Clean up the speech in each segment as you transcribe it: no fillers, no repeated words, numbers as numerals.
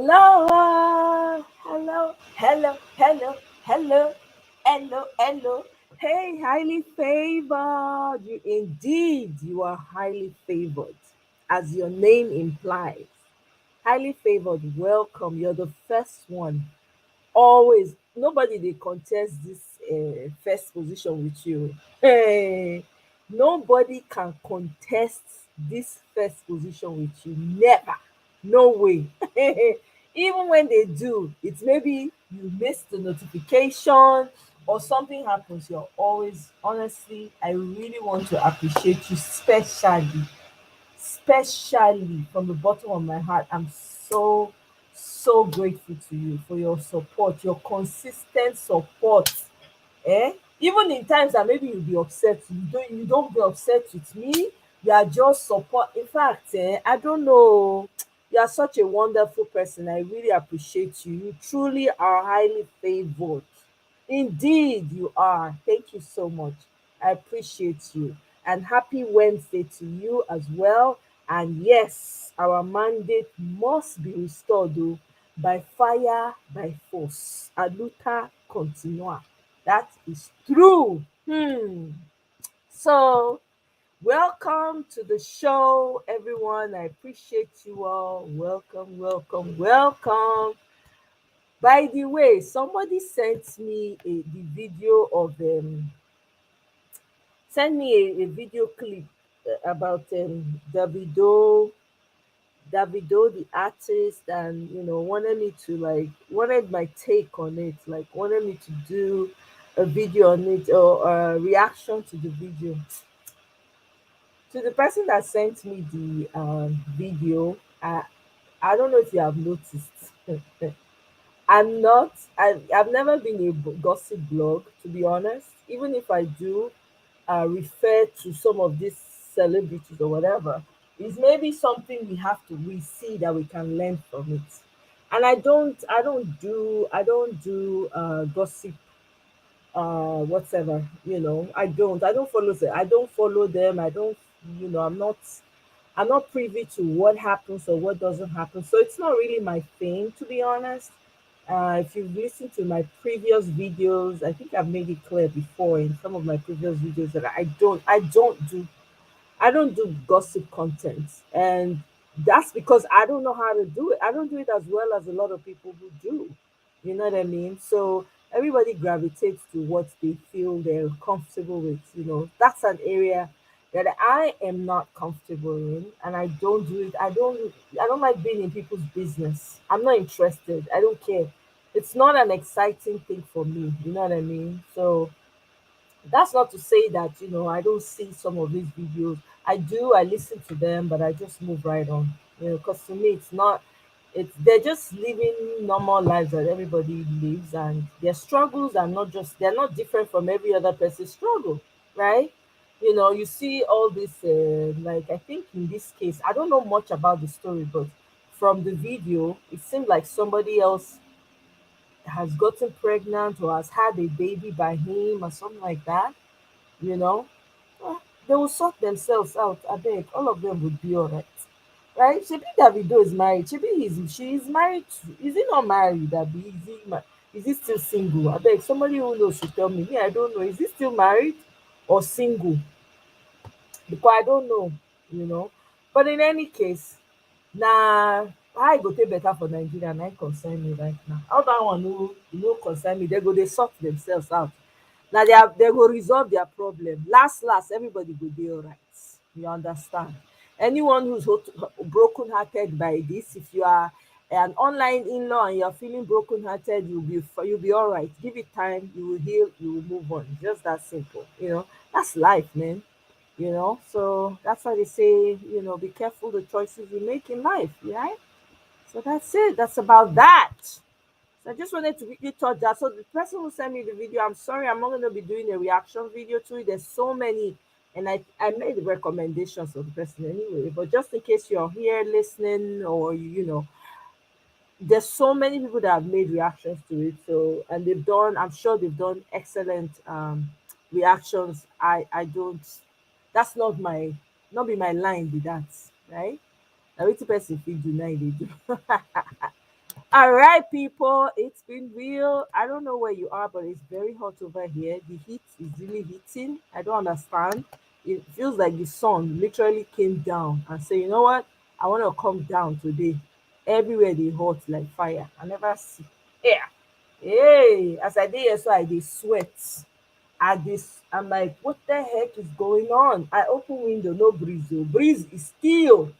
Hello, hello. Hey, highly favored. You are highly favored, as your name implies. Highly favored, welcome. You're the first one. Always, nobody they contest this first position with you. Hey, nobody can contest this first position with you. Never. No way. Even when they do, it's maybe you missed the notification or something happens. You're always, honestly, I really want to appreciate you, especially from the bottom of my heart. I'm so grateful to you for your support, your consistent support. Even in times that maybe you'll be upset, you don't be upset with me. You are just support. In fact, I don't know. You are such a wonderful person. I really appreciate you. You truly are highly favored. Indeed, you are. Thank you so much. I appreciate you. And happy Wednesday to you as well. And yes, our mandate must be restored though, by fire, by force. Aluta continua. That is true. So, welcome to the show, everyone. I appreciate you all. Welcome. By the way, somebody sent me the video of send me a video clip about Davido the artist, and wanted me to wanted my take on it, like wanted me to do a video on it or a reaction to the video. To the person that sent me the video, I don't know if you have noticed. I've never been a gossip blog, to be honest. Even if I do refer to some of these celebrities or whatever, it's maybe something we see that we can learn from it. And I don't do whatever, I don't follow them. I'm not privy to what happens or what doesn't happen. So it's not really my thing, to be honest. If you've listened to my previous videos, I think I've made it clear before in some of my previous videos that I don't do gossip content. And that's because I don't know how to do it. I don't do it as well as a lot of people who do. You know what I mean? So everybody gravitates to what they feel they're comfortable with. That's an area that I am not comfortable in, and I don't do it. I don't like being in people's business. I'm not interested. I don't care. It's not an exciting thing for me. You know what I mean? So that's not to say that I don't see some of these videos. I do. I listen to them, but I just move right on. Because to me, it's not. It's they're just living normal lives that everybody lives, and their struggles are not just. They're not different from every other person's struggle, right? You see all this. Like I think in this case, I don't know much about the story, but from the video, it seemed like somebody else has gotten pregnant or has had a baby by him or something like that. you know, they will sort themselves out. I beg, all of them would be alright. Right? Shebi Davido is married. She is married. Is he not married? Abi, is he still single? I beg, somebody who knows should tell me. Me, I don't know. Is he still married or single? Because I don't know. You know. But in any case, na how e go take better for Nigeria na im concern me right now. All that one no concern me. They go dey sort themselves out. Na they go resolve their problem. Last, everybody go dey alright. You understand? Anyone who's broken hearted by this, if you are an online in-law and you're feeling broken hearted, you'll be alright. Give it time, you will heal, you will move on. Just that simple. That's life, man. So that's why they say, be careful the choices you make in life, right? So that's it. That's about that. So I just wanted to quickly touch that. So the person who sent me the video, I'm sorry, I'm not going to be doing a reaction video to it. There's so many, and I made the recommendations of the person anyway. But just in case you're here listening, or there's so many people that have made reactions to it. So and I'm sure they've done excellent reactions. I don't. That's not be my line. Be that right? Now, which person fit do now they do. All right, people, it's been real. I don't know where you are, but it's very hot over here. The heat is really hitting. I don't understand. It feels like the sun literally came down and said, you know what? I want to come down today. Everywhere they hot like fire. I never see. Yeah. Hey, as I did here, so I did sweat. At this, I'm like, what the heck is going on? I open window, no breeze. Oh. Breeze is still.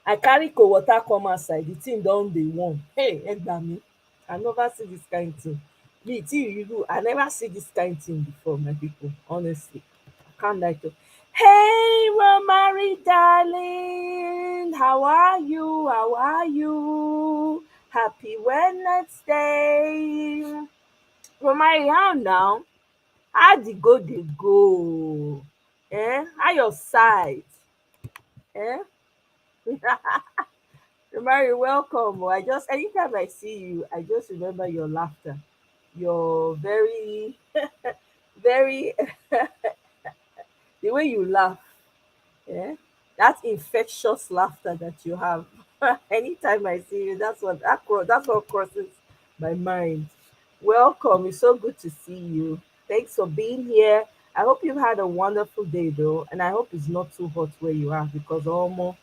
I carry cold water come outside, the thing don dey warm. Hey, egba me, I never see this kind thing. Me till you, I never see this kind thing before, my people. Honestly, I can't lie to. Hey, Romary darling, how are you? How are you? Happy Wednesday. Romary, how now? How the go dey go? How your side? Eh? Mary, welcome. I just anytime I see you, I just remember your laughter. Your very, very the way you laugh. Yeah, that infectious laughter that you have. Anytime I see you, that's what crosses my mind. Welcome. It's so good to see you. Thanks for being here. I hope you've had a wonderful day though, and I hope it's not too hot where you are because almost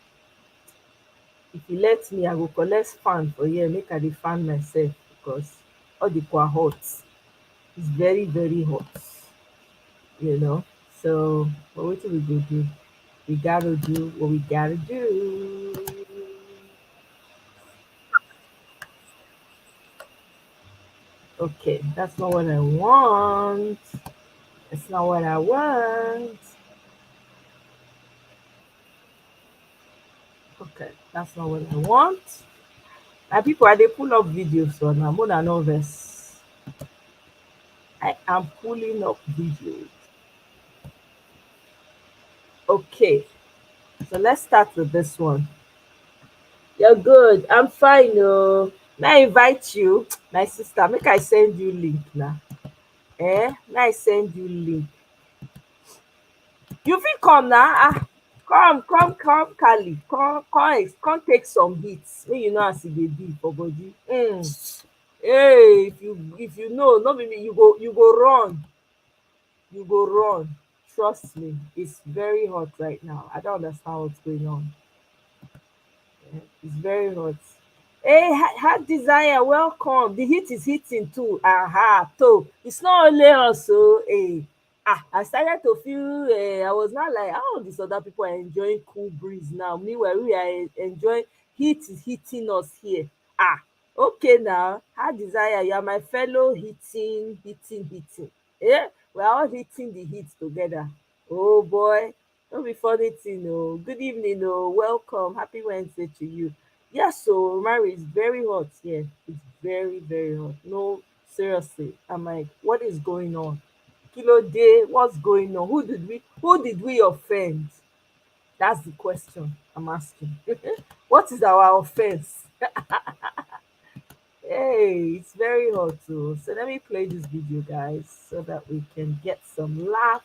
if you let me, I go collect fan for here make I dey fan myself because all the kwa hot. It's very very hot, you know. So but wetin we go do? We gotta do what we gotta do. Okay, that's not what I want. That's not what I want. Okay, that's not what I want. My people, I dey pull up videos so now more than no vex. I am pulling up videos. Okay, so let's start with this one. You're good. I'm fine. Oh, may I invite you, my sister. Make I send you link now. May I send you link. You fit come now. Come, Kali. Come take some hits. Make you know as e dey be for body. Hey, if you know, no be me, you go run. You go run. Trust me. It's very hot right now. I don't understand what's going on. It's very hot. Hey, heart desire, welcome. The heat is hitting too. Aha, so it's not only us. So, hey, I started to feel. I was not like, oh, these other people are enjoying cool breeze now. Meanwhile, we are enjoying heat is hitting us here. Okay now. Heart desire, you are my fellow hitting. Yeah, we are all hitting the heat together. Oh boy, don't be funny thing. Oh, good evening. Oh, welcome. Happy Wednesday to you. Yes, so Mary is very hot here. It's very, very hot. No, seriously. I'm like, what is going on? Kilo day, what's going on? Who did we offend? That's the question I'm asking. What is our offense? Hey, it's very hot too. So let me play this video, guys, so that we can get some laugh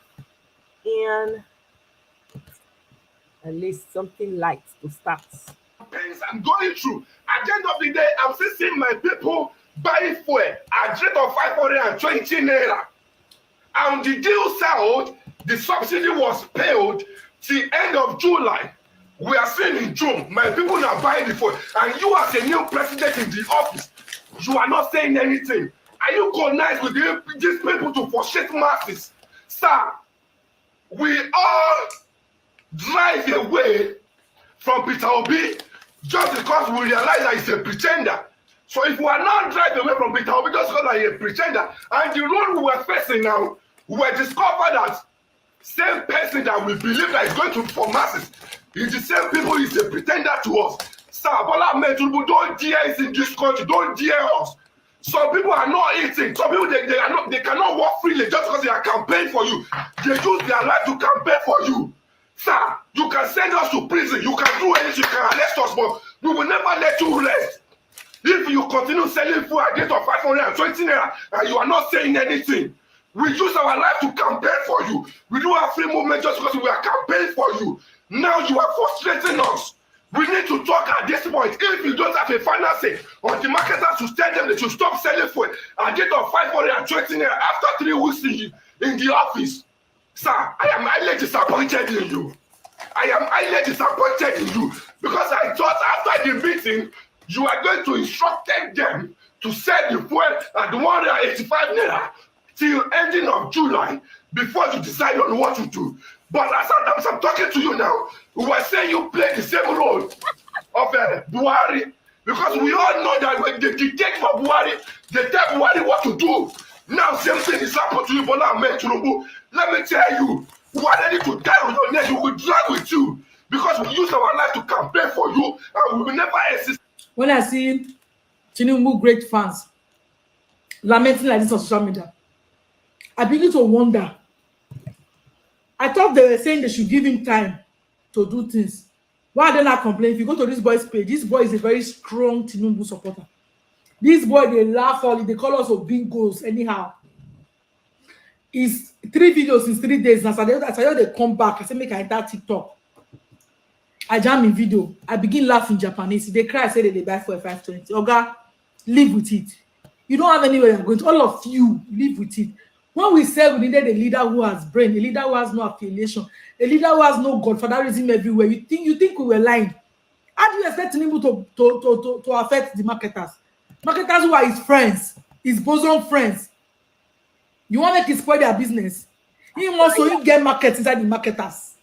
and at least something light to start. Pains I'm going through. At the end of the day, I'm still seeing my people buy fuel at rate of 520 naira. And the deal settled, the subsidy was paid till end of July. We are seeing in June, my people are buying the fuel. And you as a new president in the office, you are not saying anything. Are you connived with these people to frustrate masses? Sir, we all drive away from Peter Obi just because we realize that he's a pretender. So if we are not driving away from Peter Obi just because he's a pretender, and the road we were facing now, we were discovered that same person that we believe that is going to for masses is the same people is a pretender to us. Sir, Bola Ahmed Tinubu, don't dare us in this country, don't dare us. Some people are not eating. Some people they cannot walk freely just because they are campaigning for you. They use their life to campaign for you. Sir, you can send us to prison, you can do anything, you can arrest us, but we will never let you rest. If you continue selling food at the rate of 520 naira and you are not saying anything, we use our life to campaign for you. We do have free movement just because we are campaigning for you. Now you are frustrating us. We need to talk at this point. If you don't have a final say on the marketers to tell them they should stop selling fuel at rate of 520 naira after 3 weeks in the office, sir, I am highly disappointed in you. I am highly disappointed in you because I thought after the meeting you are going to instruct them to sell the fuel at 185 naira till ending of July before you decide on what to do. But as I'm talking to you now, we were saying you play the same role of Buhari, because we all know that when they dictate for Buhari, they tell Buhari what to do. Now same thing is happening to you, Bola Ahmed Tinubu. Let me tell you, we are ready to die on your neck. We will drag with you because we use our life to campaign for you and we will never exist. When I see Tinubu great fans lamenting like this on social media, I begin to wonder. I thought they were saying they should give him time to do things. Why are they not complaining? If you go to this boy's page, this boy is a very strong Tinubu supporter. This boy, they laugh all, they call us of bingos anyhow. It's 3 videos in 3 days. Now, so they come back. I say, make I enter TikTok. I jam in video. I begin laughing Japanese. They cry, I say they buy for a 520. Oga, live with it. You don't have anywhere you're going to. All of you, live with it. When we say we needed a leader who has brain, a leader who has no affiliation, a leader who has no godfatherism everywhere, you think we were lying? How do you expect Tinubu to affect the marketers? Marketers who are his friends, his bosom friends. You want to make it spoil their business? He also get markets inside the marketers.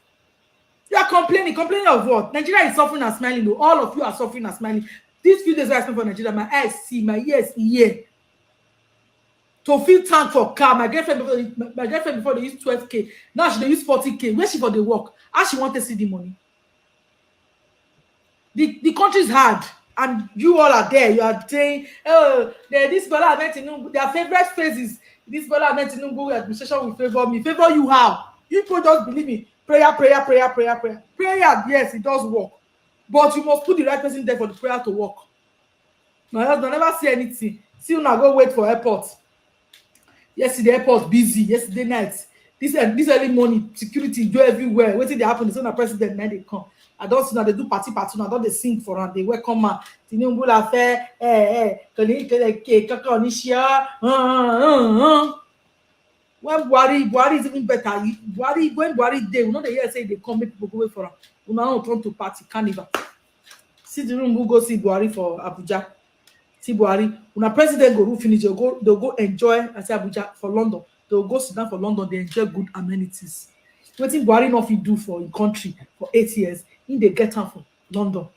You are complaining of what? Nigeria is suffering and smiling. Though. All of you are suffering and smiling. These few days I spent for Nigeria, my eyes see, my ears hear. To fill tank for car, my girlfriend before they use 12K. Now she they use 40K. Where she for the work? How she want to see the money? The country is hard, and you all are there. You are saying, oh, this Bola Ahmed Tinubu, their favorite phrase is this Bola Ahmed Tinubu administration will favor me. Favor you how? You people just believe me. Prayer. Prayer, yes, it does work. But you must put the right person there for the prayer to work. My husband never see anything. See you now go wait for airport. Yesterday airport busy. Yesterday night. This early morning, security do everywhere. Waiting they happen. The son of president now they come. I don't see now they do party. Now don't they sing for her. They welcome her. Tinubu la fait. When Buhari is even better. When Buhari day, we know they hear say they come make people go wait for her. We now turn to party carnival. See Tinubu go see Buhari for Abuja. See Buhari, when a president go finish, they'll go enjoy. I say Abuja for London. They'll go sit down for London. They enjoy good amenities. What think Buhari not fit do for in country for 8 years? In they get time for London.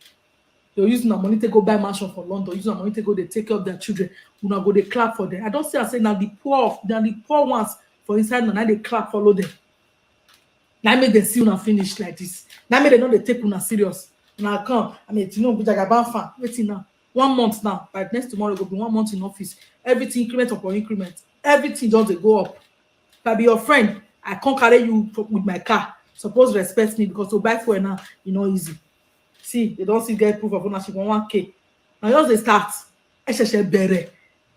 They'll use their money to go buy mansion for London. Use their money to go they take care of their children. When I go they clap for them. I don't say I say now the poor ones for inside now they clap follow them. Now make them see una finish like this. Now make they know they take una serious. Now come. I mean, you know, Jagaban fan. Waiting now. 1 month now, by next tomorrow, go be 1 month in office. Everything increment upon increment. Everything just they go up. If I be your friend, I can't carry you with my car. Suppose respect me because to buy for now, you know, easy. See, they don't see get proof of ownership on 1K. Now just they start.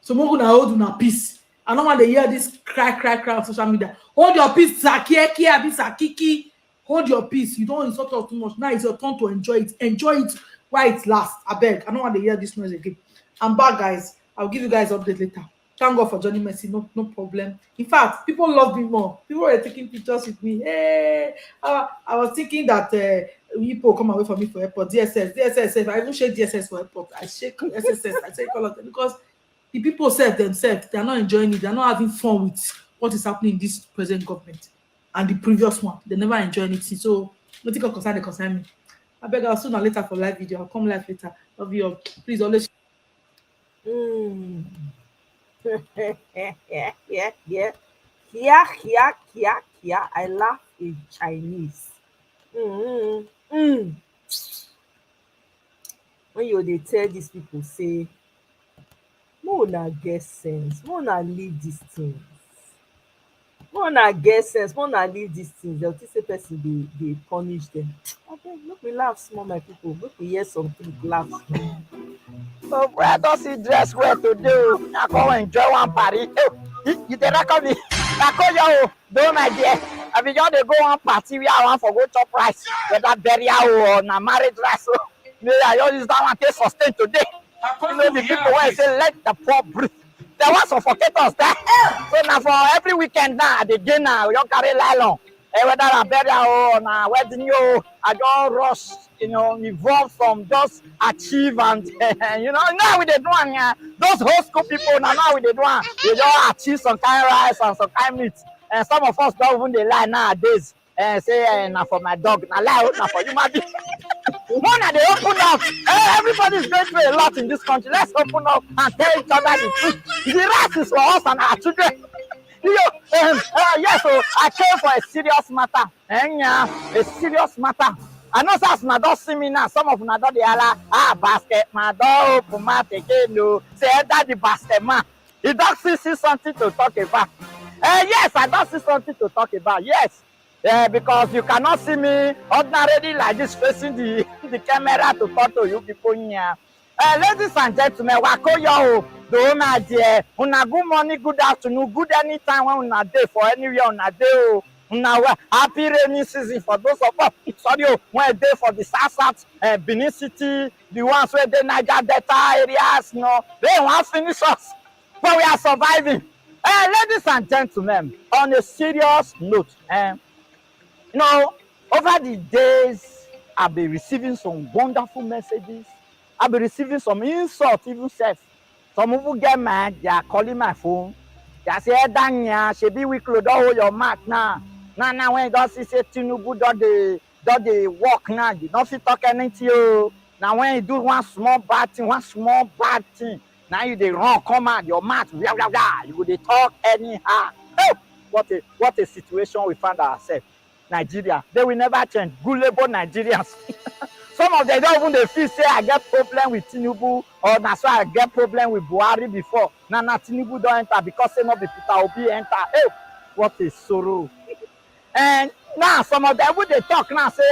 So I'm gonna hold una peace. I don't want to hear this cry on social media. Hold your peace, Sakiki. Hold your peace. You don't insult us too much. Now it's your turn to enjoy it. Enjoy it. Why it lasts? I beg. I don't want to hear this noise again. I'm back, guys. I'll give you guys update later. Thank God for Johnny Messi. No problem. In fact, people love me more. People were taking pictures with me. Hey, I was thinking that people come away from me for airport. DSS. I even shake DSS for airport. I shake SSS. I shake all of them because the people themselves, they are not enjoying it. They are not having fun with what is happening in this present government and the previous one. They never enjoy anything. So nothing can concern me. I beg I'll sooner later for live video. I'll come live later. Love you all. Please always. Yeah. I laugh in Chinese. When they tell these people, say, Mona get sense, Mona leave these things. Mona get sense, Mona leave these things. They'll say person they punish them. Okay, look, we laugh small, my people. Look, we hear something, laugh small. So where does he dress well to do? I go enjoy one party. Oh, you did not come me. I call you, don't my dear. I mean, you they go on party. We are one for go top price. Whether burial or na marriage dress. May I just use that one to sustain today. You know, the people when say let the poor breathe. There was suffocate us there. So now for every weekend now, at the dinner, we don't carry nylon. Whether a burial or na wedding, you I don't rush, you know, evolve from just achieve and you know, now we they do one, those whole school people now we they do one, they just achieve some kind of rice and some kind of meat. And some of us don't even they lie nowadays and say now for my dog, now lie now for human being. One they open up. Everybody's going through a lot in this country. Let's open up and tell each other the truth. The rest is for us and our children. Yes, so I came for a serious matter. A serious matter. I know some don't see me now. Some of them don't basket man, don't open my no. Say that the basket man. He don't see something to talk about. Yes, I don't see something to talk about. Yes. Because you cannot see me ordinarily like this facing the camera to talk to you people here. Ladies and gentlemen, wako yo, the owner there. Una good morning, good afternoon, good anytime when una day for anywhere una day. Una happy rainy season for those of us. Sorry, when day for the South, Benin City, the ones where the Niger Delta areas, no, they won't finish us, but we are surviving. Ladies and gentlemen, on a serious note, you know, over the days, I've been receiving some wonderful messages. I've been receiving some insults, even self. Some people get mad, they are calling my phone. They say, hey, Danya, she be weak, don't hold your mouth now. Now, when you don't see Tinubu, don't they walk now, you don't feel talk anything to you. Now, when you do one small bad thing, now you they run, come out, your mouth, blah, blah, blah. You they talk anyhow. Oh, what a situation we found ourselves. Nigeria, they will never change. Gullible Nigerians. Some of them don't even they feel say I get problem with Tinubu or that's why I get problem with Buhari before. Now Tinubu don't enter because some of the Peter Obi enter. Oh, what a sorrow. And now some of them would they talk now say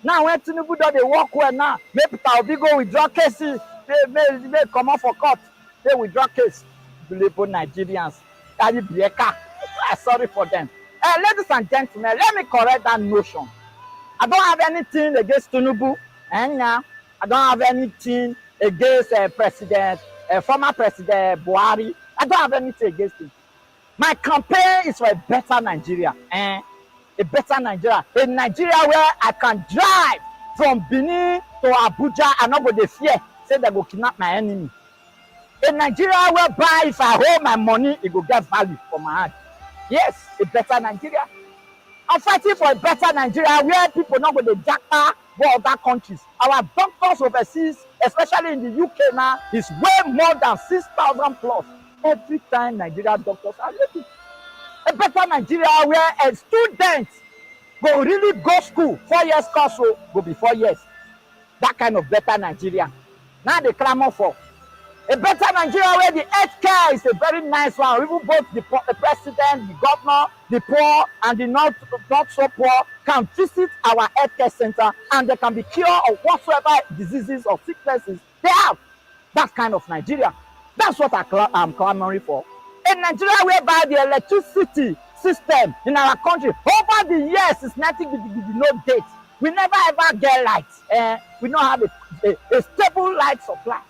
now when Tinubu don't they walk well now, maybe Peter Obi go withdraw cases. They come out for court. They withdraw case. Gullible Nigerians. Daddy Bieka. Sorry for them. Ladies and gentlemen, let me correct that notion. I don't have anything against Tinubu, and I don't have anything against former President Buhari. I don't have anything against him. My campaign is for a better Nigeria, a better Nigeria, a Nigeria where I can drive from Benin to Abuja and not go dey fear say they go kidnap my enemy. A Nigeria whereby if I hold my money, it will get value for my hand. Yes, a better Nigeria. I'm fighting for a better Nigeria where people not go to jackpot for other countries. Our doctors overseas, especially in the UK now, is way more than 6,000 plus. Every time Nigeria doctors are looking. A better Nigeria where a student go really go school, 4 years course, so go be 4 years. That kind of better Nigeria. Now they clamor for. A better Nigeria where the healthcare is a very nice one. Even both the president, the governor, the poor, and the not so poor can visit our healthcare center and they can be cured of whatsoever diseases or sicknesses they have. That kind of Nigeria. That's what I'm clamoring for. A Nigeria whereby the electricity system in our country over the years is nothing with no date. We never ever get light. We don't have a stable light supply.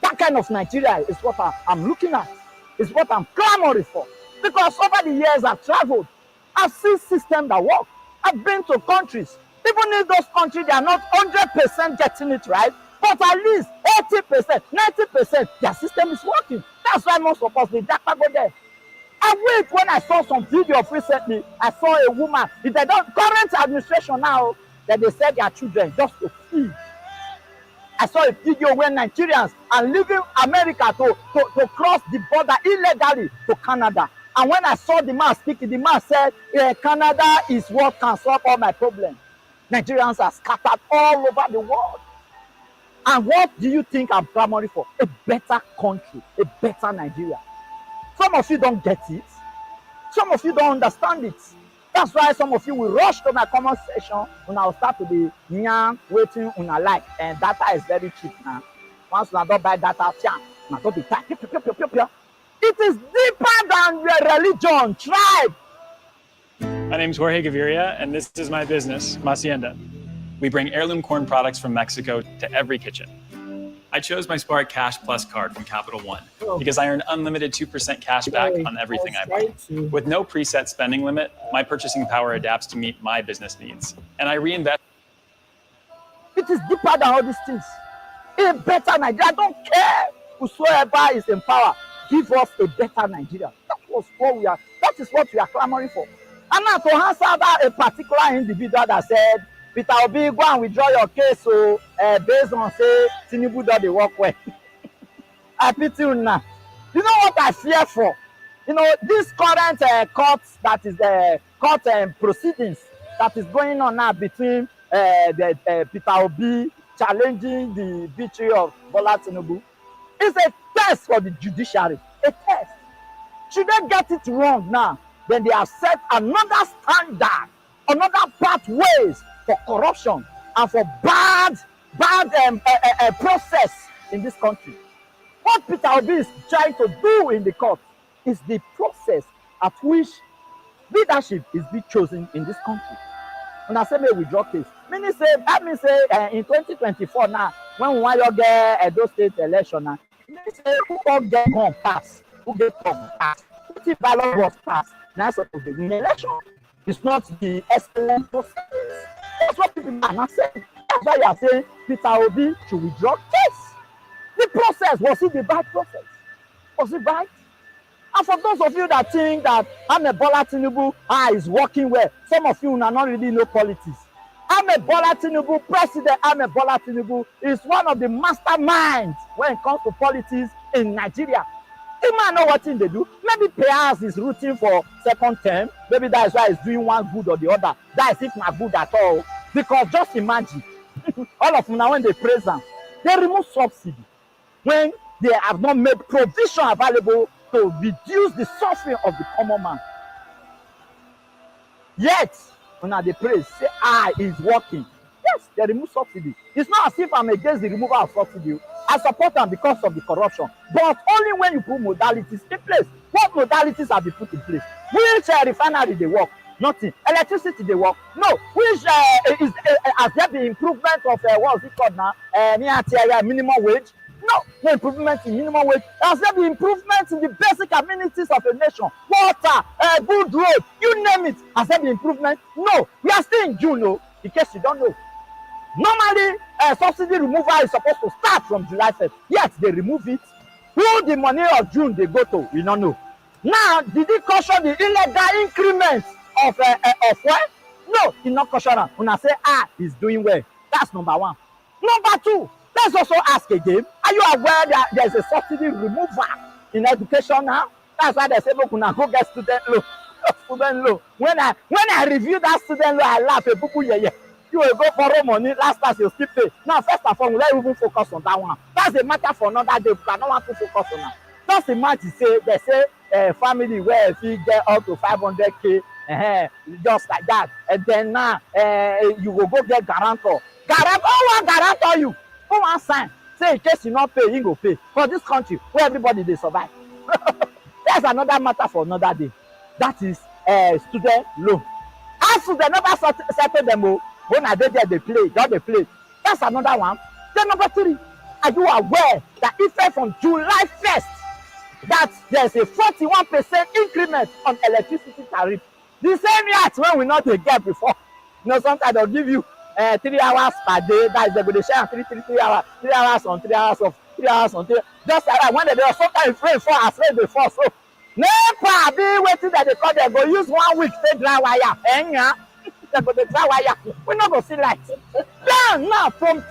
That kind of Nigeria is what I'm looking at. Is what I'm clamoring for. Because over the years I've traveled, I've seen systems that work. I've been to countries. Even in those countries, they are not 100% getting it right, but at least 80%, 90%, their system is working. That's why most of us, they go there. I wait when I saw some videos recently, I saw a woman, in the current administration now, that they said their children just to feed. I saw a video where Nigerians are leaving America to cross the border illegally to Canada. And when I saw the man speaking, the man said, Canada is what can solve all my problems. Nigerians are scattered all over the world. And what do you think I'm clamoring for? A better country, a better Nigeria. Some of you don't get it. Some of you don't understand it. That's why some of you will rush to my comment section and I'll start to be waiting on a like. And data is very cheap now. Once you don't buy data, you don't be tight. It is deeper than your religion, tribe. My name is Jorge Gaviria, and this is my business, Hacienda. We bring heirloom corn products from Mexico to every kitchen. I chose my Spark Cash Plus card from Capital One because I earn unlimited 2% cash back on everything I buy. With no preset spending limit, my purchasing power adapts to meet my business needs, and I reinvest. It is deeper than all these things. A better Nigeria. I don't care whosoever is in power. Give us a better Nigeria. That is what we are clamoring for. And now to answer that a particular individual that said, Peter Obi, go and withdraw your case, so based on say Tinubu does the work well. I pity you now. You know what I fear for? You know, this current court that is the court proceedings that is going on now between Peter Obi challenging the victory of Bola Tinubu is a test for the judiciary. A test. Should they get it wrong now, then they have set another standard, another pathways for corruption and for bad process in this country. What Peter Obi is trying to do in the court is the process at which leadership is being chosen in this country. And I say, may withdraw case. Meaning say, that means say in 2024 now, when we want to get Edo State election now, say who don't get gun pass, who get gun pass, who the ballot was passed, now supposed to win the election. It's not the excellent process. That's what people are not saying. That's why you are saying Peter Obi should withdraw case. The process, was it the bad process? Was it right? And for those of you that think that Bola Tinubu is working well, some of you not really know politics. Bola Tinubu, President Bola Tinubu is one of the masterminds when it comes to politics in Nigeria. The man know what thing they do. Maybe perhaps is rooting for second term. Maybe that is why he's doing one good or the other. That is if not good at all. Because just imagine, all of them now when they praise them, they remove subsidy when they have not made provision available to reduce the suffering of the common man. Yet, when they praise, say, is working. Yes, they remove subsidy. It's not as if I'm against the removal of subsidy. I support them because of the corruption. But only when you put modalities in place. What modalities have been put in place? Which refinery they work? Nothing. Electricity they work? No. Which has there been improvement of what is it called now? Minimum wage? No improvement in minimum wage. Has there been improvement in the basic amenities of a nation? Water, good road, you name it. Has there been improvement? No. We are still in June, no, in case you don't know. Normally, subsidy removal is supposed to start from July 1st. Yet, they remove it. Who the money of June they go to, we don't know. Now, did he caution the illegal increment of what? No, he not caution them. When I say, he's doing well. That's number one. Number two, let's also ask again, are you aware that there's a subsidy removal in education now? That's why they say, look, now go get student loan. Student loan. When I review that student loan, I laugh. You will go borrow money, last time you still pay. Now, first of all, let's even focus on that one. That's a matter for another day, but I don't want to focus on that. Just imagine, they say family where if you get up to 500K, just like that, and then now you will go get guarantor. Guarantor, who will guarantor you? Who will sign? Say in case you not pay, you go pay. For this country, where everybody they survive. That's another matter for another day. That is student loan. As they never settle them all. When I did there, they play. That's another one. Then number three, are you aware that effect from July 1st, that there's a 41% increment on electricity tariff? The same yet when we not get before. You know, sometimes they'll give you 3 hours per day. That is, they're going to share 3 hours, 3 hours on 3 hours off, 3 hours on 3. Just like that, when they are sometimes rainfall as rain before. So, NEPA be waiting that they call, they go use 1 week to dry wire. But the dry wire, we're not going to see light. Now, from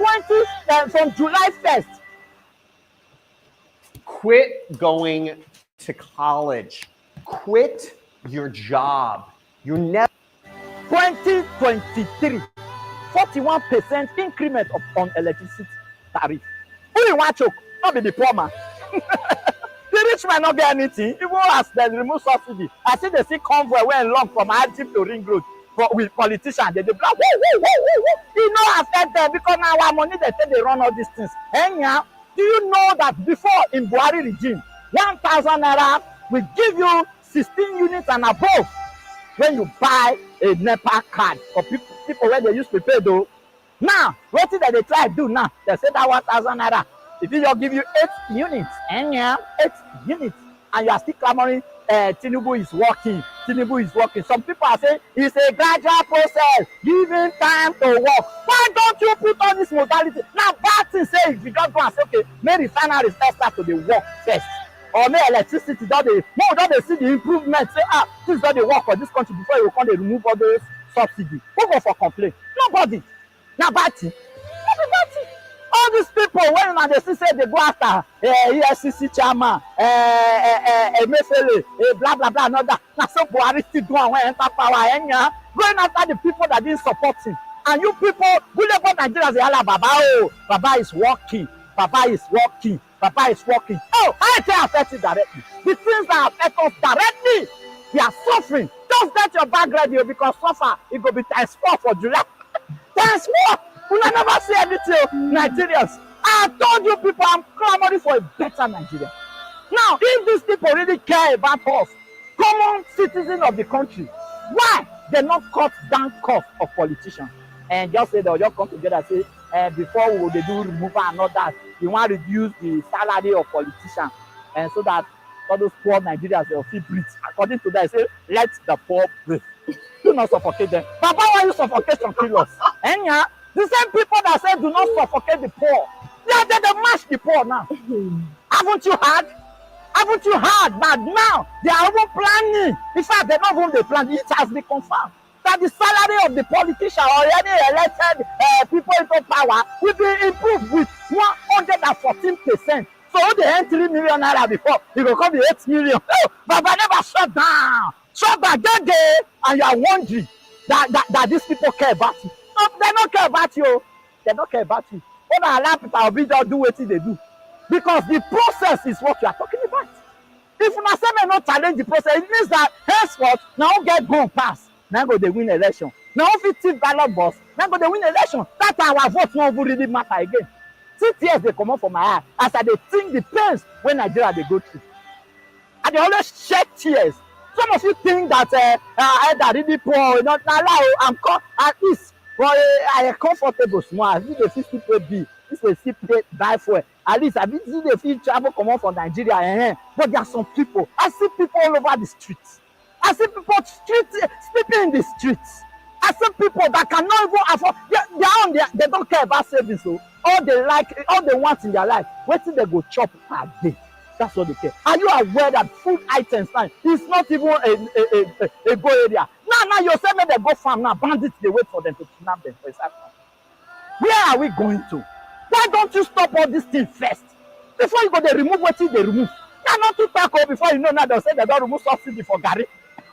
July 1st. Quit going to college. Quit your job. You never. 2023, 41% increment on electricity tariff. Who you want to choke? Not be the poor man. The rich man not get anything. Even as they remove subsidy. I see they see convoy went long from Ajib to Ring Road. With politicians, they block. You know, affect them because now our money they say they run all these things. And yeah, do you know that before in Buhari regime, 1,000 naira will give you 16 units and above when you buy a NEPA card for people where they used to pay though. Now, what did they try to do now? They say that 1,000 naira. If you just give you 8 units, and yeah, 8 units, and you are still clamoring, Tinubu is working. Tinubu is working. Some people are saying it's a gradual process. Give him time to work. Why don't you put on this modality? Now, bad thing say if you just go and say, okay, may refineries start to the work first. Or may electricity, don't they see the improvement? Say, this is not the work for this country before you come, they remove all those subsidies. Who go for complaint? Nobody. Now, bad thing. All these people, when they see say they go after EFCC chairman, Emefiele, blah blah blah, another. Now so Buhari still go and enter power, going after the people that didn't support him. And you people, Gulebo Nigerians, they are Baba, oh, Baba is working, Baba is working, Baba is working. Oh, I can affect it directly. The things that affect us directly, we are suffering. Just get your bag ready because suffer. It will be times 4 for July. Times 4. We will never see anything, Nigerians. I told you people, I'm clamoring for a better Nigeria. Now, if these people really care about us, common citizens of the country, why they not cut down cost of politicians? And just say they'll just come together and say, before they do removal and all that, we want to reduce the salary of politicians, and so that all those poor Nigerians will feel breathe. According to that, say, let the poor breathe. Do not suffocate them. But why you suffocate and kill us? And yeah, the same people that say do not suffocate the poor, they mash the poor now. Haven't you heard? Haven't you heard that now they are even planning? In fact, they're not even the plan. It has been confirmed that the salary of the politician or any elected people into power will be improved with 114%. So they earn 3 million naira before, it will come to 8 million. Oh, Baba never shut down. Shut down that day, and you are wondering that these people care about you. No, they don't care about you. They don't care about you. When I allow people to be just do what they do, because the process is what you are talking about. If you say may not challenge the process, it means that henceforth now get gun pass. Now go they win election. Now if it's still ballot boss, now go they win election. That our vote won't really matter again. 6 years they come up from my eye as I they think the pains when Nigeria they go through. And they always shed tears. Some of you think that that really poor, not allow I'm at least for I am comfortable small. This is the 50 be. This is the 50 buy for. At least I this is the 50 travel come out from Nigeria. But there are some people. I see people all over the streets. I see people sleeping in the streets. I see people that cannot even afford. They are on they don't care about savings. So all they want in their life, wait till they go chop per day. That's what they care. Are you aware that food items now is not even a go area? Now you say when they go farm now, bandits they wait for them to kidnap them for a second. Where are we going to? Why don't you stop all these things first? Before you go, they remove what they remove. Now not to talk before you know now they'll say they don't remove subsidy for Gary,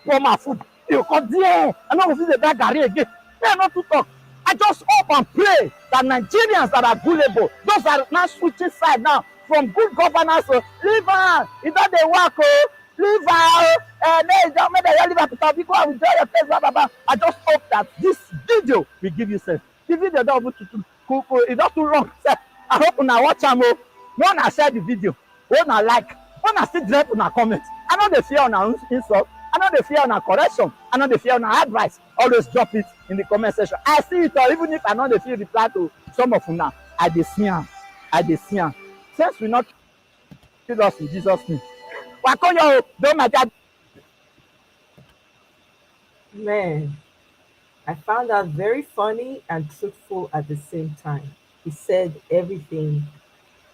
for my food. You come there, and not see the bad Gary again. They are not to talk. I just hope and pray that Nigerians that are gullible, those are now switching side now. From good governance, leave her. It don't they work, leave her. I just hope that this video will give you sense. The video don't it's not too long. I hope una watch am. One I share the video. One I like. One I still drop on a comment. I know they fear on our insult. I know they fear on our correction. I know they fear on our advice. Always drop it in the comment section. I see it all, even if I know they feel reply to some of una. I dey see am. Since we not kill us in Jesus' name. Man, I found that very funny and truthful at the same time. He said everything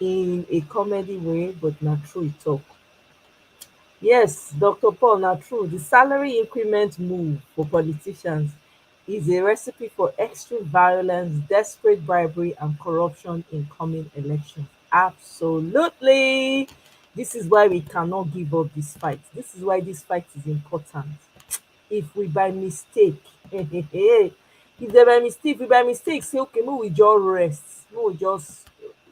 in a comedy way, but not true talk. Yes, Dr. Paul, not true. The salary increment move for politicians is a recipe for extreme violence, desperate bribery, and corruption in coming elections. Absolutely. This is why we cannot give up this fight. This is why this fight is important. If we by mistake, if we by mistake say, okay, we just rest, we just,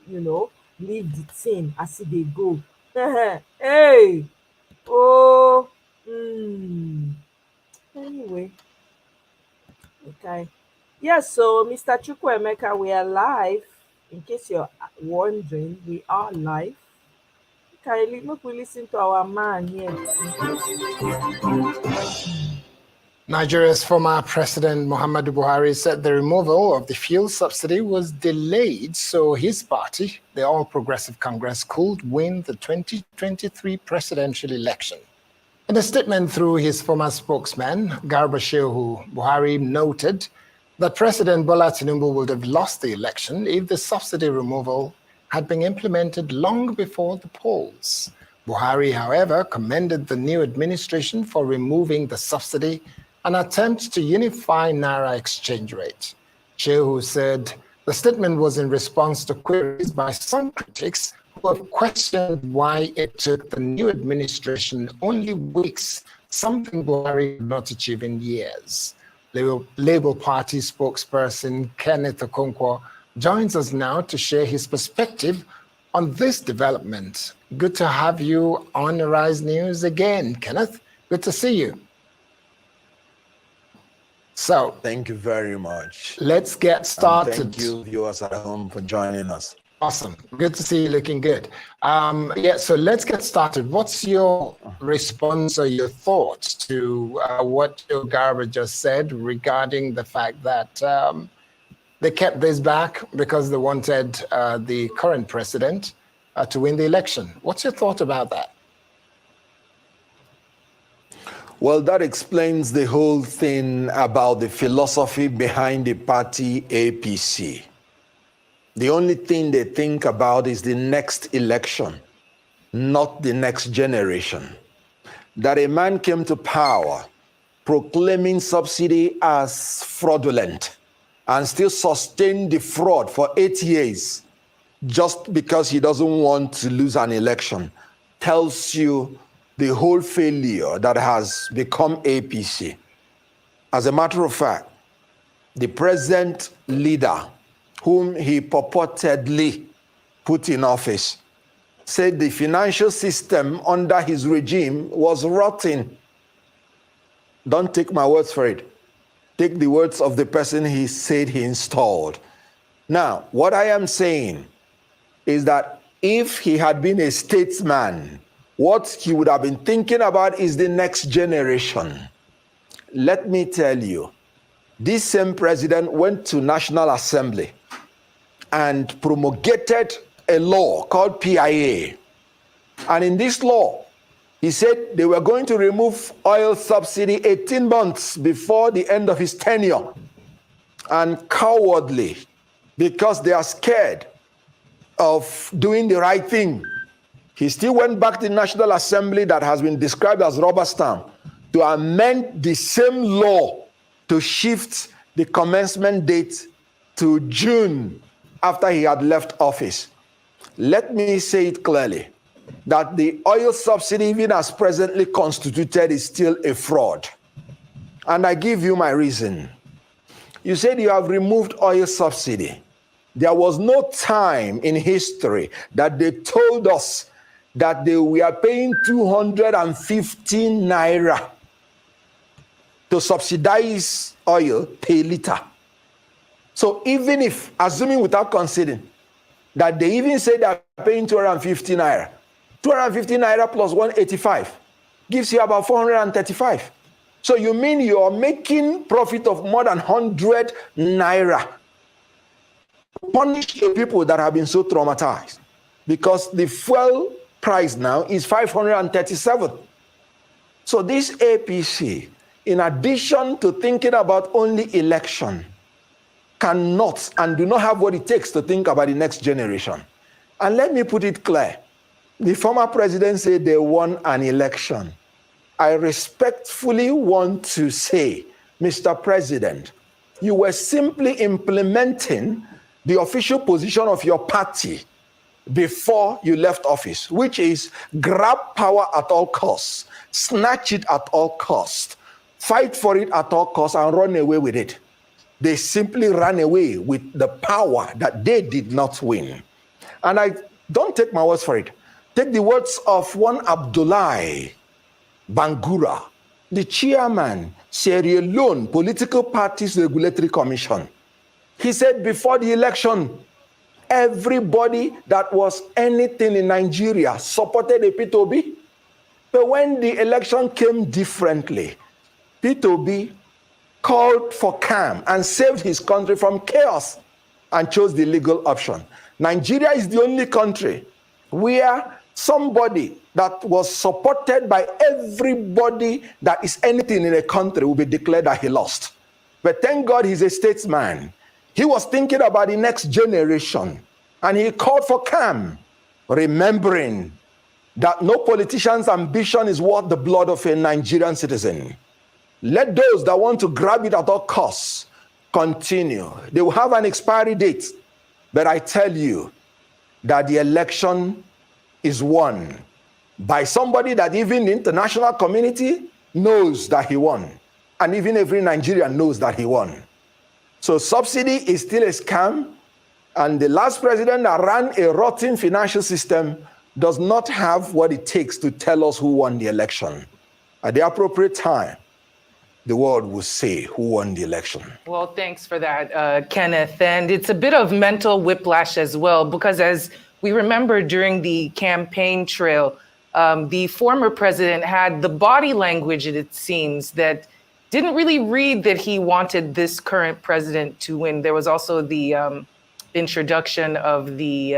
leave the thing as they go. Hey, oh, anyway, okay. Yeah, so Mr. Chukwuemeka, we are live. In case you're wondering, we are live. Okay, look, we listen to our man here. Nigeria's former President Muhammadu Buhari said the removal of the fuel subsidy was delayed so his party, the All Progressive Congress, could win the 2023 presidential election. In a statement through his former spokesman, Garba Shehu, Buhari noted that President Bola Tinubu would have lost the election if the subsidy removal had been implemented long before the polls. Buhari, however, commended the new administration for removing the subsidy, an attempt to unify Naira exchange rate. Shehu said the statement was in response to queries by some critics who have questioned why it took the new administration only weeks, something Buhari did not achieve in years. Labour Party spokesperson Kenneth Okonkwo joins us now to share his perspective on this development. Good to have you on Arise News again, Kenneth. Good to see you. So, thank you very much. Let's get started. Thank you, viewers at home, for joining us. Awesome. Good to see you looking good. So let's get started. What's your response or your thoughts to what Joe Garba just said regarding the fact that they kept this back because they wanted the current president to win the election? What's your thought about that? Well, that explains the whole thing about the philosophy behind the party APC. The only thing they think about is the next election, not the next generation. That a man came to power proclaiming subsidy as fraudulent and still sustained the fraud for 8 years just because he doesn't want to lose an election tells you the whole failure that has become APC. As a matter of fact, the present leader, whom he purportedly put in office, said the financial system under his regime was rotten. Don't take my words for it. Take the words of the person he said he installed. Now, what I am saying is that if he had been a statesman, what he would have been thinking about is the next generation. Let me tell you, this same president went to National Assembly and promulgated a law called PIA. And in this law, he said they were going to remove oil subsidy 18 months before the end of his tenure. And cowardly, because they are scared of doing the right thing, he still went back to the National Assembly that has been described as rubber stamp to amend the same law to shift the commencement date to June after he had left office. Let me say it clearly, that the oil subsidy, even as presently constituted, is still a fraud. And I give you my reason. You said you have removed oil subsidy. There was no time in history that they told us that they were paying 215 naira to subsidize oil per liter. So even if, assuming without conceding, that they even say they are paying 250 naira, 250 naira plus 185 gives you about 435. So you mean you're making profit of more than 100 naira. Punish the people that have been so traumatized, because the fuel price now is 537. So this APC, in addition to thinking about only election, cannot and do not have what it takes to think about the next generation. And let me put it clear. The former president said they won an election. I respectfully want to say, Mr. President, you were simply implementing the official position of your party before you left office, which is grab power at all costs, snatch it at all costs, fight for it at all costs, and run away with it. They simply ran away with the power that they did not win. And I don't take my words for it. Take the words of one Abdullahi Bangura, the chairman, Sierra Leone Political Parties Regulatory Commission. He said before the election, everybody that was anything in Nigeria supported Peter Obi. But when the election came differently, Peter Obi called for calm and saved his country from chaos and chose the legal option. Nigeria is the only country where somebody that was supported by everybody that is anything in a country will be declared that he lost. But thank God he's a statesman. He was thinking about the next generation and he called for calm, remembering that no politician's ambition is worth the blood of a Nigerian citizen. Let those that want to grab it at all costs continue. They will have an expiry date, but I tell you that the election is won by somebody that even the international community knows that he won, and even every Nigerian knows that he won. So subsidy is still a scam, and the last president that ran a rotten financial system does not have what it takes to tell us who won the election. At the appropriate time, the world will say who won the election. Well, thanks for that, Kenneth. And it's a bit of mental whiplash as well, because as we remember during the campaign trail, the former president had the body language, it seems, that didn't really read that he wanted this current president to win. There was also the introduction of the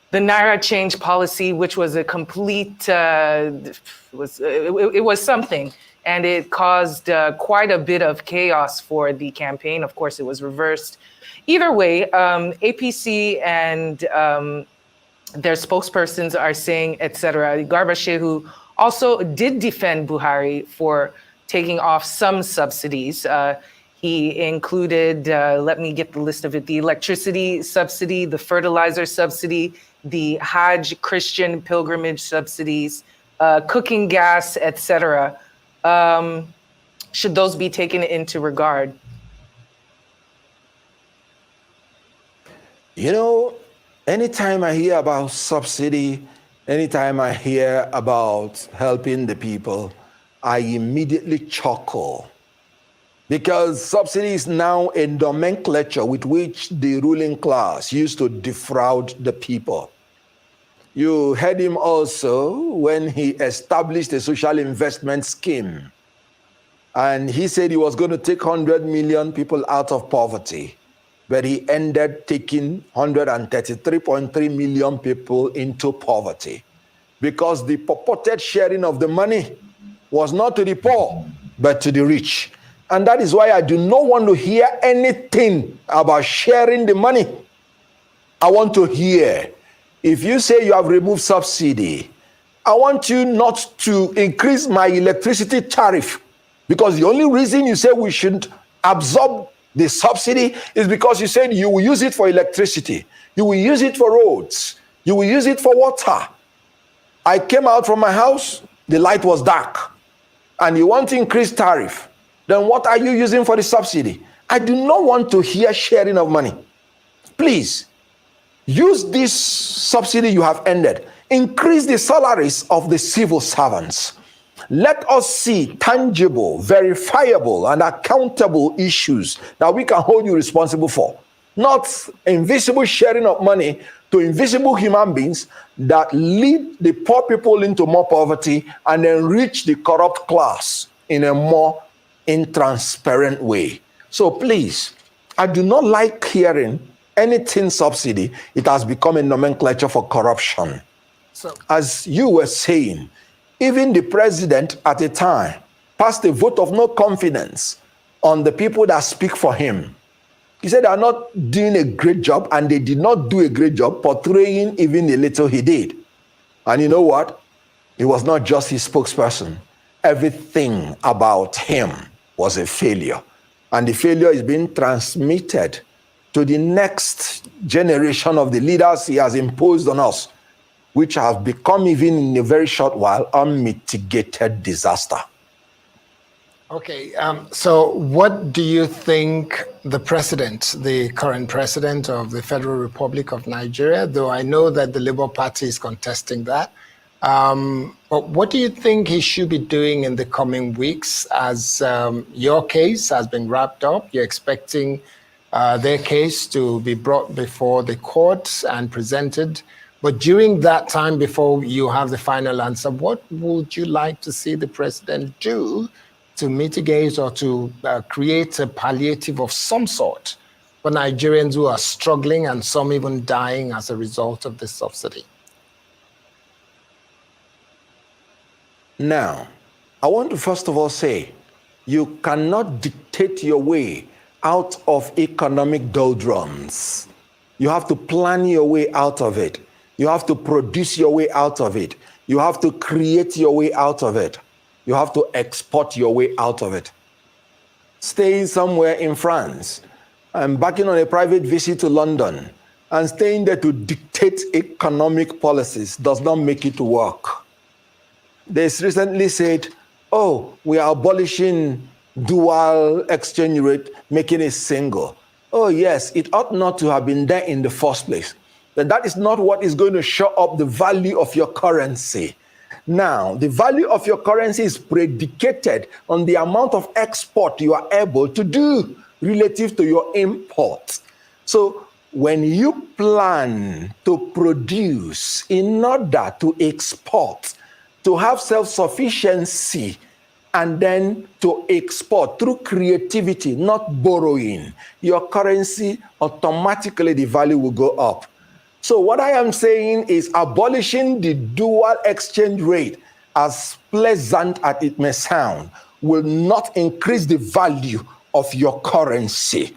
the Naira change policy, which was a complete, it was something. And it caused quite a bit of chaos for the campaign. Of course, it was reversed. Either way, APC and their spokespersons are saying, etc. Garba Shehu also did defend Buhari for taking off some subsidies. He included, let me get the list of it, the electricity subsidy, the fertilizer subsidy, the Hajj Christian pilgrimage subsidies, cooking gas, etc. Should those be taken into regard? You know, anytime I hear about subsidy, anytime I hear about helping the people, I immediately chuckle. Because subsidy is now a nomenclature with which the ruling class used to defraud the people. You heard him also when he established a social investment scheme. And he said he was going to take 100 million people out of poverty. But he ended taking 133.3 million people into poverty. Because the purported sharing of the money was not to the poor, but to the rich. And that is why I do not want to hear anything about sharing the money. I want to hear, if you say you have removed subsidy, I want you not to increase my electricity tariff, because the only reason you say we should absorb the subsidy is because you said you will use it for electricity, you will use it for roads, you will use it for water. I came out from my house, the light was dark, and you want to increase tariff. Then what are you using for the subsidy? I do not want to hear sharing of money. Please, use this subsidy you have ended. Increase the salaries of the civil servants. Let us see tangible, verifiable, and accountable issues that we can hold you responsible for. Not invisible sharing of money to invisible human beings that lead the poor people into more poverty and enrich the corrupt class in a more intransparent way. So please, I do not like hearing anything subsidy. It has become a nomenclature for corruption. So, as you were saying, even the president at the time passed a vote of no confidence on the people that speak for him. He said they are not doing a great job, and they did not do a great job portraying even the little he did. And you know what? It was not just his spokesperson. Everything about him was a failure. And the failure is being transmitted to the next generation of the leaders he has imposed on us, which have become, even in a very short while, unmitigated disaster. Okay, so what do you think the president, the current president of the Federal Republic of Nigeria, though I know that the Labour Party is contesting that, but what do you think he should be doing in the coming weeks as your case has been wrapped up? You're expecting their case to be brought before the courts and presented. But during that time, before you have the final answer, what would you like to see the president do to mitigate or to create a palliative of some sort for Nigerians who are struggling and some even dying as a result of this subsidy? Now, I want to first of all say, you cannot dictate your way out of economic doldrums. You have to plan your way out of it. You have to produce your way out of it. You have to create your way out of it. You have to export your way out of it. Staying somewhere in France, embarking on a private visit to London, and staying there to dictate economic policies does not make it work. They recently said, oh, we are abolishing dual exchange rate, making it single. Oh yes, it ought not to have been there in the first place. But that is not what is going to show up the value of your currency. Now, the value of your currency is predicated on the amount of export you are able to do relative to your import. So when you plan to produce in order to export, to have self-sufficiency, and then to export through creativity, not borrowing, your currency, automatically the value will go up. So what I am saying is abolishing the dual exchange rate, as pleasant as it may sound, will not increase the value of your currency.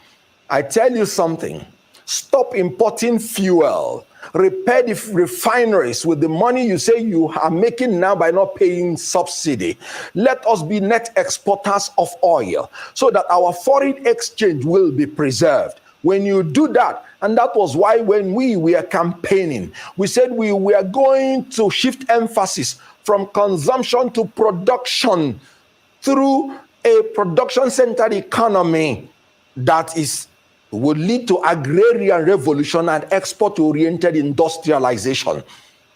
I tell you something, stop importing fuel. Repair the refineries with the money you say you are making now by not paying subsidy. Let us be net exporters of oil so that our foreign exchange will be preserved. When you do that, and that was why when we were campaigning, we said we were going to shift emphasis from consumption to production through a production-centered economy that would lead to agrarian revolution and export-oriented industrialization.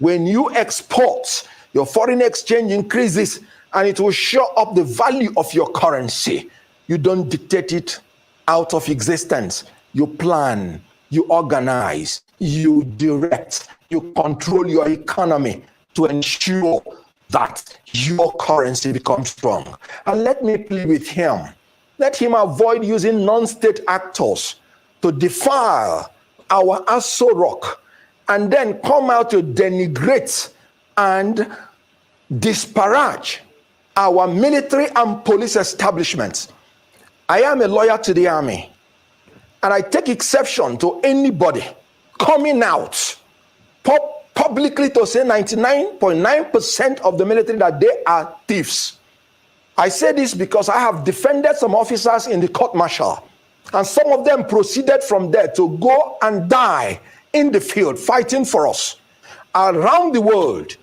When you export, your foreign exchange increases and it will show up the value of your currency. You don't dictate it out of existence. You plan, you organize, you direct, you control your economy to ensure that your currency becomes strong. And let me plead with him. Let him avoid using non-state actors to defile our Aso Rock and then come out to denigrate and disparage our military and police establishments. I am a lawyer to the army, and I take exception to anybody coming out publicly to say 99.9% of the military that they are thieves. I say this because I have defended some officers in the court-martial, and some of them proceeded from there to go and die in the field fighting for us. Around the world,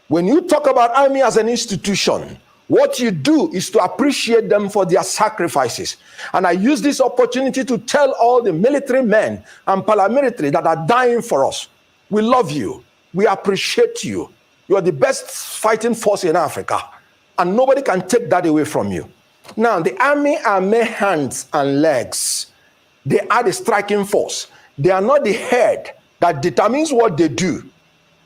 when you talk about army as an institution, what you do is to appreciate them for their sacrifices. And I use this opportunity to tell all the military men and paramilitary that are dying for us, we love you, we appreciate you. You are the best fighting force in Africa, and nobody can take that away from you. Now, the army are mere hands and legs. They are the striking force. They are not the head that determines what they do.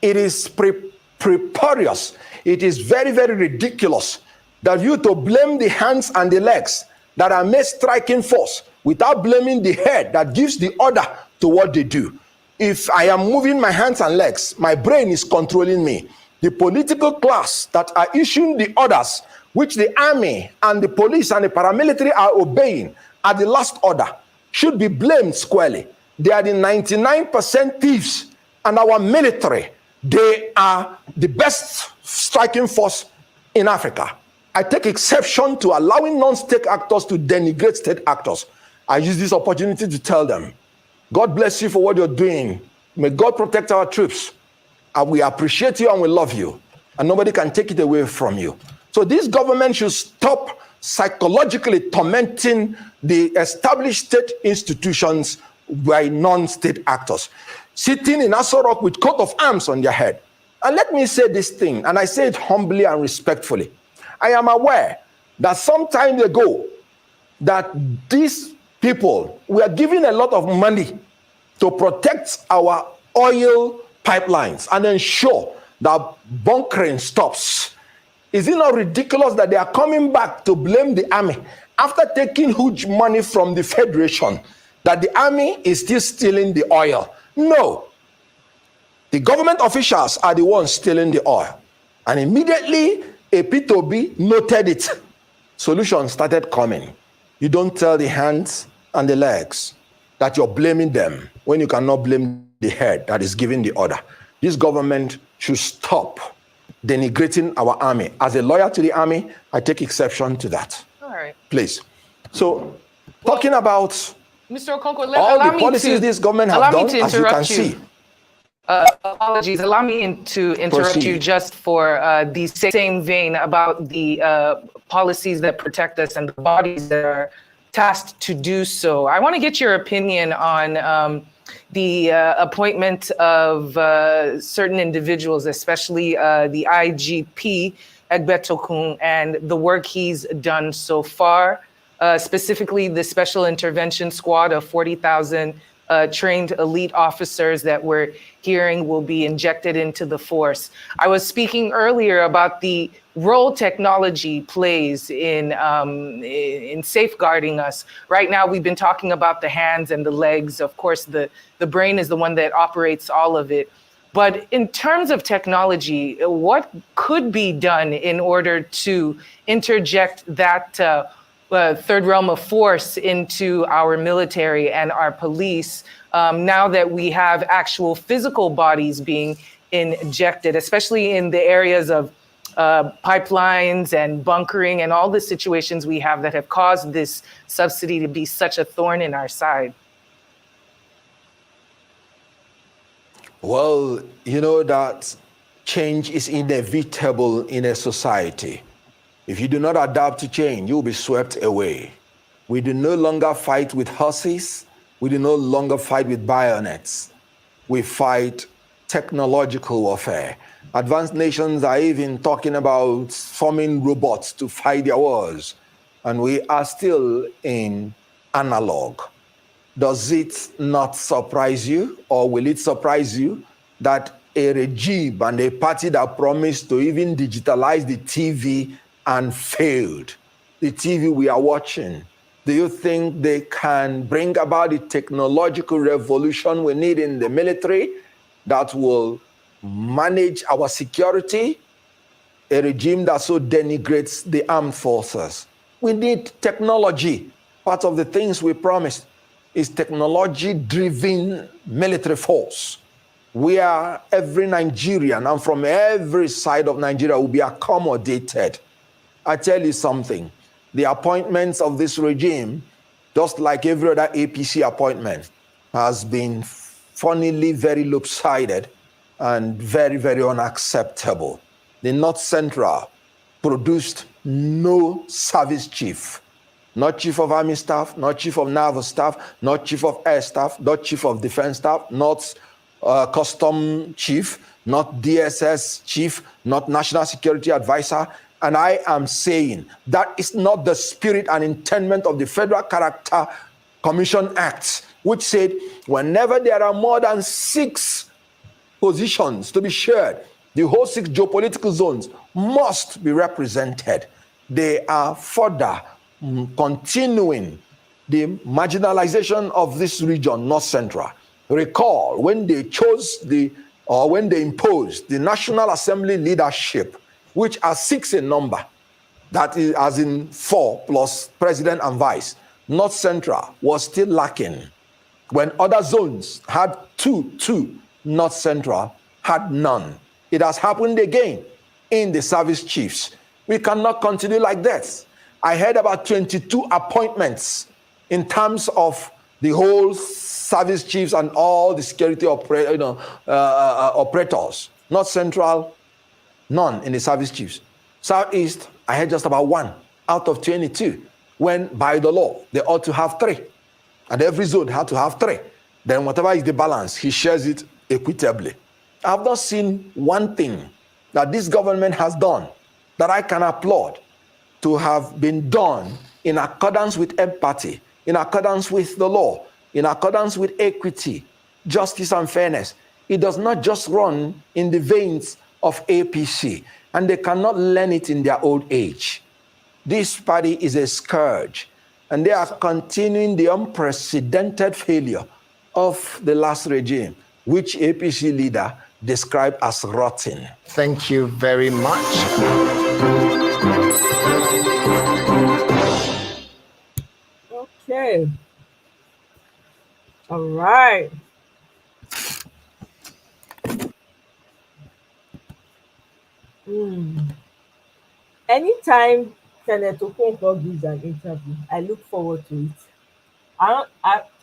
It is preposterous. It is very, very ridiculous that you to blame the hands and the legs that are mere striking force without blaming the head that gives the order to what they do. If I am moving my hands and legs, my brain is controlling me. The political class that are issuing the orders, which the army and the police and the paramilitary are obeying at the last order, should be blamed squarely. They are the 99% thieves, and our military, they are the best striking force in Africa. I take exception to allowing non-state actors to denigrate state actors. I use this opportunity to tell them, God bless you for what you're doing. May God protect our troops. And we appreciate you and we love you. And nobody can take it away from you. So this government should stop psychologically tormenting the established state institutions by non-state actors, sitting in Aso Rock with coat of arms on their head. And let me say this thing, and I say it humbly and respectfully. I am aware that some time ago that these people were giving a lot of money to protect our oil pipelines and ensure that bunkering stops. Is it not ridiculous that they are coming back to blame the army after taking huge money from the Federation, that the army is still stealing the oil? No. The government officials are the ones stealing the oil. And immediately, a P2B noted it. Solutions started coming. You don't tell the hands and the legs that you're blaming them when you cannot blame the head that is giving the order. This government should stop denigrating our army. As a lawyer to the army, I take exception to that. All right. Please. So, talking about Mr. Okonkwo, all the policies this government has done, as you can see. Apologies. Allow me to interrupt you just for the same vein about the policies that protect us and the bodies that are tasked to do so. I want to get your opinion on the appointment of certain individuals, especially the IGP, Egbetokun, and the work he's done so far, specifically the Special Intervention Squad of 40,000 trained elite officers that we're hearing will be injected into the force. I was speaking earlier about the role technology plays in safeguarding us. Right now, we've been talking about the hands and the legs. Of course, the brain is the one that operates all of it. But in terms of technology, what could be done in order to interject that third realm of force into our military and our police now that we have actual physical bodies being injected, especially in the areas of pipelines and bunkering and all the situations we have that have caused this subsidy to be such a thorn in our side? Well, you know that change is inevitable in a society. If you do not adapt to change, you'll be swept away. We do no longer fight with horses. We do no longer fight with bayonets. We fight technological warfare. Advanced nations are even talking about forming robots to fight their wars. And we are still in analog. Does it not surprise you, or will it surprise you, that a regime and a party that promised to even digitalize the TV and failed? The TV we are watching, do you think they can bring about the technological revolution we need in the military that will manage our security? A regime that so denigrates the armed forces. We need technology. Part of the things we promised is technology-driven military force, where every Nigerian and from every side of Nigeria will be accommodated. I tell you something, the appointments of this regime, just like every other APC appointment, has been funnily very lopsided and very, very unacceptable. The North Central produced no service chief. Not chief of army staff, not chief of naval staff, not chief of air staff, not chief of defense staff, not custom chief, not DSS chief, not national security advisor. And I am saying that is not the spirit and intent of the Federal Character Commission Act, which said whenever there are more than 6 positions to be shared, the whole 6 geopolitical zones must be represented. They are further continuing the marginalization of this region, North Central. Recall when they when they imposed the National Assembly leadership, which are 6 in number, that is as in 4 plus president and vice, North Central was still lacking. When other zones had 2, North Central had none. It has happened again in the service chiefs. We cannot continue like that. I heard about 22 appointments in terms of the whole service chiefs and all the security operators. North Central, none in the service chiefs. Southeast, I had just about 1 out of 22, when by the law, they ought to have 3. And every zone had to have 3. Then whatever is the balance, he shares it equitably. I have not seen one thing that this government has done that I can applaud to have been done in accordance with empathy, in accordance with the law, in accordance with equity, justice, and fairness. It does not just run in the veins of APC. and they cannot learn it in their old age. This party is a scourge, and they are continuing the unprecedented failure of the last regime, which APC leader described as rotten. Thank you very much. Okay. All right. Anytime Kenneth Okonkwo gives an interview, I look forward to it.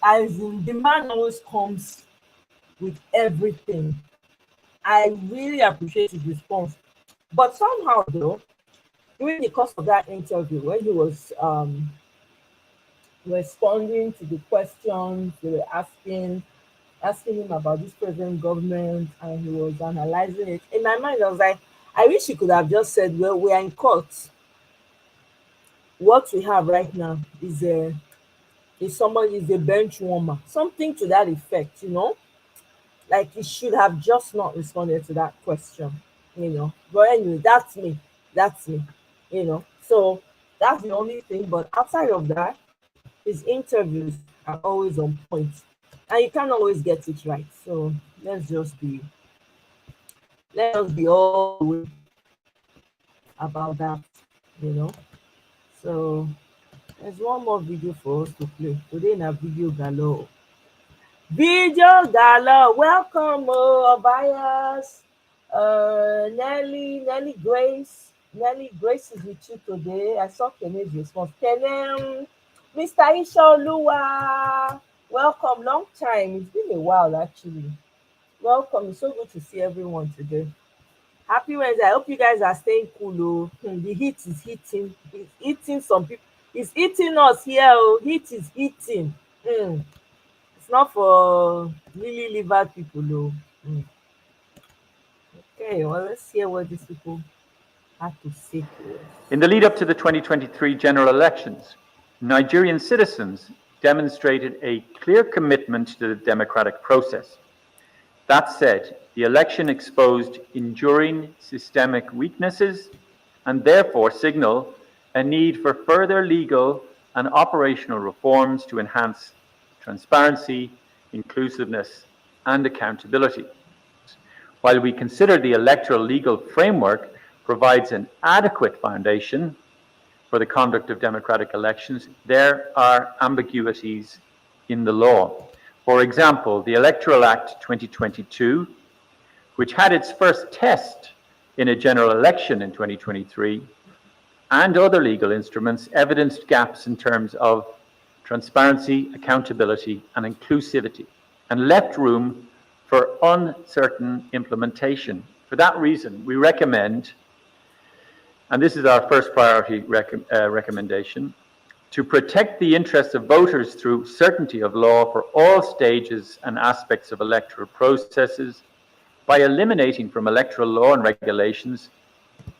As in, the man always comes with everything. I really appreciate his response. But somehow, though, during the course of that interview, when he was responding to the questions they were asking him about this present government, and he was analyzing it, in my mind, I was like, I wish he could have just said, well, we are in court. What we have right now is a bench warmer, something to that effect, you know? Like, he should have just not responded to that question, you know? But anyway, that's me, you know? So that's the only thing. But outside of that, his interviews are always on point. And you can't always get it right. So let's just be all about that, you know? So there's one more video for us to play. Today in a video galore. Video galore. Welcome, Obias. Nelly Grace. Nelly Grace is with you today. I saw Kene's response. Kene, Mr. Ishaoluwa. Welcome, long time. It's been a while, actually. Welcome. It's so good to see everyone today. Happy Wednesday. I hope you guys are staying cool. The heat is hitting. It's eating some people. It's eating us here. Heat is eating. It's not for really liver people, though. Okay, well, let's hear what these people have to say to us. In the lead up to the 2023 general elections, Nigerian citizens demonstrated a clear commitment to the democratic process. That said, the election exposed enduring systemic weaknesses and therefore signal a need for further legal and operational reforms to enhance transparency, inclusiveness, and accountability. While we consider the electoral legal framework provides an adequate foundation for the conduct of democratic elections, there are ambiguities in the law. For example, the Electoral Act 2022, which had its first test in a general election in 2023, and other legal instruments evidenced gaps in terms of transparency, accountability, and inclusivity, and left room for uncertain implementation. For that reason, we recommend, and this is our first priority recommendation, to protect the interests of voters through certainty of law for all stages and aspects of electoral processes by eliminating from electoral law and regulations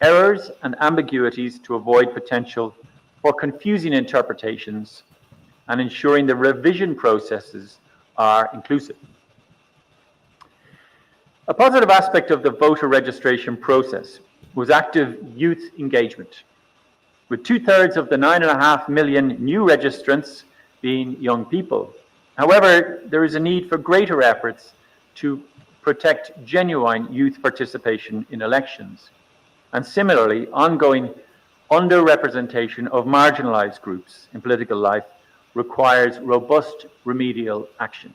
errors and ambiguities to avoid potential for confusing interpretations and ensuring the revision processes are inclusive. A positive aspect of the voter registration process was active youth engagement, with 2/3 of the 9.5 million new registrants being young people. However, there is a need for greater efforts to protect genuine youth participation in elections, and similarly, ongoing underrepresentation of marginalized groups in political life requires robust remedial action.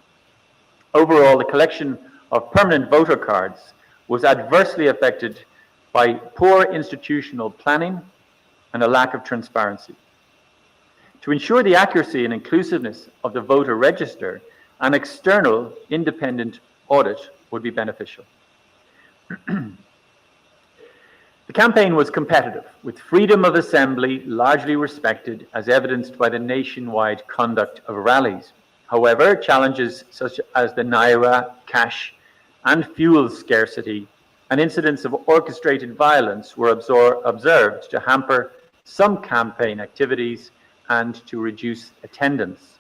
Overall, the collection of permanent voter cards was adversely affected by poor institutional planning and a lack of transparency. To ensure the accuracy and inclusiveness of the voter register, an external independent audit would be beneficial. The campaign was competitive, with freedom of assembly largely respected, as evidenced by the nationwide conduct of rallies. However, challenges such as the Naira, cash, and fuel scarcity and incidents of orchestrated violence were observed to hamper some campaign activities and to reduce attendance.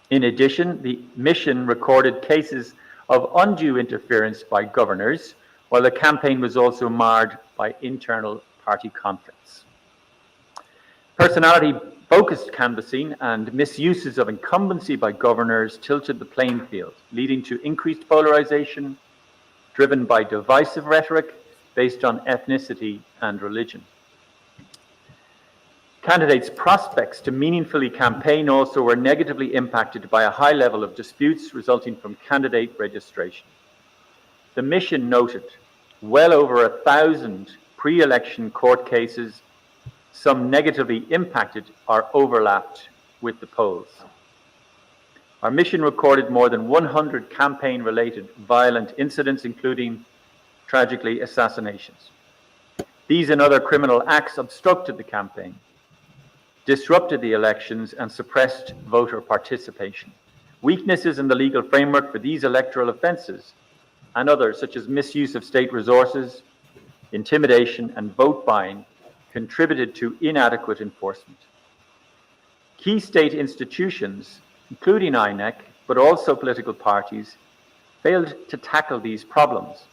In addition, the mission recorded cases of undue interference by governors while the campaign was also marred by internal party conflicts. Personality-focused canvassing and misuses of incumbency by governors tilted the playing field, leading to increased polarization, driven by divisive rhetoric based on ethnicity and religion. Candidates' prospects to meaningfully campaign also were negatively impacted by a high level of disputes resulting from candidate registration. The mission noted well over 1,000 pre-election court cases, some negatively impacted or overlapped with the polls. Our mission recorded more than 100 campaign-related violent incidents, including, tragically, assassinations. These and other criminal acts obstructed the campaign, disrupted the elections, and suppressed voter participation. Weaknesses in the legal framework for these electoral offences and others, such as misuse of state resources, intimidation, and vote buying, contributed to inadequate enforcement. Key state institutions, including INEC, but also political parties, failed to tackle these problems.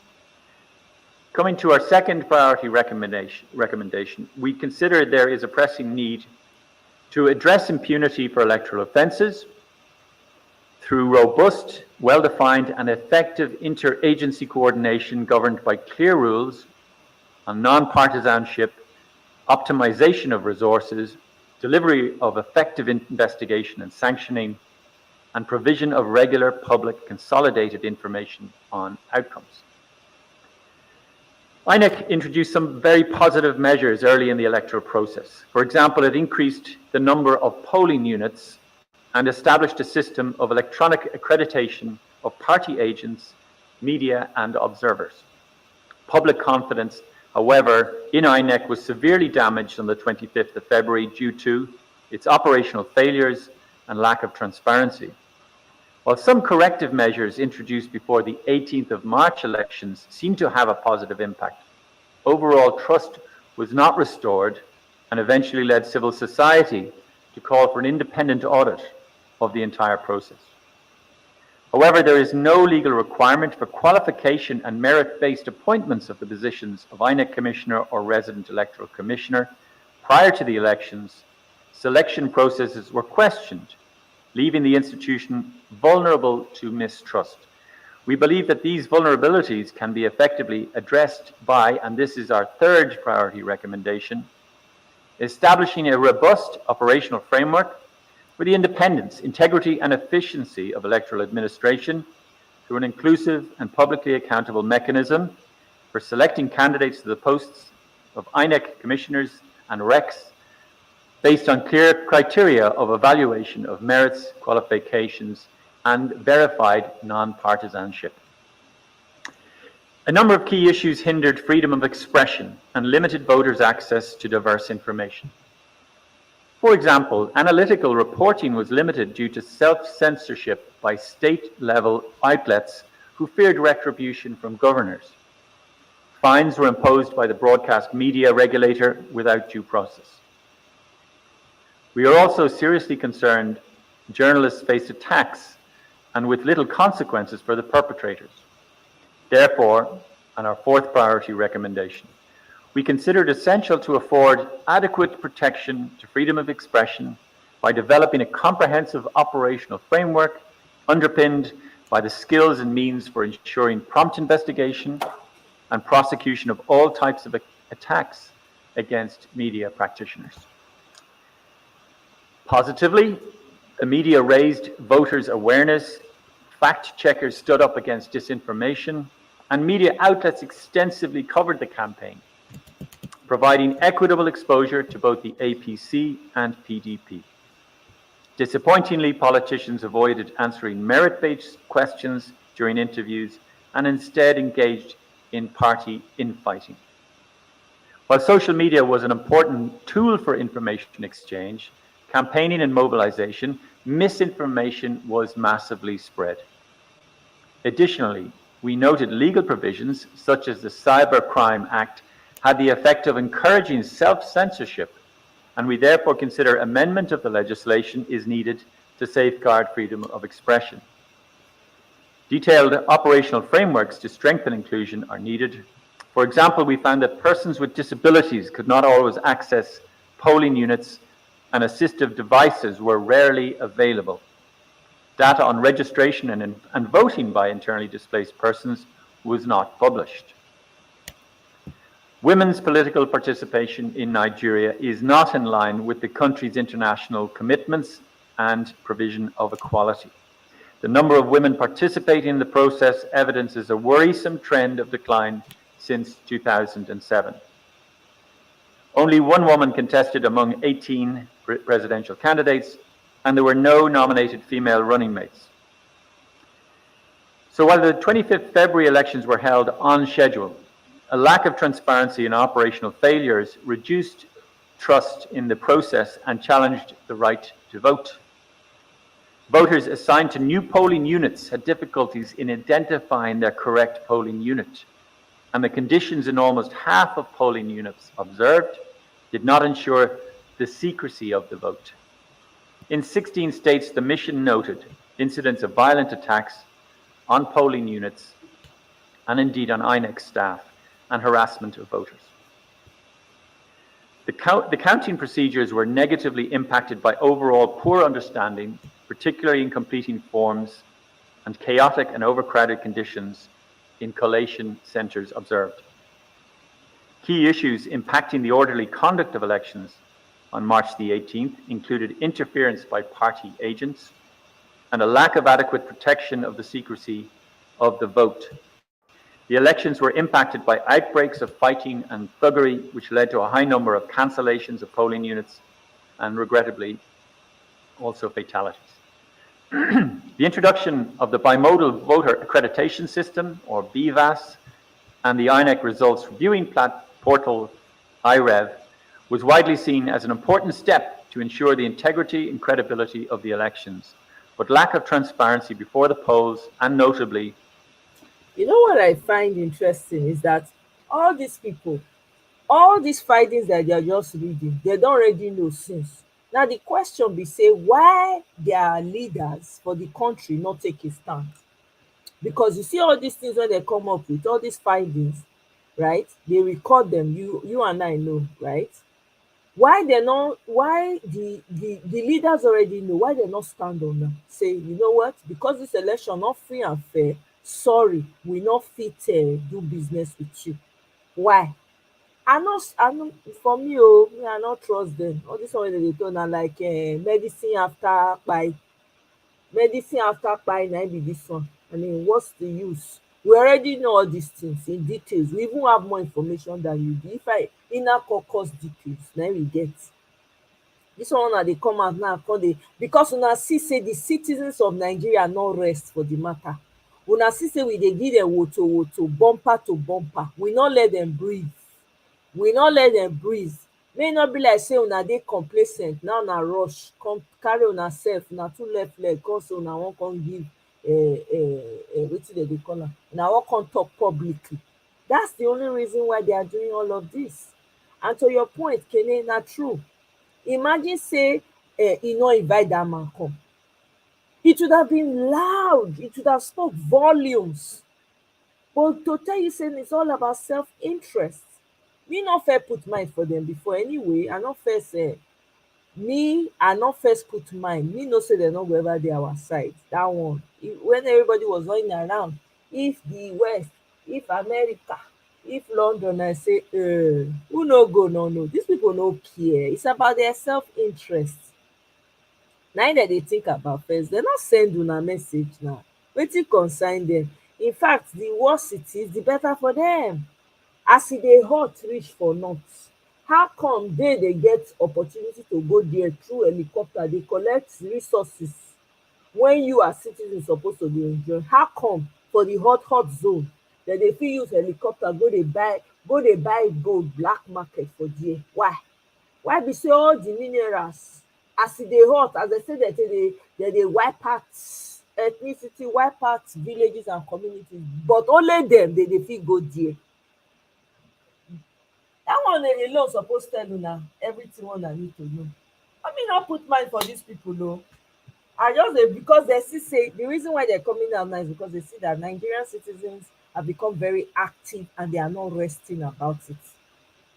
Coming to our second priority recommendation, we consider there is a pressing need to address impunity for electoral offences through robust, well-defined and effective interagency coordination governed by clear rules on non-partisanship, optimization of resources, delivery of effective investigation and sanctioning, and provision of regular public consolidated information on outcomes. INEC introduced some very positive measures early in the electoral process. For example, it increased the number of polling units and established a system of electronic accreditation of party agents, media, and observers. Public confidence, however, in INEC was severely damaged on the 25th of February due to its operational failures and lack of transparency. While some corrective measures introduced before the 18th of March elections seem to have a positive impact, overall trust was not restored and eventually led civil society to call for an independent audit of the entire process. However, there is no legal requirement for qualification and merit-based appointments of the positions of INEC Commissioner or Resident Electoral Commissioner. Prior to the elections, selection processes were questioned, leaving the institution vulnerable to mistrust. We believe that these vulnerabilities can be effectively addressed by, and this is our third priority recommendation, establishing a robust operational framework for the independence, integrity, and efficiency of electoral administration through an inclusive and publicly accountable mechanism for selecting candidates to the posts of INEC commissioners and recs based on clear criteria of evaluation of merits, qualifications, and verified non-partisanship. A number of key issues hindered freedom of expression and limited voters' access to diverse information. For example, analytical reporting was limited due to self-censorship by state-level outlets who feared retribution from governors. Fines were imposed by the broadcast media regulator without due process. We are also seriously concerned journalists face attacks and with little consequences for the perpetrators. Therefore, and our fourth priority recommendation, we consider it essential to afford adequate protection to freedom of expression by developing a comprehensive operational framework underpinned by the skills and means for ensuring prompt investigation and prosecution of all types of attacks against media practitioners. Positively, the media raised voters' awareness, fact checkers stood up against disinformation, and media outlets extensively covered the campaign, providing equitable exposure to both the APC and PDP. Disappointingly, politicians avoided answering merit-based questions during interviews and instead engaged in party infighting. While social media was an important tool for information exchange, campaigning and mobilization, misinformation was massively spread. Additionally, we noted legal provisions such as the Cybercrime Act had the effect of encouraging self-censorship, and we therefore consider amendment of the legislation is needed to safeguard freedom of expression. Detailed operational frameworks to strengthen inclusion are needed. For example, we found that persons with disabilities could not always access polling units and assistive devices were rarely available. Data on registration and voting by internally displaced persons was not published. Women's political participation in Nigeria is not in line with the country's international commitments and provision of equality. The number of women participating in the process evidences a worrisome trend of decline since 2007. Only one woman contested among 18 presidential candidates, and there were no nominated female running mates. So while the 25th February elections were held on schedule, a lack of transparency and operational failures reduced trust in the process and challenged the right to vote. Voters assigned to new polling units had difficulties in identifying their correct polling unit, and the conditions in almost half of polling units observed did not ensure the secrecy of the vote. In 16 states, the mission noted incidents of violent attacks on polling units and indeed on INEC staff and harassment of voters. The counting procedures were negatively impacted by overall poor understanding, particularly in completing forms, and chaotic and overcrowded conditions in collation centres observed. Key issues impacting the orderly conduct of elections on March the 18th included interference by party agents and a lack of adequate protection of the secrecy of the vote. The elections were impacted by outbreaks of fighting and thuggery, which led to a high number of cancellations of polling units and, regrettably, also fatalities. The introduction of the bimodal voter accreditation system, or BVAS, and the INEC results viewing portal, IREV, was widely seen as an important step to ensure the integrity and credibility of the elections, but lack of transparency before the polls, and notably, you know what I find interesting is that all these people, all these findings that they are just reading, they don't already know since. Now the question be say, why their leaders for the country not take a stand? Because you see all these things when they come up with all these findings, right? They record them. You and I know, right? Why they not? Why the leaders already know? Why they not stand on them? Say, you know what? Because this election not free and fair. Sorry, we not fit do business with you. Why? I know for me, I not trust them. All this one they do now like medicine after by now be this one. I mean, what's the use? We already know all these things in details. We even have more information than you do. If I inner caucus details, now we get this one now they come out now because una see say the citizens of Nigeria no rest for the matter. Una see say we dey give them woto bumper to bumper. We not let them breathe. May not be like say una dey complacent now na rush come carry una sef una two left leg come say una wan come give wetin dem dey call am, una wan come talk publicly. That's the only reason why they are doing all of this. And to your point, Kene, na true. Imagine say e no invite that man come. It would have been loud. It would have spoke volumes. But to tell you, saying it's all about self-interest. Me not fair put mind for them before anyway. I not first put mind. Me no say they not go ever dey our side. That one. When everybody was running around, if the West, if America, if London, I say, who no go, no. These people no care. It's about their self-interest. Now that they think about first, they're not send una message now. Wetin concern them. In fact, the worse it is, the better for them. As e dey hot reach for north, how come they get opportunity to go there through helicopter, they collect resources when you as citizens supposed to be enjoying? How come for the hot zone that they fit use helicopter go dey buy gold black market for there? Why be say all the minerals as e dey hot, as they say that they dey wipe out ethnicity, wipe out villages and communities, but only them they fit go there? That one alone supposed tell una everything una need to know. I mean, not put mind for these people, though. I just because they see say the reason why they're coming out now is because they see that Nigerian citizens have become very active and they are not resting about it.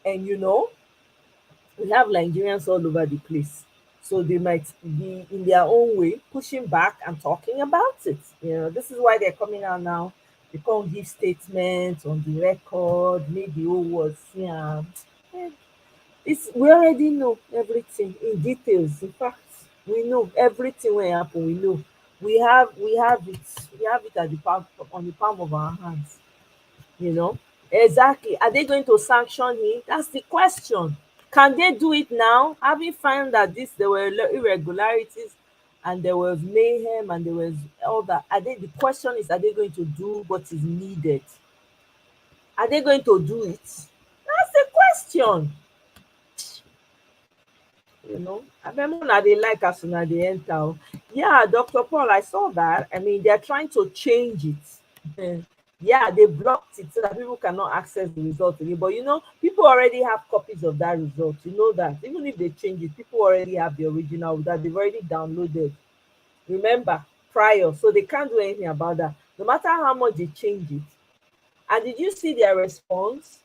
And we have Nigerians all over the place. So they might be in their own way pushing back and talking about it. This is why they're coming out now. They can't give statements on the record, make the whole world see. We already know everything in details. In fact, we know everything will happen. We know. We have it. We have it at on the palm of our hands. Exactly. Are they going to sanction him? That's the question. Can they do it now? Having found that there were irregularities and there was mayhem and there was all that. The question is, are they going to do what is needed? Are they going to do it? That's the question. I remember now they like us when they enter. Yeah, Dr. Paul, I saw that. I mean, they're trying to change it. Yeah, they blocked it so that people cannot access the result again. But people already have copies of that result. You know that. Even if they change it, people already have the original that they've already downloaded. Remember, prior. So they can't do anything about that. No matter how much they change it. And did you see their response?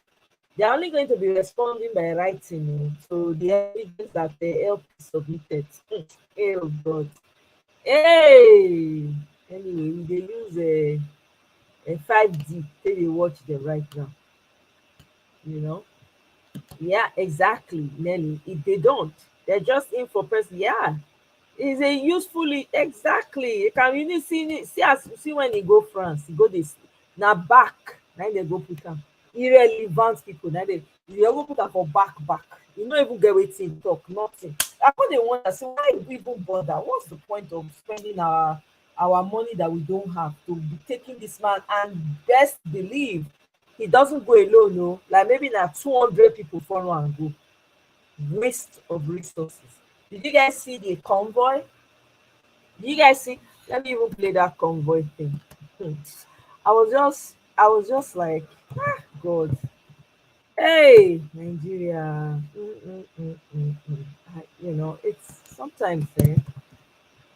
They're only going to be responding by writing. So the evidence that the LP submitted. Oh God. Hey! Anyway, they use a 5D till they watch them right now. Yeah, exactly, Nelly. If they don't, they're just in for person. Yeah, it's a usefully exactly. You can really see when you go France, you go this now back. Now they go put them irrelevant people. Now they go put them for back. You don't even get waiting talk nothing. I thought they want to say why we even bother. What's the point of spending our money that we don't have to be taking this man? And best believe he doesn't go alone. No, like maybe now 200 people follow and go. Waste of resources. Did you guys see the convoy? Did you guys see? Let me even play that convoy thing. I was just like, God. Hey, Nigeria. It's sometimes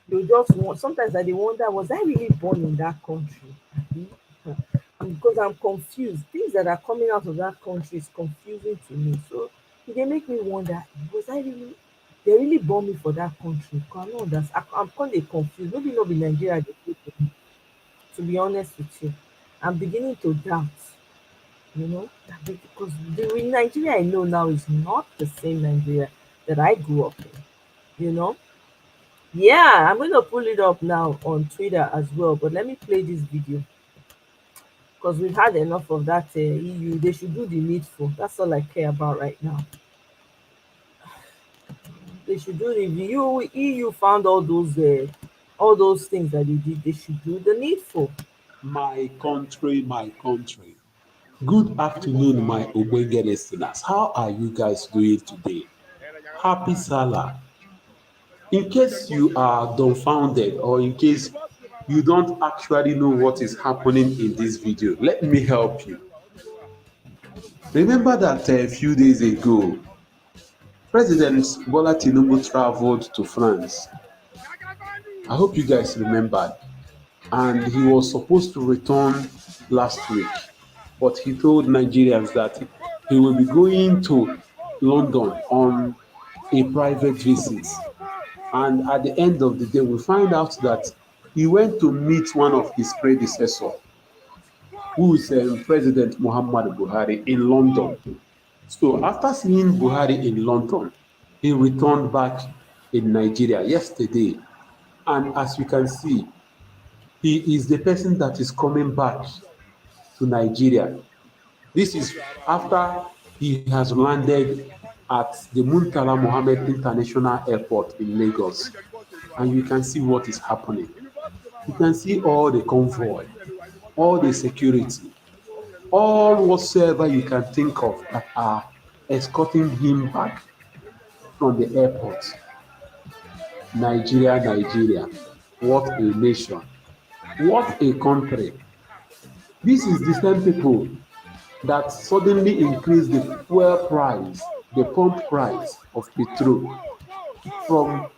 you just want. Sometimes I wonder, was I really born in that country? Because I'm confused. Things that are coming out of that country is confusing to me. So they make me wonder, was I really? They really born me for that country. I'm kind of confused. Maybe not in Nigeria. To be honest with you, I'm beginning to doubt. Because the Nigeria I know now is not the same Nigeria that I grew up in. Yeah, I'm going to pull it up now on Twitter as well. But let me play this video because we've had enough of that EU. They should do the needful. That's all I care about right now. They should do the EU found all those things that they did. They should do the needful. My country. Good afternoon, my Ogbonge listeners. How are you guys doing today? Happy Salah. In case you are dumbfounded or in case you don't actually know what is happening in this video, let me help you. Remember that a few days ago, President Bola Tinubu traveled to France. I hope you guys remembered. And he was supposed to return last week. But he told Nigerians that he will be going to London on a private visit. And at the end of the day, we find out that he went to meet one of his predecessors, who is President Muhammadu Buhari, in London. So after seeing Buhari in London, he returned back in Nigeria yesterday. And as you can see, he is the person that is coming back to Nigeria. This is after he has landed at the Murtala Mohammed International Airport in Lagos. And you can see what is happening. You can see all the convoy, all the security, all whatsoever you can think of that are escorting him back from the airport. Nigeria, what a nation, what a country. This is the same people that suddenly increased the fuel price, the pump price of petrol from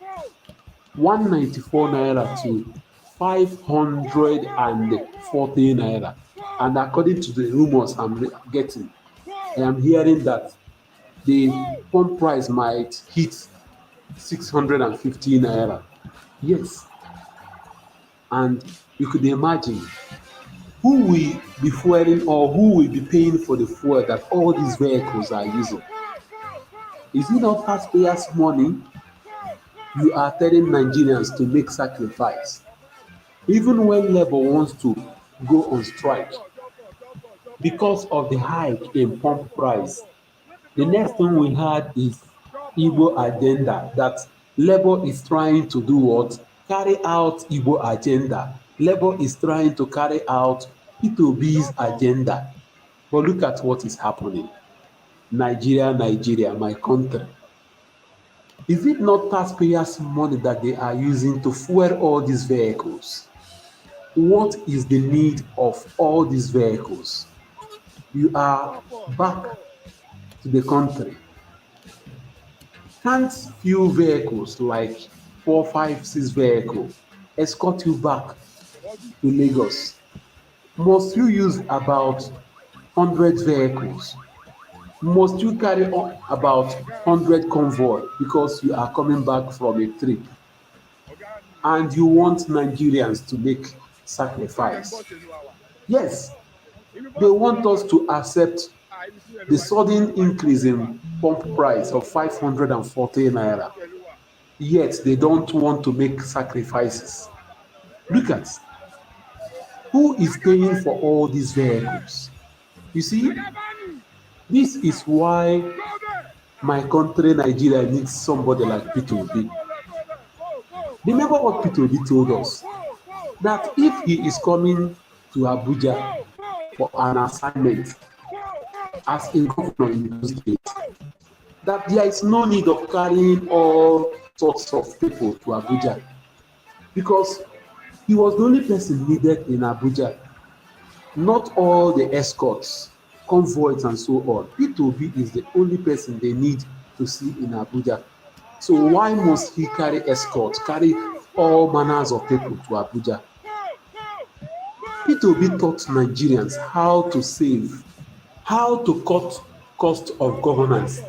194 naira to 540 naira. And according to the rumors I'm getting, I am hearing that the pump price might hit 650 naira. Yes. And you could imagine who will be fueling or who will be paying for the fuel that all these vehicles are using. Is it not taxpayers' money? You are telling Nigerians to make sacrifice. Even when Labour wants to go on strike because of the hike in pump price, the next thing we had is Igbo agenda, that Labour is trying to do what? Carry out Igbo agenda. Labour is trying to carry out P2B's agenda. But look at what is happening. Nigeria, my country. Is it not taxpayers' money that they are using to fuel all these vehicles? What is the need of all these vehicles? You are back to the country. Can't few vehicles like 4, 5, 6 vehicles escort you back to Lagos? Must you use about 100 vehicles? Must you carry on about 100 convoy because you are coming back from a trip and you want Nigerians to make sacrifice? Yes, they want us to accept the sudden increase in pump price of 540 naira, yet they don't want to make sacrifices. Look at who is paying for all these vehicles. You see, this is why my country, Nigeria, needs somebody like Peter Obi. Remember what Peter Obi told us? That if he is coming to Abuja for an assignment as a governor in the state, that there is no need of carrying all sorts of people to Abuja, because he was the only person needed in Abuja, not all the escorts, convoys, and so on. P2B is the only person they need to see in Abuja. So why must he carry escorts, carry all manners of people to Abuja? P2B taught Nigerians how to save, how to cut cost of governance.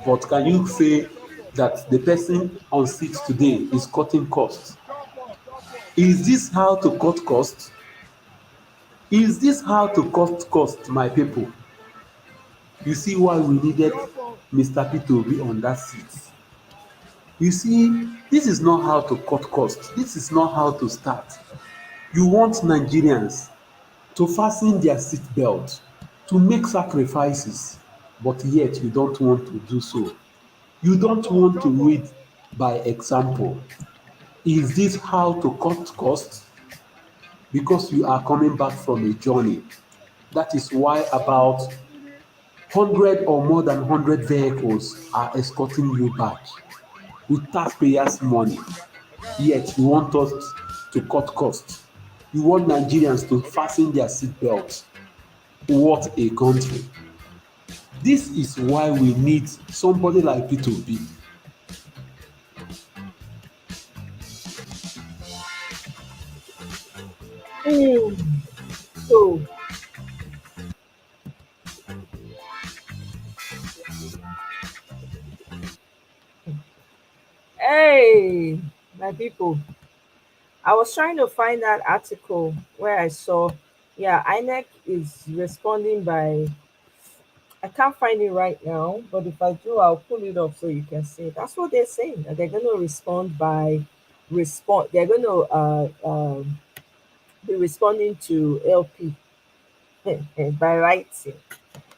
But can you say that the person on seat today is cutting costs? Is this how to cut costs? Is this how to cut costs, my people? You see why we needed Mr. P2B on that seat. You see, this is not how to cut costs. This is not how to start. You want Nigerians to fasten their seatbelt, to make sacrifices, but yet you don't want to do so. You don't want to lead by example. Is this how to cut costs? Because you are coming back from a journey. That is why about 100 or more than 100 vehicles are escorting you back with taxpayers' money. Yet you want us to cut costs. You want Nigerians to fasten their seatbelts. What a country. This is why we need somebody like P2B. So, hey, my people, I was trying to find that article where I saw, yeah, INEC is responding by, I can't find it right now, but if I do, I'll pull it up so you can see it. That's what they're saying. That they're going to respond by They're going to be responding to LP by writing.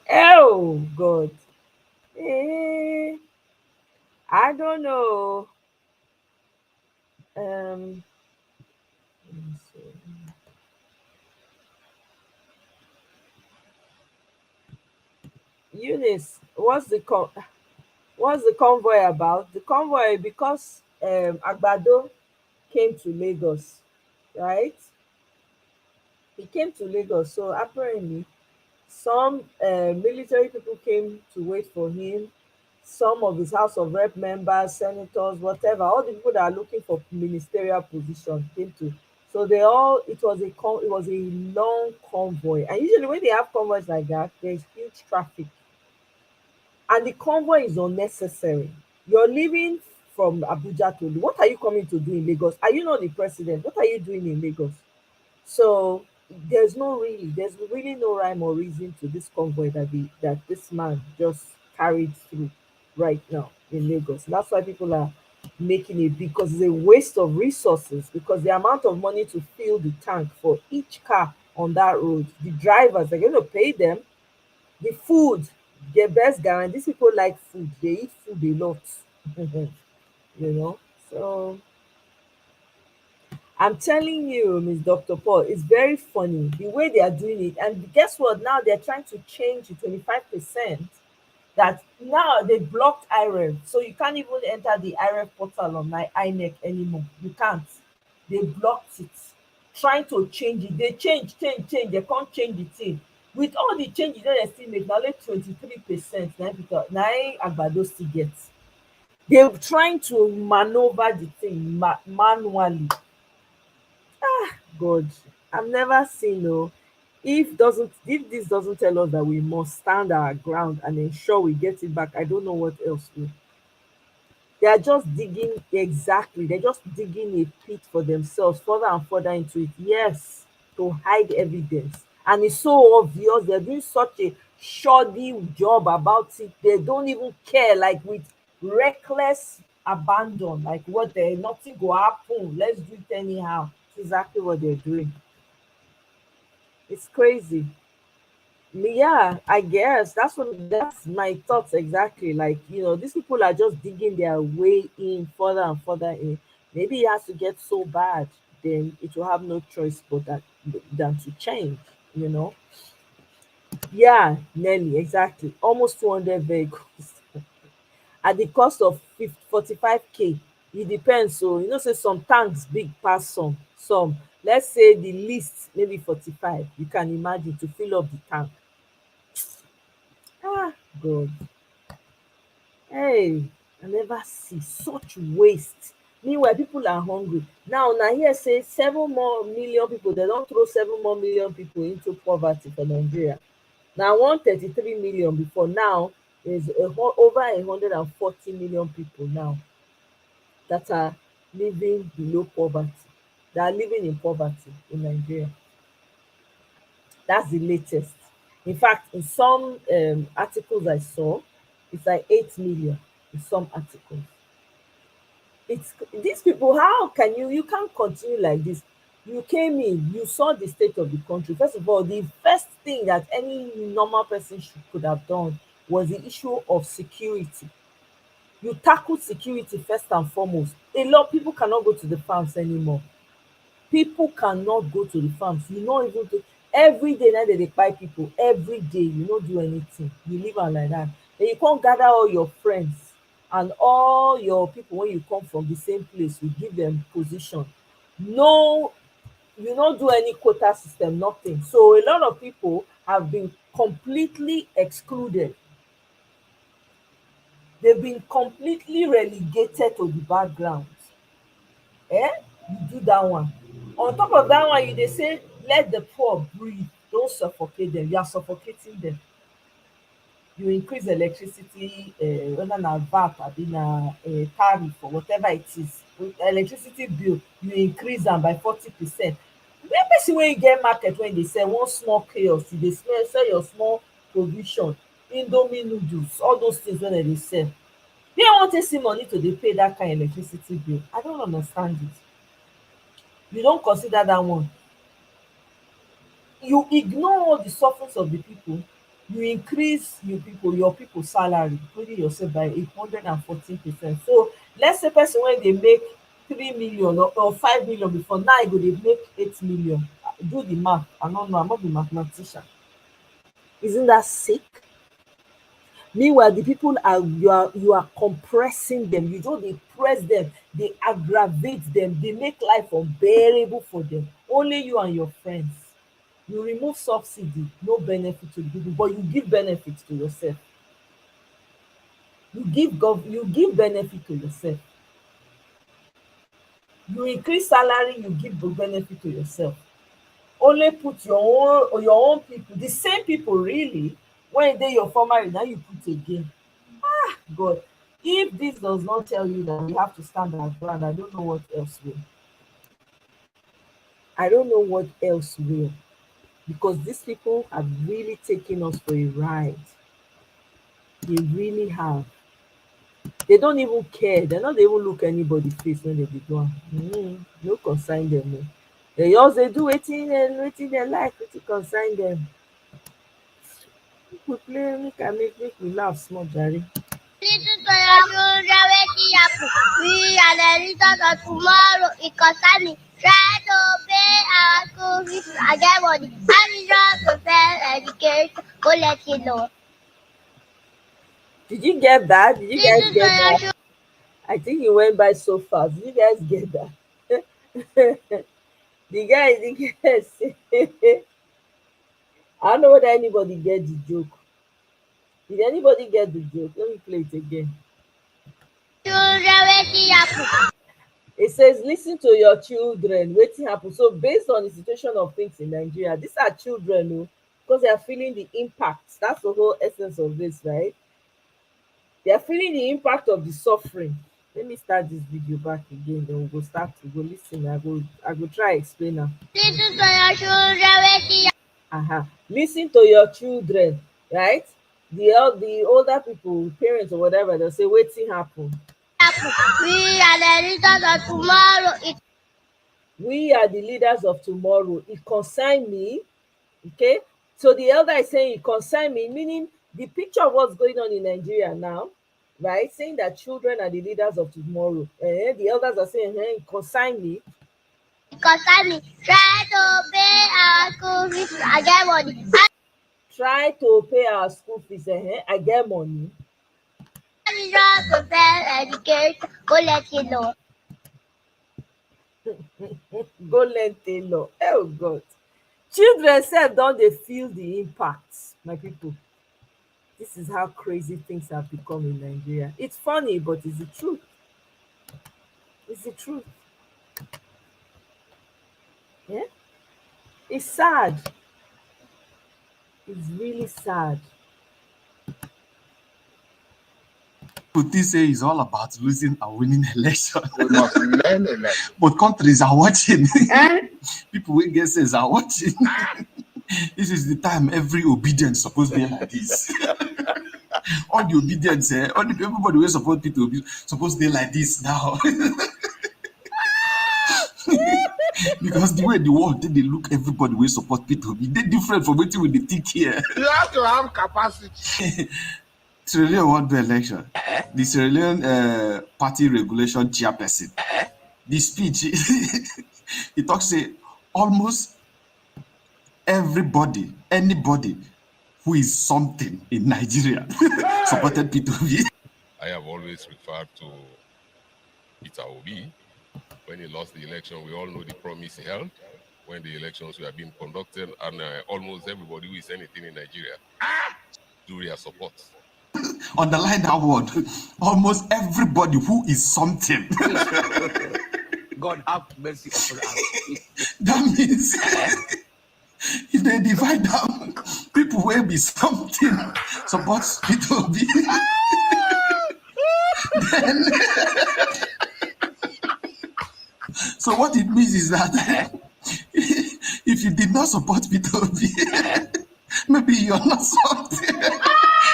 Oh God, I don't know. Let me see. Eunice, what's the convoy about? The convoy, because Agbado came to Lagos, right? He came to Lagos, so apparently some military people came to wait for him. some of his House of Rep members, senators, whatever, all the people that are looking for ministerial position came to. So it was a long convoy. And usually when they have convoys like that, there's huge traffic. And the convoy is unnecessary. You're leaving from Abuja to, what are you coming to do in Lagos? Are you not the president? What are you doing in Lagos? So there's really no rhyme or reason to this convoy that this man just carried through right now in Lagos. That's why people are making it, because it's a waste of resources, because the amount of money to fill the tank for each car on that road, the drivers are going to pay them, the food, the best guarantee. These people like food, they eat food a lot. So I'm telling you, Miss Dr. Paul, it's very funny the way they are doing it. And guess what? Now they're trying to change the 25%, that now they blocked IREV. So you can't even enter the IREV portal on my INEC anymore. You can't. They blocked it. Trying to change it. They change. They can't change the thing. With all the changes that they still make, now only 23%. Now Agbado still gets. They're trying to maneuver the thing manually. God, I've never seen if this doesn't tell us that we must stand our ground and ensure we get it back, I don't know what else will. They are just digging they're just digging a pit for themselves further and further into it. Yes, to hide evidence. And it's so obvious. They're doing such a shoddy job about it. They don't even care, like with reckless abandon, like nothing go happen. Let's do it anyhow. It's exactly what they're doing. It's crazy. Yeah, I guess that's my thoughts exactly. Like, these people are just digging their way in further and further in. Maybe it has to get so bad, then it will have no choice but than to change, Yeah, Nelly, exactly. Almost 200 vehicles at the cost of 45K. It depends. So, say some tanks big pass some. Let's say the least maybe 45. You can imagine, to fill up the tank. God. Hey, I never see such waste. Meanwhile, people are hungry. Now here say 7 more million people. They don't throw 7 more million people into poverty for Nigeria. Now 133 million before. Now there's over 140 million people now that are living below poverty. They are living in poverty in Nigeria. That's the latest. In fact, in some articles I saw, it's like 8 million in some articles. It's these people. How can you can't continue like this? You came in, you saw the state of the country. First of all, the first thing that any normal person could have done was the issue of security. You tackled security first and foremost. A lot of people cannot go to the farms anymore. People cannot go to the farms. You know, even every day now they buy people. Every day you don't do anything. You live on like that. Then you can't gather all your friends and all your people when you come from the same place. You give them position. No, you don't do any quota system, nothing. So a lot of people have been completely excluded. They've been completely relegated to the background. You do that one. On top of that one, they say let the poor breathe, don't suffocate them. You are suffocating them. You increase electricity, whether na VAT abi na tariff or whatever it is, electricity bill, you increase them by 40%. When person wey get market, when they sell one small chaos, you dey sell your small provision, indomie noodles, all those things wey dem dey sell. They want to see money to dey pay that kind of electricity bill. I don't understand it. You don't consider that one. You ignore all the sufferings of the people. You increase your people salary, including yourself, by 814%. So let's say person when they make 3 million or 5 million before, now e go dey make 8 million. Do the math. I don't know, I'm not the mathematician. Isn't that sick? Meanwhile, the people you are compressing them. You don't depress them, they aggravate them, they make life unbearable for them. Only you and your friends. You remove subsidy, no benefit to the people, but you give benefits to yourself. You give benefit to yourself. You increase salary, you give the benefit to yourself. Only put your own people, the same people really, when they your former, now you put again. God, if this does not tell you that you have to stand our ground, I don't know what else will. I don't know what else will. Because these people have really taken us for a ride. They really have. They don't even care. They're not even look anybody face when they be doing. No concern them. No. They also do waiting they like, wetin concern them. People play, make we laugh small, Jerry. Listen to your children, waking up. We are the leaders of tomorrow. It concerns me. Try to pay our school fees and get money. And just to fair education. Go let you know. Did you get that? Did you guys get that? I think it went by so fast. Did you guys get that? The guys I don't know whether anybody get the joke. Did anybody get the joke? Let me play it again. It says, listen to your children. Waiting happen. So based on the situation of things in Nigeria, these are children, because they are feeling the impact. That's the whole essence of this, right? They are feeling the impact of the suffering. Let me start this video back again. Then we'll go listen. I go try explain now. Listen to your children. Listen to your children, right? The older people, parents or whatever, they'll say, waiting happen. We are the leaders of tomorrow. We are the leaders of tomorrow. It concerns me. Okay? So the elder is saying it concerns me, meaning the picture of what's going on in Nigeria now, right? Saying that children are the leaders of tomorrow. The elders are saying, it concerns me. It concerns me. Try to pay our school fees and get money. Try to pay our school fees. I get money. Just to fair education. Go let you know. Go let you know. Oh God. Children self don't they feel the impacts, my people. This is how crazy things have become in Nigeria. It's funny, but it's the truth. It's the truth. Yeah? It's sad. It's really sad. Putin say it's all about losing and winning election. We must learn election. But countries are watching. People with guesses are watching. This is the time every obedience supposed to be like this. All the obedience, everybody will support people supposed to be like this now. Because the way the world they look, everybody will support people. They're different from what they think here. You have to have capacity. Sierra Leone won the election. The Sierra Leone party regulation chairperson. The speech, he talks say almost everybody, anybody who is something in Nigeria supported P2B. I have always referred to Peter Obi. When he lost the election, we all know the promise he held when the elections were being conducted, and almost everybody who is anything in Nigeria do their support. Underline that word. Almost everybody who is something. God have mercy upon us. That means if they divide down, people will be something supports P2B. Then, so what it means is that if you did not support P2B, maybe you're not something.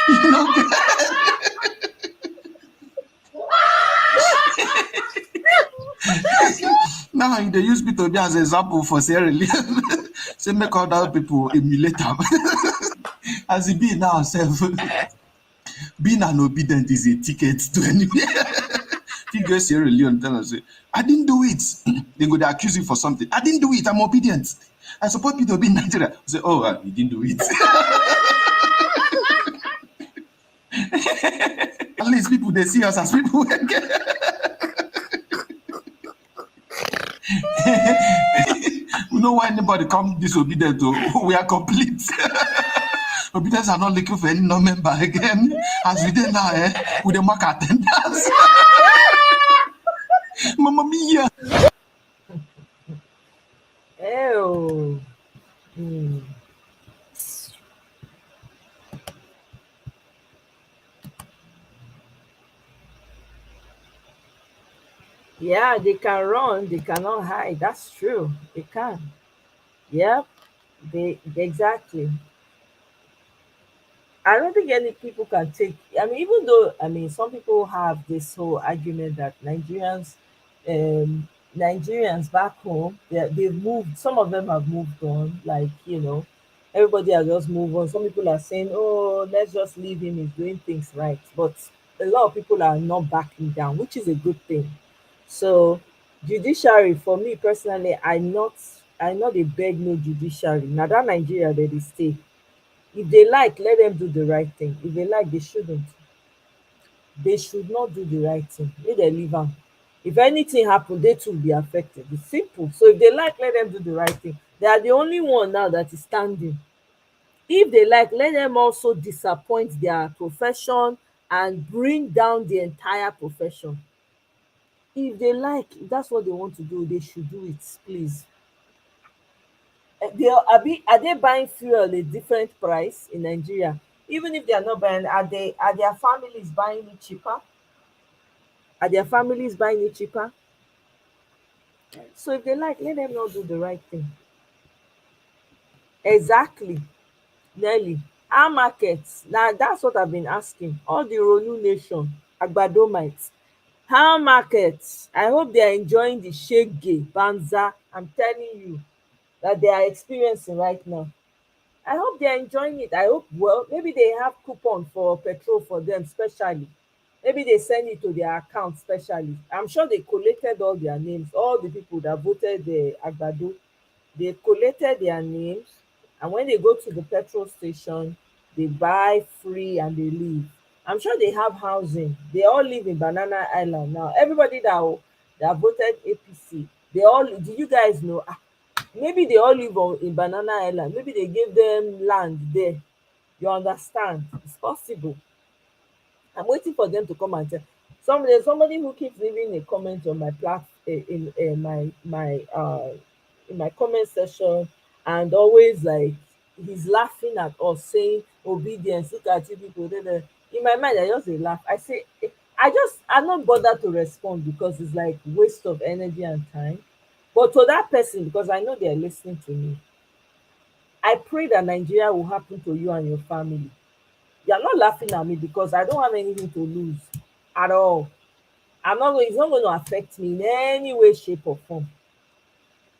You know, now they use P2B as an example for Sierra Leone. Say make other people emulate them. As he be now self, being an obedient is a ticket to anywhere. Figure Sierra Leone tell us, I didn't do it. They go to accuse you for something. I didn't do it. I'm obedient. I support P2B in Nigeria. Say, oh, you didn't do it. At least people they see us as people. We know why anybody come disobedient. We are complete. Obedience are not looking for any non-member again. As we did now, with the mark attendance. Mamma mia. Ew. Hmm. Yeah, they can run, they cannot hide. That's true. They can. Yep. They exactly. I don't think any people can take. I mean, even though some people have this whole argument that Nigerians back home, they've moved. Some of them have moved on. Like everybody has just moved on. Some people are saying, "Oh, let's just leave him. He's doing things right." But a lot of people are not backing down, which is a good thing. So, judiciary for me personally, I not a beg no judiciary. Now that Nigeria they dey stay. If they like, let them do the right thing. If they like, they shouldn't. They should not do the right thing. Make dem leave am. If anything happen, they too will be affected. It's simple. So if they like, let them do the right thing. They are the only one now that is standing. If they like, let them also disappoint their profession and bring down the entire profession. If they like, if that's what they want to do, they should do it, please. Are they buying fuel a different price in Nigeria? Even if they are not buying, are their families buying it cheaper? Are their families buying it cheaper? So if they like, let them not do the right thing. Exactly, Nelly. Our markets. Now that's what I've been asking. All the Rolu Nation, Agbadomites. How markets? I hope they are enjoying the shege banza. I'm telling you that they are experiencing right now. I hope they're enjoying it. I hope, well, maybe they have coupon for petrol for them specially. Maybe they send it to their account specially. I'm sure they collated all their names, all the people that voted the Agbado. They collated their names, and when they go to the petrol station, they buy free and they leave. I'm sure they have housing. They all live in Banana Island now. Everybody that voted APC, they all. Do you guys know? Maybe they all live in Banana Island. Maybe they gave them land there. You understand? It's possible. I'm waiting for them to come and tell. There's somebody who keeps leaving a comment on my in my comment section, and always like he's laughing at us, saying obedience. Look at you people. In my mind, I just dey laugh. I say, I'm not bothered to respond because it's like waste of energy and time. But to that person, because I know they're listening to me, I pray that Nigeria will happen to you and your family. You're not laughing at me because I don't have anything to lose at all. It's not going to affect me in any way, shape, or form.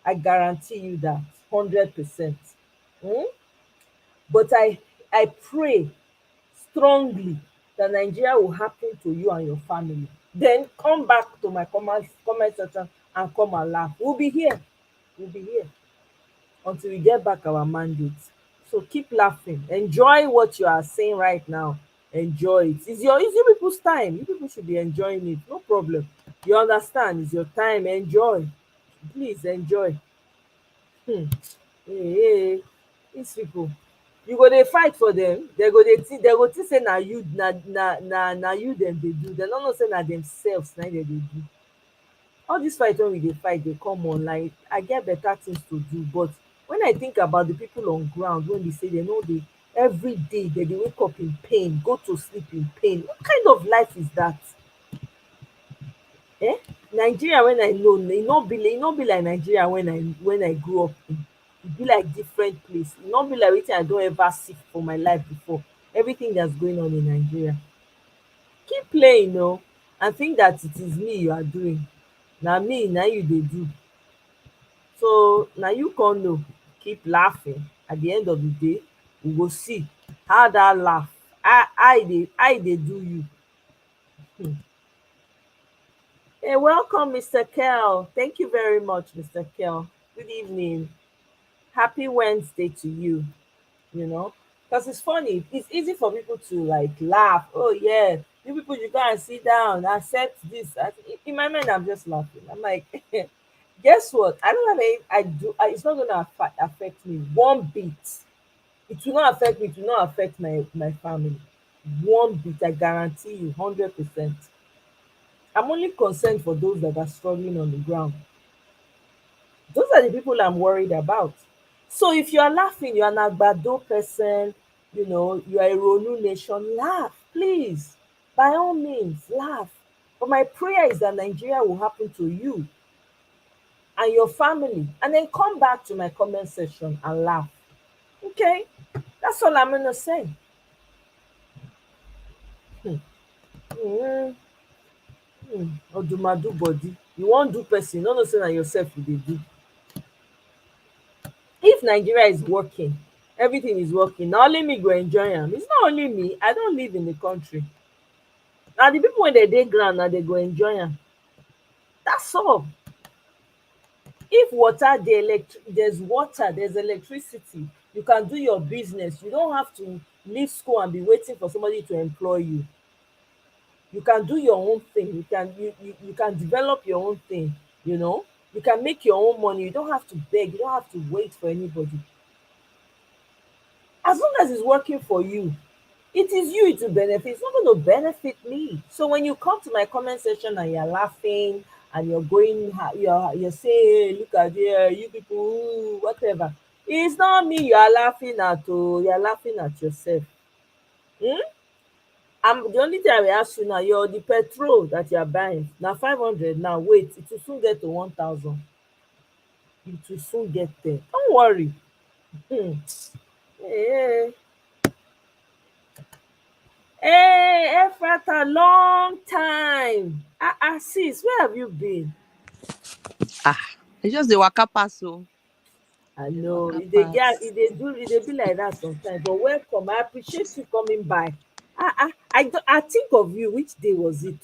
I guarantee you that 100%. But I pray strongly that Nigeria will happen to you and your family. Then come back to my comment section and come and laugh. We'll be here. We'll be here until we get back our mandate. So keep laughing. Enjoy what you are saying right now. Enjoy it. It's you people's time. You people should be enjoying it. No problem. You understand? It's your time. Enjoy. Please enjoy. Hey, these people. You go dey fight for them. They go think say na you them they do. They don't know say na themselves na dem dey do. All this fight when we dey fight dey come online. I get better things to do, but when I think about the people on ground, when they say they know they every day they wake up in pain, go to sleep in pain, what kind of life is that? Nigeria when I know e no be like Nigeria when I grew up in. E be like different place. E no be like wetin I don ever see for my life before. Everything that's going on in Nigeria. Keep playing and think that it is me you are doing. Na me na you dey do. So na you come know. Keep laughing. At the end of the day, we go see how that laugh I dey do you. Hey, welcome, Mr. Kel. Thank you very much, Mr. Kel. Good evening. Happy Wednesday to you. Because it's funny. It's easy for people to like laugh. Oh yeah, you people you go and sit down, accept this. In my mind, I'm just laughing. I'm like, guess what? I don't have any. It's not gonna affect me one bit. It will not affect me, it will not affect my family. One bit, I guarantee you, 100%. I'm only concerned for those that are struggling on the ground. Those are the people I'm worried about. So if you are laughing, you're an Agbado person, you are a Ronu nation, laugh, please. By all means, laugh. But my prayer is that Nigeria will happen to you and your family, and then come back to my comment section and laugh. Okay? That's all I'm gonna say. Odumadu body. You won't do person, no say na yourself you dey do. If Nigeria is working, everything is working, na only me go enjoy am. It's not only me, I don't live in the country. Na the people wey dey ground na they go enjoy am. That's all. If water there's water, there's electricity, you can do your business. You don't have to leave school and be waiting for somebody to employ you. You can do your own thing. You can develop your own thing. You can make your own money. You don't have to beg. You don't have to wait for anybody. As long as it's working for you, it is you it will benefit. It's not going to benefit me. So when you come to my comment section and you're laughing and you're saying, hey, look at there, you people, ooh, whatever. It's not me you are laughing at. You're laughing at yourself. The only thing I will ask you now, the petrol that you are buying now 500 now. Wait, it will soon get to 1,000. It will soon get there. Don't worry. Hey, Ephrata, long time. Sis, where have you been? It's just the waka pass. I know it be like that sometimes, but welcome. I appreciate you coming by. I think of you. Which day was it?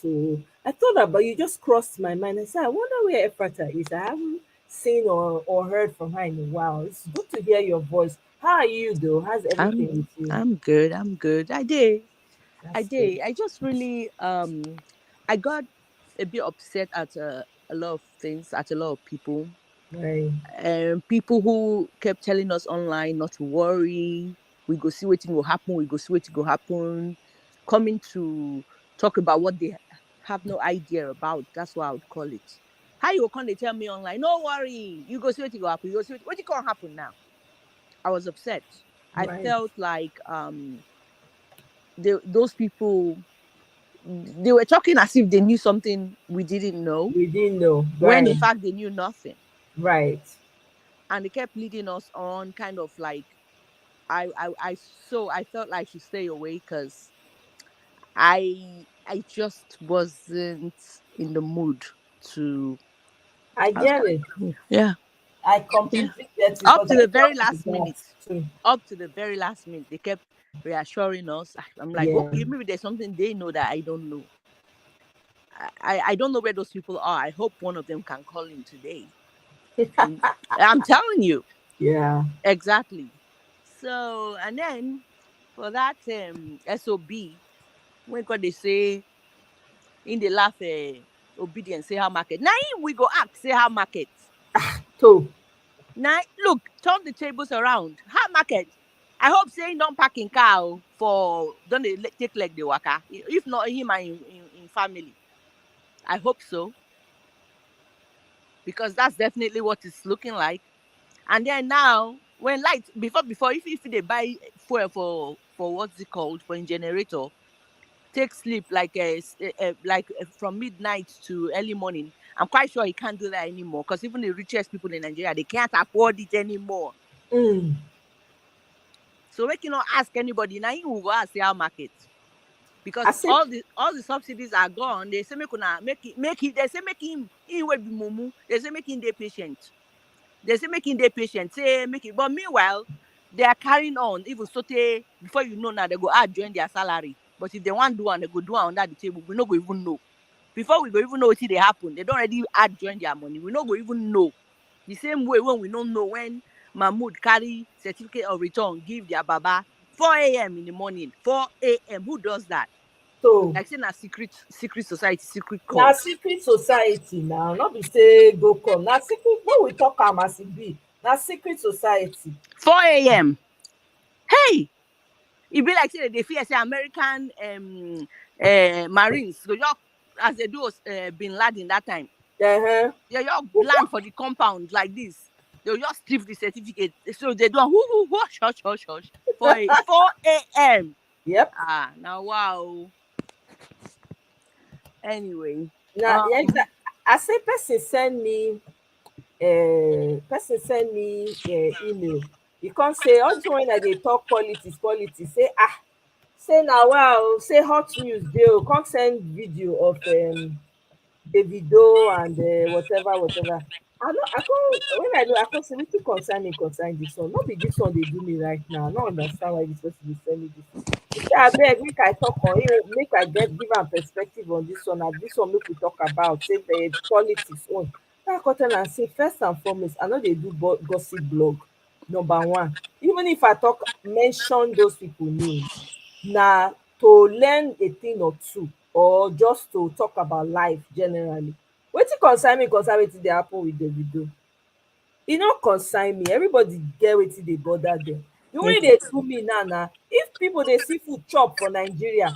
I thought about you. Just crossed my mind. I said, I wonder where Ephrata is. I haven't seen or heard from her in a while. It's good to hear your voice. How are you, though? How's everything with you? I'm good. I did. I just really I got a bit upset at a lot of things, at a lot of people. Right. People who kept telling us online not to worry, we go see what will happen, coming to talk about what they have no idea about. That's what I would call it. How you come they tell me online, no worry, you go see what will happen, you go see what can happen now. I was upset. Right. I felt like those people, they were talking as if they knew something we didn't know. Right. When in fact they knew nothing. Right. And they kept leading us on, kind of like I felt like I should stay away because I just wasn't in the mood to. I get it. Yeah. I completely get it. Up to the very last minute, they kept reassuring us. I'm like, okay, maybe there's something they know that I don't know. I don't know where those people are. I hope one of them can call in today. I'm telling you. Yeah. Exactly. So, and then for that SOB, when they say in the laugh obedience, say how market. Now we go ask, say how market. So now look, turn the tables around. How market? I hope saying don't pack in car for don't they take like the waka. If not him and in family. I hope so. Because that's definitely what it's looking like. And then now, when light before if they buy fuel for what's it called, for a generator, take sleep like from midnight to early morning. I'm quite sure he can't do that anymore because even the richest people in Nigeria, they can't afford it anymore. So we cannot ask anybody. Now you will go ask our market. Because all the subsidies are gone. They say make it. They say make him will be mumu. They say make him day patient. They say make him day patient. Say make it. But meanwhile, they are carrying on. Even so, before you know now, they go join their salary. But if they want to do and they go do under the table, we no go even know. Before we go even know what they happen, they don't already join their money. We no go even know. The same way when we don't know when Mahmoud carry certificate of return, give their baba 4 a.m. in the morning. 4 a.m. Who does that? So like saying a secret society, secret cult. Now secret society now, not be say go come. Now secret when we talk as it be. Now secret society. 4 a.m. Hey, it be like say they fear say American Marines go just as they do Bin Laden that time. Uh-huh. They just land for the compound like this. They'll just strip the certificate. So they do hush 4 a.m. Yep. Now wow. Anyway. Now, I say person send me email. You can't say also when they talk politics, say now wow, say hot news deal, can't send video of Davido and whatever. I can't say wetin concern this one. Not be this one they do me right now. I don't understand why this person dey send me this. I beg make I talk on it, make I give am perspective on this one. And this one make we talk about say the politics one. I got and say first and foremost, I know they do gossip blog. Number one, even if I mention those people names, now to learn a thing or two, or just to talk about life generally. Wetin concern me concern wetin dey happen with Davido. E no concern me. Everybody get wetin dey bother dem. The only dey do me now if people dey see food chop for Nigeria,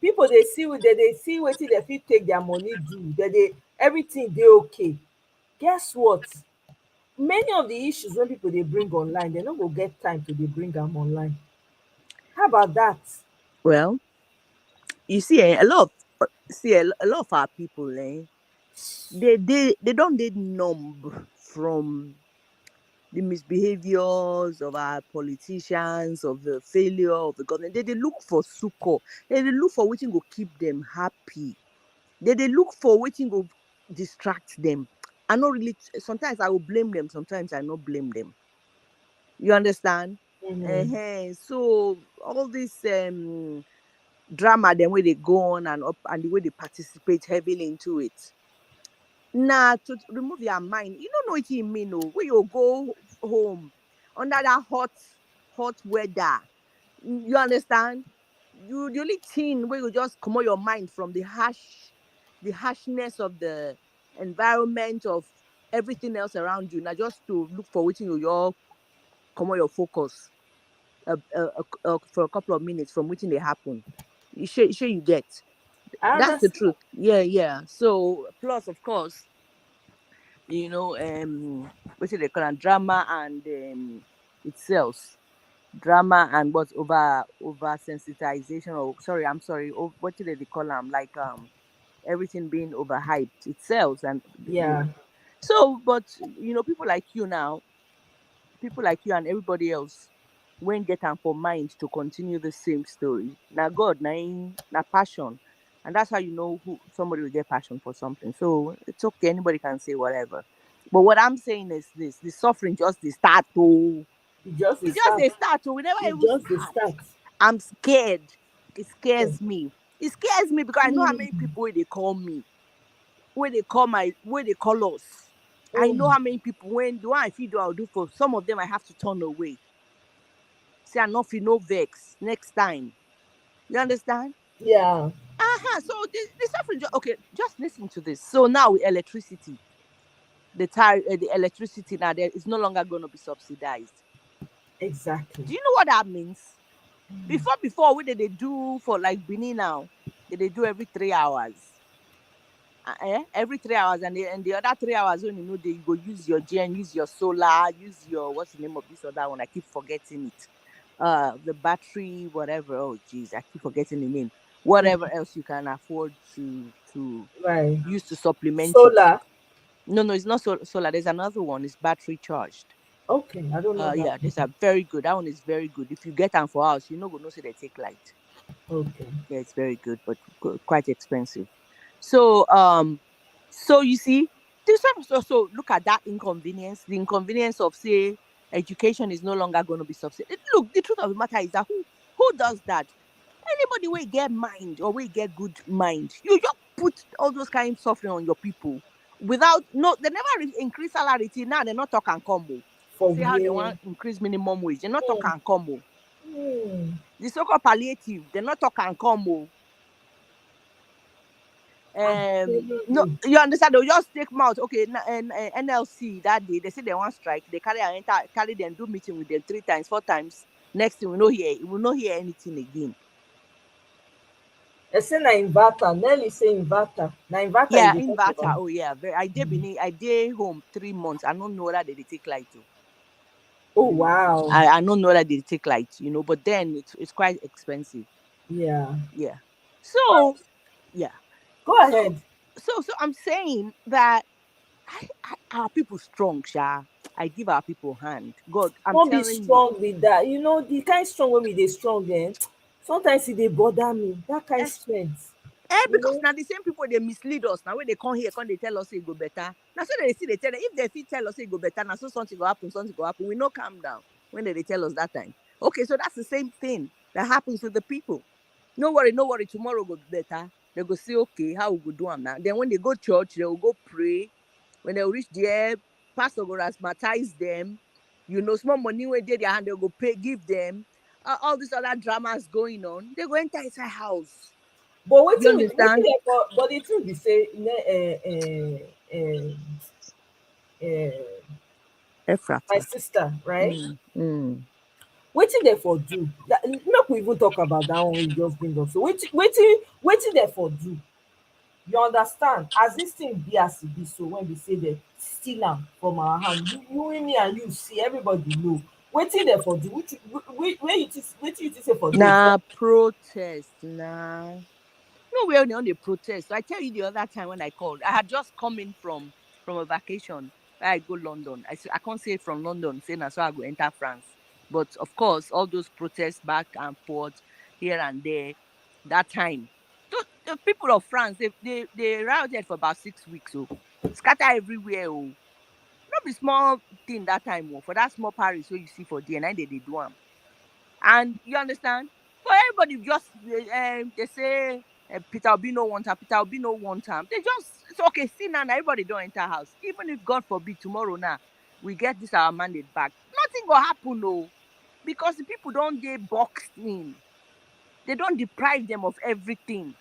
people dey see wetin dem fit take their money do, everything dey okay. Guess what? Many of the issues wey people dey bring online, dem no go get time to dey bring am online. How about that? Well, you see, a lot of our people, they don't get numb from the misbehaviors of our politicians, of the failure of the government. They look for succor. They look for wetin go keep them happy. They look for wetin go distract them. I not really. Sometimes I will blame them. Sometimes I not blame them. You understand? Mm-hmm. So all this drama, then where they go on and up, and the way they participate heavily into it. Now to remove your mind, you don't know what you mean. No, when you go home under that hot weather, you understand? The only thing where you just come out your mind from the harshness of the environment, of everything else around you. Now just to look for waiting you come out your focus for a couple of minutes from waiting they happen. You sure you get. That's the truth. Yeah. So plus of course, you know, what they call it, drama and itself. Drama and what's over sensitization, or what do they call them? Like everything being overhyped itself, and yeah. So, but you know, people like you and everybody else, when get them for mind to continue the same story. Now God, now passion, and that's how you know who somebody will get passion for something. So it's okay, anybody can say whatever. But what I'm saying is this: the suffering just the start to. Just they start to. We never even start. I'm scared. It scares me. It scares me because I know how many people they call me, where they call us. I know how many people when the one I feel I'll do for some of them I have to turn away. Say I'm not feel no vex next time. You understand? Yeah. So the suffering. Okay, just listen to this. So now with electricity, the electricity now there is no longer going to be subsidized. Exactly. Do you know what that means? Before what did they do for like Benin now? They do every 3 hours. Every 3 hours, and the other 3 hours when you go use your gen, use your solar, use your what's the name of this other one? I keep forgetting it. The battery, whatever. Oh geez, I keep forgetting the name. Whatever else you can afford to use to supplement solar. No, it's not solar. There's another one. It's battery charged. Okay, I don't know. Yeah, these are very good. That one is very good. If you get them for house, you're not gonna say they take light. Okay. Yeah, it's very good, but quite expensive. So so you see, so look at that inconvenience. The inconvenience of say education is no longer going to be subsidized. Look, the truth of the matter is that who does that? Anybody will get mind or will get good mind. You just put all those kind of suffering on your people without they never increase salary till now. They're not talking combo. See how they want to increase minimum wage. They're not talking combo. The so-called palliative, they're not talking combo. No, you understand? They'll just take them out. Okay, NLC that day they say they want strike. They carry them, do meeting with them 3 times, 4 times. Next thing we will not hear anything again. I say na inverter. Nelly say inverter. Na inverter. Yeah, inverter. Oh yeah. I did home 3 months. I don't know whether they take light too. Oh wow. I don't know that they take light, but then it's quite expensive. Yeah. Yeah. So yeah. Go ahead. So I'm saying that our people strong, Sha. I give our people hand. God, I'm Don't telling be strong with that. The kind strong when we dey strong, sometimes they bother me. That kind strength. Because now the same people they mislead us. Now when they come here, they tell us it go better. Now so they tell them, if they fit tell us it go better, now so something go happen. We no calm down when they tell us that time. Okay, so that's the same thing that happens with the people. No worry, tomorrow go be better. They go say, okay, how we go do them now? Then when they go church, they will go pray. When they reach there, pastor go asthmatize them. Small money when they their hand, they go pay, give them. All these other dramas going on. They go enter inside house. But what you understand? But the truth be say, my sister, right? Wetin they for do? Make we even talk about that one we just bring up. So wetin they for do? You understand? As this thing be as it be, so when we say they steal am from our hand, you me and you see everybody know. Wetin they for do? Wetin you say for do? Nah, protest, nah. No, we're on the protest. So I tell you the other time when I called, I had just come in from a vacation where I go London. I can't say from London, saying so I go enter France. But of course, all those protests back and forth, here and there, that time. The people of France, they routed for about 6 weeks. So scatter everywhere. Oh. Not be small thing that time. For that small Paris where you see for DNA, they do them. And you understand? For everybody, just they say Peter Obi no want time. Peter Obi no want time. They just it's okay. See now, everybody don't enter house. Even if God forbid tomorrow now we get this our mandate back, nothing will happen, no, because the people don't get boxed in. They don't deprive them of everything.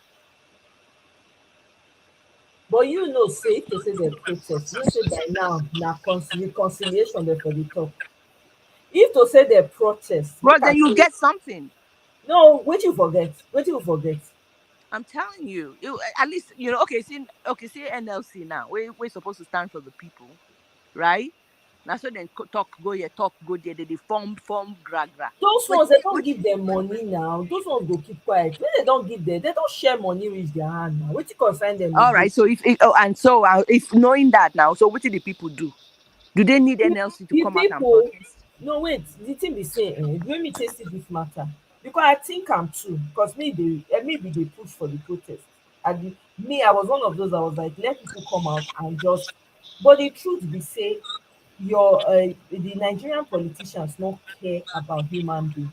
But say to say the protest, you say by now reconciliation there for the talk. If to say the protest, but then you get something. No, what you forget? I'm telling you, at least okay. See NLC now. We're supposed to stand for the people, right? Now so then talk go there. They form gra. Those ones they don't give them money now. Those ones go keep quiet. When they don't give them, they don't share money with their hand now. What you consign them? All right. So if knowing that now, so what do the people do? Do they need NLC to come out and protest? No, wait. The thing be saying, let me test this matter. Because I think I'm true. Because maybe they push for the protest. And I was one of those. I was like, let people come out and just. But the truth be say, the Nigerian politicians don't care about human beings.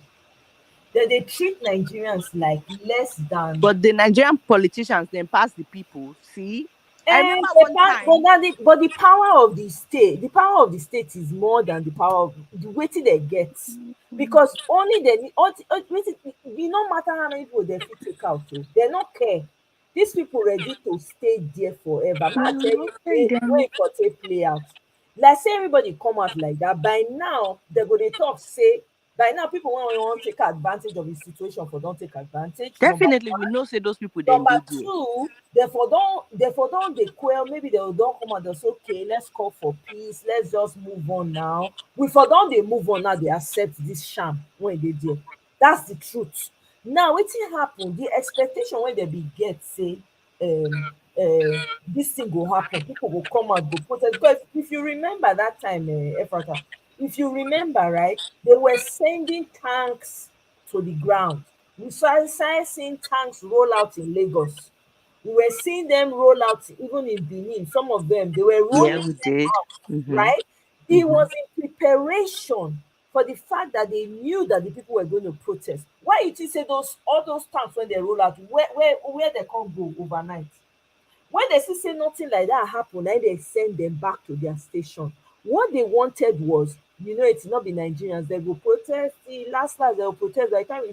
They treat Nigerians like less than. But the Nigerian politicians then pass the people. See. I remember one time. But the power of the state is more than the power of the waiting they get. Because only no matter how many people they take out, they don't care. These people ready to stay there forever. Play out. Like say everybody come out like that. By now, they're going to talk, say, by now people want to take advantage of the situation for don't take advantage. Definitely, we know say those people. Number two, therefore don't they quell. Maybe they don't come and say, okay, let's call for peace. Let's just move on now. We for don't they move on now. They accept this sham when they do. That's the truth. Now, what's happen? The expectation when they be get say, this thing will happen. People will come out, go protest. Because if you remember that time, Ephrata, if you remember, right, they were sending tanks to the ground. We started seeing tanks roll out in Lagos. We were seeing them roll out even in Benin. Some of them, they were rolling out, right? It was in preparation for the fact that they knew that the people were going to protest. Why you think say all those tanks when they roll out, where they can't go overnight? When they see say nothing like that happen, then they send them back to their station. What they wanted was, it's not the Nigerians. They will protest. The last they will protest. By the time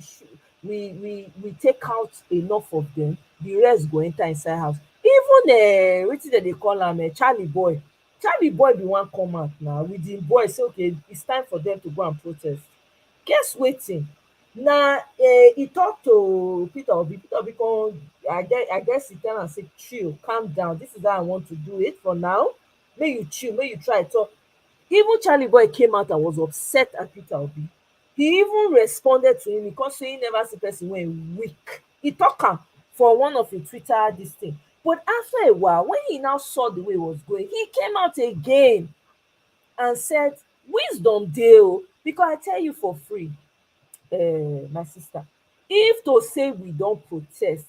we take out enough of them, the rest go enter inside house. Even what did they call him? Charlie Boy. Charlie Boy be one come out now with the boy say, okay, it's time for them to go and protest. Guess waiting. Now he talked to Peter Obi. Peter Obi come, I guess he tell am say chill, calm down. This is how I want to do it for now. May you chill, may you try talk. Even Charlie Boy came out and was upset at Peter Obi. He even responded to him because say he never see person when weak. He talk am for one of his Twitter this thing. But after a while, when he now saw the way it was going, he came out again and said, wisdom deal. Because I tell you for free, my sister, if to say we don't protest,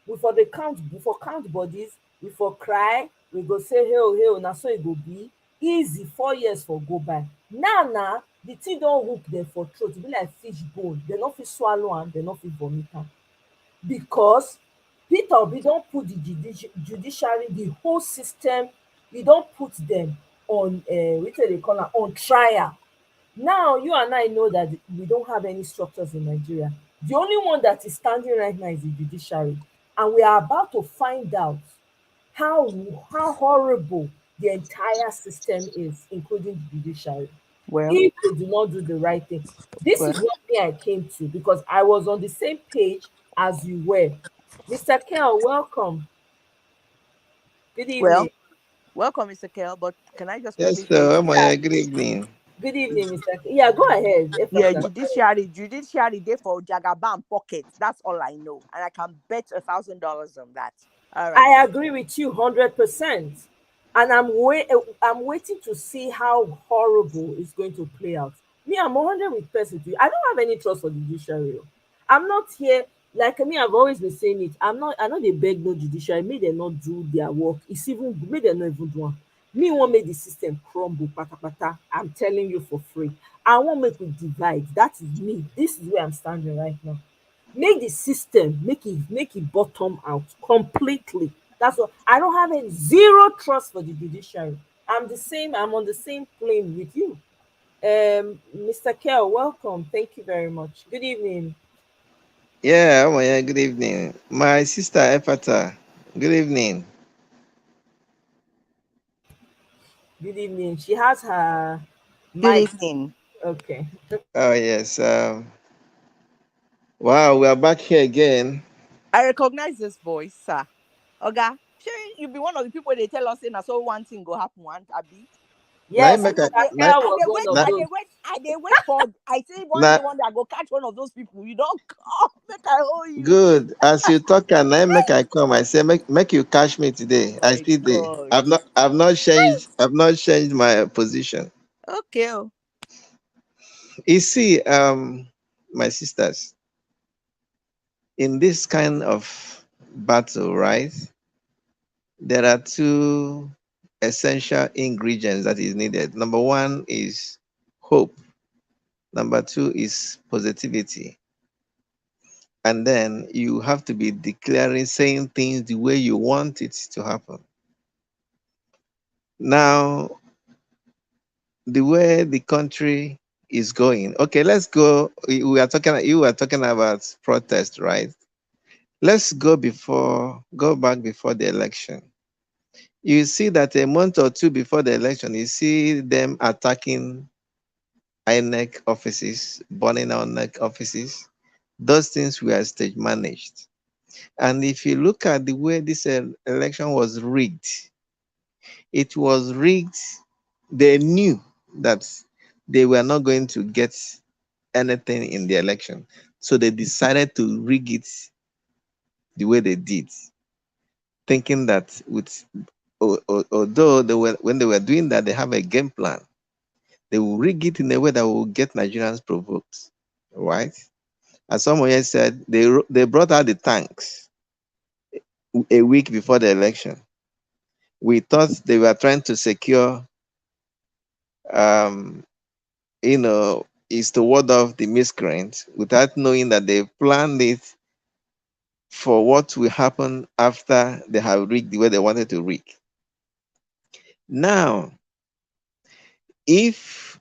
we for the count, we for count bodies, we for cry, we go say hell hell, na so e go be easy. 4 years for go by. Now the thing don hook dem for throat, e be like fish bone. Dem no fit swallow am, dem no fit vomit am, because Peter Obi don put the judiciary, the whole system, he don put them on wetin dey call am, on trial. Now you and I know that we don't have any structures in Nigeria. The only one that is standing right now is the judiciary, and we are about to find out how horrible the entire system is, including the judiciary. Well, If they do not do the right thing, this well, is what me I came to, because I was on the same page as you were. Mr. Kel, welcome. Good well, evening. welcome, Mr. Kel. But can I just Yes, quickly say, sir. Maya, good evening. Good evening, Mr. Kel. Yeah, go ahead. yeah, Efata. judiciary day for Jagaban pockets. That's all I know, and I can bet $1,000 on that. All right. I agree with you 100%, and I'm waiting to see how horrible it's going to play out. Me, I'm 100% with you. I don't have any trust for the judiciary. I'm not here, like me. I've always been saying it. I'm not. I know they beg no judiciary. May they not do their work. It's even may they not even do one. Me want make the system crumble, pata pata. I'm telling you for free. I want make we divide. That is me. This is where I'm standing right now. Make the system, make it bottom out completely. That's what I don't have any zero trust for the judiciary. I'm on the same plane with you. Mr. Kel, welcome. Thank you very much. Good evening. Yeah, Maya, good evening. My sister Efata, good evening. Good evening. She has her Good mic. evening. Okay. Oh, yes. Wow, we are back here again. I recognize this voice, sir. Oga, sure you be one of the people they tell us saying so one thing go happen one abi. Yes, Mr. Kel was one of those. I dey wait for. I say one day I go catch one of those people. You don't come, make I hold you. Good. As you talk and I make I come, I say make you catch me today. I still there. I've not changed my position. Okay. You see, my sisters, in this kind of battle, right? There are two essential ingredients that is needed. Number one is hope. Number two is positivity. And then you have to be declaring, saying things the way you want it to happen. Now, the way the country is going. Okay, let's go. You were talking about protest, right? Let's go back before the election. You see that a month or two before the election, you see them attacking INEC offices, burning INEC offices. Those things were stage managed. And if you look at the way this election was rigged, it was rigged. They knew that they were not going to get anything in the election. So they decided to rig it the way they did, thinking that although when they were doing that, they have a game plan. They will rig it in a way that will get Nigerians provoked, right? As someone here said, they brought out the tanks a week before the election. We thought they were trying to secure, is to ward off the miscreants, without knowing that they planned it for what will happen after they have rigged the way they wanted to rig. Now, if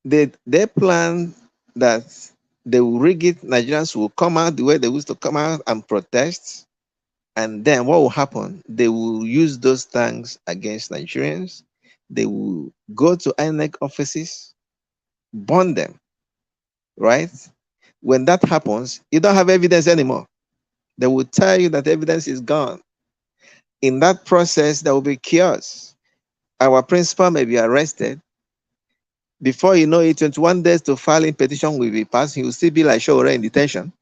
they plan that they will rig it, Nigerians will come out the way they used to come out and protest, and then what will happen? They will use those tanks against Nigerians. They will go to INEC offices, burn them. right? When that happens, you don't have evidence anymore. They will tell you that evidence is gone. In that process, there will be chaos. Our principal may be arrested. Before you know it, 21 days to filing petition will be passed. He will still be like Showore in detention.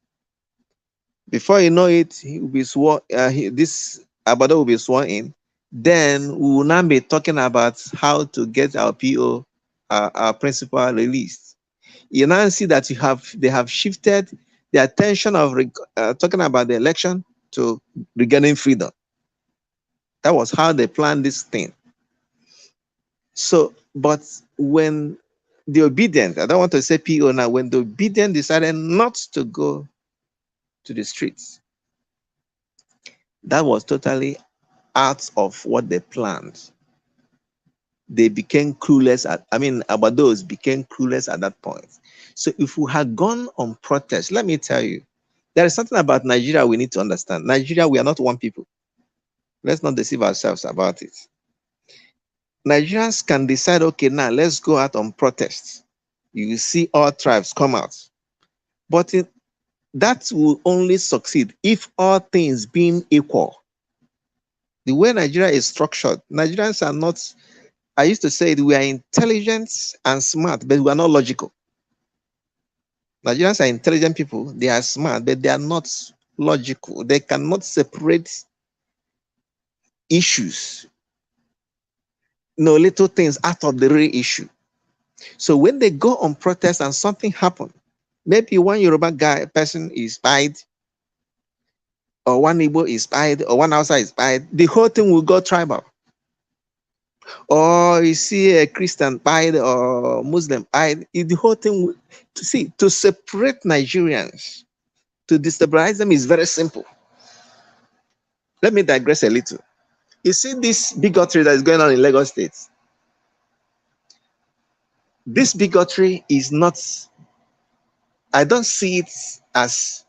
Before you know it, he will be sworn. This Abado will be sworn in. Then we will now be talking about how to get our PO, our principal released. You now see that they have shifted the attention of talking about the election to regaining freedom. That was how they planned this thing. So, but when the obedient, I don't want to say PO now, when the obedient decided not to go to the streets, that was totally out of what they planned. They became clueless. Abados became clueless at that point. So if we had gone on protest, let me tell you, there is something about Nigeria we need to understand. Nigeria, we are not one people. Let's not deceive ourselves about it. Nigerians can decide, okay, now let's go out on protest. You will see all tribes come out. But that will only succeed if all things being equal. The way Nigeria is structured, Nigerians are not, I used to say we are intelligent and smart, but we are not logical. Nigerians are intelligent people, they are smart, but they are not logical. They cannot separate issues, little things out of the real issue. So when they go on protest and something happens, maybe one Yoruba person is spied, or one Igbo is spied, or one Hausa is spied, the whole thing will go tribal. Or you see a Christian spied or Muslim spied, the whole thing will, to separate Nigerians, to destabilize them is very simple. Let me digress a little. You see this bigotry that is going on in Lagos State. This bigotry is not, I don't see it as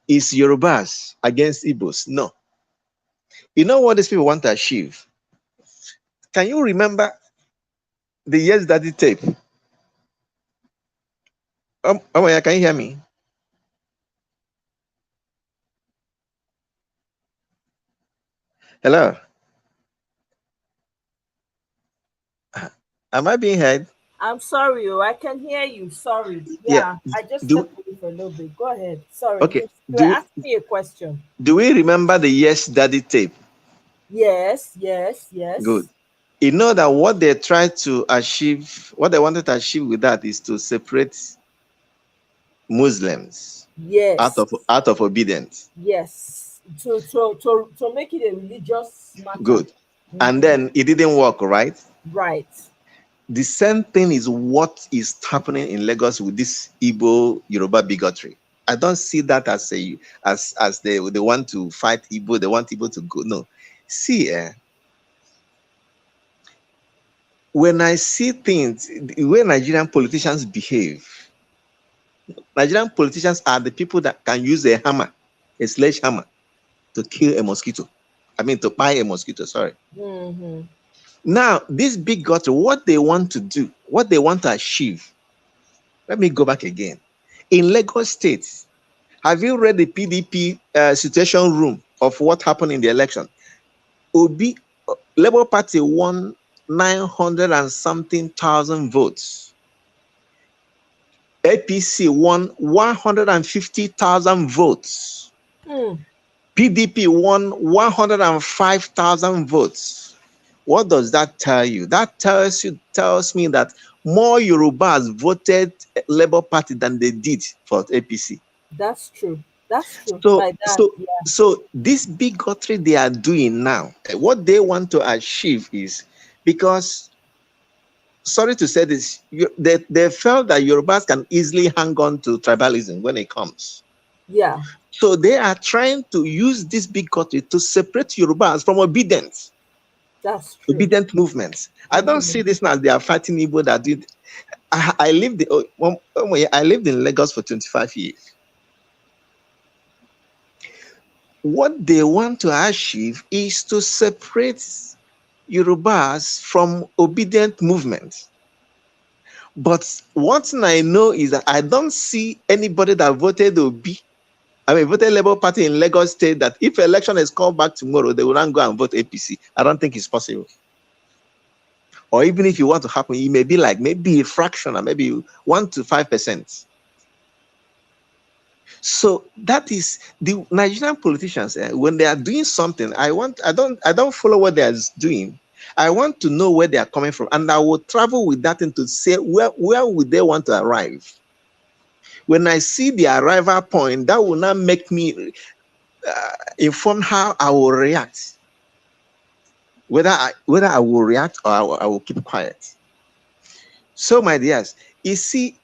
is Yorubas against Igbos. No. You know what these people want to achieve? Can you remember the Yes Daddy tape? Can you hear me? Hello? Am I being heard? I'm sorry, I can hear you. Sorry. Yeah. I just stepped away for a little bit. Go ahead. Sorry. Okay. Ask me a question. Do we remember the Yes Daddy tape? Yes. Good. You know that what they tried to achieve, what they wanted to achieve with that is to separate Muslims out of obedience. Yes. To make it a religious matter. Good. And then it didn't work, right? Right. The same thing is what is happening in Lagos with this Igbo Yoruba bigotry. I don't see that as they want to fight Igbo, they want Igbo to go. No. See, when I see things, the way Nigerian politicians behave, Nigerian politicians are the people that can use a hammer, a sledgehammer, to kill a mosquito. To buy a mosquito, sorry. Mm-hmm. Now, this bigotry, what they want to do, what they want to achieve, let me go back again. In Lagos State, have you read the PDP situation room of what happened in the election? Labour Party won 900 and something thousand votes. APC won 150,000 votes. PDP won 105,000 votes. What does that tell you? That tells me that more Yorubas voted Labour Party than they did for APC. That's true. That's true. So this bigotry they are doing now, what they want to achieve is, because, sorry to say this, they felt that Yorubas can easily hang on to tribalism when it comes. Yeah. So they are trying to use this bigotry to separate Yorubas from obedience. That's true. Obedient movements. I don't see this now as they are fighting Igbo that did. I lived in Lagos for 25 years. What they want to achieve is to separate Yorubas from obedient movements. But one thing I know is that I don't see anybody that voted Obi, voted Labour Party in Lagos State, that if election is called back tomorrow, they will not go and vote APC. I don't think it's possible. Or even if you want to happen, it may be like maybe a fraction, or maybe 1 to 5%. So that is the Nigerian politicians. When they are doing something, I don't follow what they are doing. I want to know where they are coming from, and I will travel with that thing to say where would they want to arrive. When I see the arrival point, that will not make me inform how I will react. Whether I will react or I will keep quiet. So, my dears, you see,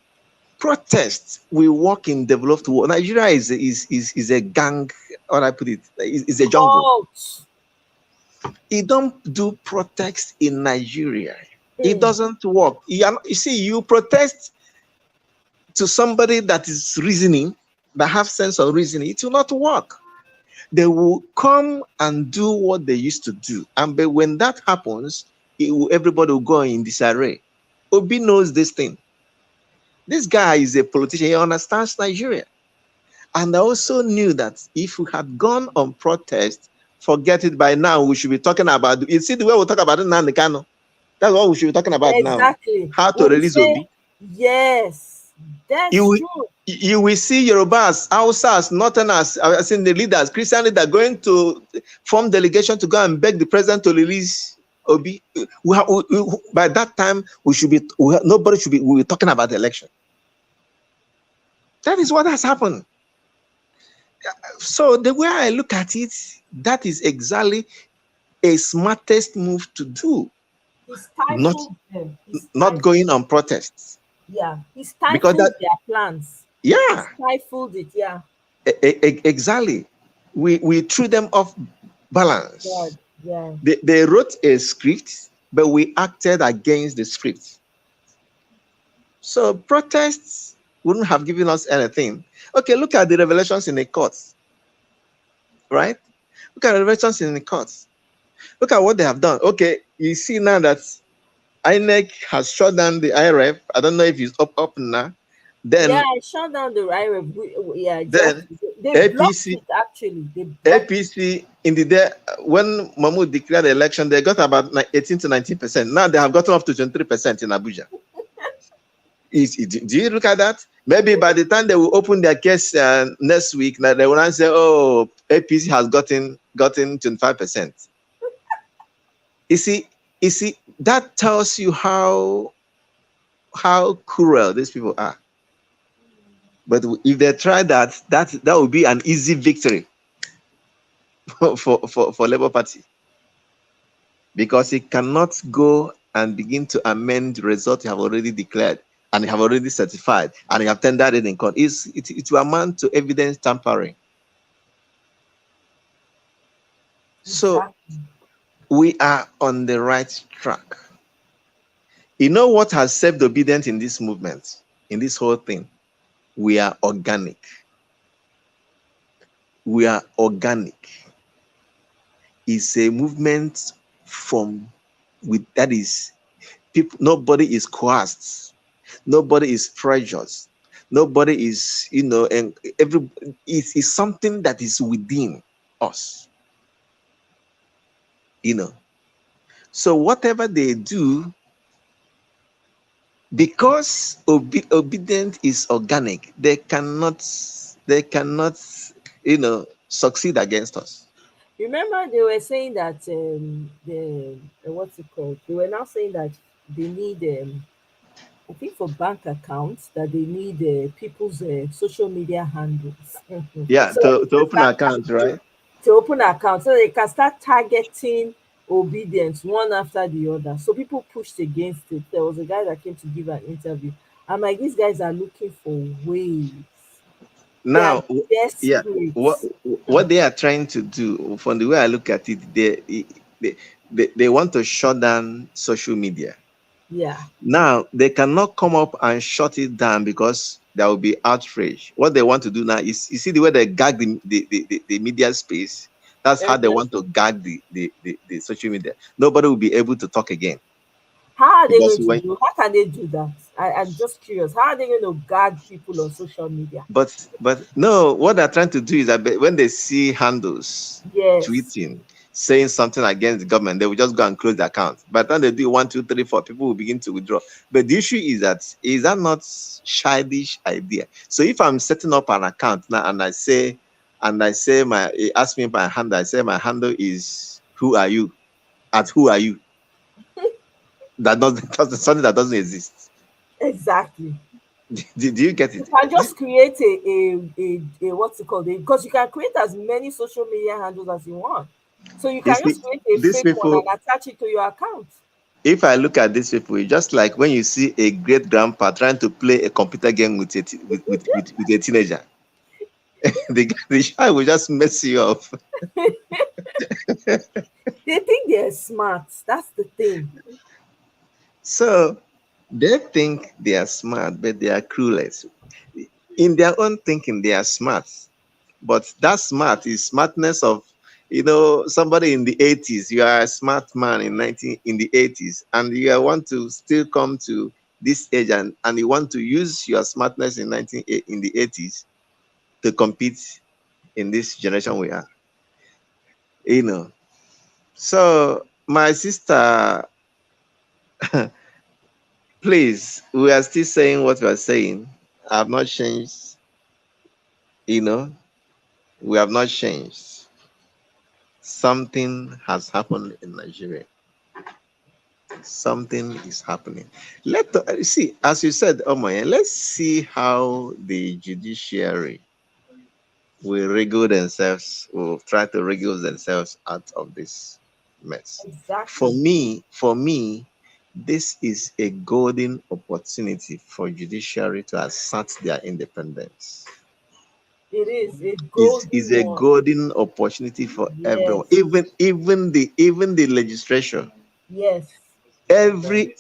protests will work in developed world. Nigeria is a gang, or I put it, is a jungle. You don't do protests in Nigeria. It doesn't work. You see, you protest to somebody that is reasoning, that have sense of reasoning, it will not work. They will come and do what they used to do. And but when that happens, everybody will go in disarray. Obi knows this thing. This guy is a politician. He understands Nigeria. And I also knew that if we had gone on protest, forget it, by now we should be talking about, you see the way we talk about it now in the Kano. That's what we should be talking about now. How to release Obi. Yes, that's true. You will see Yorubas, Hausas, Northerners, I've seen the leaders, Christian leaders going to form delegation to go and beg the president to release Obi. By that time, nobody should be talking about the election. That is what has happened. So the way I look at it, that is exactly a smartest move to do. Not going on protests. Yeah, he stifled their plans. Yeah, he stifled it. Yeah, exactly. We threw them off balance. God. Yeah. They wrote a script, but we acted against the script. So protests wouldn't have given us anything. Okay, look at the revelations in the courts. Right? Look at the revelations in the courts. Look at what they have done. Okay, you see now that INEC has shut down the IRF. I don't know if it's up now. Then I shut down the IRF. Yeah, exactly. Then they blocked it, actually. APC in the day when Mahmoud declared the election, they got about 18 to 19%. Now they have gotten up to 23% in Abuja. Do you look at that? Maybe by the time they will open their case next week, now they will not say, "Oh, APC has gotten 25%." You see, that tells you how cruel these people are. But if they try that would be an easy victory for Labour Party, because it cannot go and begin to amend the result you have already declared and you have already certified and you have tendered it in court. It will amount to evidence tampering. So we are on the right track. You know what has saved obedience in this movement, in this whole thing? We are organic. We are organic. It's a movement that is people. Nobody is coerced. Nobody is pressured. Nobody is, and it's something that is within us. So whatever they do, because obedience is organic, they cannot, succeed against us. Remember, they were saying that what's it called? They were now saying that they need, I think, for bank accounts, that they need people's social media handles. Yeah, so to open accounts, right? To open accounts, so they can start targeting obedience one after the other. So people pushed against it. There was a guy that came to give an interview. I'm like, these guys are looking for ways. Now, what they are trying to do, from the way I look at it, they want to shut down social media. Yeah. Now they cannot come up and shut it down because there will be outrage. What they want to do now is, you see the way they gag the media space. That's how they want to gag the social media. Nobody will be able to talk again. How are they going to do? How can they do that? I'm just curious. How are they going to guard people on social media? But no, what they're trying to do is that when they see handles tweeting, saying something against the government, they will just go and close the account. By the time they do 1, 2, 3, 4, people will begin to withdraw. But the issue is that not childish idea? So if I'm setting up an account now and I say ask me my handle, I say my handle is who are you? At who are you? That's something that doesn't exist. Exactly. Do you get it? You can just create a what's it called? Because you can create as many social media handles as you want. So you can just create a fake one and attach it to your account. If I look at these people, it's just like when you see a great grandpa trying to play a computer game with a teenager. the child will just mess you up. They think they're smart. That's the thing. So they think they are smart, but they are clueless. In their own thinking, they are smart. But that smart is smartness of, somebody in the 80s. You are a smart man in the 80s, and you want to still come to this age and you want to use your smartness in the 80s to compete in this generation we are. So my sister, please, we are still saying what we are saying. I have not changed. We have not changed. Something has happened in Nigeria. Something is happening. See, as you said, Omoye, let's see how the judiciary will try to wriggle themselves out of this mess. Exactly. For me, this is a golden opportunity for judiciary to assert their independence. It is a golden It's a golden opportunity for everyone, even the legislature. Yes. Every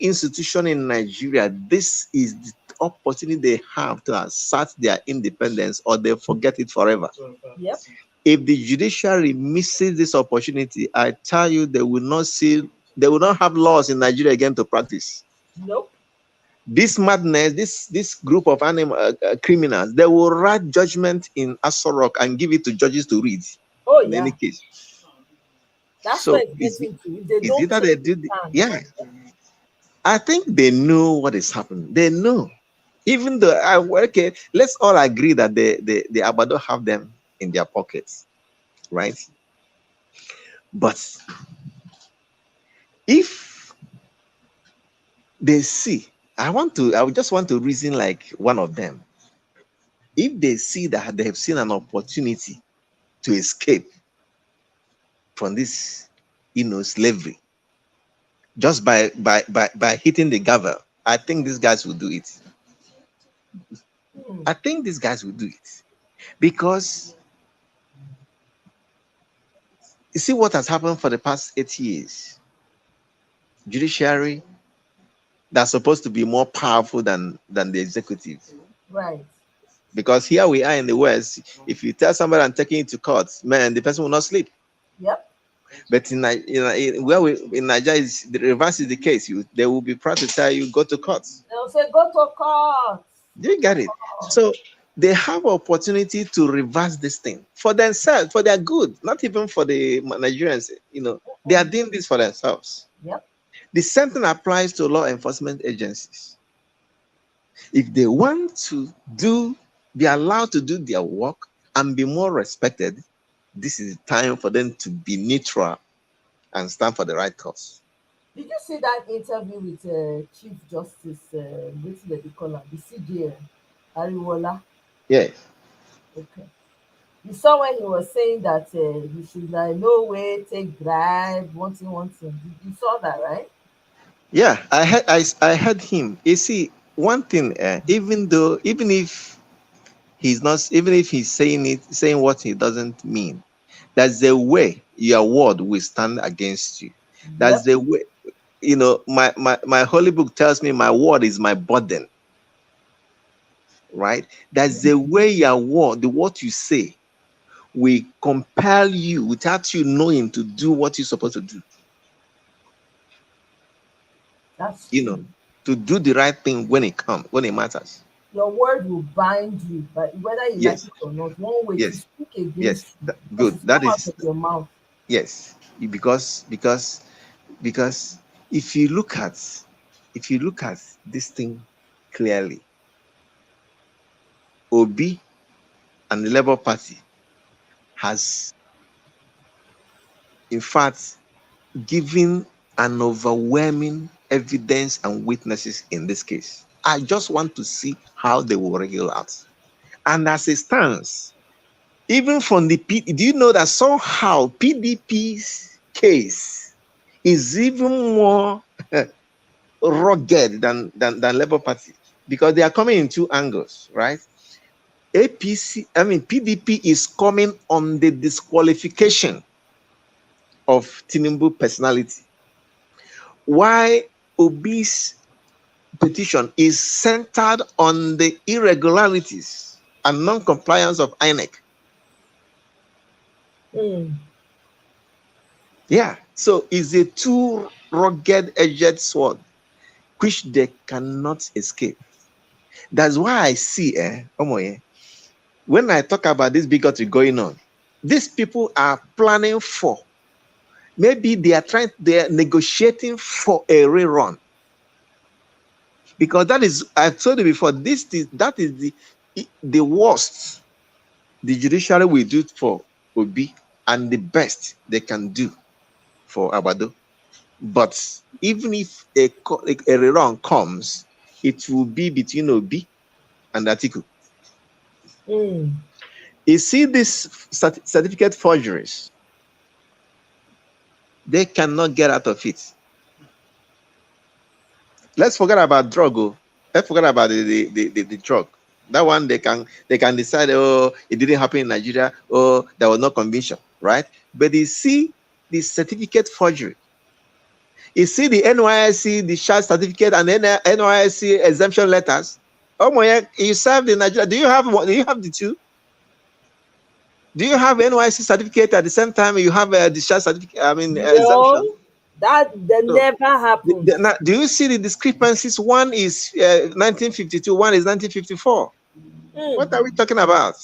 institution in Nigeria, this is the opportunity they have to assert their independence, or they forget it forever. Yep. If the judiciary misses this opportunity, I tell you, they will not have laws in Nigeria again to practice. Nope. This madness, this group of criminals, they will write judgment in Aso Rock and give it to judges to read. Oh, in any case. That's So what it's getting to. I think they know what is happening. They know. Even though let's all agree that the Abado have them in their pockets, right? But if they see, I would just want to reason like one of them. If they see that they have seen an opportunity to escape from this, slavery, just by hitting the gavel, I think these guys will do it. I think these guys will do it because you see what has happened for the past 8 years. Judiciary that's supposed to be more powerful than the executive. Right. Because here we are in the West, if you tell somebody I'm taking you to court, man, the person will not sleep. Yep. But in Nigeria, the reverse is the case. They will be proud to tell you, go to court. They'll say, go to court. Do you get it? So they have opportunity to reverse this thing for themselves, for their good, not even for the Nigerians. They are doing this for themselves. Yep. The same thing applies to law enforcement agencies. If they want to be allowed to do their work and be more respected, this is the time for them to be neutral and stand for the right cause. Did you see that interview with Chief Justice, the CJ Ariwola? Yes. Okay. You saw when he was saying that he should no way take bribe, one thing. You saw that, right? Yeah, I heard him. You see, one thing, even if he's saying what he doesn't mean, that's the way your word will stand against you. That's the way, my holy book tells me my word is my burden. Right? That's the way your word, the what you say, will compel you without you knowing to do what you're supposed to do. That's to do the right thing when it matters. Your word will bind you, but whether you like it or not, one way to speak against you. Good. That is out of your mouth. Yes, because if you look at this thing clearly, Obi and the Labour Party has, in fact, given an overwhelming evidence and witnesses in this case. I just want to see how they will regulate out. And as it stands, even from the do you know that somehow PDP's case is even more rugged than Labour Party, because they are coming in two angles, right? PDP is coming on the disqualification of Tinubu personality. Why Obi's petition is centered on the irregularities and non-compliance of INEC. Yeah, so it's a two rugged-edged sword which they cannot escape. That's why I see, when I talk about this bigotry going on, these people are planning for, maybe they are negotiating for a rerun. Because that is, I've told you before, that is the worst the judiciary will do for Obi, and the best they can do for Abado. But even if a rerun comes, it will be between Obi and Atiku. You see, these certificate forgeries, they cannot get out of it. Let's forget about drug. Let's forget about the drug. That one they can decide, oh, it didn't happen in Nigeria, oh, there was no conviction, right? But you see the certificate forgery. You see the NYSC, the child certificate, and then NYSC exemption letters. Oh my, you served in Nigeria. Do you have the two? Do you have NYSC certificate at the same time you have a discharge certificate? I mean, exemption. That never happened. Do you see the discrepancies? One is 1952, one is 1954. What are we talking about?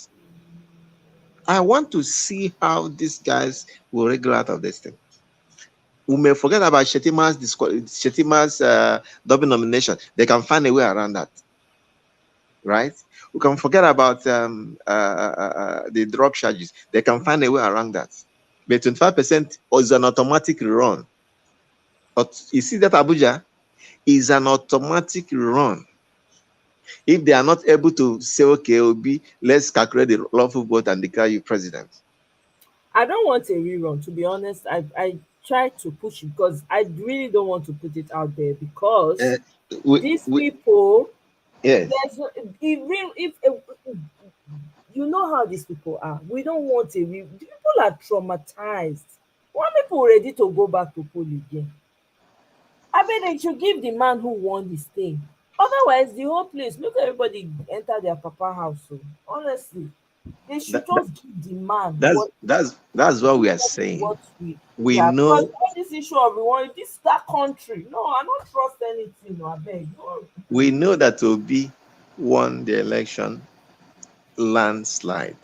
I want to see how these guys will wriggle out of this thing. We may forget about Shetima's double nomination. They can find a way around that, right? We can forget about the drug charges. They can find a way around that. But 25% is an automatic run. But you see that Abuja is an automatic run. If they are not able to say, okay, Obi, let's calculate the lawful vote and declare you president. I don't want a rerun, to be honest. I try to push it because I really don't want to put it out there, because these people, yes, if you know how these people are. We don't want a rerun. People are traumatized. Why are people ready to go back to poll again? I mean, they should give the man who won his thing. Otherwise, the whole place, look, everybody enter their papa house. So honestly, they should just give the man. That's what we are saying. We know this issue of that country. No, I don't trust anything. No, I beg. No. We know that Obi won the election landslide.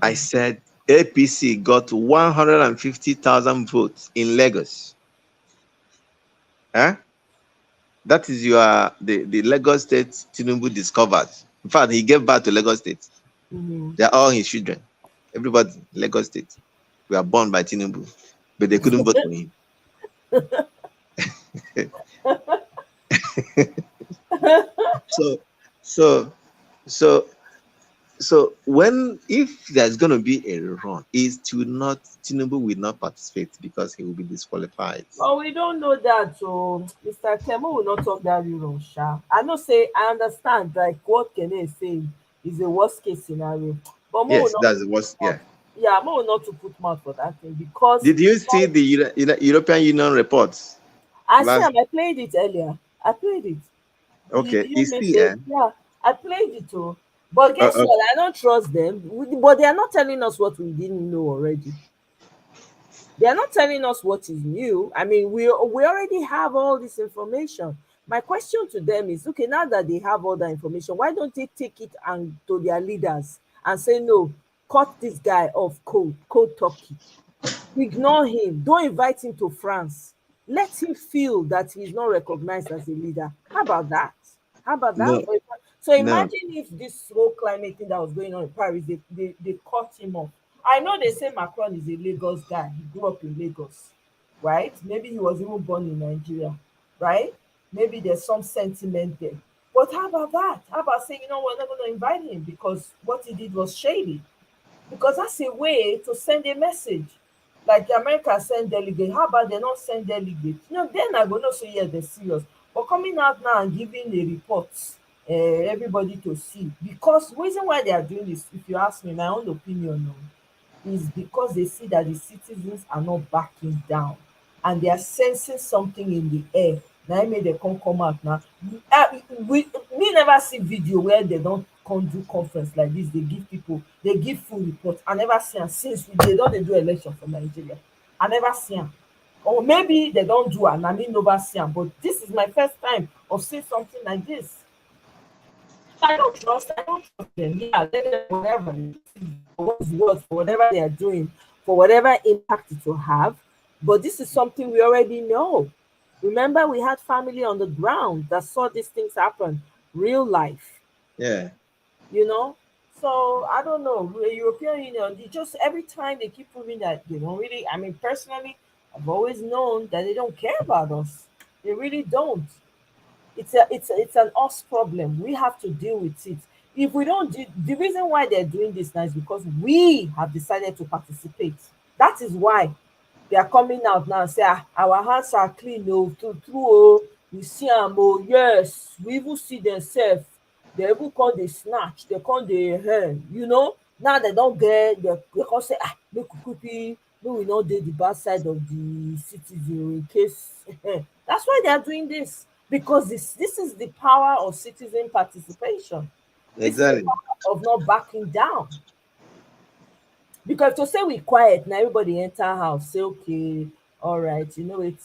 I said APC got 150,000 votes in Lagos. That is the Lagos State Tinubu discovered. In fact, he gave birth to Lagos State. They are all his children. Everybody, Lagos State. We are born by Tinubu, but they couldn't vote for him. So if there's going to be a rerun, Tinubu will not participate because he will be disqualified. Well, we don't know that. So Mr. Temo will not talk that rerun, Sha. I understand like what Kene is saying is the worst case scenario. But yes, that's the worst. Yeah. Yeah, more not to put mouth for that thing, because. Did you see the European Union reports? I played it earlier. I played it. Okay, yeah, I played it too. But guess what? I don't trust them. But they are not telling us what we didn't know already. They are not telling us what is new. I mean, we already have all this information. My question to them is, okay, now that they have all that information, why don't they take it and to their leaders and say, no, cut this guy off cold turkey. Ignore him. Don't invite him to France. Let him feel that he's not recognized as a leader. How about that? How about that? No. So imagine if this whole climate thing that was going on in Paris, they cut him off. I know they say Macron is a Lagos guy. He grew up in Lagos, right? Maybe he was even born in Nigeria, right? Maybe there's some sentiment there. But how about that? How about saying, you know, we're not going to invite him because what he did was shady? Because that's a way to send a message. Like America send delegates. How about they not send delegates? You know, then I go no say yes, they're serious. But coming out now and giving a report, everybody to see. Because the reason why they are doing this, if you ask me, my own opinion, is because they see that the citizens are not backing down and they are sensing something in the air. Now I made them come out now. We never see video where they don't come do conference like this. They give people, they give full report. I never see them since they don't do election for Nigeria. I never see them. Or maybe they don't do and I mean never see them. But this is my first time of seeing something like this. I don't trust them. Yeah, let them whatever for whatever they are doing, for whatever impact it will have. But this is something we already know. Remember, we had family on the ground that saw these things happen, real life. Yeah. You know? So I don't know. The European Union, they just every time they keep proving that they don't really, I mean, personally, I've always known that they don't care about us. They really don't. It's an us problem. We have to deal with it. If we don't do, the reason why they're doing this now is because we have decided to participate. That is why they are coming out now and say, our hands are clean, we see them, yes, we even see themselves. They even call the snatch, they call the you know. Now they don't get, they can say, we know the bad side of the citizen in case. That's why they are doing this. Because this is the power of citizen participation. Exactly. This is the power of not backing down. Because to say we quiet, now everybody enter house, say, okay, all right, you know, it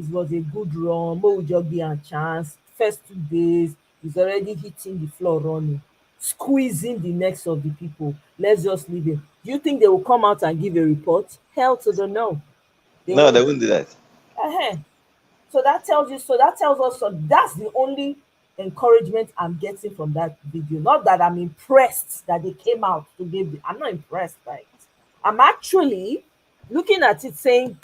was a good run, but we just be a chance. First 2 days, he's already hitting the floor running, squeezing the necks of the people. Let's just leave him. Do you think they will come out and give a report? Hell to the no. They wouldn't do that. So that tells us, so that's the only encouragement I'm getting from that video. Not that I'm impressed that they came out to give I'm not impressed by it. I'm actually looking at it saying,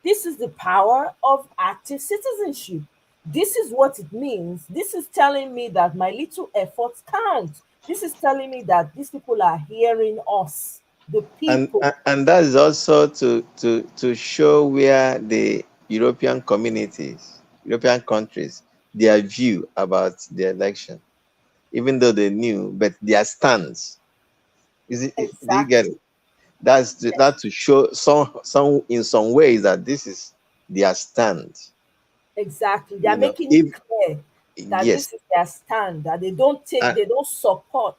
this is the power of active citizenship. This is what it means. This is telling me that my little efforts count. This is telling me that these people are hearing us, the people. And that is also to show where the European communities, European countries, their view about the election, even though they knew, but their stance. Exactly. Do you get it? That's to show some in some ways that this is their stand. Exactly. They are making it clear that yes, this is their stand, that they don't take, they don't support.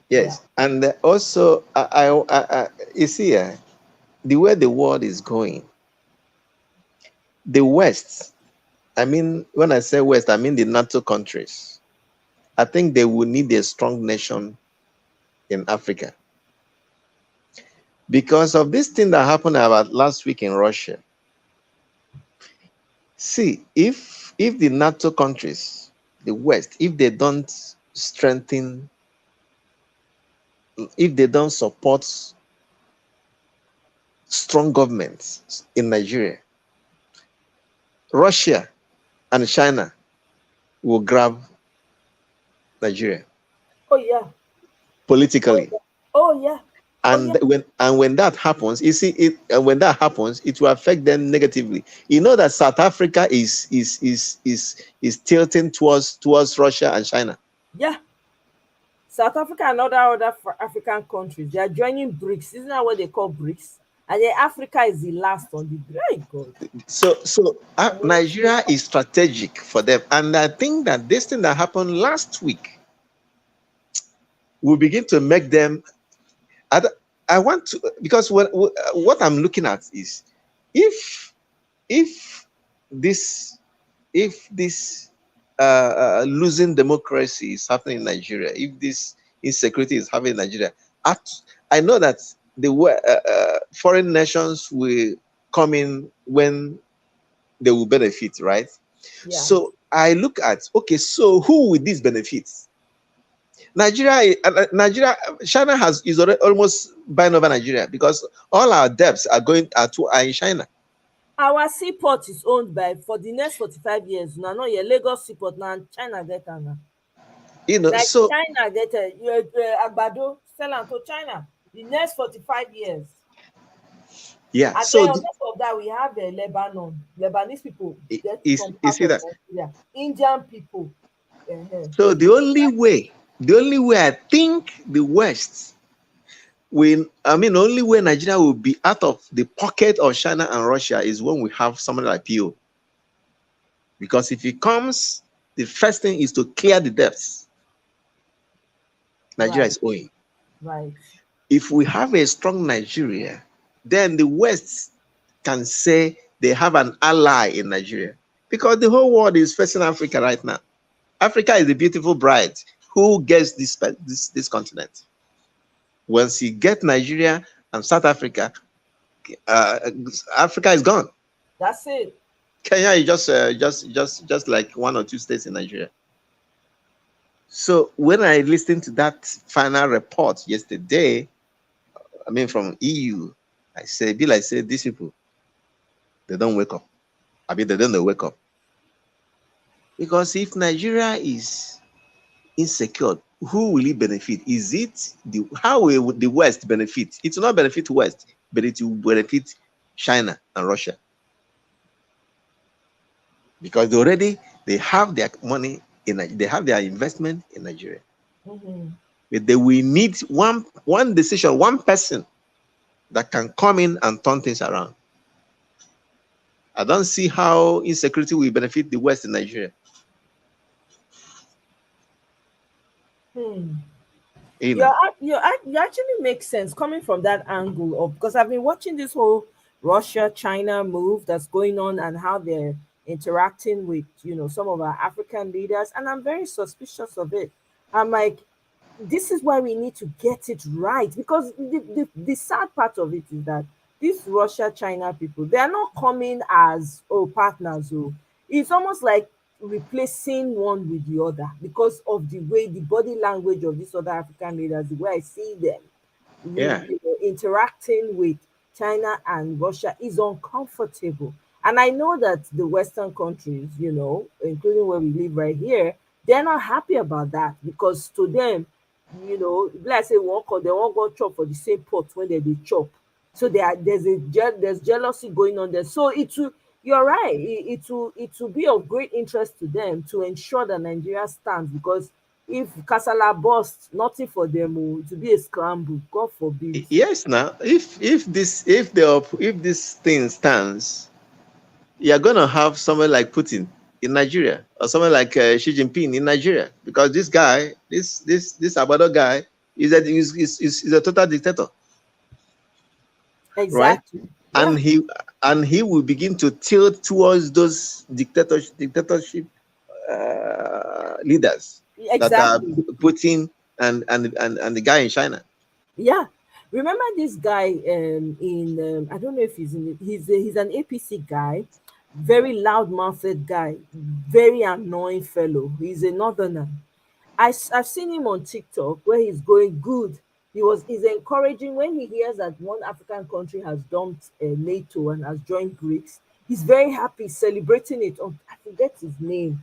Yes. Yeah. And also, you see, the way the world is going, the West, I mean, when I say West, I mean the NATO countries. I think they will need a strong nation in Africa. Because of this thing that happened about last week in Russia. See, if the NATO countries, the West, if they don't strengthen, if they don't support strong governments in Nigeria, Russia and China will grab Nigeria. Oh yeah. Politically. Oh yeah. And when that happens, you see, when that happens, it will affect them negatively. You know that South Africa is tilting towards Russia and China. Yeah. South Africa and other African countries, they are joining BRICS. Isn't that what they call BRICS? And then Africa is the last on the very good. So Nigeria is strategic for them. And I think that this thing that happened last week will begin to make them. I want to, because what I'm looking at is if this losing democracy is happening in Nigeria, if this insecurity is happening in Nigeria, I know that the foreign nations will come in when they will benefit, right? Yeah. So I look at, okay, so who will this benefit? Nigeria, China is already almost buying over Nigeria because all our debts are in China. Our seaport is owned by, for the next 45 years, now not your Lagos seaport, now China get now. You know, like so China get Agbado, sell them to China the next 45 years. Yeah. And so then on top of that, we have the Lebanese people. Is see that Nigeria, Indian people. So the only way I think the West only way Nigeria will be out of the pocket of China and Russia is when we have someone like PO. Because if it comes, the first thing is to clear the debts Nigeria is owing. Right. If we have a strong Nigeria, then the West can say they have an ally in Nigeria. Because the whole world is facing Africa right now. Africa is the beautiful bride who gets this continent. Once you get Nigeria and South Africa, Africa is gone. That's it. Kenya is just like one or two states in Nigeria. So when I listened to that final report yesterday, from EU, I said, these people, they don't wake up. They don't wake up. Because if Nigeria is insecure, who will it benefit? Is it how will the West benefit? It will not benefit West, but it will benefit China and Russia. Because they have their money they have their investment in Nigeria. Mm-hmm. But they will need one decision, one person that can come in and turn things around. I don't see how insecurity will benefit the West in Nigeria. You actually make sense coming from that angle of, because I've been watching this whole Russia-China move that's going on and how they're interacting with some of our African leaders, and I'm very suspicious of it. I'm like, this is why we need to get it right, because the sad part of it is that these Russia-China people, they are not coming as partners. It's almost like replacing one with the other because of the way the body language of these other African leaders, the way I see them interacting with China and Russia is uncomfortable. And I know that the Western countries, including where we live right here, they're not happy about that, because to them, like I say, they won't go chop for the same pot when they chop. So there's jealousy going on there. So you're right. It will be of great interest to them to ensure that Nigeria stands, because if Kasala busts, nothing for them to be a scramble. God forbid. Yes, now if this thing stands, you're gonna have someone like Putin in Nigeria, or someone like Xi Jinping in Nigeria, because this guy, this Agbado guy, is a total dictator. Exactly. Right? Yeah. And he will begin to tilt towards those dictatorship leaders that are Putin and the guy in China. Yeah. Remember this guy I don't know if he's an APC guy, very loud-mouthed guy, very annoying fellow. He's a northerner. I've seen him on TikTok where he's going good. He's encouraging when he hears that one African country has dumped NATO and has joined BRICS. He's very happy, celebrating it. I forget his name.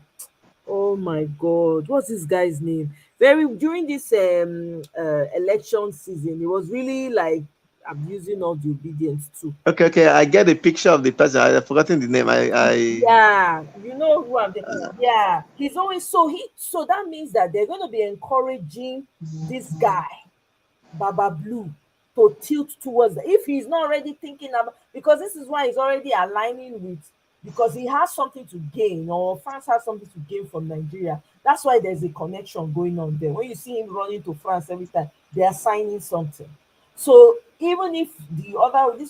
Oh my God, what's this guy's name? During this election season, he was really like abusing all the obedience too. Okay, I get a picture of the person. I've forgotten the name. Yeah, you know who I'm thinking. Yeah, he's always so that means that they're going to be encouraging this guy, Baba Blue, to tilt towards if he's not already thinking about, because this is why he's already aligning with, because he has something to gain, or France has something to gain from Nigeria. That's why there's a connection going on there. When you see him running to France every time, they are signing something. So even if these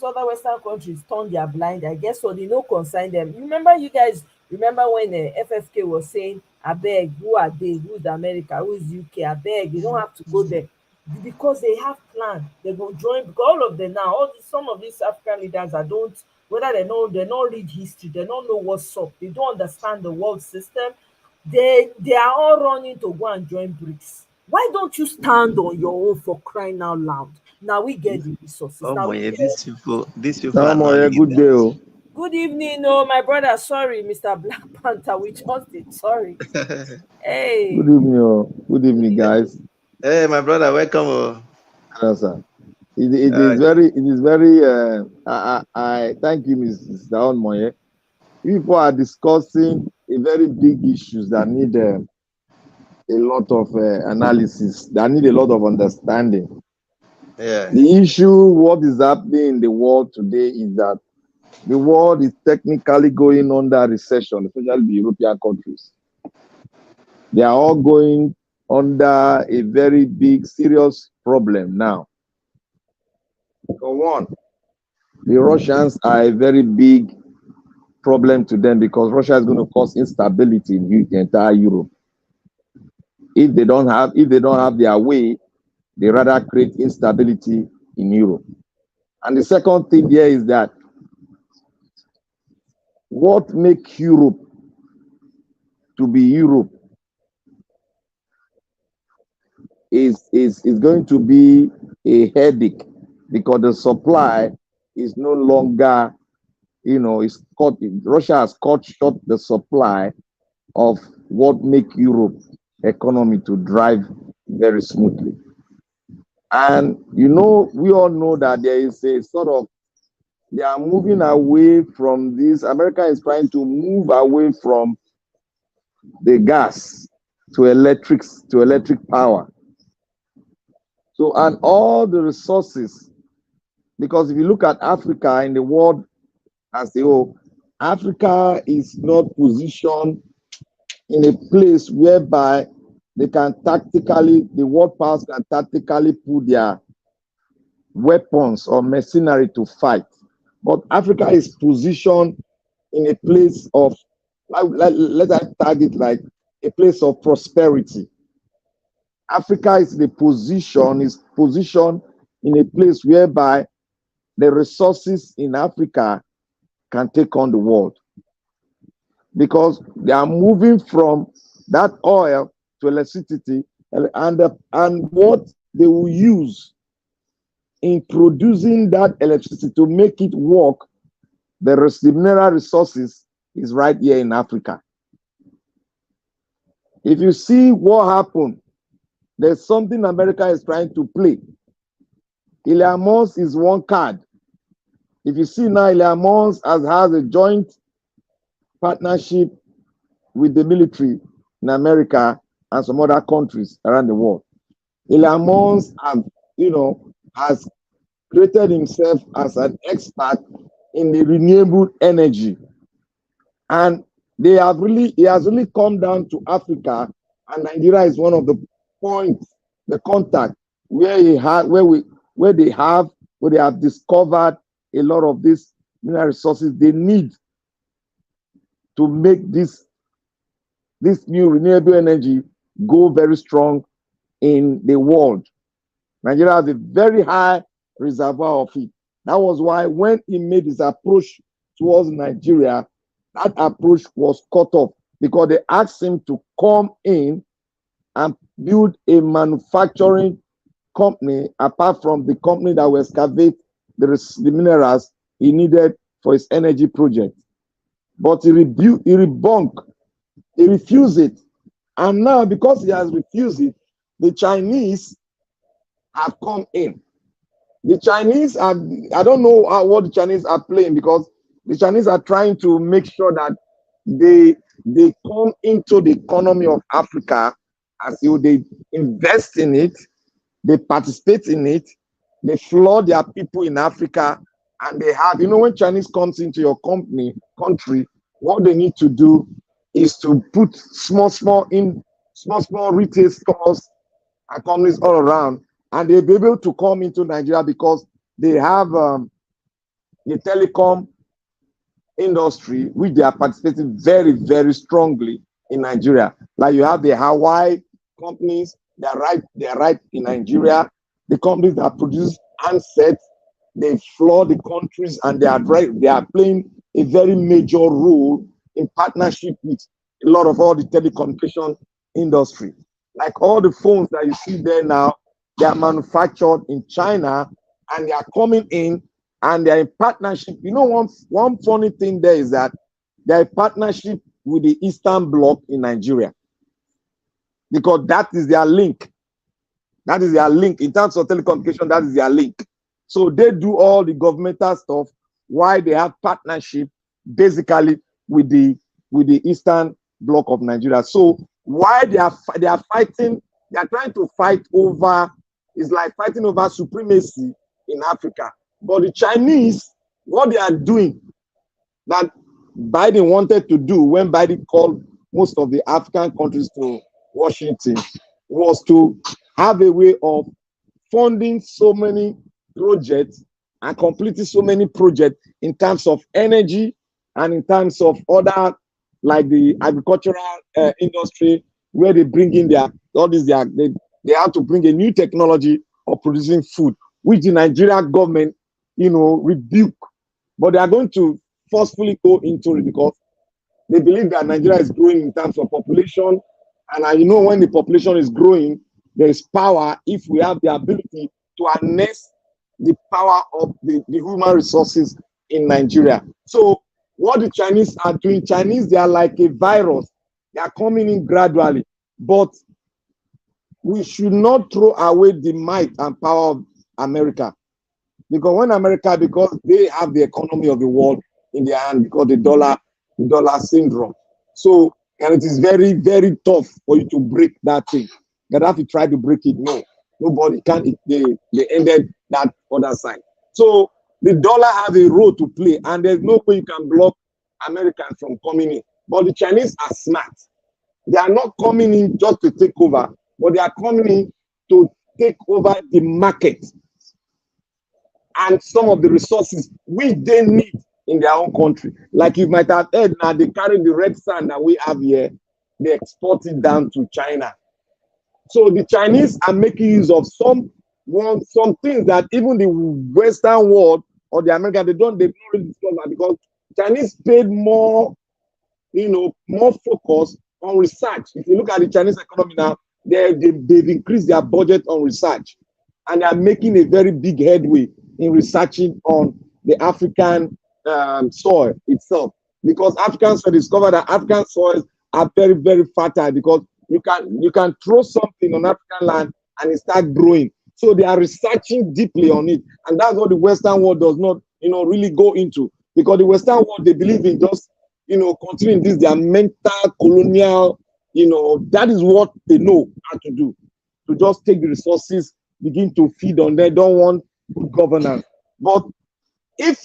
other Western countries turn their blind, I guess so they no concern them. You guys remember when FFK was saying, I beg, who are they? Who's America? Who's UK? I beg, you don't have to go there. Because they have plan. They will join, because all of them now, some of these African leaders that don't, whether they don't read history, they don't know what's up, they don't understand the world system, they are all running to go and join BRICS. Why don't you stand on your own, for crying out loud? Now we get the resources. These people good day. Oh. Good evening, my brother. Sorry, Mr. Black Panther. We just did. Sorry. Hey. Good evening. Oh. Good evening, guys. Hey, my brother. Welcome. Hello, sir. It is very. I thank you, Mr. Onmoye. People are discussing a very big issues that need a lot of analysis. That need a lot of understanding. Yeah. The issue, what is happening in the world today, is that the world is technically going under recession, especially the European countries. They are all going under a very big, serious problem now. For one, the Russians are a very big problem to them, because Russia is going to cause instability in the entire Europe. If they don't have their way, they rather create instability in Europe. And the second thing here is that what makes Europe to be Europe is going to be a headache, because the supply is no longer, Russia has cut short the supply of what makes Europe economy to drive very smoothly. And we all know that there is a sort of, they are moving away from this. America is trying to move away from the gas to electric power. So, and all the resources, because if you look at Africa in the world as a whole, Africa is not positioned in a place whereby they can the world powers can tactically put their weapons or mercenary to fight. But Africa is positioned in a place of, let's target like a place of prosperity. Africa is positioned in a place whereby the resources in Africa can take on the world, because they are moving from that oil to electricity, and what they will use in producing that electricity to make it work, the mineral resources is right here in Africa. If you see what happened, there's something America is trying to play. Elon Musk is one card. If you see now, Elon Musk has a joint partnership with the military in America and some other countries around the world. Elon Musk has created himself as an expert in the renewable energy. And he has really come down to Africa, and Nigeria is one of the points, the contact where they have discovered a lot of these mineral resources they need to make this new renewable energy go very strong in the world. Nigeria has a very high reservoir of it. That was why when he made his approach towards Nigeria, that approach was cut off, because they asked him to come in and build a manufacturing company apart from the company that will excavate the minerals he needed for his energy project. But he rebunked, he refused it. And now, because he has refused it, the Chinese have come in. The Chinese are, I don't know what the Chinese are playing, because the Chinese are trying to make sure that they come into the economy of Africa, as they invest in it, they participate in it, they flood their people in Africa, and they have, when Chinese comes into your country, what they need to do is to put small retail stores and companies all around, and they'll be able to come into Nigeria because they have the telecom industry, which they are participating very, very strongly in Nigeria. Like you have the Hawaii companies, they are right in Nigeria. The companies that produce handsets, they flood the countries, and they are playing a very major role in partnership with a lot of all the telecommunication industry. Like all the phones that you see there now, they are manufactured in China, and they are coming in, and they are in partnership. You know, one funny thing there is that they are in partnership with the Eastern Bloc in Nigeria, because that is their link. That is their link in terms of telecommunication. That is their link. So they do all the governmental stuff while they have partnership basically with the Eastern Bloc of Nigeria. So why they are fighting, they are trying to fight over, it's like fighting over supremacy in Africa. But the Chinese, what they are doing that Biden wanted to do when Biden called most of the African countries to Washington was to have a way of funding so many projects and completing so many projects in terms of energy and in terms of other, like the agricultural industry, where they bring in they have to bring a new technology of producing food, which the Nigerian government, rebuke. But they are going to forcefully go into it because they believe that Nigeria is growing in terms of population. And when the population is growing, there is power if we have the ability to harness the power of the human resources in Nigeria. So what the Chinese are doing, they are like a virus. They are coming in gradually. But we should not throw away the might and power of America. Because they have the economy of the world in their hand, because the dollar syndrome. So, and it is very, very tough for you to break that thing. Gaddafi tried to break it. No, nobody can. They ended that other side. So the dollar has a role to play, and there's no way you can block Americans from coming in. But the Chinese are smart. They are not coming in just to take over, but they are coming in to take over the market and some of the resources which they need in their own country. Like you might have heard now, they carry the red sand that we have here, they export it down to China. So the Chinese are making use of some things that even the Western world or the American, they've not really discovered, because Chinese paid more, more focus on research. If you look at the Chinese economy now, they've increased their budget on research, and they are making a very big headway in researching on the African soil itself, because African soil discovered that African soils are very, very fertile, because you can throw something on African land and it start growing. So they are researching deeply on it, and that's what the Western world does not, really go into, because the Western world, they believe in just, continuing this their mental colonial, that is what they know how to do, to just take the resources, begin to feed on them. They don't want good governance. But if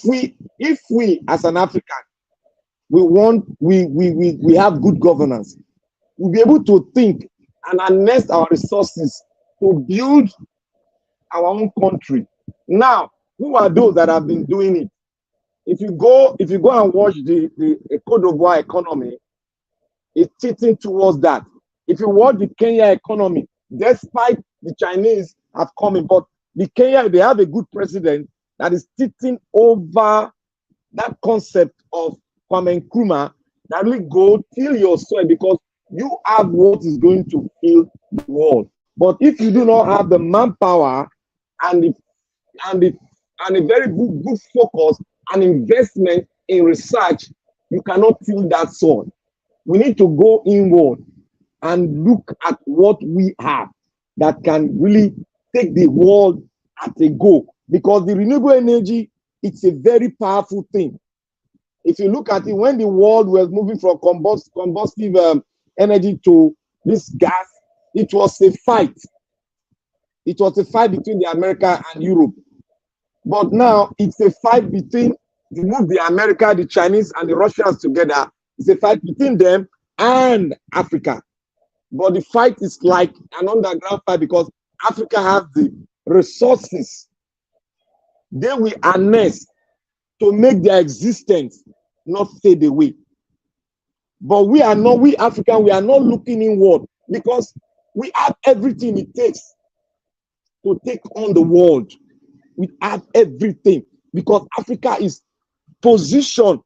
we as an African, we have good governance, we'll be able to think and harness our resources to build our own country. Now, who are those that have been doing it? If you go and watch the Cote d'Ivoire economy, it's tilting towards that. If you watch the Kenya economy, despite the Chinese have come in, but the Kenya, they have a good president that is tilting over that concept of Kwame Nkrumah, that really go till your soil, because you have what is going to fill the world. But if you do not have the manpower and a very good focus and investment in research, you cannot fill that soil. We need to go inward and look at what we have that can really take the world at a go, because the renewable energy, it's a very powerful thing. If you look at it, when the world was moving from combustive energy to this gas, it was a fight. It was a fight between the America and Europe. But now it's a fight between the America, the Chinese, and the Russians together. It's a fight between them and Africa. But the fight is like an underground fight, because Africa has the resources they will harness to make their existence not fade away. But we African, we are not looking inward because we have everything it takes to take on the world. We have everything because Africa is positioned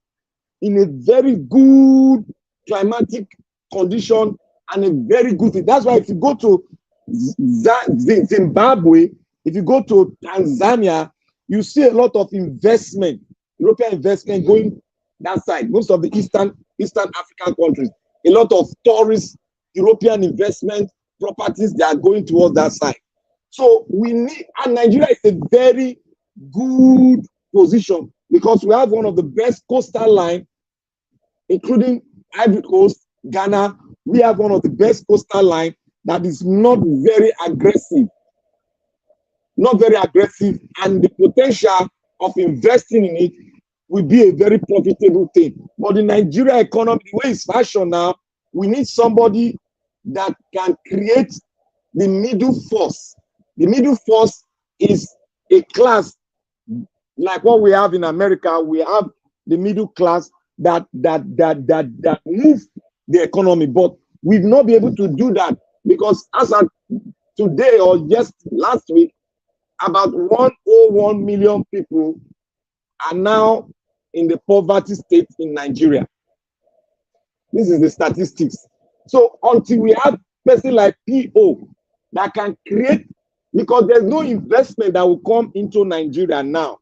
in a very good climatic condition and a very good thing. That's why if you go to Zimbabwe, if you go to Tanzania, you see a lot of investment, European investment going that side. Most of the Eastern African countries, a lot of tourist European investment properties, they are going towards that side. So we need, and Nigeria is a very good position because we have one of the best coastal line, including Ivory Coast, Ghana. We have one of the best coastal line that is not very aggressive. Not very aggressive, and the potential of investing in it will be a very profitable thing. But the Nigeria economy, the way it's fashioned now, we need somebody that can create the middle force. The middle force is a class like what we have in America. We have the middle class that move the economy, but we've not been able to do that because as of today or just last week, about 101 million people are now in the poverty state in Nigeria. This is the statistics. So until we have person like PO that can create, because there's no investment that will come into Nigeria now.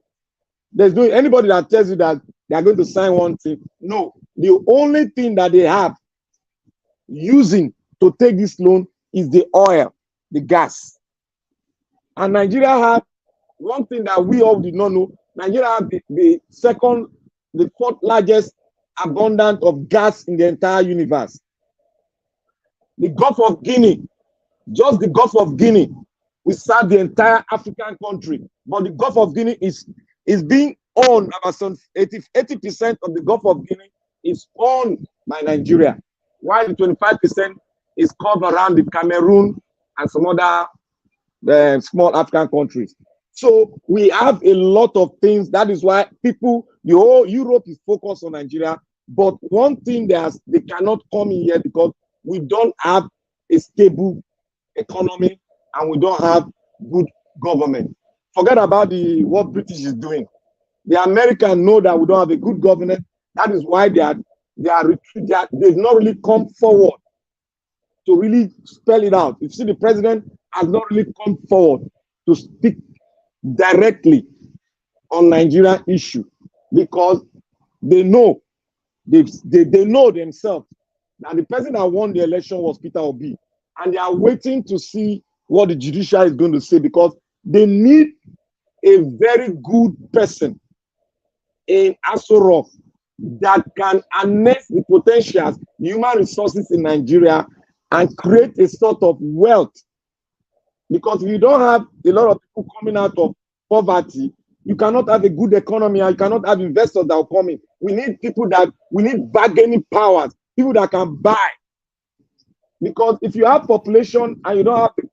There's no anybody that tells you that they are going to sign one thing. No, the only thing that they have using to take this loan is the oil, the gas. And Nigeria have one thing that we all did not know. Nigeria have the fourth largest abundance of gas in the entire universe. The Gulf of Guinea, just the Gulf of Guinea, we serve the entire African country. But the Gulf of Guinea is being owned, about some 80% of the Gulf of Guinea is owned by Nigeria, while the 25% is covered around the Cameroon and some other small African countries. So we have a lot of things. That is why people, the whole Europe is focused on Nigeria. But one thing they cannot come in here because we don't have a stable economy and we don't have good government. Forget about what British is doing. The Americans know that we don't have a good government. That is why they've not really come forward to really spell it out. You see, the president has not really come forward to speak directly on Nigerian issue because they know they know themselves that the person that won the election was Peter Obi, and they are waiting to see what the judiciary is going to say because they need a very good person in Aso Rock that can harness the potentials, the human resources in Nigeria and create a sort of wealth. Because if you don't have a lot of people coming out of poverty, you cannot have a good economy and you cannot have investors that will come in. We need we need bargaining powers, people that can buy. Because if you have population and you don't have the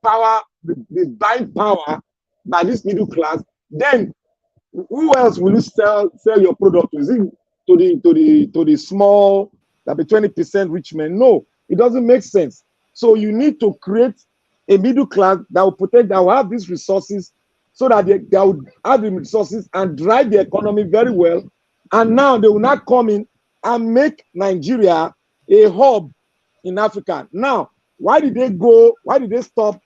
power, the buying power by this middle class, then who else will you sell your product to? Is it to the small, that be 20% rich men? No, it doesn't make sense. So you need to create a middle class that will have these resources so that they will have the resources and drive the economy very well. And now they will not come in and make Nigeria a hub in Africa. Now, why did they stop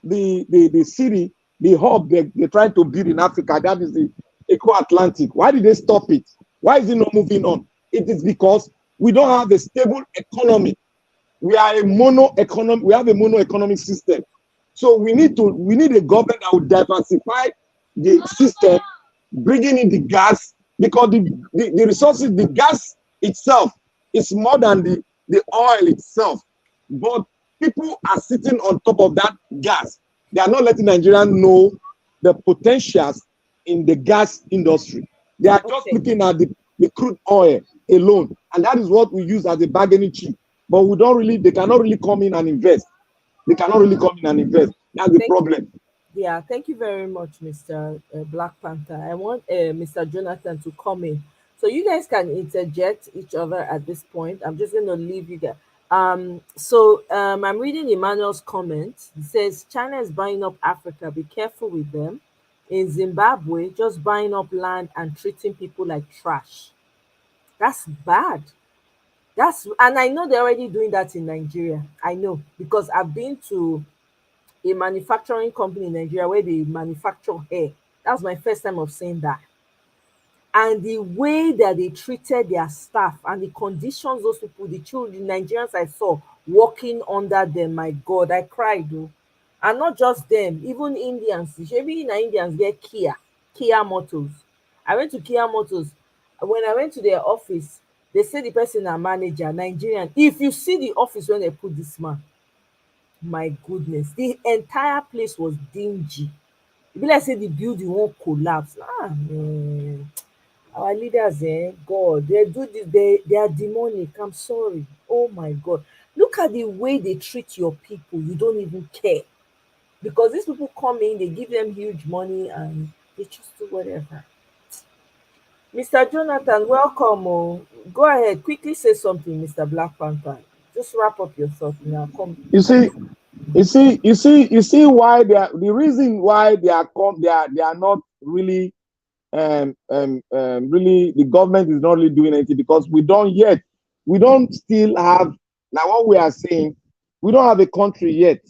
the city, the hub they're trying to build in Africa? That is the Eco-Atlantic. Why did they stop it? Why is it not moving on? It is because we don't have a stable economy. We are a mono economy. We have a mono economic system. So we need a government that will diversify the system, bringing in the gas, because the resources, the gas itself is more than the oil itself. But people are sitting on top of that gas. They are not letting Nigerians know the potentials in the gas industry. They are just looking at the crude oil alone, and that is what we use as a bargaining chip. But they cannot really come in and invest. They cannot really come in and invest. That's the problem. Yeah, thank you very much, Mr. Black Panther. I want Mr. Jonathan to come in. So you guys can interject each other at this point. I'm just going to leave you guys. I'm reading Emmanuel's comment. He says, China is buying up Africa. Be careful with them. In Zimbabwe, just buying up land and treating people like trash. That's bad. And I know they're already doing that in Nigeria. I know because I've been to a manufacturing company in Nigeria where they manufacture hair. That was my first time of seeing that. And the way that they treated their staff and the conditions those people, the children, the Nigerians I saw working under them, my God, I cried though. And not just them, even Indians. Maybe Indians get Kia Motors. I went to Kia Motors. When I went to their office, they said the person a manager, Nigerian. If you see the office when they put this man, my goodness, the entire place was dingy. E be like say the building won't collapse. Man, our leaders, God, they do this, they are demonic. I'm sorry. Oh my God. Look at the way they treat your people. You don't even care. Because these people come in, they give them huge money and they just do whatever. Mr. Jonathan, welcome. Oh. Go ahead, quickly say something, Mr. Black Panther. Just wrap up your thoughts now. Come. You see why the reason why they are not really really the government is not really doing anything because we don't still have, like what we are saying, we don't have a country yet.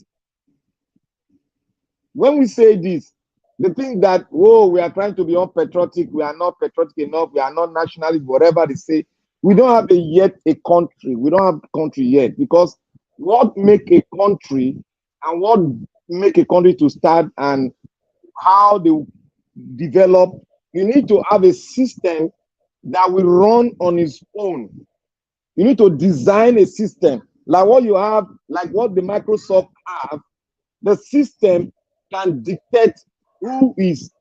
When we say this, they think that, oh, we are trying to be unpatriotic, we are not patriotic enough, we are not nationalist, whatever they say. We don't have yet a country. We don't have a country yet because what make a country and what make a country to start and how they develop, you need to have a system that will run on its own. You need to design a system like what you have, like what the Microsoft have. The system can detect who is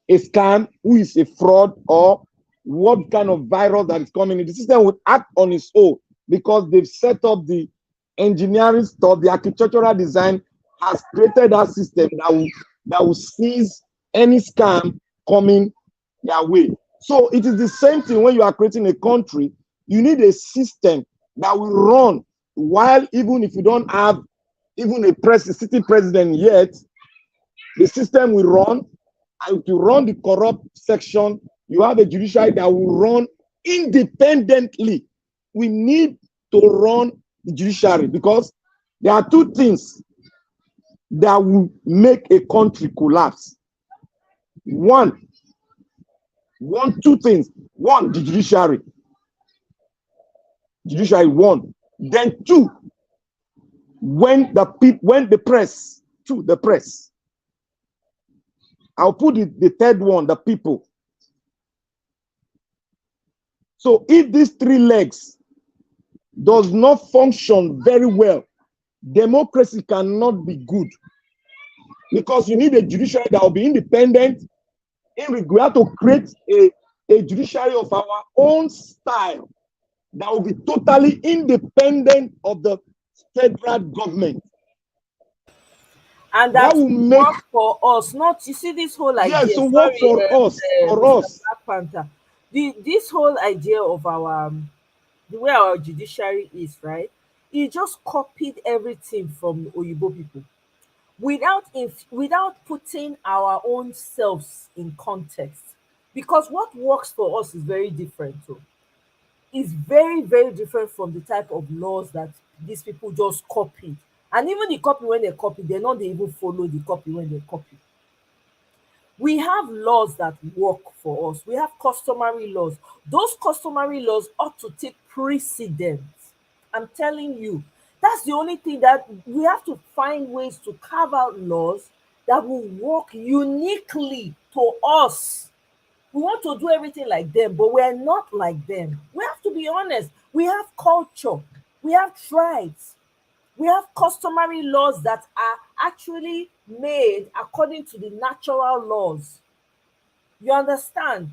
a scam, who is a fraud, or what kind of virus that is coming in. The system will act on its own because they've set up the engineering stuff, the architectural design has created that system that will seize any scam coming their way. So it is the same thing when you are creating a country. You need a system that will run while even if you don't have even a sitting president yet, the system will run. And to run the corrupt section, you have a judiciary that will run independently. We need to run the judiciary because there are two things that will make a country collapse. Two things. One, the judiciary. Judiciary, one. Then two, when the press. Two, the press. I'll put the third one, the people. So if these three legs does not function very well, democracy cannot be good. Because you need a judiciary that will be independent. We have to create a judiciary of our own style that will be totally independent of the federal government. And that will work for us. Not, you see, this whole idea. Yes, to work for us. Black Panther. This whole idea of our the way our judiciary is, right? It just copied everything from Oyibo people without putting our own selves in context. Because what works for us is very different. So it's very, very different from the type of laws that these people just copied. And even the copy when they copy, they even follow the copy when they copy. We have laws that work for us. We have customary laws. Those customary laws ought to take precedence. I'm telling you, that's the only thing that we have to find ways to carve out laws that will work uniquely to us. We want to do everything like them, but we're not like them. We have to be honest. We have culture. We have tribes. We have customary laws that are actually made according to the natural laws. You understand?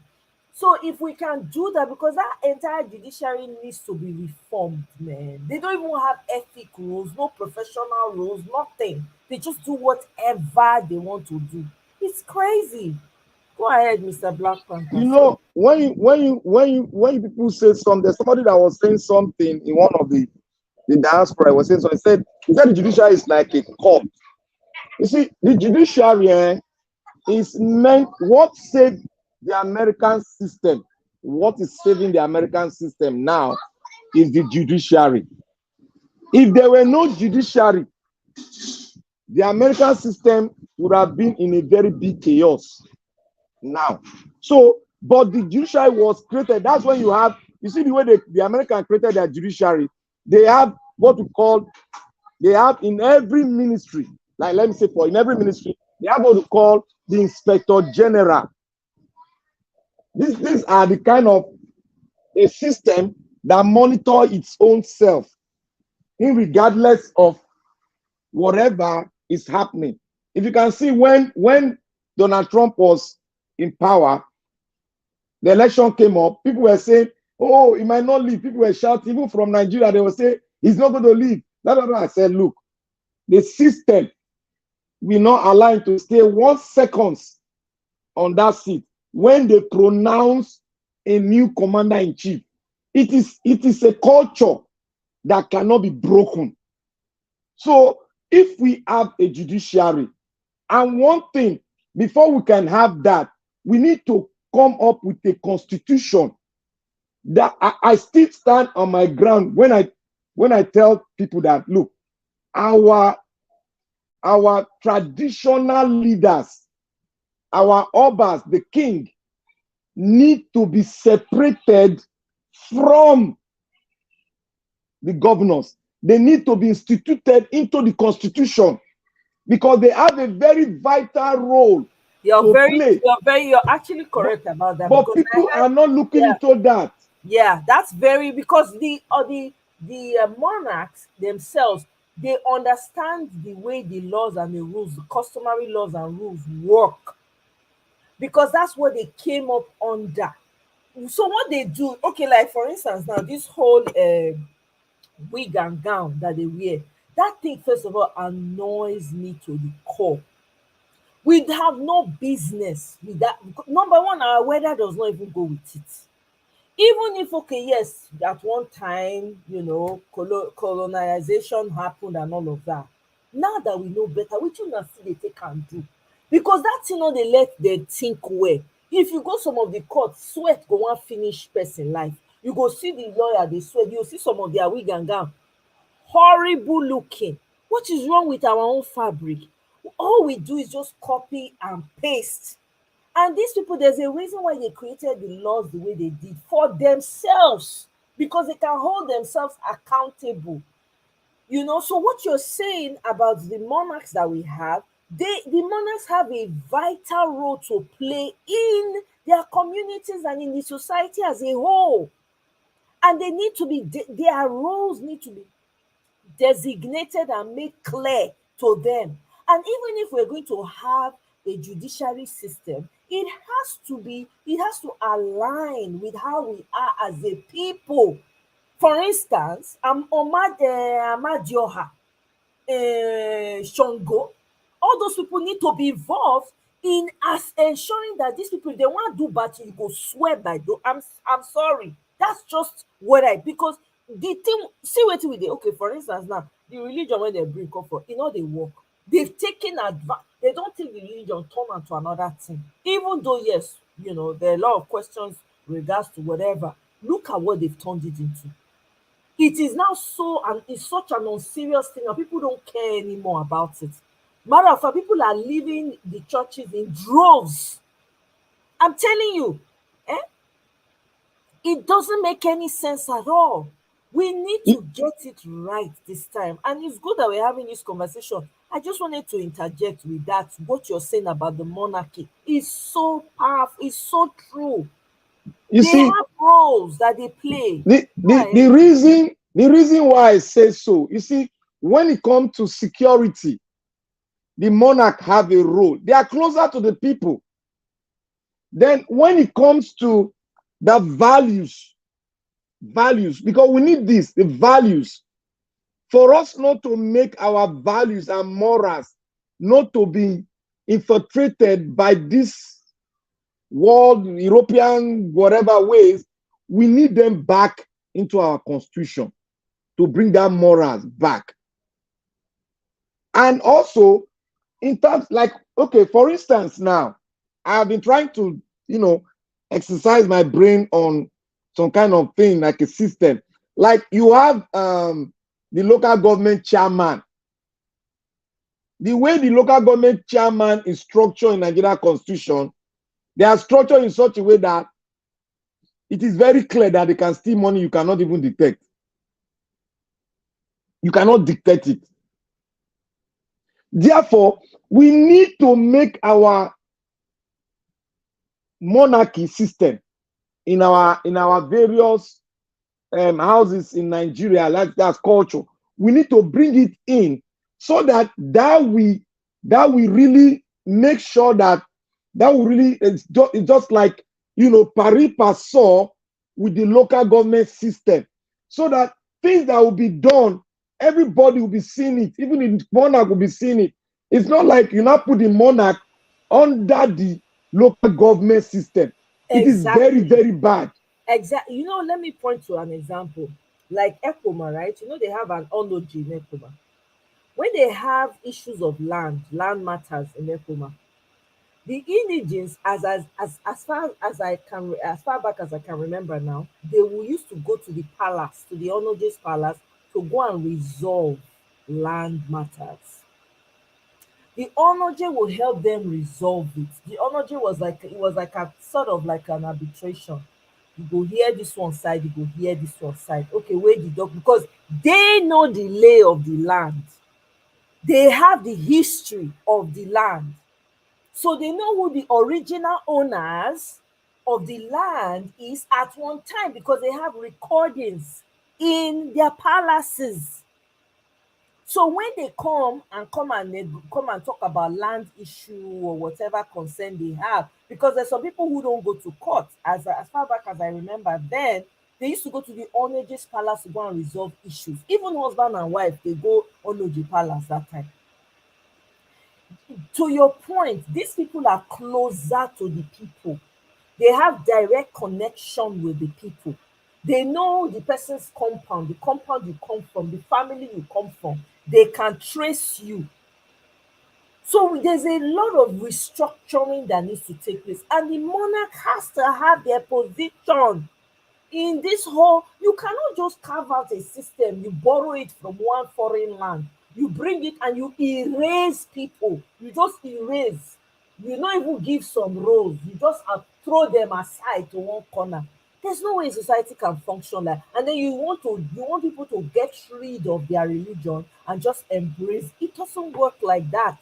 So if we can do that, because that entire judiciary needs to be reformed, man. They don't even have ethic rules, no professional rules, nothing. They just do whatever they want to do. It's crazy. Go ahead, Mr. Black Panther. You know, when people say something, there's somebody that was saying something in one of the diaspora was saying, so he said the judiciary is like a court. You see, the judiciary is meant, what saved the American system, what is saving the American system now is the judiciary. If there were no judiciary, the American system would have been in a very big chaos now. So, but the judiciary was created. That's when you have, you see the way the American created their judiciary. They have what we call, they have in every ministry, like let me say in every ministry, they have what we call the Inspector General. These are the kind of a system that monitor its own self, regardless of whatever is happening. If you can see when Donald Trump was in power, the election came up, people were saying, oh, he might not leave. People were shouting, even from Nigeria, they were saying, he's not going to leave. I said, look, the system will not allow him to stay 1 second on that seat when they pronounce a new commander-in-chief. It is a culture that cannot be broken. So if we have a judiciary, and one thing, before we can have that, we need to come up with a constitution that I still stand on my ground when I tell people that, look, our traditional leaders, our obas, the king, need to be separated from the governors. They need to be instituted into the constitution because they have a very vital role. You're actually correct about that. But people are not looking into that. Yeah, that's very, because the monarchs themselves, they understand the way the laws and the rules, the customary laws and rules work, because that's what they came up under. So what they do, okay, like for instance, now this whole wig and gown that they wear, that thing first of all annoys me to the core. We have no business with that. Number one, our weather does not even go with it. Even if, okay, yes, at one time, you know, colonization happened and all of that. Now that we know better, we should not see they take and do. Because that's, you know, they let them think well. If you go some of the courts, sweat go one finish person life. You go see the lawyer, they sweat. You see some of their wig and gown. Horrible looking. What is wrong with our own fabric? All we do is just copy and paste. And these people, there's a reason why they created the laws the way they did for themselves, because they can hold themselves accountable. You know, so what you're saying about the monarchs that we have, the monarchs have a vital role to play in their communities and in the society as a whole. And they need to be, their roles need to be designated and made clear to them. And even if we're going to have a judiciary system, it has to align with how we are as a people. For instance, Amadioha, Shongo, all those people need to be involved in us ensuring that these people, they want to do bad, you go swear by them. I'm sorry. That's just what because the thing, see what we do. Okay, for instance, now the religion when they bring up for, you know, they work. They've taken advantage. They don't take the religion, turn onto another thing. Even though, yes, you know, there are a lot of questions in regards to whatever. Look at what they've turned it into. It is now it's such an unserious thing, and people don't care anymore about it. Matter of fact, people are leaving the churches in droves. I'm telling you, it doesn't make any sense at all. We need to get it right this time. And it's good that we're having this conversation. I just wanted to interject with that. What you're saying about the monarchy is so powerful. It's so true. They have roles that they play. The reason why I say so, you see, when it comes to security, the monarch have a role. They are closer to the people. Then when it comes to the values, because we need the values, for us not to make our values and morals not to be infiltrated by this world, European, whatever ways, we need them back into our constitution to bring that morals back. And also, in terms like, okay, for instance, now, I have been trying to, exercise my brain on some kind of thing, like a system. Like you have the local government chairman. The way the local government chairman is structured in Nigeria Constitution, they are structured in such a way that it is very clear that they can steal money you cannot even detect. You cannot detect it. Therefore, we need to make our monarchy system in our various houses in Nigeria, like that's culture. We need to bring it in so that we really make sure that we really it's just like pari passu with the local government system, so that things that will be done, everybody will be seeing it, even the monarch will be seeing it. It's not like you now put the monarch under the local government system. It is very, very bad. Exactly. Let me point to an example. Like Ekoma, right? They have an Onoji in Ekoma. When they have issues of land matters in Ekoma, the indigents, as far back as I can remember now, they will used to go to the palace, to the Onoji's palace, to go and resolve land matters. The Onoje will help them resolve it. The Onoje was like a sort of like an arbitration. You go hear this one side, you go hear this one side. Okay, where the dog, because they know the lay of the land. They have the history of the land. So they know who the original owners of the land is at one time, because they have recordings in their palaces. So when they come and talk about land issue or whatever concern they have, because there's some people who don't go to court. As far back as I remember, then they used to go to the Onoji's palace to go and resolve issues. Even husband and wife, they go Onoji palace that time. To your point, these people are closer to the people. They have direct connection with the people. They know the person's compound, the compound you come from, the family you come from. They can trace you. So there's a lot of restructuring that needs to take place. And the monarch has to have their position in this whole. You cannot just carve out a system, you borrow it from one foreign land, you bring it and you erase people. You just erase. You don't even give some roles. You just throw them aside to one corner. There's no way society can function like. And then you want people to get rid of their religion and just embrace. It doesn't work like that.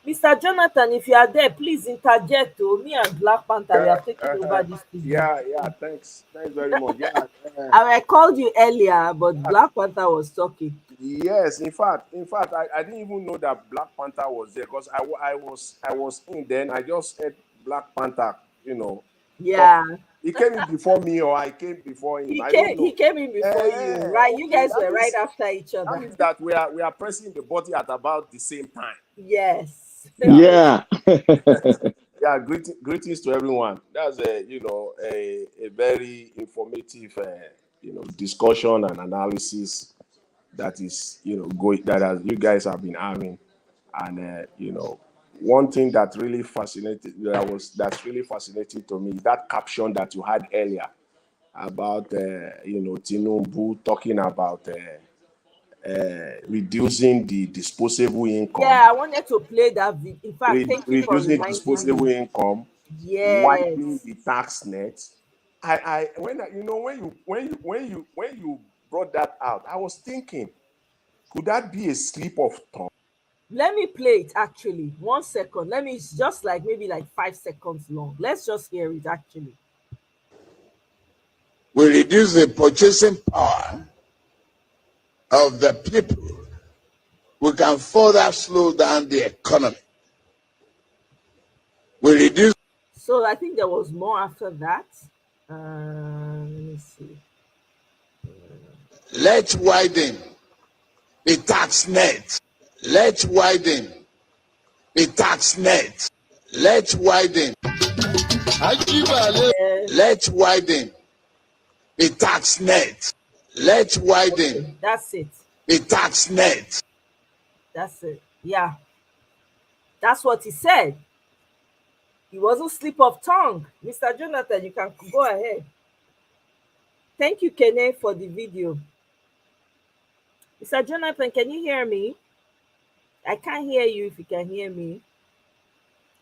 Mr. Jonathan, if you are there, please interject. Me and Black Panther, we are taking over this thing. Yeah, thanks very much. I called you earlier, but Black Panther was talking. Yes, in fact, I didn't even know that Black Panther was there, because I was in then. I just heard Black Panther, Yeah. He came in before me, or I came before him. He came in before you, right? You guys were right after each other. That means that we are pressing the body at about the same time. Yes. Yeah. Yeah. Greetings to everyone. That's a very informative discussion and analysis that is going that you guys have been having, and one thing that's really fascinating to me is that caption that you had earlier about Tinubu talking about reducing the disposable income. Yeah, I wanted to play that video. In fact, thank you for reducing disposable income. Yes. Widening the tax net. When you brought that out, I was thinking, could that be a slip of tongue? Let me play it actually. 1 second. Let me just maybe 5 seconds long. Let's just hear it actually. We reduce the purchasing power of the people. We can further slow down the economy. We reduce. So I think there was more after that. Let me see. Let's widen the tax net. Let's widen the tax net. Let's widen. Let's widen the tax net. Let's widen. Okay, that's it. The tax net. That's it. Yeah. That's what he said. It wasn't slip of tongue. Mr. Jonathan, you can go ahead. Thank you, Kene, for the video. Mr. Jonathan, can you hear me? I can't hear you if you can hear me.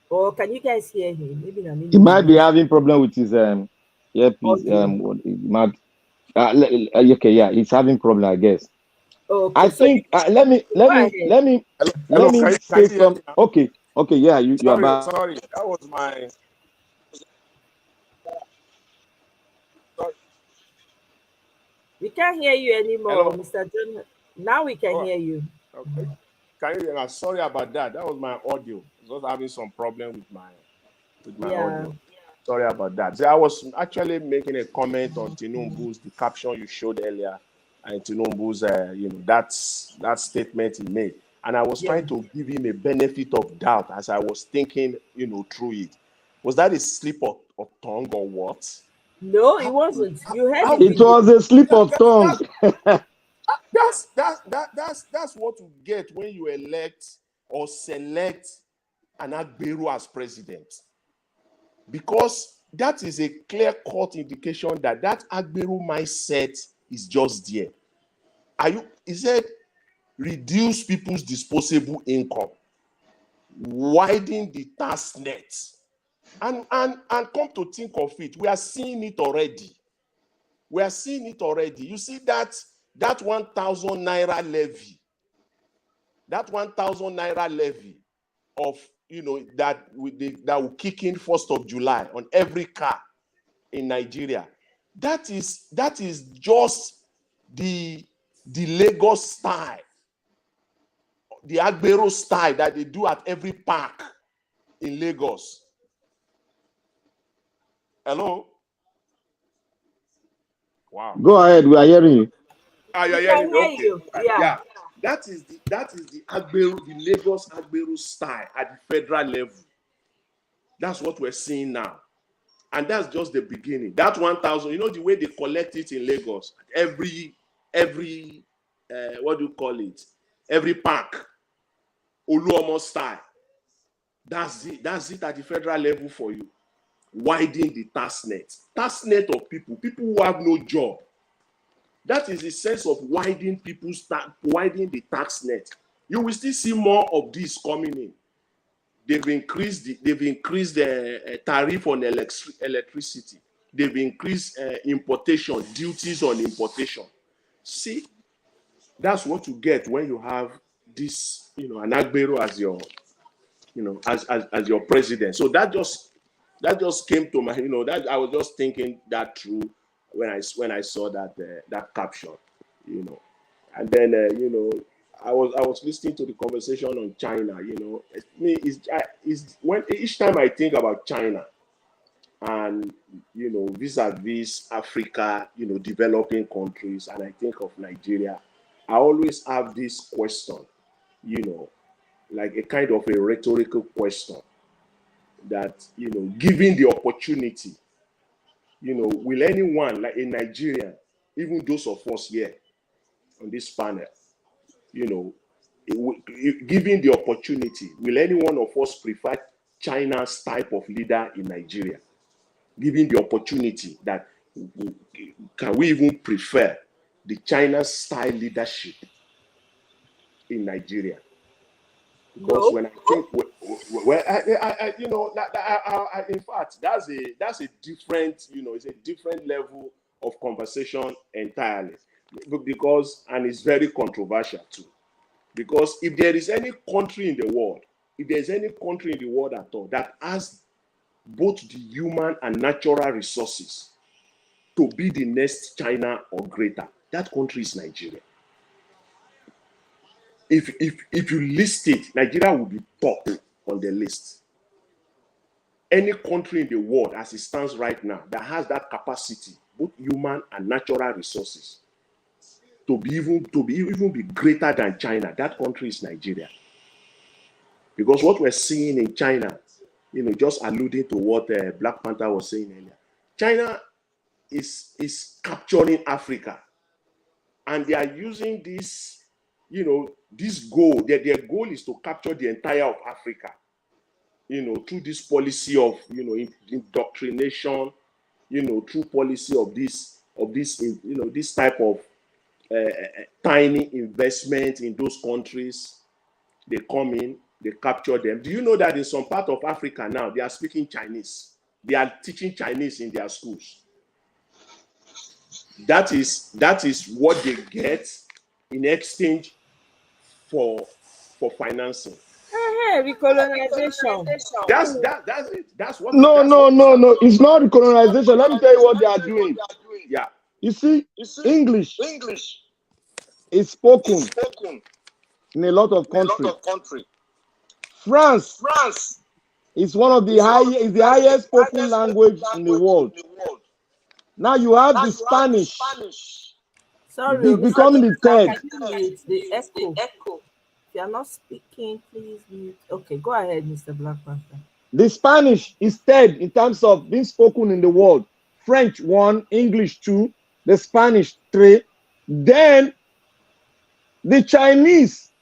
Or can you guys hear him? Maybe not. He might be having problem with his earpiece. Okay, yeah, he's having problem, I guess. Okay, I think let me say some. Okay, yeah, you are back. Sorry, that was my. We can't hear you anymore, Hello? Mr. Jonathan. Now we can hear you. Okay. Can you hear? Sorry about that. That was my audio. I was having some problem with my audio. Sorry about that. So I was actually making a comment on Tinubu's the caption you showed earlier, and Tinubu's that statement he made, and I was trying to give him a benefit of doubt as I was thinking through it. Was that a slip of tongue or what? No, it wasn't. You heard it. It was a slip of tongue. That's what you get when you elect or select an Agbero as president, because that is a clear-cut indication that Agbero mindset is just there. He said, reduce people's disposable income, widen the tax net, and come to think of it, we are seeing it already. You see that 1,000 naira levy, of that will kick in 1st of July on every car in Nigeria. That is just the Lagos style, the Agbero style that they do at every park in Lagos. Hello? Wow. Go ahead, we are hearing you. You're hearing me? Okay. Yeah. That is the Agbero, the Lagos Agbero style at the federal level. That's what we're seeing now. And that's just the beginning. That 1,000, the way they collect it in Lagos, every what do you call it? Every park, Oluomo style. That's it at the federal level for you. Widen the tax net of people who have no job. That is the sense of widening the tax net. You will still see more of this coming in. They've increased the tariff on electricity. They've increased importation duties on importation. See, that's what you get when you have this, an Agbero as your, as your president. So that just came to my, that I was just thinking that through when I saw that caption, and then I was listening to the conversation on China. When each time I think about China and vis-a-vis Africa, developing countries, and I think of Nigeria, I always have this question, like a kind of a rhetorical question that given the opportunity, will anyone, like a Nigerian, even those of us here on this panel, given the opportunity, will any one of us prefer China's type of leader in Nigeria? Given the opportunity, that can we even prefer the China style leadership in Nigeria? Because when I think, in fact, that's a different, it's a different level of conversation entirely. And it's very controversial too. Because if there is any country in the world, at all that has both the human and natural resources to be the next China or greater, that country is Nigeria. If you list it, Nigeria will be top on the list. Any country in the world, as it stands right now, that has that capacity, both human and natural resources, to be even be greater than China, that country is Nigeria. Because what we're seeing in China, just alluding to what Black Panther was saying earlier, China is capturing Africa, and they are using this, this goal. Their goal is to capture the entire of Africa, through this policy of, indoctrination, through policy of this, this type of tiny investment in those countries. They come in, they capture them. Do you know that in some part of Africa now, they are speaking Chinese? They are teaching Chinese in their schools. That is what they get in exchange for financing. Recolonization. That's it. That's what. No. It's not recolonization. Let me tell you what they are doing. Yeah. You see, English is spoken in a lot of countries. France is one of the highest spoken language in the world. Now you have the Spanish. Sorry, It's becoming the third. The echo. If you are not speaking, please mute. Okay, go ahead, Mr. Black Panther. The Spanish is third in terms of being spoken in the world. French 1, English 2, the Spanish 3. Then the Chinese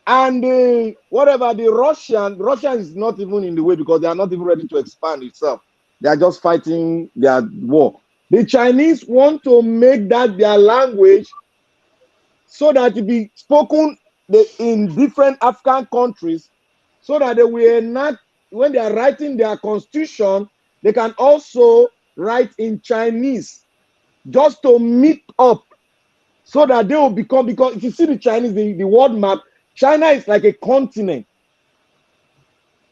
and the Russian is not even in the way because they are not even ready to expand itself. They are just fighting their war. The Chinese want to make that their language so that it be spoken in different African countries, so that they will not, when they are writing their constitution, they can also write in Chinese, just to meet up, so that they will become, because if you see the Chinese, the world map, China is like a continent.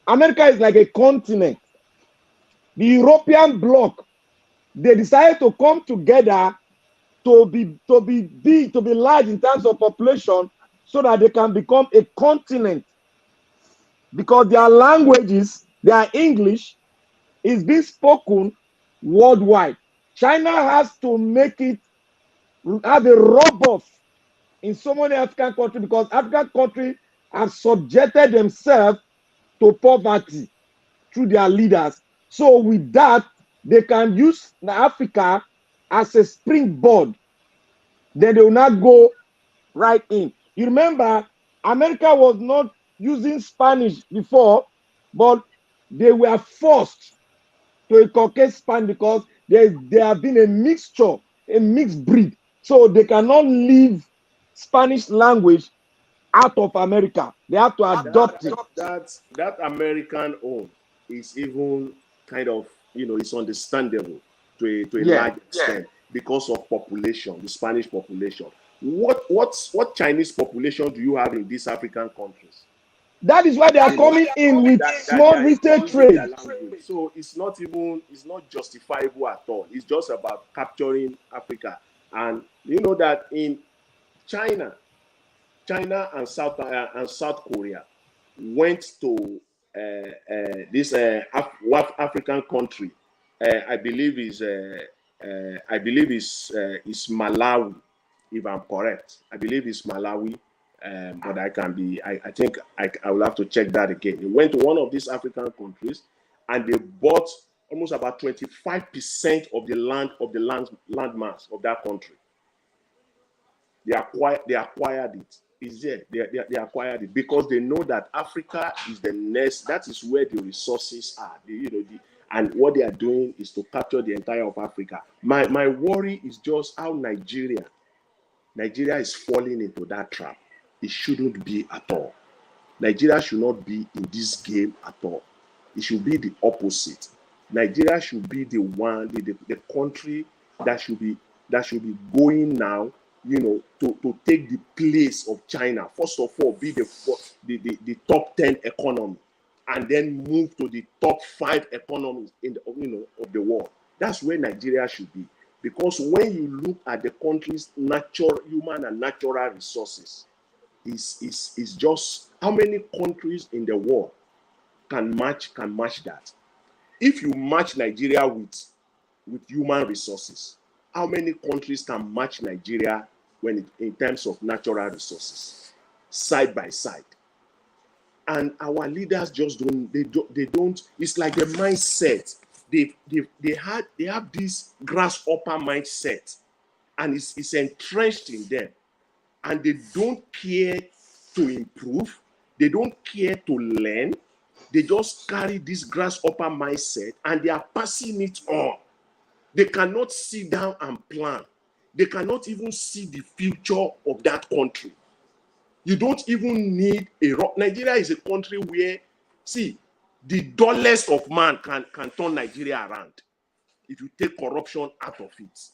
America is like a continent. The European bloc, they decided to come together to be large in terms of population, so that they can become a continent, because their languages, their English, is being spoken worldwide. China has to make it have a rub-off in so many African countries, because African countries have subjected themselves to poverty through their leaders. So with that, they can use Africa as a springboard. Then they will not go right in. You remember, America was not using Spanish before, but they were forced to inculcate Spanish because there have been a mixture, a mixed breed. So they cannot leave Spanish language out of America. They have to adopt it. That American own is even kind of, it's understandable to a large extent because of population, the Spanish population. What Chinese population do you have in these African countries? That is why they are coming in with small retail trade. So it's not justifiable at all. It's just about capturing Africa. And you know that in China and South Korea went to this African country. I believe is Malawi, if I'm correct. I believe it's Malawi. But I think I will have to check that again. They went to one of these African countries and they bought almost about 25% of the land mass of that country. They acquired it. It's there. They acquired it because they know that Africa is the next. That is where the resources are. And what they are doing is to capture the entire of Africa. My worry is just how Nigeria is falling into that trap. It shouldn't be at all. Nigeria should not be in this game at all. It should be the opposite. Nigeria should be the one, the country that should be going now, to take the place of China. First of all, be the top 10 economy, and then move to the top 5 economies in of the world. That's where Nigeria should be. Because when you look at the country's human and natural resources, is just how many countries in the world can match that. If you match Nigeria with human resources, how many countries can match Nigeria in terms of natural resources, side by side? and our leaders just don't. They don't. It's like the mindset. They have this grasshopper mindset, and it's entrenched in them, and they don't care to improve. They don't care to learn. They just carry this grasshopper mindset, and they are passing it on. They cannot sit down and plan. They cannot even see the future of that country. You don't even need a rock. Nigeria is a country where, see, the dullest of man can turn Nigeria around if you take corruption out of it.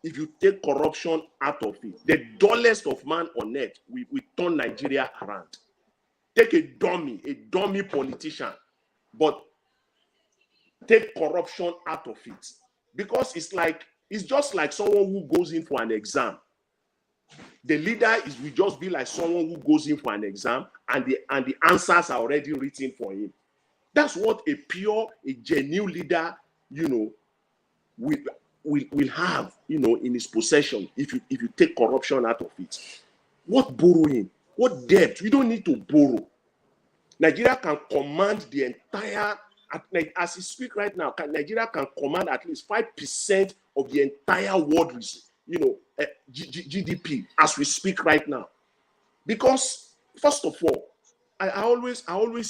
If you take corruption out of it, the dullest of man on earth, we turn Nigeria around. Take a dummy politician, but take corruption out of it. Because it's just like someone who goes in for an exam. The leader will just be like someone who goes in for an exam, and the answers are already written for him. That's what a genuine leader, will have, in his possession if you take corruption out of it. What borrowing? What debt? We don't need to borrow. Nigeria can command the entire, as we speak right now, Nigeria can command at least 5% of the entire world, GDP as we speak right now. Because first of all, I always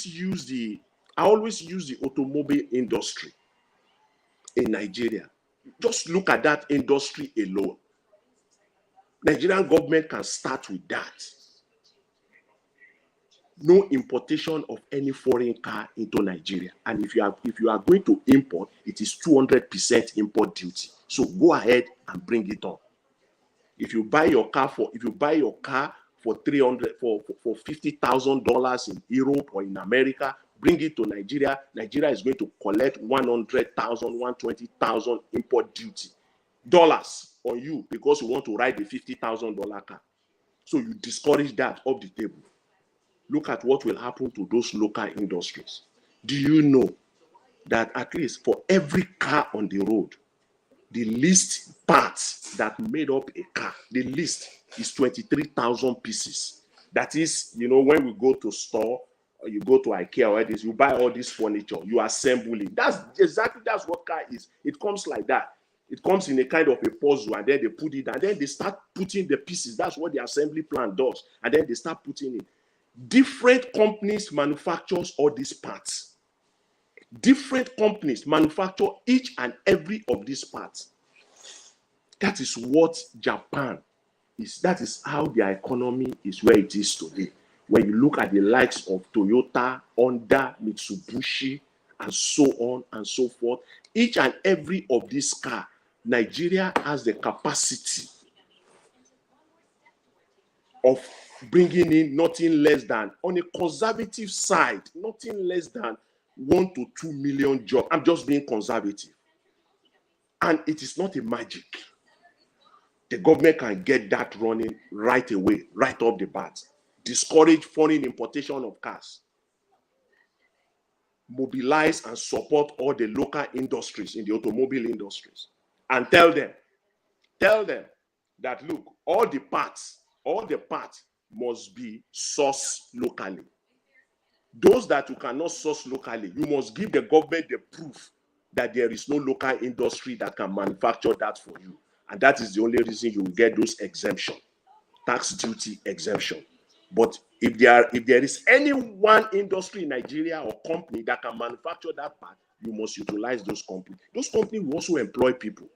use the automobile industry in Nigeria. Just look at that industry alone. Nigerian government can start with that. No importation of any foreign car into Nigeria. And if you are going to import, it is 200% import duty. So go ahead and bring it on. If you buy your car for $50,000 in Europe or in America, bring it to Nigeria. Nigeria is going to collect $100,000, $120,000 import duty dollars on you because you want to ride a $50,000 car. So you discourage that off the table. Look at what will happen to those local industries. Do you know that at least for every car on the road, the least parts that made up a car, the least is 23,000 pieces. That is, when we go to store, or you go to IKEA or this, you buy all this furniture, you assemble it. That's what car is. It comes like that. It comes in a kind of a puzzle, and then they put it, and then they start putting the pieces. That's what the assembly plant does. And then they start putting it. Different companies manufacture all these parts. Different companies manufacture each and every of these parts. That is what Japan is. That is how their economy is where it is today. When you look at the likes of Toyota, Honda, Mitsubishi, and so on and so forth, each and every of these cars, Nigeria has the capacity of bringing in nothing less than, on a conservative side, nothing less than 1 to 2 million jobs. I'm just being conservative. And it is not a magic. The government can get that running right away, right off the bat. Discourage foreign importation of cars. Mobilize and support all the local industries in the automobile industries. And tell them that, look, all the parts must be sourced locally. Those that you cannot source locally, you must give the government the proof that there is no local industry that can manufacture that for you. And that is the only reason you will get those exemption, tax duty exemption. But if there is any one industry in Nigeria or company that can manufacture that part, you must utilize those companies. Those companies will also employ people.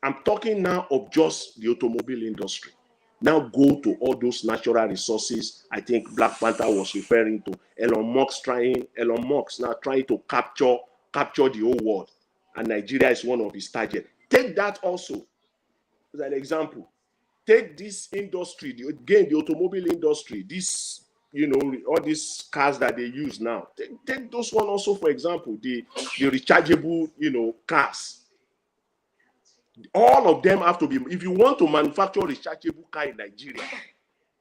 I'm talking now of just the automobile industry. Now go to all those natural resources. I think Black Panther was referring to Elon Musk now trying to capture the whole world, and Nigeria is one of his targets. Take that also as an example. Take this industry, the automobile industry, all these cars that they use now. Take those one also, for example, the rechargeable, cars. All of them have to be, if you want to manufacture a rechargeable car in Nigeria,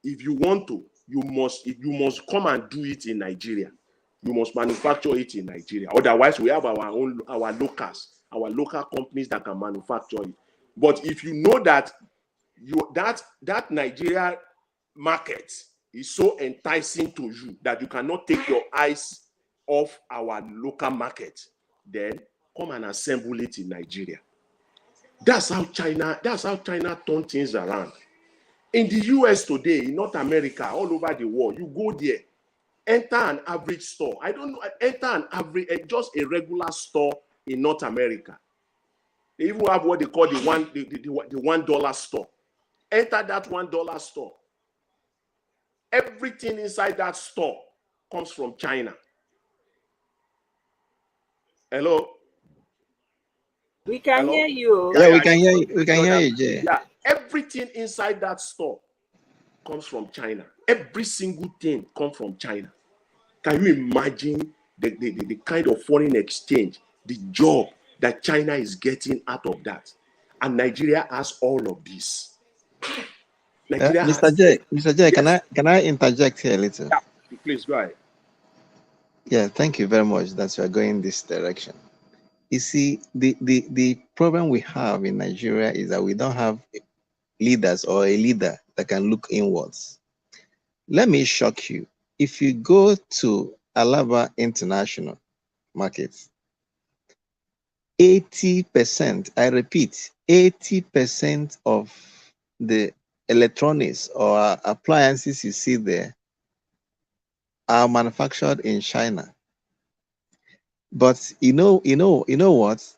if you want to, you must come and do it in Nigeria. You must manufacture it in Nigeria. Otherwise, we have our locals, our local companies that can manufacture it. But if you know that that Nigeria market is so enticing to you that you cannot take your eyes off our local market, then come and assemble it in Nigeria. That's how China turned things around. In the US today, in North America, all over the world, you go there, enter an average store. I don't know, enter an average, just a regular store in North America. They even have what they call the $1 store. Enter that $1 store. Everything inside that store comes from China. Hello? We can hear you. Yeah, we can hear you. We can hear you, Jay. Yeah, everything inside that store comes from China. Every single thing comes from China. Can you imagine the kind of foreign exchange, the job that China is getting out of that? And Nigeria has all of this. Mr. J, yes. Can I interject here a little? Yeah, please go ahead. Yeah, thank you very much that you are going this direction. You see, the problem we have in Nigeria is that we don't have leaders or a leader that can look inwards. Let me shock you. If you go to Alaba International Markets, 80%, I repeat, 80% of the electronics or appliances you see there are manufactured in China. But you know what?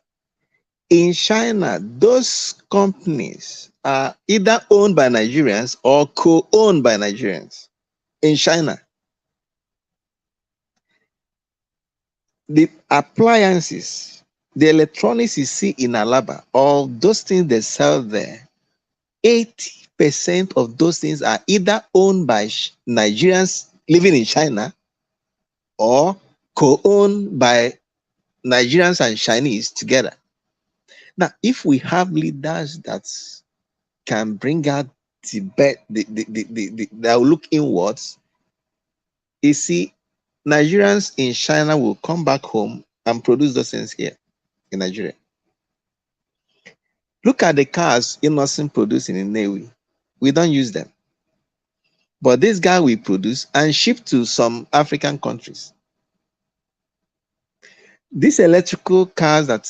In China, those companies are either owned by Nigerians or co-owned by Nigerians. In China, the appliances, the electronics you see in Alaba, all those things they sell there, 80% of those things are either owned by Nigerians living in China or co-owned by Nigerians and Chinese together. Now, if we have leaders that can bring out that will look inwards, you see, Nigerians in China will come back home and produce those things here in Nigeria. Look at the cars Innocent producing in Nnewi. We don't use them. But this guy we produce and ship to some African countries. These electrical cars that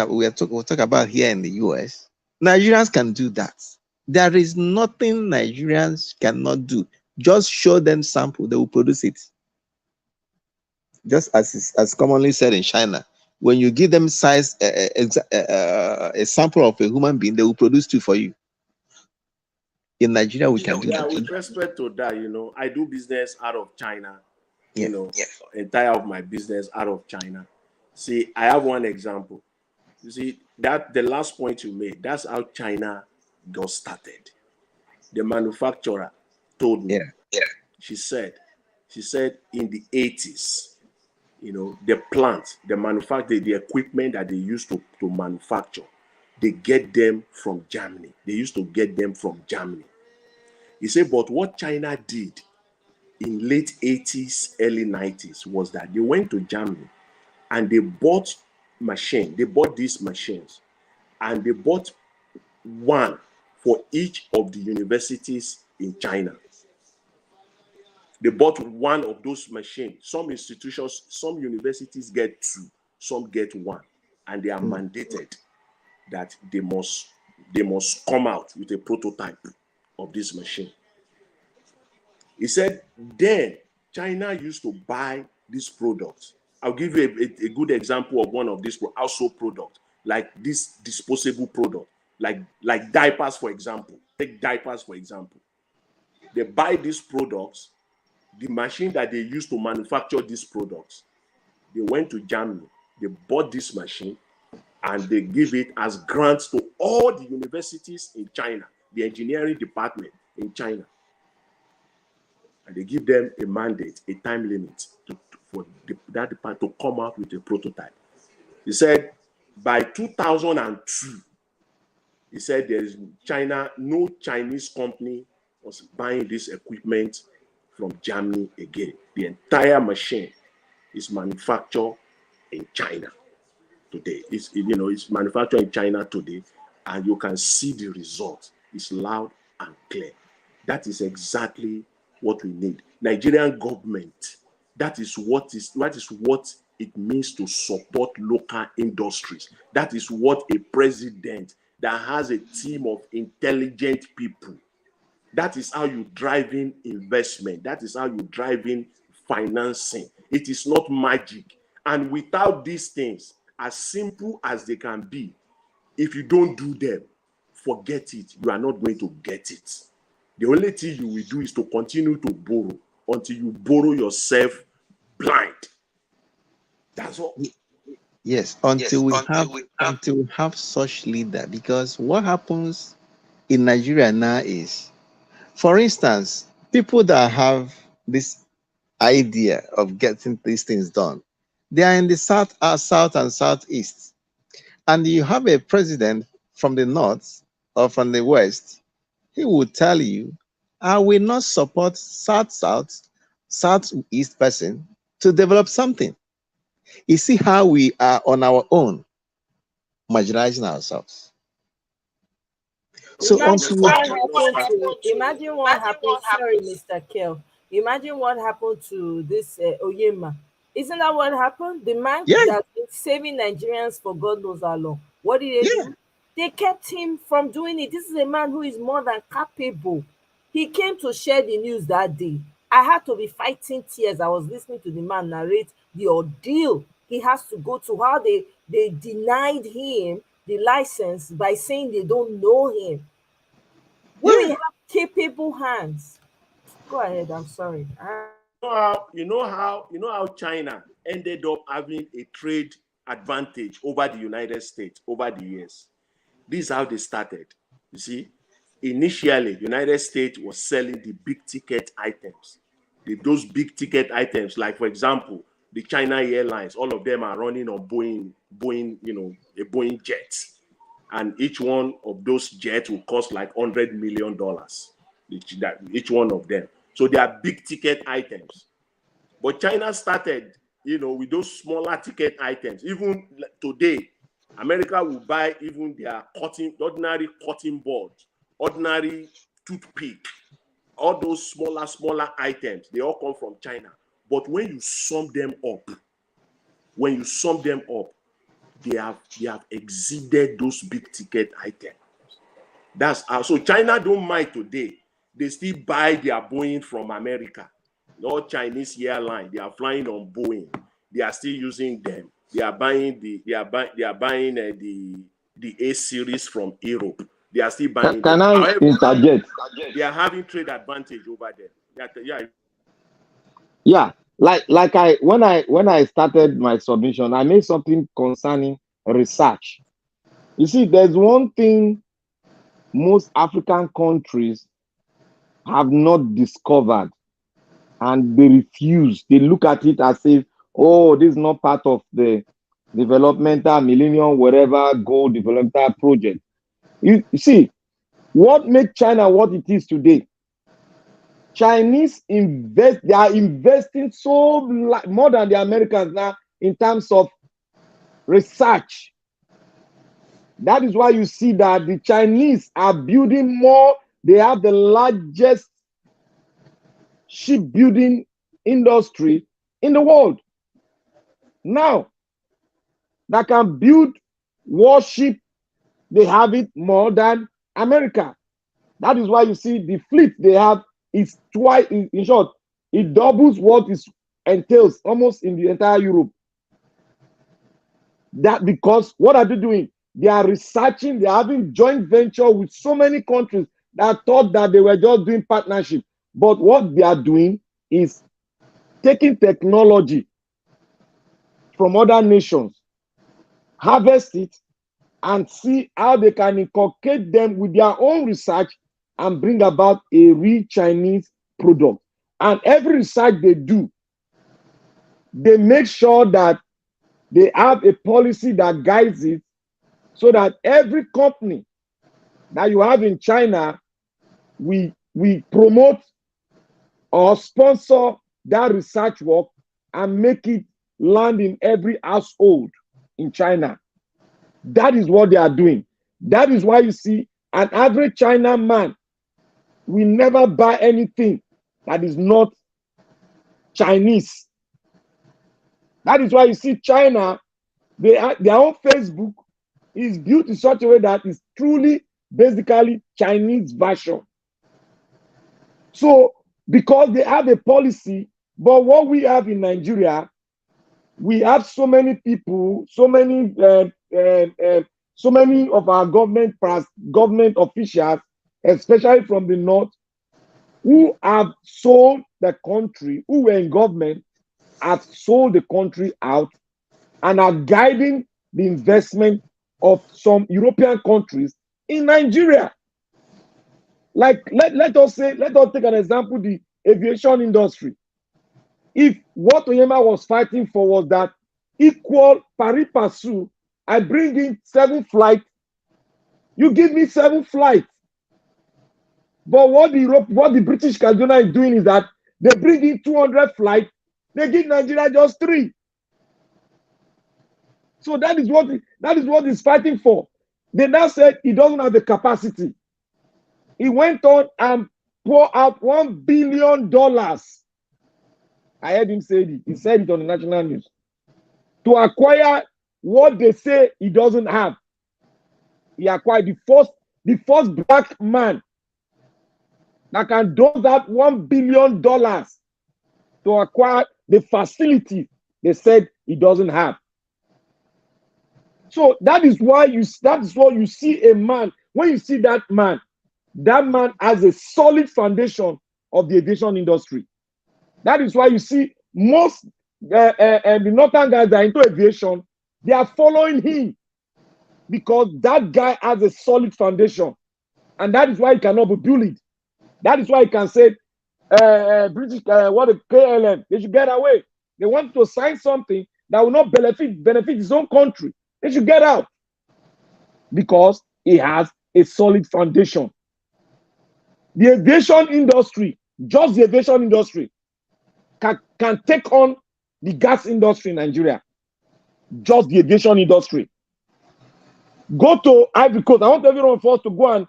we'll talk about here in the US, Nigerians can do that. There is nothing Nigerians cannot do. Just show them sample, they will produce it. Just as commonly said in China, when you give them size a sample of a human being, they will produce two for you. In Nigeria, we can do that. With respect to that, I do business out of China. Entire of my business out of China. See, I have one example. You see, that the last point you made, that's how China got started. The manufacturer told me. She said in the 80s, the plant, the manufacturer, the equipment that they used to manufacture, they get them from Germany. They used to get them from Germany. He said, but what China did in late 80s, early 90s was that they went to Germany and they bought these machines, and they bought one for each of the universities in China. They bought one of those machines. Some institutions, some universities get two, some get one, and they are mandated that they must come out with a prototype of this machine. He said, then China used to buy these products. I'll give you a good example of one of these household products, like this disposable product, like diapers, for example. Take diapers, for example. They buy these products, the machine that they use to manufacture these products. They went to Germany, they bought this machine, and they give it as grants to all the universities in China, the engineering department in China. And they give them a mandate, a time limit for that department to come out with a prototype. He said by 2002, he said there is no Chinese company was buying this equipment from Germany again. The entire machine is manufactured in China today. It's manufactured in China today, and you can see the result. It's loud and clear. That is exactly what we need. Nigerian government, that is what it means to support local industries. That is what a president that has a team of intelligent people. That is how you drive in investment. That is how you drive in financing. It is not magic. And without these things, as simple as they can be, if you don't do them, forget it. You are not going to get it. The only thing you will do is to continue to borrow until you borrow yourself blind. That's all. Yes, until we have such leader. Because what happens in Nigeria now is, for instance, people that have this idea of getting these things done, they are in the south and southeast, and you have a president from the north or from the west. He will tell you, I will not support southeast person to develop something. You see how we are on our own, marginalizing ourselves. So imagine what happened. Sorry, Mr. Kel. Imagine what happened to this Oyema. Isn't that what happened? The man that's been saving Nigerians for God knows how long. What did they do? They kept him from doing it. This is a man who is more than capable. He came to share the news that day. I had to be fighting tears. I was listening to the man narrate the ordeal he has to go to, how they denied him the license by saying they don't know him. We have capable hands. Go ahead, I'm sorry. You know how China ended up having a trade advantage over the United States over the years. This is how they started. You see, initially, the United States was selling the big ticket items. Those big ticket items, like for example, the China Airlines, all of them are running on Boeing, a Boeing jet. And each one of those jets will cost like $100 million, each one of them. So they are big ticket items. But China started, with those smaller ticket items. Even today, America will buy even their ordinary cotton board, ordinary toothpick, all those smaller items. They all come from China. But when you sum them up, they have exceeded those big ticket items. That's how. So China don't mind today. They still buy their Boeing from America. No Chinese airline. They are flying on Boeing. They are still using them. They are buying the A series from Europe. They are still buying. Can I interject? They are having trade advantage over there. Yeah, like when I started my submission, I made something concerning research. You see, there's one thing most African countries have not discovered, and they refuse. They look at it as if, oh, this is not part of the developmental millennium, whatever goal developmental project. You see, what makes China what it is today? Chinese they are investing so more than the Americans now in terms of research. That is why you see that the Chinese are building more. They have the largest shipbuilding industry in the world. Now, that can build warship, they have it more than America. That is why you see the fleet they have is twice, in short, it doubles what it entails almost in the entire Europe. That because what are they doing? They are researching, they are having joint venture with so many countries that thought that they were just doing partnership. But what they are doing is taking technology from other nations, harvest it, and see how they can inculcate them with their own research and bring about a real Chinese product. And every research they do, they make sure that they have a policy that guides it, so that every company that you have in China, we promote or sponsor that research work and make it land in every household in China. That is what they are doing. That is why you see an average China man will never buy anything that is not Chinese. That is why you see China, their own Facebook is built in such a way that is truly, basically Chinese version. So, because they have a policy, but what we have in Nigeria, we have so many people, so many of our government officials, especially from the north, who have sold the country, who were in government, have sold the country out and are guiding the investment of some European countries in Nigeria. Like, let us take an example, the aviation industry. If what Onyema was fighting for was that equal pari passu, I bring in 7 flights, you give me 7 flights. But what the British Caledonia is doing is that they bring in 200 flights, they give Nigeria just 3. So that is what he's fighting for. They now said he doesn't have the capacity. He went on and poured out $1 billion. I heard him say it. He said it on the national news. To acquire what they say he doesn't have. He acquired the first black man that can do that $1 billion to acquire the facility they said he doesn't have. So that is why you see a man. When you see that man has a solid foundation of the aviation industry. That is why you see most the northern guys that are into aviation, they are following him because that guy has a solid foundation, and that is why he cannot be bullied. That is why he can say, British, what the KLM, they should get away. They want to sign something that will not benefit his own country. They should get out because he has a solid foundation. The aviation industry, just the aviation industry, can take on the gas industry in Nigeria. Just the aviation industry. Go to Ivory Coast. I want everyone for us to go and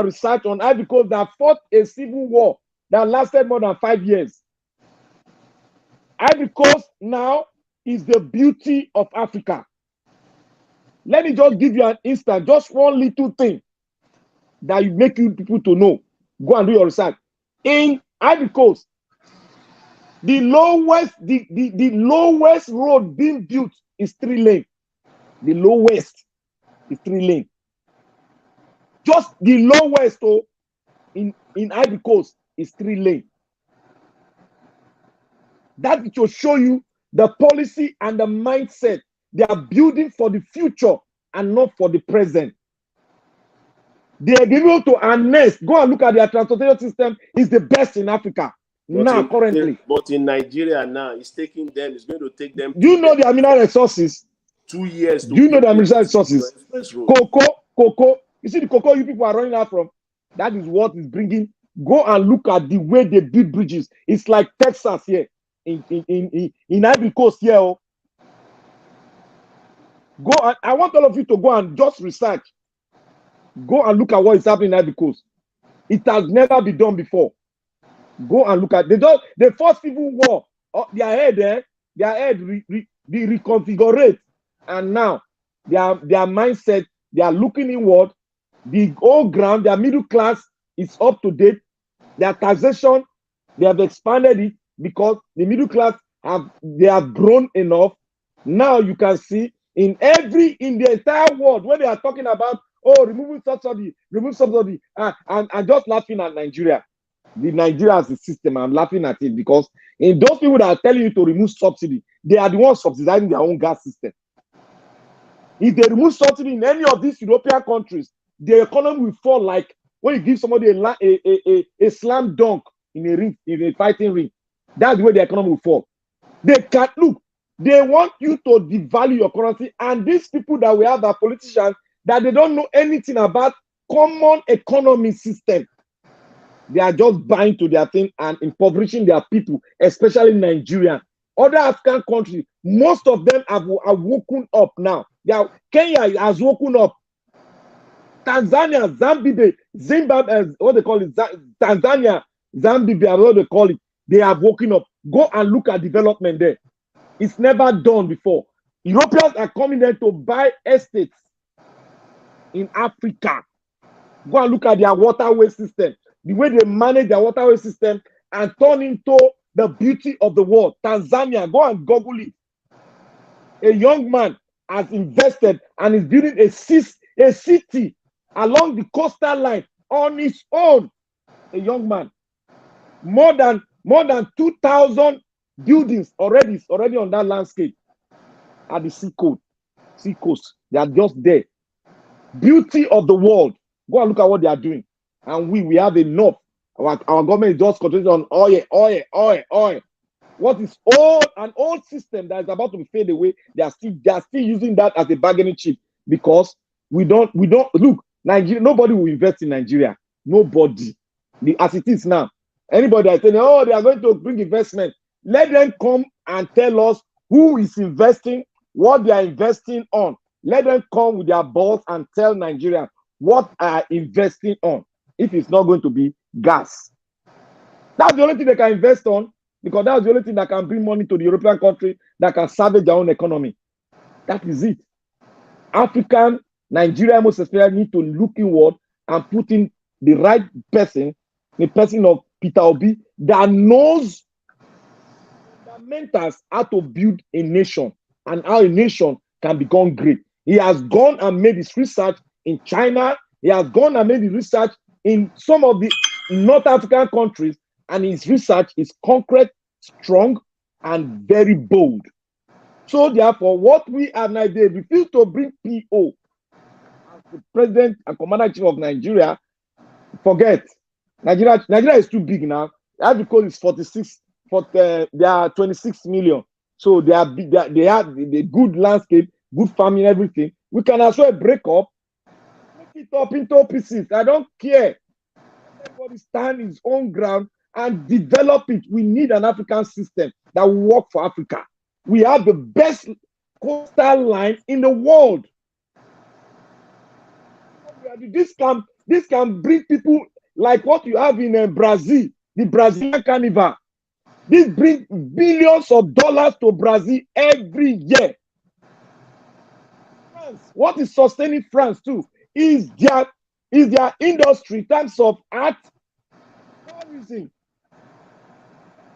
research on Ivory Coast that fought a civil war that lasted more than 5 years. Ivory Coast now is the beauty of Africa. Let me just give you an instance, just one little thing that you make you people to know. Go and do your research. In Ivory Coast, the lowest road being built is 3 lane. The lowest is 3 lane. Just the lowest in Ivory Coast is 3 lane. That will show you the policy and the mindset. They are building for the future and not for the present. They are able to harness. Go and look at their transportation system. It's the best in Africa currently. But in Nigeria now, it's taking them. It's going to take them. Do you know the mineral resources? 2 years. Do you know the mineral resources? Cocoa. You see the cocoa you people are running out from. That is what is bringing. Go and look at the way they build bridges. It's like Texas here in Ivory Coast here. Oh. Go and I want all of you to go and just research. Go and look at what is happening in Ivory Coast. It has never been done before. Go and look at the first civil war. Their head reconfigure, and now their mindset. They are looking inward. The old ground, their middle class is up to date. Their taxation, they have expanded it because the middle class they have grown enough. Now you can see in the entire world when they are talking about removing subsidy, and just laughing at Nigeria. The Nigeria as a system, I'm laughing at it because in those people that are telling you to remove subsidy, they are the ones subsidizing their own gas system. If they remove subsidy in any of these European countries, the economy will fall like when you give somebody a slam dunk in a ring, in a fighting ring. That's the way the economy will fall. They can't look. They want you to devalue your currency, and these people that we have are politicians that they don't know anything about common economy system. They are just buying to their thing and impoverishing their people, especially Nigeria. Other African countries, most of them have woken up now. Kenya has woken up. Tanzania, Zimbabwe, what they call it, Tanzania, Zambia, what they call it, they have woken up. Go and look at development there. It's never done before. Europeans are coming there to buy estates in Africa. Go and look at their waterway system, the way they manage their waterway system and turn into the beauty of the world. Tanzania, go and Google it. A young man has invested and is building a city along the coastal line on his own. A young man. More than 2,000 buildings already on that landscape at the sea coast. They are just there. Beauty of the world. Go and look at what they are doing. And we have enough. Our government is just concentrating on oil. What is an old system that is about to fade away? They are still using that as a bargaining chip because we don't look. Nigeria, nobody will invest in Nigeria. Nobody. As it is now. Anybody that is saying, oh, they are going to bring investment, let them come and tell us who is investing, what they are investing on. Let them come with their balls and tell Nigeria what they are investing on. If it's not going to be gas. That's the only thing they can invest on, because that's the only thing that can bring money to the European country that can salvage their own economy. That is it. African, Nigeria most especially need to look inward and put in the right person, the person of Peter Obi, that knows fundamentals how to build a nation and how a nation can become great. He has gone and made his research in China. He has gone and made his research in some of the North African countries, and his research is concrete, strong, and very bold. So therefore, what we have now, they refuse to bring PO as the president and commander-in-chief of Nigeria. Forget. Nigeria is too big now. Ivory Coast is 46. They are 26 million. So they have the good landscape, good farming, everything. We can as well break up, make it up into pieces. I don't care. Everybody stand his own ground and develop it. We need an African system that will work for Africa. We have the best coastal line in the world. This can bring people like what you have in Brazil, the Brazilian Carnival. This brings billions of dollars to Brazil every year. France, what is sustaining France too is their industry in terms of art, tourism.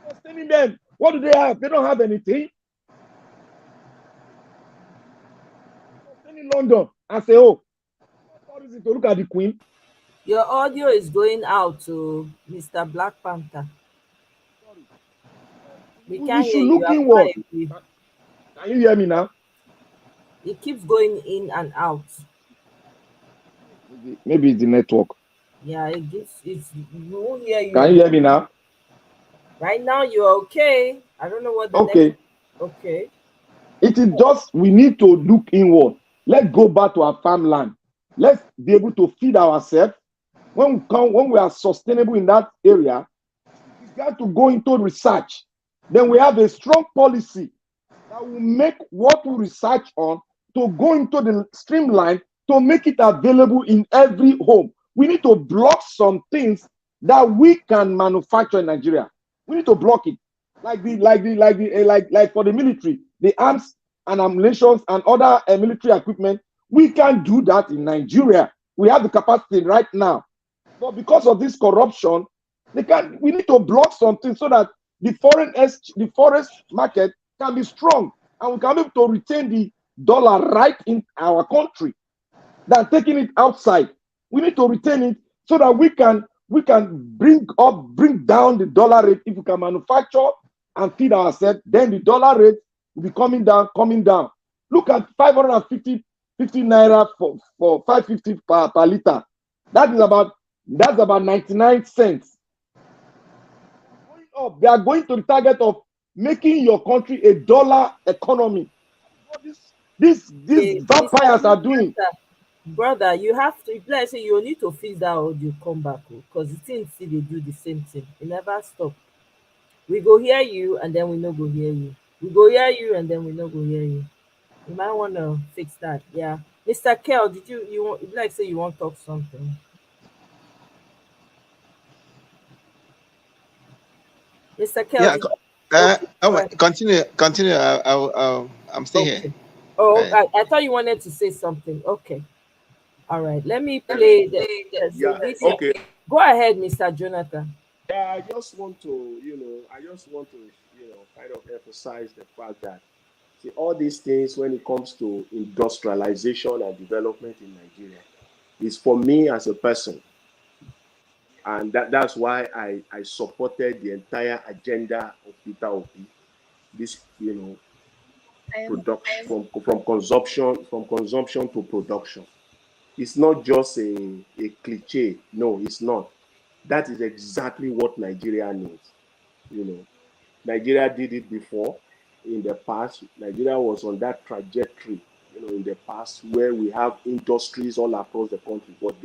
Sustaining them. What do they have? They don't have anything. Sustaining London and say, oh, tourism to look at the Queen. Your audio is going out to Mr. Black Panther. We can't hear you. Can you hear me now? It keeps going in and out. Maybe it's the network. Yeah, we won't hear you. Can you hear me now? Right now you're okay. I don't know what the okay. Okay. It is just we need to look inward. Let's go back to our farmland. Let's be able to feed ourselves. When we are sustainable in that area, we got to go into research. Then we have a strong policy that will make what we research on to go into the streamline to make it available in every home. We need to block some things that we can manufacture in Nigeria. We need to block it, like for the military, the arms and ammunition and other military equipment. We can do that in Nigeria. We have the capacity right now. But because of this corruption, we need to block something so that the forest market can be strong and we can be able to retain the dollar right in our country than taking it outside. We need to retain it so that we can bring down the dollar rate. If we can manufacture and feed ourselves, then the dollar rate will be coming down. Look at 550 naira for 550 per liter. That's about 99 cents. They are going to the target of making your country a dollar economy. These vampires are doing. Brother, you have to, let's say you need to fix that audio, come back, because the things they do the same thing. It never stop. We go hear you and then we no go hear you. We go hear you and then we no go hear you. You might want to fix that. Yeah. Mr. Kel, did you want, like say you want to talk something? Mr. Kelvin. Continue. I'm still here. Oh, I thought you wanted to say something. Okay. All right. Let me play the video. Okay. Go ahead, Mr. Jonathan. Yeah, I just want to, kind of emphasize the fact that, see, all these things when it comes to industrialization and development in Nigeria is for me as a person. And that's why I supported the entire agenda of Peter Obi. This, production from consumption to production. It's not just a cliche. No, it's not. That is exactly what Nigeria needs. Nigeria did it before in the past. Nigeria was on that trajectory, in the past, where we have industries all across the country. But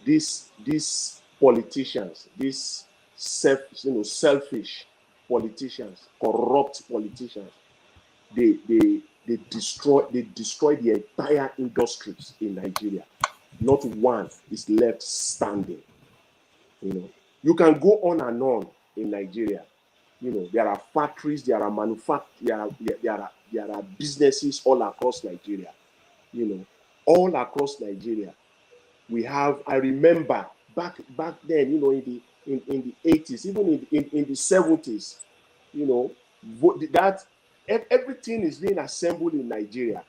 these politicians, these selfish politicians, corrupt politicians, they destroy the entire industries in Nigeria. Not one is left standing. You can go on and on in Nigeria. There are factories, there are manufacturers, there are businesses all across Nigeria. All across Nigeria. We have. I remember back then, in the 80s, even in the 70s, that everything is being assembled in Nigeria.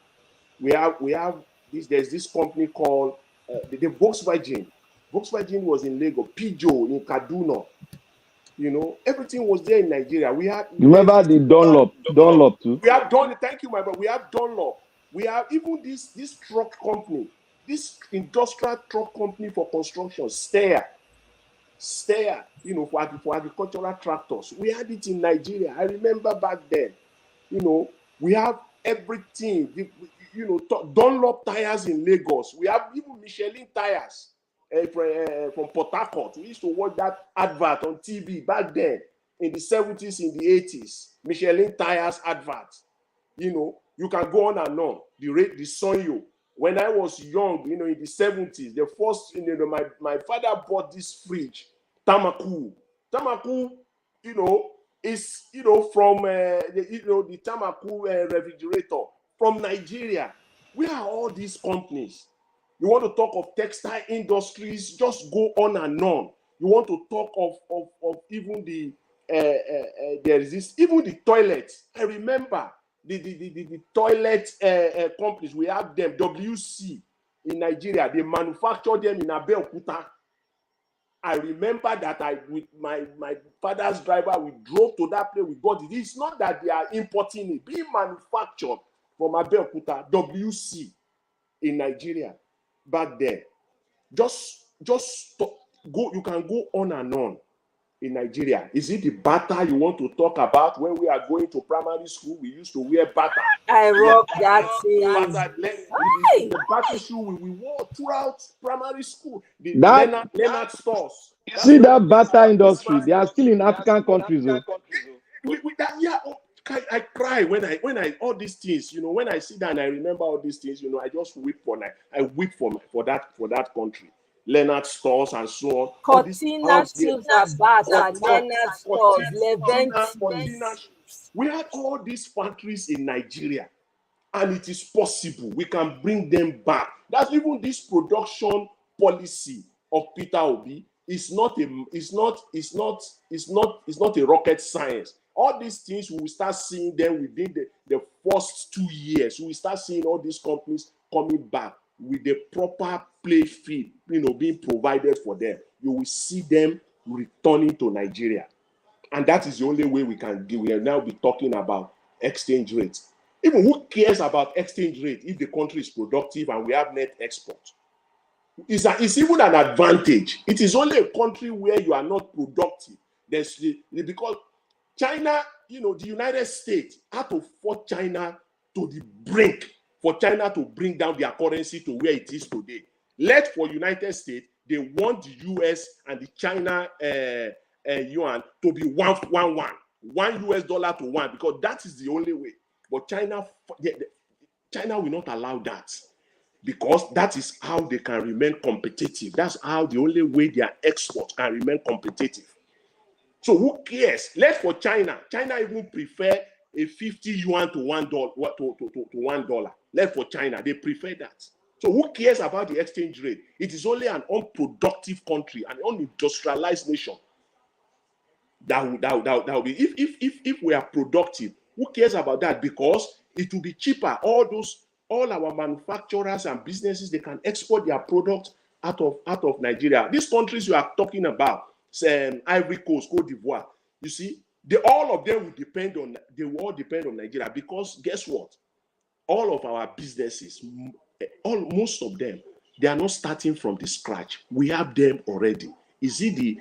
We have this. There's this company called the Volkswagen. Volkswagen was in Lagos, Peugeot in Kaduna. Everything was there in Nigeria. We had. Remember the Dunlop too. We have Dunlop. Thank you, my brother. We have Dunlop. We have even this truck company, this industrial truck company for construction, Steyr, for agricultural tractors. We had it in Nigeria. I remember back then. We have everything. Dunlop tires in Lagos. We have even Michelin tires from Port Harcourt. We used to watch that advert on TV back then in the 70s, in the 80s. Michelin tires advert. You can go on and on. The Sonyo. When I was young, in the 70s, the first, my father bought this fridge, Tamaku. Tamaku, is from the Tamaku refrigerator from Nigeria. Where are all these companies? You want to talk of textile industries? Just go on and on. You want to talk of even there is this, even the toilets. I remember the toilet companies. We have them, WC in Nigeria. They manufacture them in Abeokuta. I remember that with my father's driver, we drove to that place, we got it. It's not that they are importing it, being manufactured from Abeokuta, WC in Nigeria back then. Just go, you can go on and on in Nigeria. Is it the bata you want to talk about? When we are going to primary school, we used to wear bata. I rock that thing. The bata shoe we wore throughout primary school. The Leonard stores. See that bata industry? They are still in African countries. I cry when I all these things. When I sit down and I remember all these things. I just weep for that country. Leonard stores and so on. Cortina Silva Bata, Leonard stores, Leventis. We had all these factories in Nigeria, and it is possible we can bring them back. That's even this production policy of Peter Obi is not a rocket science. All these things, we will start seeing them within the first 2 years. We will start seeing all these companies coming back with the proper play field, being provided for them. You will see them returning to Nigeria. And that is the only way we can do. We will now be talking about exchange rates. Even who cares about exchange rate if the country is productive and we have net export? It's even an advantage. It is only a country where you are not productive. Because China, the United States had to force China to the brink for China to bring down their currency to where it is today. For United States, they want the US and the China yuan to be $1 US to one, because that is the only way. But China will not allow that, because that is how they can remain competitive. That's how the only way their exports can remain competitive. So who cares? Left for China. China even prefer a 50 yuan to $1 to $1. Left for China, they prefer that. So who cares about the exchange rate? It is only an unproductive country, an unindustrialized nation that will be. If we are productive, who cares about that? Because it will be cheaper. All our manufacturers and businesses, they can export their products out of Nigeria. These countries you are talking about, Ivory Coast, Cote d'Ivoire, you see, all of them will depend on Nigeria, because guess what? All of our businesses, most of them, they are not starting from the scratch. We have them already. Is it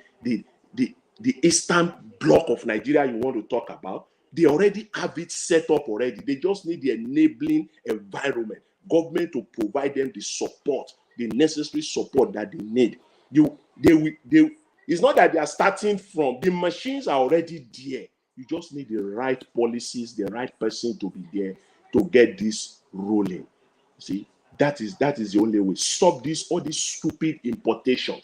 the eastern bloc of Nigeria you want to talk about? They already have it set up already. They just need the enabling environment, government to provide them the support, the necessary support that they need. It's not that they are starting from, the machines are already there. You just need the right policies, the right person to be there to get this rolling. See, that is the only way. Stop all this stupid importation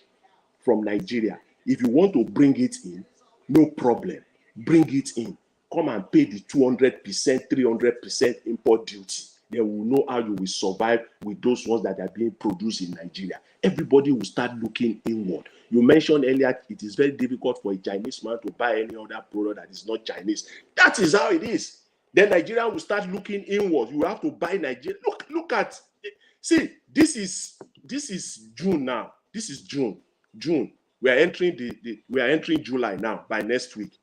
from Nigeria. If you want to bring it in, no problem. Bring it in. Come and pay the 200%, 300% import duty. Then we'll know how you will survive with those ones that are being produced in Nigeria. Everybody will start looking inward. You mentioned earlier, it is very difficult for a Chinese man to buy any other product that is not Chinese. That is how it is. Then Nigeria will start looking inward. You have to buy Nigeria. Look at, see, this is June now. This is June. We are entering we are entering July now. By next week,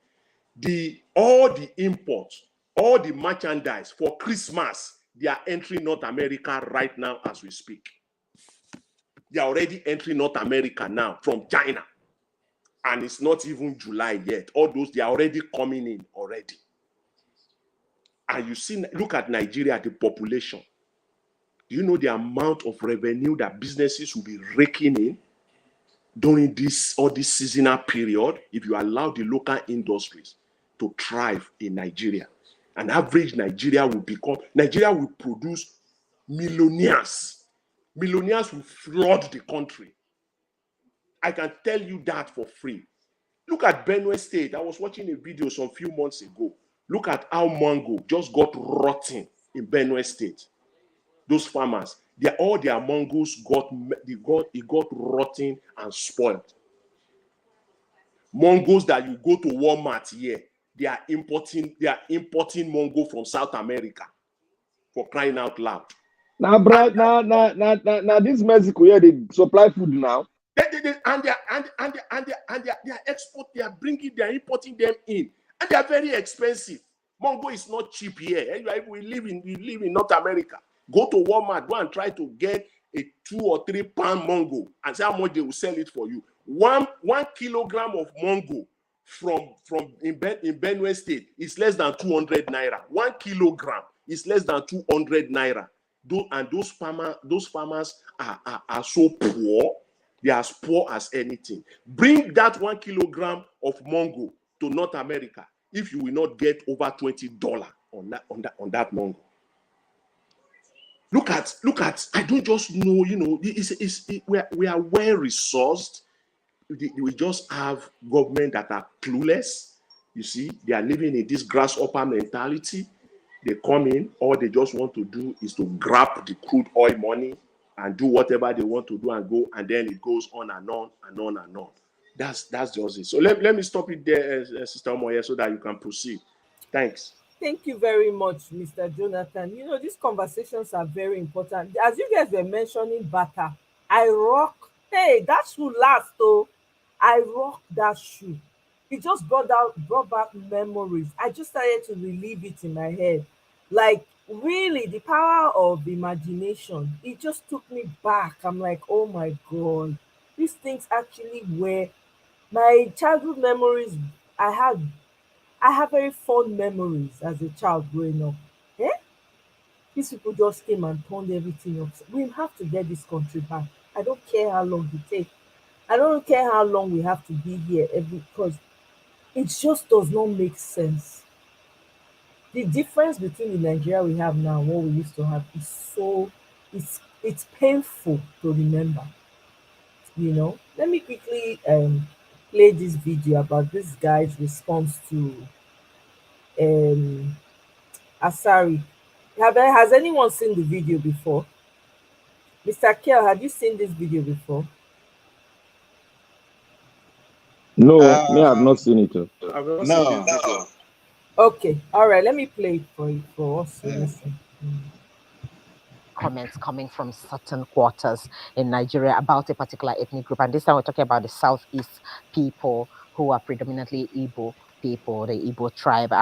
all the imports, all the merchandise for Christmas, they are entering North America right now as we speak. They are already entering North America now from China, and it's not even July yet. All those, they are already coming in already. And you see, look at Nigeria, the population. Do you know the amount of revenue that businesses will be raking in during this seasonal period if you allow the local industries to thrive in Nigeria? An average Nigeria will produce millionaires. Millionaires will flood the country. I can tell you that for free. Look at Benue State. I was watching a video some few months ago. Look at how mango just got rotten in Benue State. Those farmers, all their mangoes got rotten and spoiled. Mangoes that you go to Walmart here, they are importing mango from South America, for crying out loud. Now, this Mexico here, they supply food now. They export, they are importing them in, and they are very expensive. Mango is not cheap here. We live in North America. Go to Walmart, go and try to get a 2 or 3 pound mango and see how much they will sell it for you. 1 kilogram of mango in Benue State is less than 200 naira. 1 kilogram is less than 200 naira. Those farmers are so poor. They are as poor as anything. Bring that 1 kilogram of mango to North America if you will not get over $20 on that mango. Look at. I don't just know. We are well resourced. We just have government that are clueless. You see, they are living in this grasshopper mentality. They come in, all they just want to do is to grab the crude oil money and do whatever they want to do and go, and then it goes on and on and on and on. That's just it. So let me stop it there, Sister Omoye, so that you can proceed. Thanks. Thank you very much, Mr. Jonathan. These conversations are very important. As you guys were mentioning Bata, I rock. Hey, that shoe last though. I rock that shoe. It just brought back memories. I just started to relive it in my head. Like, really, the power of imagination. It just took me back. I'm like, oh my God, these things actually were my childhood memories. I have very fond memories as a child growing up. These people just came and turned everything up. We have to get this country back. I don't care how long it takes. I don't care how long we have to be here because it just does not make sense. The difference between the Nigeria we have now and what we used to have is it's painful to remember. Let me quickly play this video about this guy's response to Asari. Has anyone seen the video before? Mr. Kel, have you seen this video before? No, me, I've not seen it. I've not seen this video. Okay, all right, let me play it for you for us to listen. Comments coming from certain quarters in Nigeria about a particular ethnic group. And this time we're talking about the Southeast people who are predominantly Igbo people, the Igbo tribe.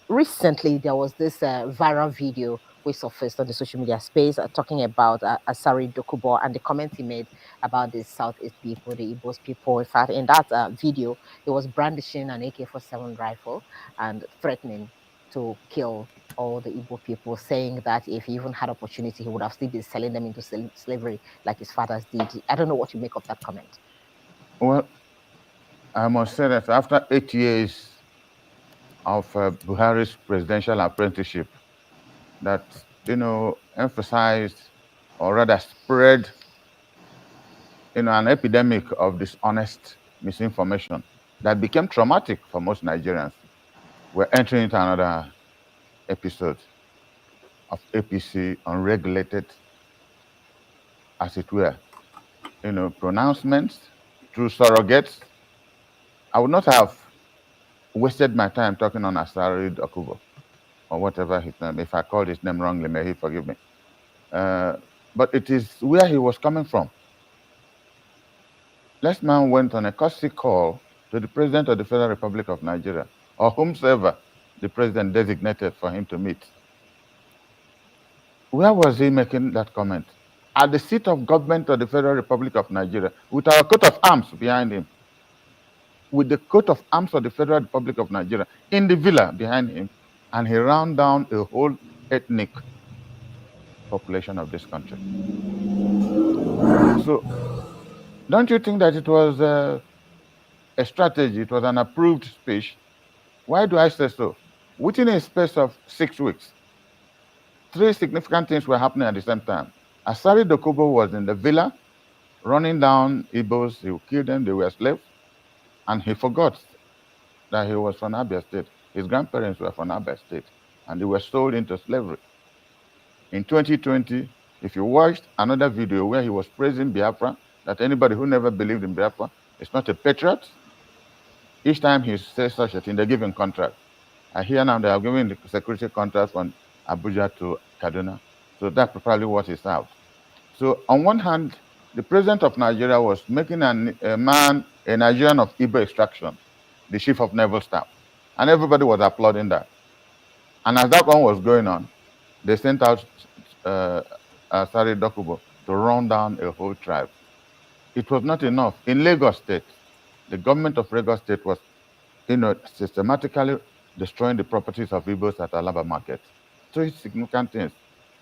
Recently, there was this viral video which surfaced on the social media space talking about Asari Dokubo and the comments he made about the Southeast people, the Igbos people. In fact, in that video, he was brandishing an AK-47 rifle and threatening to kill all the Igbo people, saying that if he even had opportunity, he would have still been selling them into slavery like his fathers did. I don't know what you make of that comment. Well, I must say that after 8 years of Buhari's presidential apprenticeship, that, emphasized or rather spread, an epidemic of dishonest misinformation that became traumatic for most Nigerians. We're entering into another episode of APC unregulated, as it were, pronouncements through surrogates. I would not have wasted my time talking on Asari Dokubo or whatever his name. If I called his name wrongly, may he forgive me. But it is where he was coming from. This man went on a courtesy call to the President of the Federal Republic of Nigeria, or whomsoever the President designated for him to meet. Where was he making that comment? At the seat of government of the Federal Republic of Nigeria, with our coat of arms behind him, with the coat of arms of the Federal Republic of Nigeria in the villa behind him, and he ran down a whole ethnic population of this country. So, don't you think that it was a strategy, it was an approved speech? Why do I say so? Within a space of 6 weeks, 3 significant things were happening at the same time. Asari Dokubo was in the villa, running down Igbos, he would kill them, they were slaves, and he forgot that he was from Abia State. His grandparents were from Abia State, and they were sold into slavery. In 2020, if you watched another video where he was praising Biafra, that anybody who never believed in Biafra is not a patriot, each time he says such a thing, they give him contract. I hear now they are giving the security contract from Abuja to Kaduna. So that's probably what is out. So on one hand, the president of Nigeria was making a Nigerian of Igbo extraction, the chief of naval staff. And everybody was applauding that. And as that one was going on, they sent out Asari Dokubo to run down a whole tribe. It was not enough. In Lagos State, the government of Lagos State was systematically destroying the properties of Igbos at Alaba Market. 3 significant things.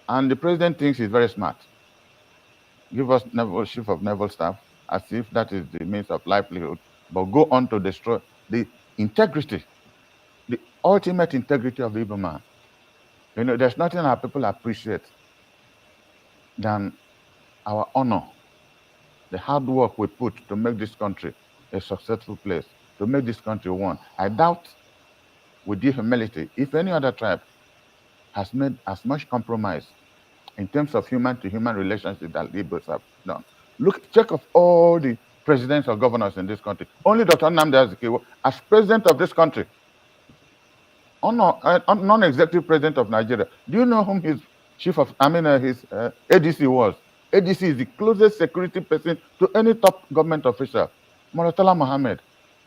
And the president thinks he's very smart. Give us chief of naval staff as if that is the means of livelihood, but go on to destroy the integrity, the ultimate integrity of the Igbo man. There's nothing our people appreciate than our honor, the hard work we put to make this country a successful place, to make this country one. I doubt, with due humility, if any other tribe has made as much compromise in terms of human-to-human relationships that Igbos have done. Look, check of all the presidents or governors in this country. Only Dr. Nnamdi Azikiwe, as president of this country, non-executive president of Nigeria, do you know whom his his ADC was? ADC is the closest security person to any top government official. Murtala Mohammed,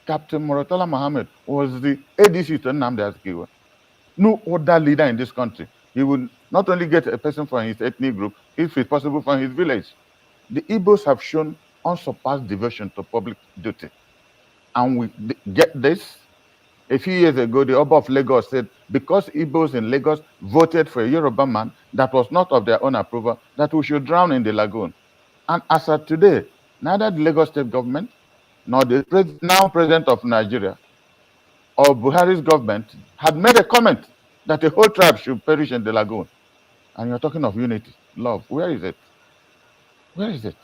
Captain Murtala Mohammed was the ADC to Nnamdi Azikiwe. No other leader in this country. He would not only get a person from his ethnic group, if it's possible from his village. The Igbos have shown unsurpassed devotion to public duty. And we get this. A few years ago, the Oba of Lagos said, because Igbos in Lagos voted for a Yoruba man that was not of their own approval, that we should drown in the lagoon. And as of today, neither the Lagos state government, nor the now president of Nigeria, or Buhari's government had made a comment that a whole tribe should perish in the lagoon. And you're talking of unity, love. Where is it? Where is it?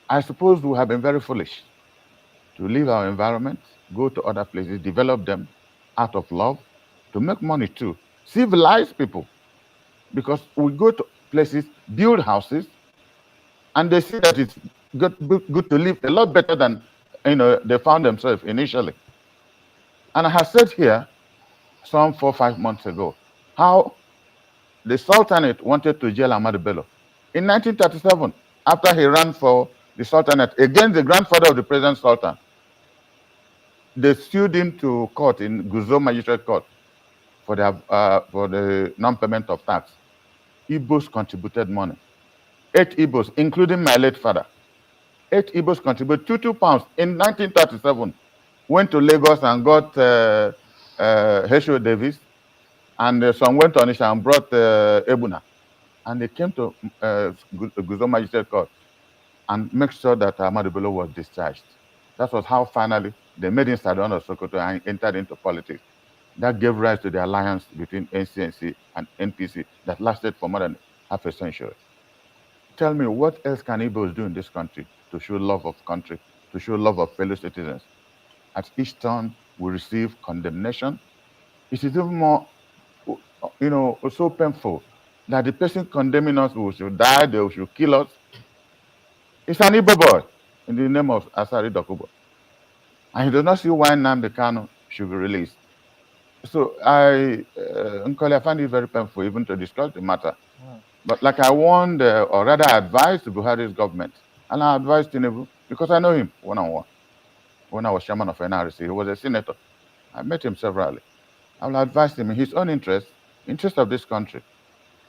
I suppose we have been very foolish to to leave our environment, go to other places, develop them out of love, to make money too. Civilize people. Because we go to places, build houses, and they see that it's good to live a lot better than they found themselves initially. And I have said here some 4 or 5 months ago how the Sultanate wanted to jail Ahmadu Bello. In 1937, after he ran for the Sultanate against the grandfather of the present Sultan, they sued him to court in Guzo Magistrate Court for the non-payment of tax. Igbos contributed money. 8 Igbos, including my late father. 8 Igbos contributed £22 in 1937. Went to Lagos and got H.O. Davis, and some went on Isha and brought Ebuna. And they came to Guzo Magistrate Court and make sure that Ahmadu Bello was discharged. That was how finally they made him Sardauna of Sokoto and entered into politics. That gave rise to the alliance between NCNC and NPC that lasted for more than half a century. Tell me, what else can Igbos do in this country to show love of country, to show love of fellow citizens? At each turn, we receive condemnation. It is even more, so painful that the person condemning us should die, they should kill us. It's an Igbo boy in the name of Asari Dokubo. And he does not see why Nnamdi Kanu should be released. So I find it very painful even to discuss the matter. But like I warned, or rather advised Buhari's government, and I advised Tinubu, because I know him one-on-one. When I was chairman of NRC, he was a senator. I met him severally. I will advise him in his own interest of this country,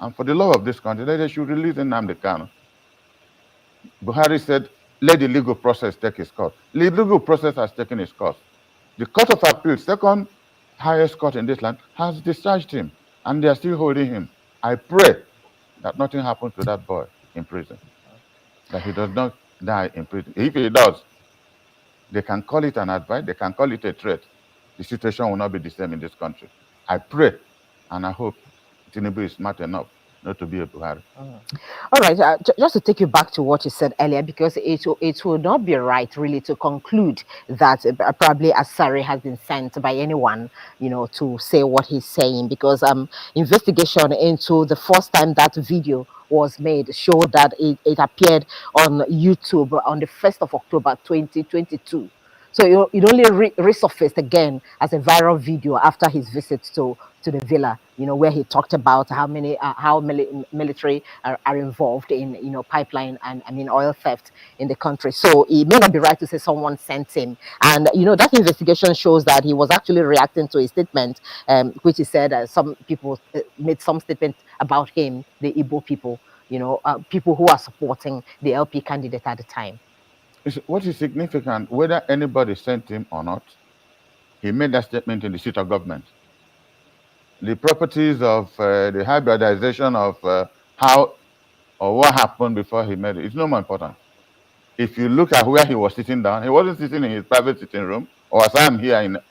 and for the love of this country, that they should release Nnamdi Kanu. Buhari said, let the legal process take its course. The legal process has taken its course. The Court of Appeal, second highest court in this land, has discharged him, and they are still holding him. I pray that nothing happens to that boy in prison, that he does not die in prison. If he does, they can call it an advice, they can call it a threat. The situation will not be the same in this country. I pray and I hope Tinubu is smart enough not to be a Buhari. All right, just to take you back to what you said earlier, because it would not be right really to conclude that probably Asari has been sent by anyone, to say what he's saying, because investigation into the first time that video was made showed that it appeared on YouTube on the 1st of October 2022. So it only resurfaced again as a viral video after his visit to the villa, where he talked about how military are involved in, pipeline and oil theft in the country. So it may not be right to say someone sent him. And, that investigation shows that he was actually reacting to a statement, which he said some people made some statement about him, the Igbo people, people who are supporting the LP candidate at the time. What is significant, whether anybody sent him or not, he made that statement in the seat of government. The properties of the hybridization of how or what happened before he made it, it's no more important. If you look at where he was sitting down, he wasn't sitting in his private sitting room, or as I'm here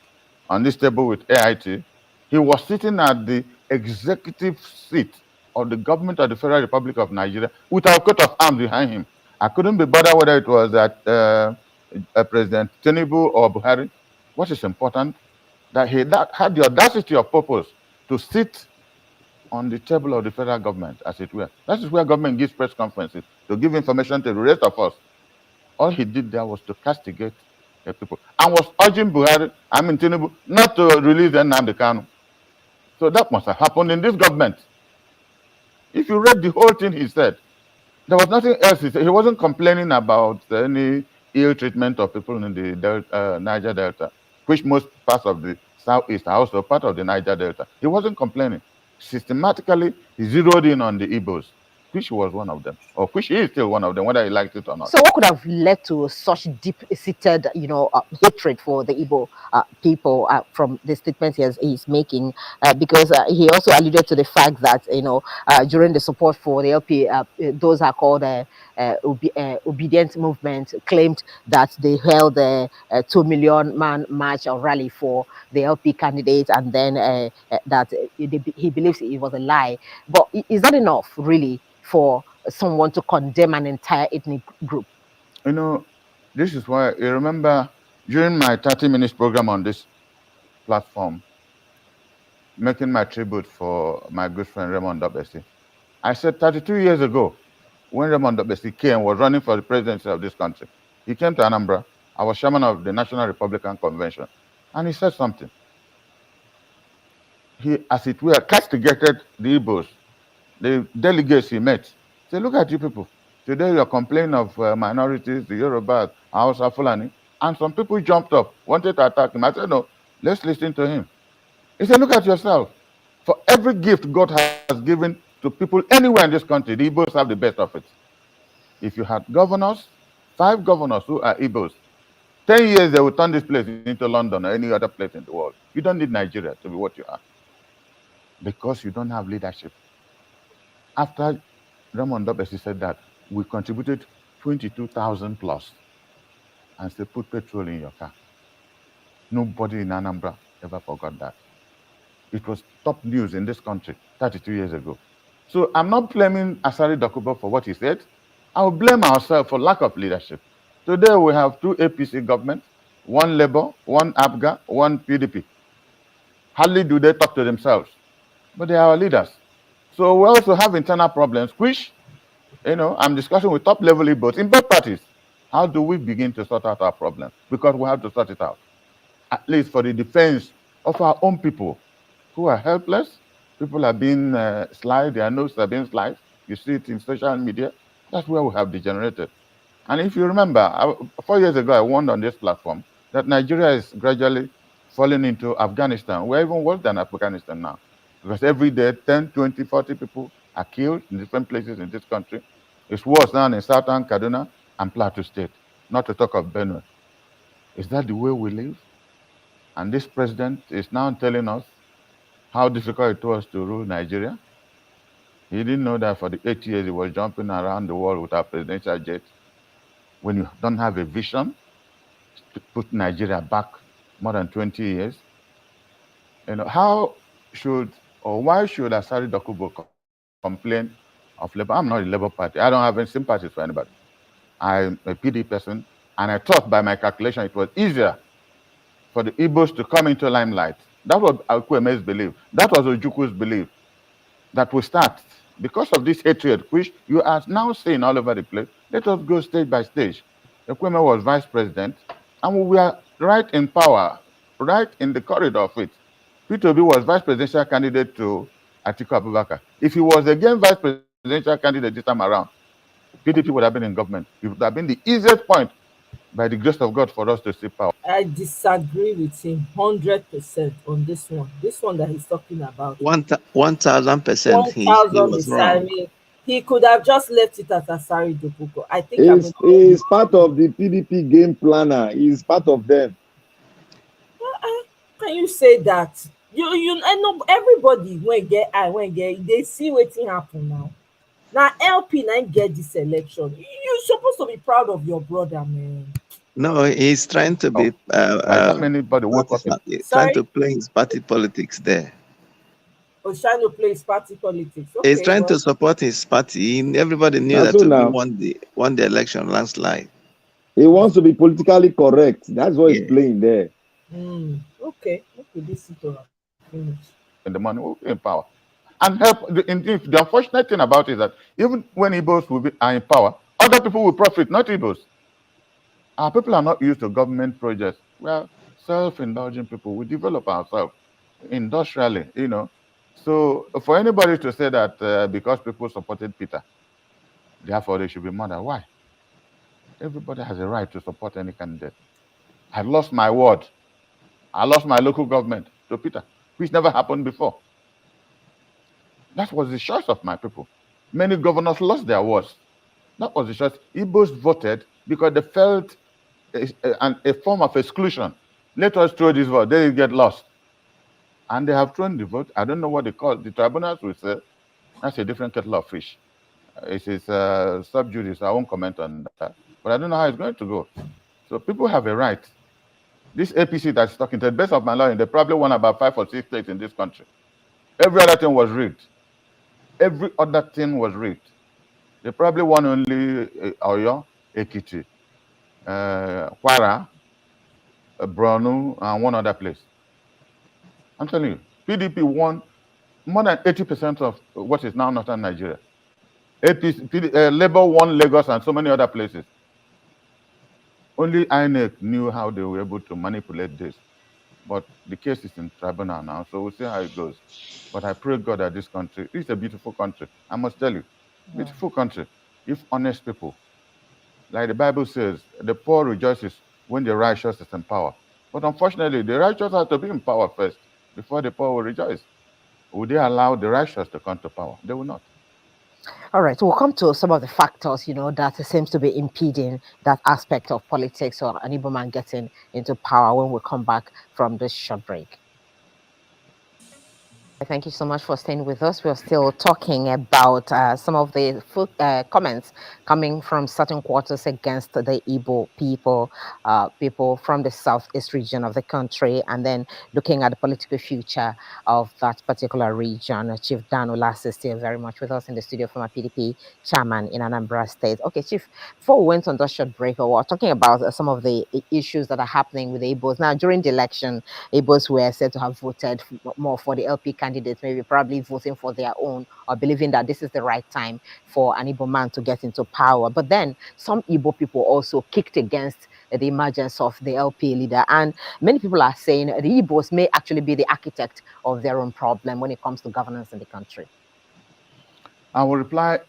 on this table with AIT, he was sitting at the executive seat of the government of the Federal Republic of Nigeria with our coat of arms behind him. I couldn't be bothered whether it was at President Tinubu or Buhari. What is important, that he had the audacity of purpose to sit on the table of the federal government, as it were. That is where government gives press conferences, to give information to the rest of us. All he did there was to castigate the people, and was urging Tinubu, not to release Nnamdi Kanu. So that must have happened in this government. If you read the whole thing he said, there was nothing else he said. He wasn't complaining about any ill treatment of people in the Niger Delta, which most parts of the Southeast are also part of the Niger Delta. He wasn't complaining. Systematically, he zeroed in on the Igbos, which was one of them, or which is still one of them, whether he liked it or not. So what could have led to such deep-seated, hatred for the Igbo people from the statements he's making? Because he also alluded to the fact that, during the support for the LP, those are called obedient movement, claimed that they held a 2 million man march or rally for the LP candidate, and then that he believes it was a lie. But is that enough, really, for someone to condemn an entire ethnic group? This is why, you remember During my 30 minutes program on this platform, making my tribute for my good friend Raymond Dobesi, I said 32 years ago, when Raymond Dobesi came, was running for the presidency of this country, he came to Anambra. I was chairman of the National Republican Convention, and he said something. He, as it were, castigated the Igbos, the delegates he met. He said, look at you people. Today you're complaining of minorities, the Yorubas, Hausa, Fulani, and some people jumped up, wanted to attack him. I said, no, let's listen to him. He said, look at yourself. For every gift God has given to people anywhere in this country, the Igbos have the best of it. If you had governors, 5 governors who are Igbos, 10 years they will turn this place into London or any other place in the world. You don't need Nigeria to be what you are, because you don't have leadership. After Raymond Dobesi said that, we contributed 22,000 plus and said, put petrol in your car. Nobody in Anambra ever forgot that. It was top news in this country 32 years ago. So I'm not blaming Asari Dokubo for what he said. I'll blame ourselves for lack of leadership. Today we have 2 APC governments, 1 Labour, 1 ABGA, 1 PDP. Hardly do they talk to themselves, but they are our leaders. So we also have internal problems, which, I'm discussing with top level Igbos in both parties. How do we begin to sort out our problems? Because we have to sort it out, at least for the defense of our own people who are helpless. People are being sliced, their noses are being sliced. You see it in social media. That's where we have degenerated. And if you remember, 4 years ago, I warned on this platform that Nigeria is gradually falling into Afghanistan. We're even worse than Afghanistan now, because every day 10, 20, 40 people are killed in different places in this country. It's worse now in Southern Kaduna and Plateau State, not to talk of Benue. Is that the way we live? And this president is now telling us how difficult it was to rule Nigeria. He didn't know that for the 8 years he was jumping around the world with our presidential jet. When you don't have a vision to put Nigeria back more than 20 years, how should or why should Asari Dokubo complain of Labour? I'm not a Labour Party. I don't have any sympathies for anybody. I'm a PD person, and I thought by my calculation it was easier for the Igbos to come into limelight. That was Akweme's belief. That was Ojukwu's belief. That we start, because of this hatred, which you are now seeing all over the place, let us go stage by stage. Ekweme was vice president, and we were right in power, right in the corridor of it. Peter Obi was vice presidential candidate to Atiku Abubakar. If he was again vice presidential candidate this time around, PDP would have been in government. It would have been the easiest point, by the grace of God, for us to see power. I disagree with him 100% on this one. This one that he's talking about. 1,000%. He was wrong. He could have just left it at Asari Dokubo. I think he's part of the PDP game planner. He's part of them. Can you say that? You know everybody when they see what's happen now. Now LP now get this election. You're supposed to be proud of your brother, man. No, he's trying to be trying to play his party politics there. Or trying to play his party politics. Okay, he's trying to support his party. Everybody knew that he won the election landslide. He wants to be politically correct. That's what he's playing there. Okay. This is and the money will be in power. And help. The unfortunate thing about it is that even when Igbos are in power, other people will profit, not Igbos. Our people are not used to government projects. We are self-indulgent people. We develop ourselves industrially, So for anybody to say that because people supported Peter, therefore they should be murdered, why? Everybody has a right to support any candidate. I lost my ward. I lost my local government to Peter, which never happened before. That was the choice of my people. Many governors lost their wards. That was the choice. Igbos voted because they felt a form of exclusion. Let us throw this vote. They get lost. And they have thrown the vote. I don't know what they call it. The tribunals will say that's a different kettle of fish. It is sub judice. I won't comment on that. But I don't know how it's going to go. So people have a right. This APC that's talking, to the best of my knowledge, they probably won about 5 or 6 states in this country. Every other thing was rigged. Every other thing was rigged. They probably won only Oyo, Ekiti, Kwara, Brno, and one other place. I'm telling you, PDP won more than 80% of what is now northern Nigeria. Labour won Lagos and so many other places. Only INEC knew how they were able to manipulate this. But the case is in tribunal now, so we'll see how it goes. But I pray God that this country is a beautiful country. I must tell you, beautiful country. If honest people, like the Bible says, the poor rejoices when the righteous is in power. But unfortunately, the righteous have to be in power first before the poor will rejoice. Would they allow the righteous to come to power? They will not. All right, we'll come to some of the factors, that seems to be impeding that aspect of politics or an Igbo man getting into power when we come back from this short break. Thank you so much for staying with us. We're still talking about some of the comments coming from certain quarters against the Igbo people, people from the southeast region of the country, and then looking at the political future of that particular region. Chief Dan Olas is still very much with us in the studio, from a PDP chairman in Anambra State. Okay, Chief, before we went on that short break, we were talking about some of the issues that are happening with the Igbos. Now, during the election, Igbos were said to have voted more for the LP candidates, maybe probably voting for their own or believing that this is the right time for an Igbo man to get into power. But then some Igbo people also kicked against the emergence of the LP leader. And many people are saying the Igbos may actually be the architect of their own problem when it comes to governance in the country. I will reply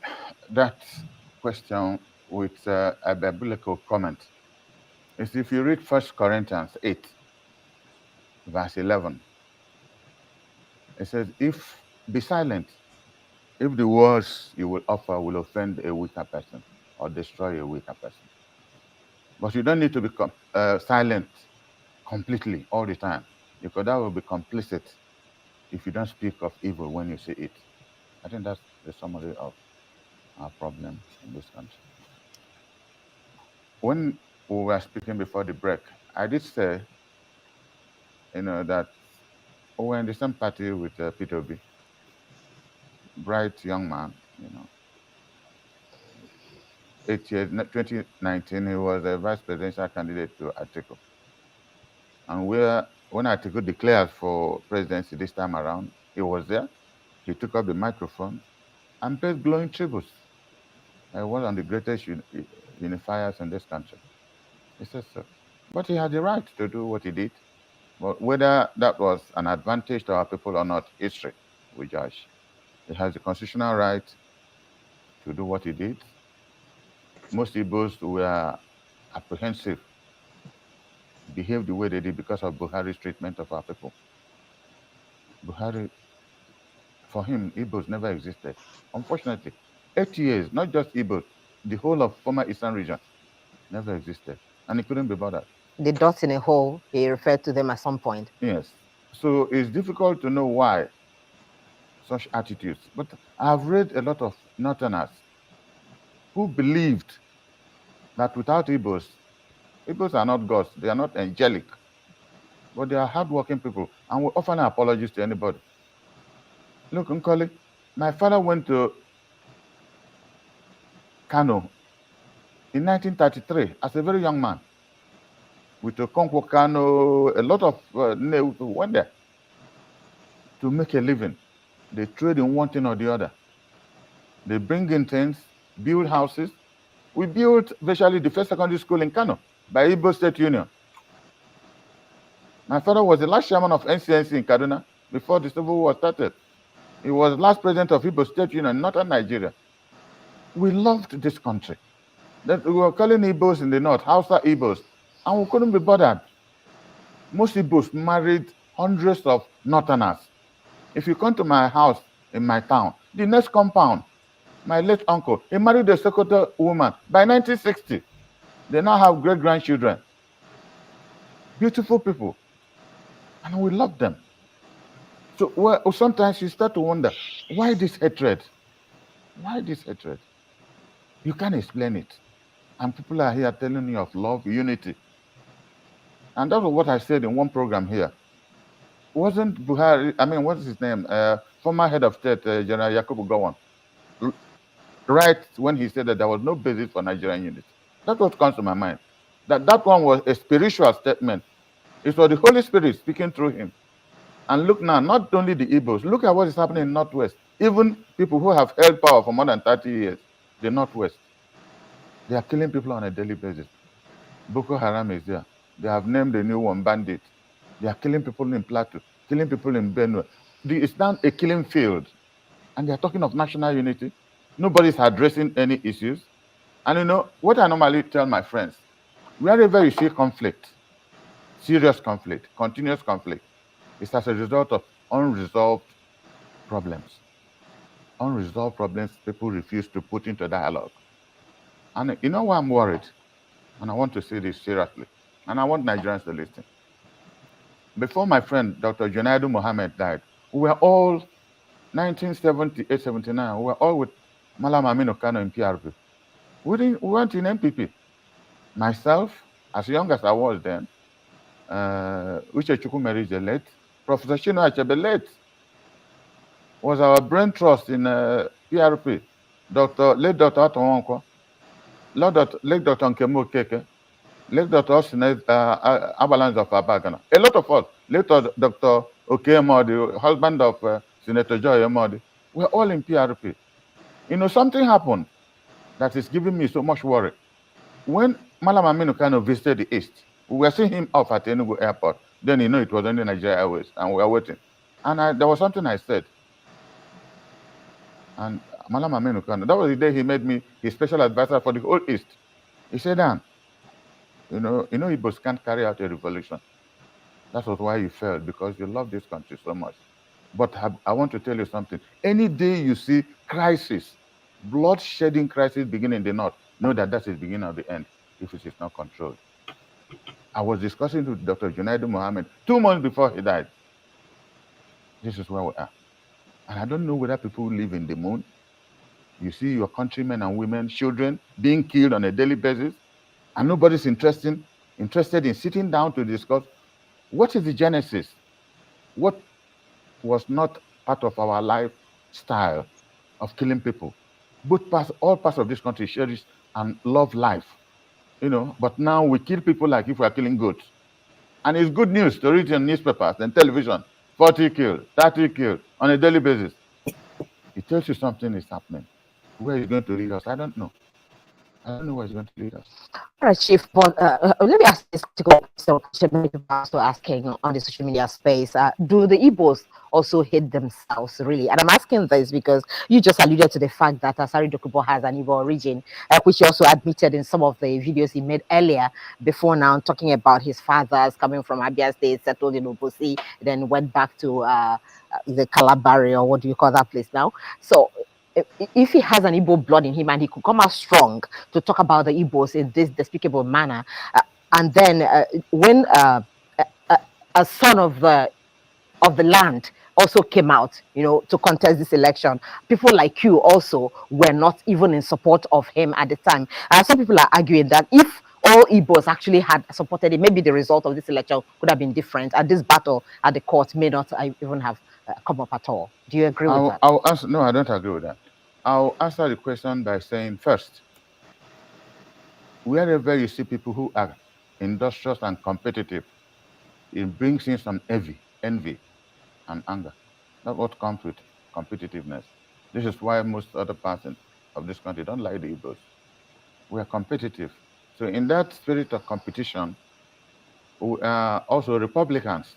that question with a biblical comment. It's if you read 1 Corinthians 8, verse 11, it says, be silent if the words you will offer will offend a weaker person or destroy a weaker person. But you don't need to be silent completely all the time, because that will be complicit if you don't speak of evil when you say it. I think that's the summary of our problem in this country. When we were speaking before the break, I did say, that we were in the same party with Peter Obi, bright young man, 8 years, 2019, he was a vice presidential candidate to Atiku. And when Atiku declared for presidency this time around, he was there. He took up the microphone and paid glowing tributes. He was one of the greatest unifiers in this country. He said so. But he had the right to do what he did. But whether that was an advantage to our people or not, history will judge. He has the constitutional right to do what he did. Most Igbos were apprehensive, behaved the way they did because of Buhari's treatment of our people. Buhari, for him, Igbos never existed. Unfortunately, 8 years, not just Igbos, the whole of former Eastern region never existed. And he couldn't be bothered. The dots in a hole, he referred to them at some point. Yes. So it's difficult to know why such attitudes. But I've read a lot of Northerners who believed that without Igbos are not gods, they are not angelic, but they are hardworking people, and we offer no apologies to anybody. Look, Nkoli, my father went to Kano in 1933 as a very young man. With Okonkwo Kano, a lot of Nehu went there to make a living. They trade in one thing or the other. They bring in things, build houses. We built virtually the first secondary school in Kano by Igbo State Union. My father was the last chairman of NCNC in Kaduna before the Civil War started. He was the last president of Igbo State Union in northern Nigeria. We loved this country. That we were calling Igbos in the north, Hausa Igbos, and we couldn't be bothered. Most Igbos married hundreds of northerners. If you come to my house in my town, the next compound, my late uncle, he married a Sokoto woman by 1960. They now have great-grandchildren. Beautiful people. And we love them. So sometimes you start to wonder, why this hatred? Why this hatred? You can't explain it. And people are here telling you of love, unity. And that was what I said in one program here. Wasn't Buhari, what's his name? Former head of state, General Yakubu Gowon, right when he said that there was no basis for Nigerian unity. That's what comes to my mind. That one was a spiritual statement It was the Holy Spirit speaking through him. And look now, not only the Igbos, look at what is happening in Northwest. Even people who have held power for more than 30 years, the Northwest, they are killing people on a daily basis. Boko Haram is there. They have named a new one, Bandit. They are killing people in Plateau, killing people in Benue. It's now a killing field. And they are talking of national unity. Nobody's addressing any issues. And you know, what I normally tell my friends, wherever you see conflict, serious conflict, continuous conflict, it's as a result of unresolved problems. Unresolved problems people refuse to put into dialogue. And you know why I'm worried? And I want to say this seriously. And I want Nigerians to listen. Before my friend, Dr. Junaidu Mohammed died, we were all, 1978, 79, we were all with Malam Aminu Kano in PRP. We weren't in MPP. Myself, as young as I was then, Uche Chukwumeri is late, Professor Shino Achebe late, was our brain trust in PRP, late Dr. Atonwonko, late Dr. Nkemo Keke, late Dr. Osine Abalance of Abagana. A lot of us, late Dr. Okemodi, the husband of Senator Joy Emodi, we're all in PRP. You know, something happened that is giving me so much worry. When Malam Aminu Kano visited the East, we were seeing him off at Enugu Airport. Then you know it was only Nigeria Airways, and we were waiting. And there was something I said. And Malam Aminu Kano, that was the day he made me his special advisor for the whole East. He said, Dan, you know, Igbos can't carry out a revolution. That was why you failed, because you love this country so much. But I want to tell you something. Any day you see crisis, blood-shedding crisis beginning in the North, know that that's the beginning of the end if it is not controlled. I was discussing with Dr. Junaidu Mohammed 2 months before he died. This is where we are. And I don't know whether people live in the moon. You see your countrymen and women, children being killed on a daily basis, and nobody's interested in sitting down to discuss what is the genesis, what was not part of our lifestyle of killing people. All parts of this country cherish and love life, you know, but now we kill people like if we are killing goats. And it's good news to read in newspapers and television, 40 killed, 30 killed on a daily basis. It tells you something is happening. Where is it going to lead us? I don't know. I don't know where it's going to lead us. All right, Chief, but let me ask this question many people are also asking on the social media space. Do the Igbos also hate themselves, really? And I'm asking this because you just alluded to the fact that Asari Dokubo has an Igbo origin, which he also admitted in some of the videos he made earlier before now, talking about his fathers coming from Abia State, settled in Obosi, then went back to the Calabari, or what do you call that place now? So if he has an Igbo blood in him and he could come out strong to talk about the Igbos in this despicable manner, and then when a son of the land also came out, you know, to contest this election, people like you also were not even in support of him at the time. Some people are arguing that if all Igbos actually had supported him, maybe the result of this election could have been different, and this battle at the court may not even have come up at all. Do you agree with that? I'll answer. No, I don't agree with that. I'll answer the question by saying, first, wherever you see people who are industrious and competitive, it brings in some envy and anger. That's what comes with competitiveness. This is why most other parts of this country don't like the Igbos. We are competitive. So in that spirit of competition, we are also Republicans.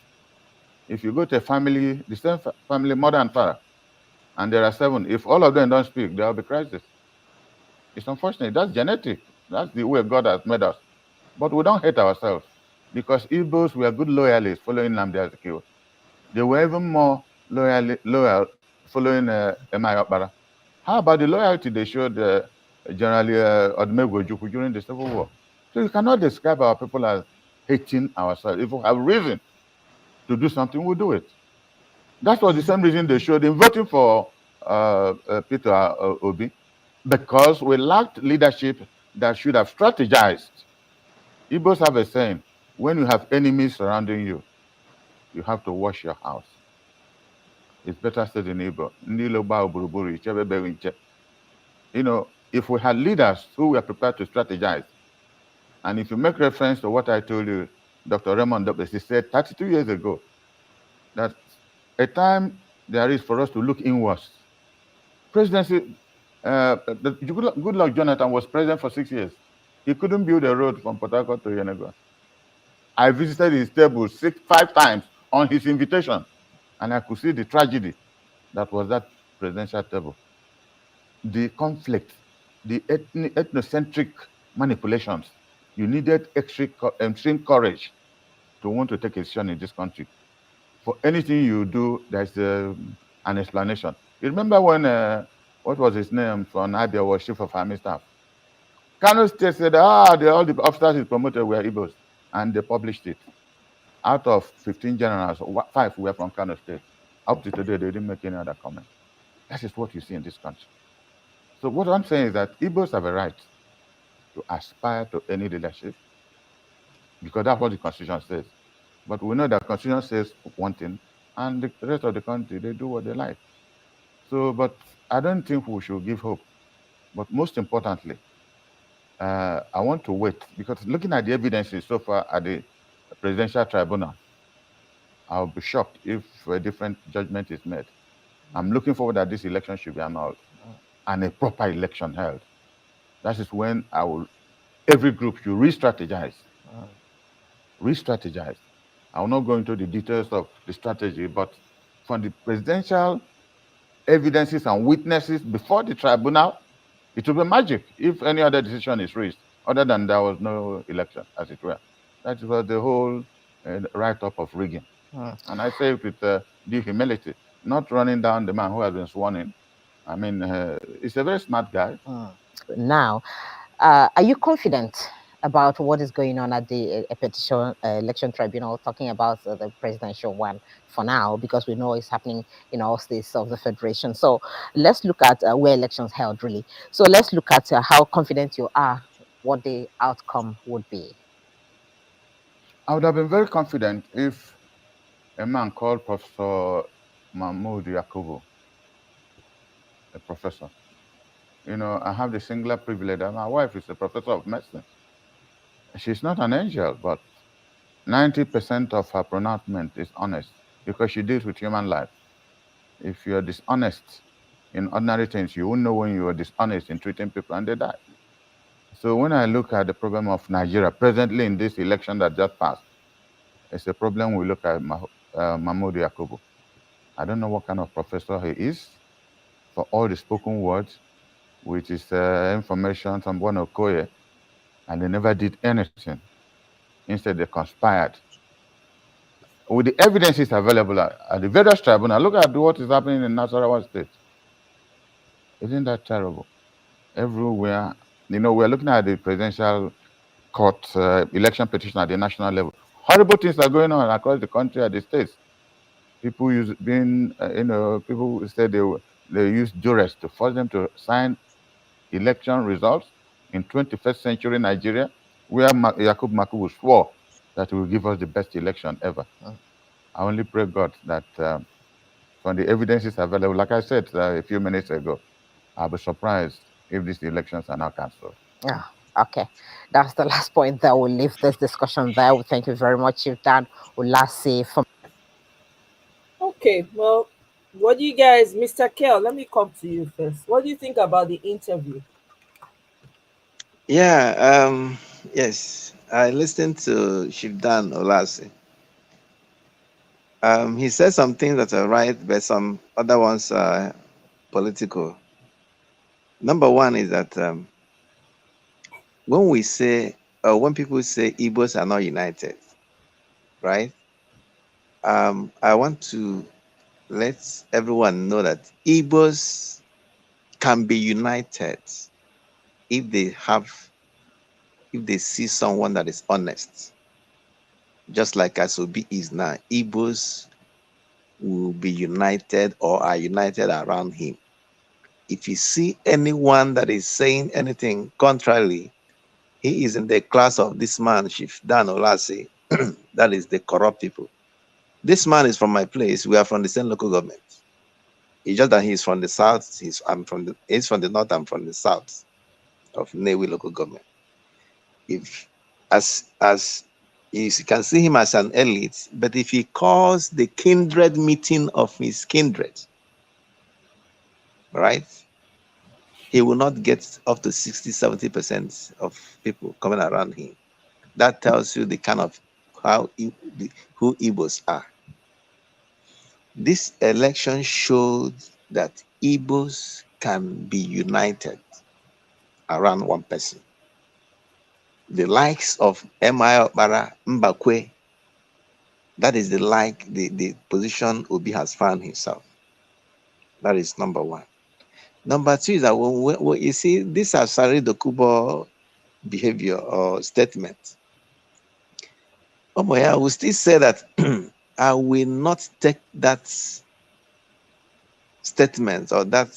If you go to a family, the same family, mother and father, and there are 7, if all of them don't speak, there will be crisis. It's unfortunate. That's genetic. That's the way God has made us. But we don't hate ourselves, because Igbos were good loyalists following Nnamdi Azikiwe. They were even more loyal following Emai Okpara. How about the loyalty they showed General Odumegwu Ojukwu during the Civil War? So you cannot describe our people as hating ourselves. If we have reason to do something, we'll do it. That was the same reason they showed in voting for Peter Obi, because we lacked leadership that should have strategized. Igbos have a saying, when you have enemies surrounding you, you have to wash your house. It's better said in Igbo. You know, if we had leaders who were prepared to strategize, and if you make reference to what I told you Dr. Raymond Douglas, he said 32 years ago that a time there is for us to look inwards. Presidency, Goodluck Jonathan was president for 6 years. He couldn't build a road from Port Harcourt to Yenagoa. I visited his table 5 times on his invitation, and I could see the tragedy that was that presidential table. The conflict, the ethnocentric manipulations. You needed extreme courage to want to take a decision in this country. For anything you do, there's an explanation. You remember when, what was his name, from Abia was chief of army staff? Kano State said, all the officers he promoted were Igbos, and they published it. Out of 15 generals, 5 were from Kano State. Up to today, they didn't make any other comment. That is what you see in this country. So what I'm saying is that Igbos have a right to aspire to any leadership, because that's what the Constitution says. But we know that the Constitution says one thing, and the rest of the country, they do what they like. So, but I don't think we should give hope. But most importantly, I want to wait, because looking at the evidences so far at the Presidential Tribunal, I'll be shocked if a different judgment is made. I'm looking forward that this election should be annulled and a proper election held. That is when every group should re-strategize. Re-strategize. I will not go into the details of the strategy, but from the presidential evidences and witnesses before the tribunal, it will be magic if any other decision is reached, other than there was no election, as it were. That was the whole write-up of rigging. And I say it with due humility, not running down the man who has been sworn in. I mean, he's a very smart guy. Now, are you confident about what is going on at the petition election tribunal, talking about the presidential one for now, because we know it's happening in all states of the federation? So let's look at where elections held, really. So let's look at how confident you are what the outcome would be. I would have been very confident if a man called Professor Mahmoud Yakubu, a professor. You know, I have the singular privilege that my wife is a professor of medicine. She's not an angel, but 90% of her pronouncement is honest, because she deals with human life. If you're dishonest in ordinary things, you won't know when you are dishonest in treating people and they die. So when I look at the problem of Nigeria presently in this election that just passed, it's a problem we look at Mahmoud Yakubu. I don't know what kind of professor he is, for all the spoken words, which is information from one Okoye, and they never did anything. Instead, they conspired. With the evidences available at the various tribunals, look at what is happening in Nasarawa State. Isn't that terrible? Everywhere, you know, we're looking at the presidential court election petition at the national level. Horrible things are going on across the country at the states. People people say they use duress to force them to sign election results in 21st century Nigeria, where Yakubu Makubu swore that he will give us the best election ever. I only pray God that from the evidences available, like I said a few minutes ago, I'll be surprised if these elections are now cancelled. Yeah. Okay, that's the last point that we'll leave this discussion there. We thank you very much, Chief Dan Ulase. Okay, well, what do you guys, Mr. Kell, let me come to you first. What do you think about the interview? Yeah, yes, I listened to Chief Dan Ulase. He said some things that are right, but some other ones are political. Number one is that when we say, when people say Igbos are not united, right? I want to let everyone know that Igbos can be united if they see someone that is honest. Just like Asobi is now, Igbos will be united or are united around him. If you see anyone that is saying anything contrary, he is in the class of this man, Chief Dan Ulase, that is the corrupt people. This man is from my place. We are from the same local government. It's just that he's from the south. He's from the north. I'm from the south of Newi local government. If as You can see him as an elite, but if he calls the kindred meeting of his kindred, right, he will not get up to 60-70% of people coming around him. That tells you the kind of who Igbos are. This election showed that Igbos can be united around one person. The likes of M.I. Okpara, Mbakwe, that is the position Obi has found himself. That is number one. Number two is that when you see this Asari Dokubo behavior or statement, I will still say that I will not take that statement or that,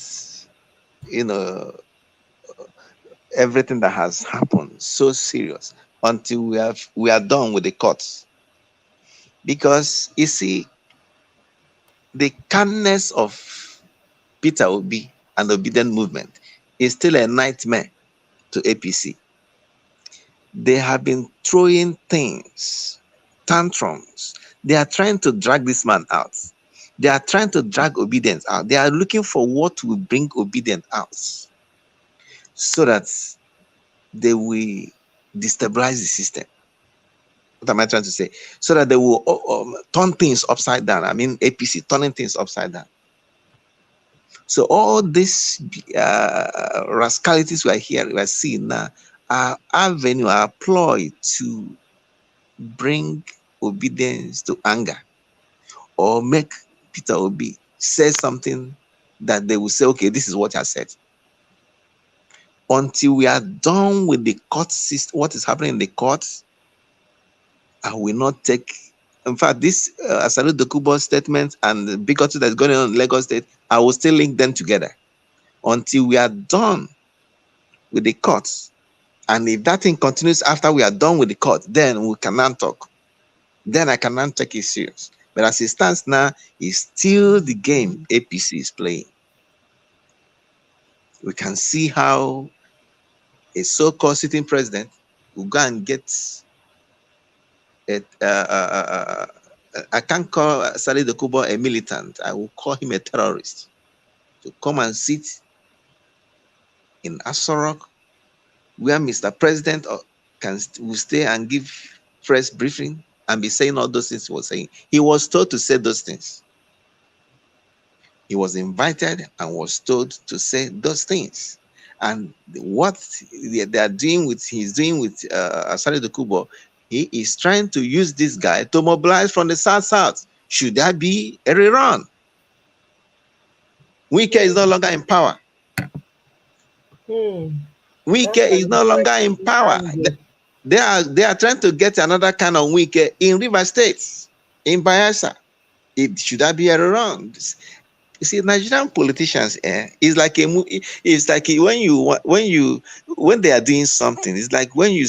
everything that has happened so serious until we are done with the courts. Because you see, the kindness of Peter Obi and the Obedient movement is still a nightmare to APC. They have been throwing things, tantrums. They are trying to drag this man out. They are trying to drag Obedient out. They are looking for what will bring Obedient out so that they will destabilize the system. What am I trying to say? So that they will turn things upside down. I mean, APC turning things upside down. So all these rascalities we are seeing now are avenue, are ploy to bring Obedience to anger or make Peter Obi say something that they will say, okay, this is what I said. Until we are done with the court system, what is happening in the courts, I will not take. In fact, this Asari Dokubo statement and the bigotry that's going on in Lagos State, I will still link them together until we are done with the courts. And if that thing continues after we are done with the court, then we cannot talk. Then I cannot take it serious. But as it stands now, it's still the game APC is playing. We can see how a so-called sitting president will go and get I can't call Asari Dokubo a militant. I will call him a terrorist to come and sit in Aso Rock where Mr. President will stay and give press briefing and be saying all those things he was saying. He was told to say those things. He was invited and was told to say those things. And what they are doing with, he's doing with Asari Dokubo, he is trying to use this guy to mobilize from the South. Should that be a rerun? Wike is no longer in power. Wike is no longer in power. They are trying to get another kind of Wike in River State, in Bayelsa. Should that be a rerun? You see, Nigerian politicians, it's like a movie. It's like when they are doing something. It's like when you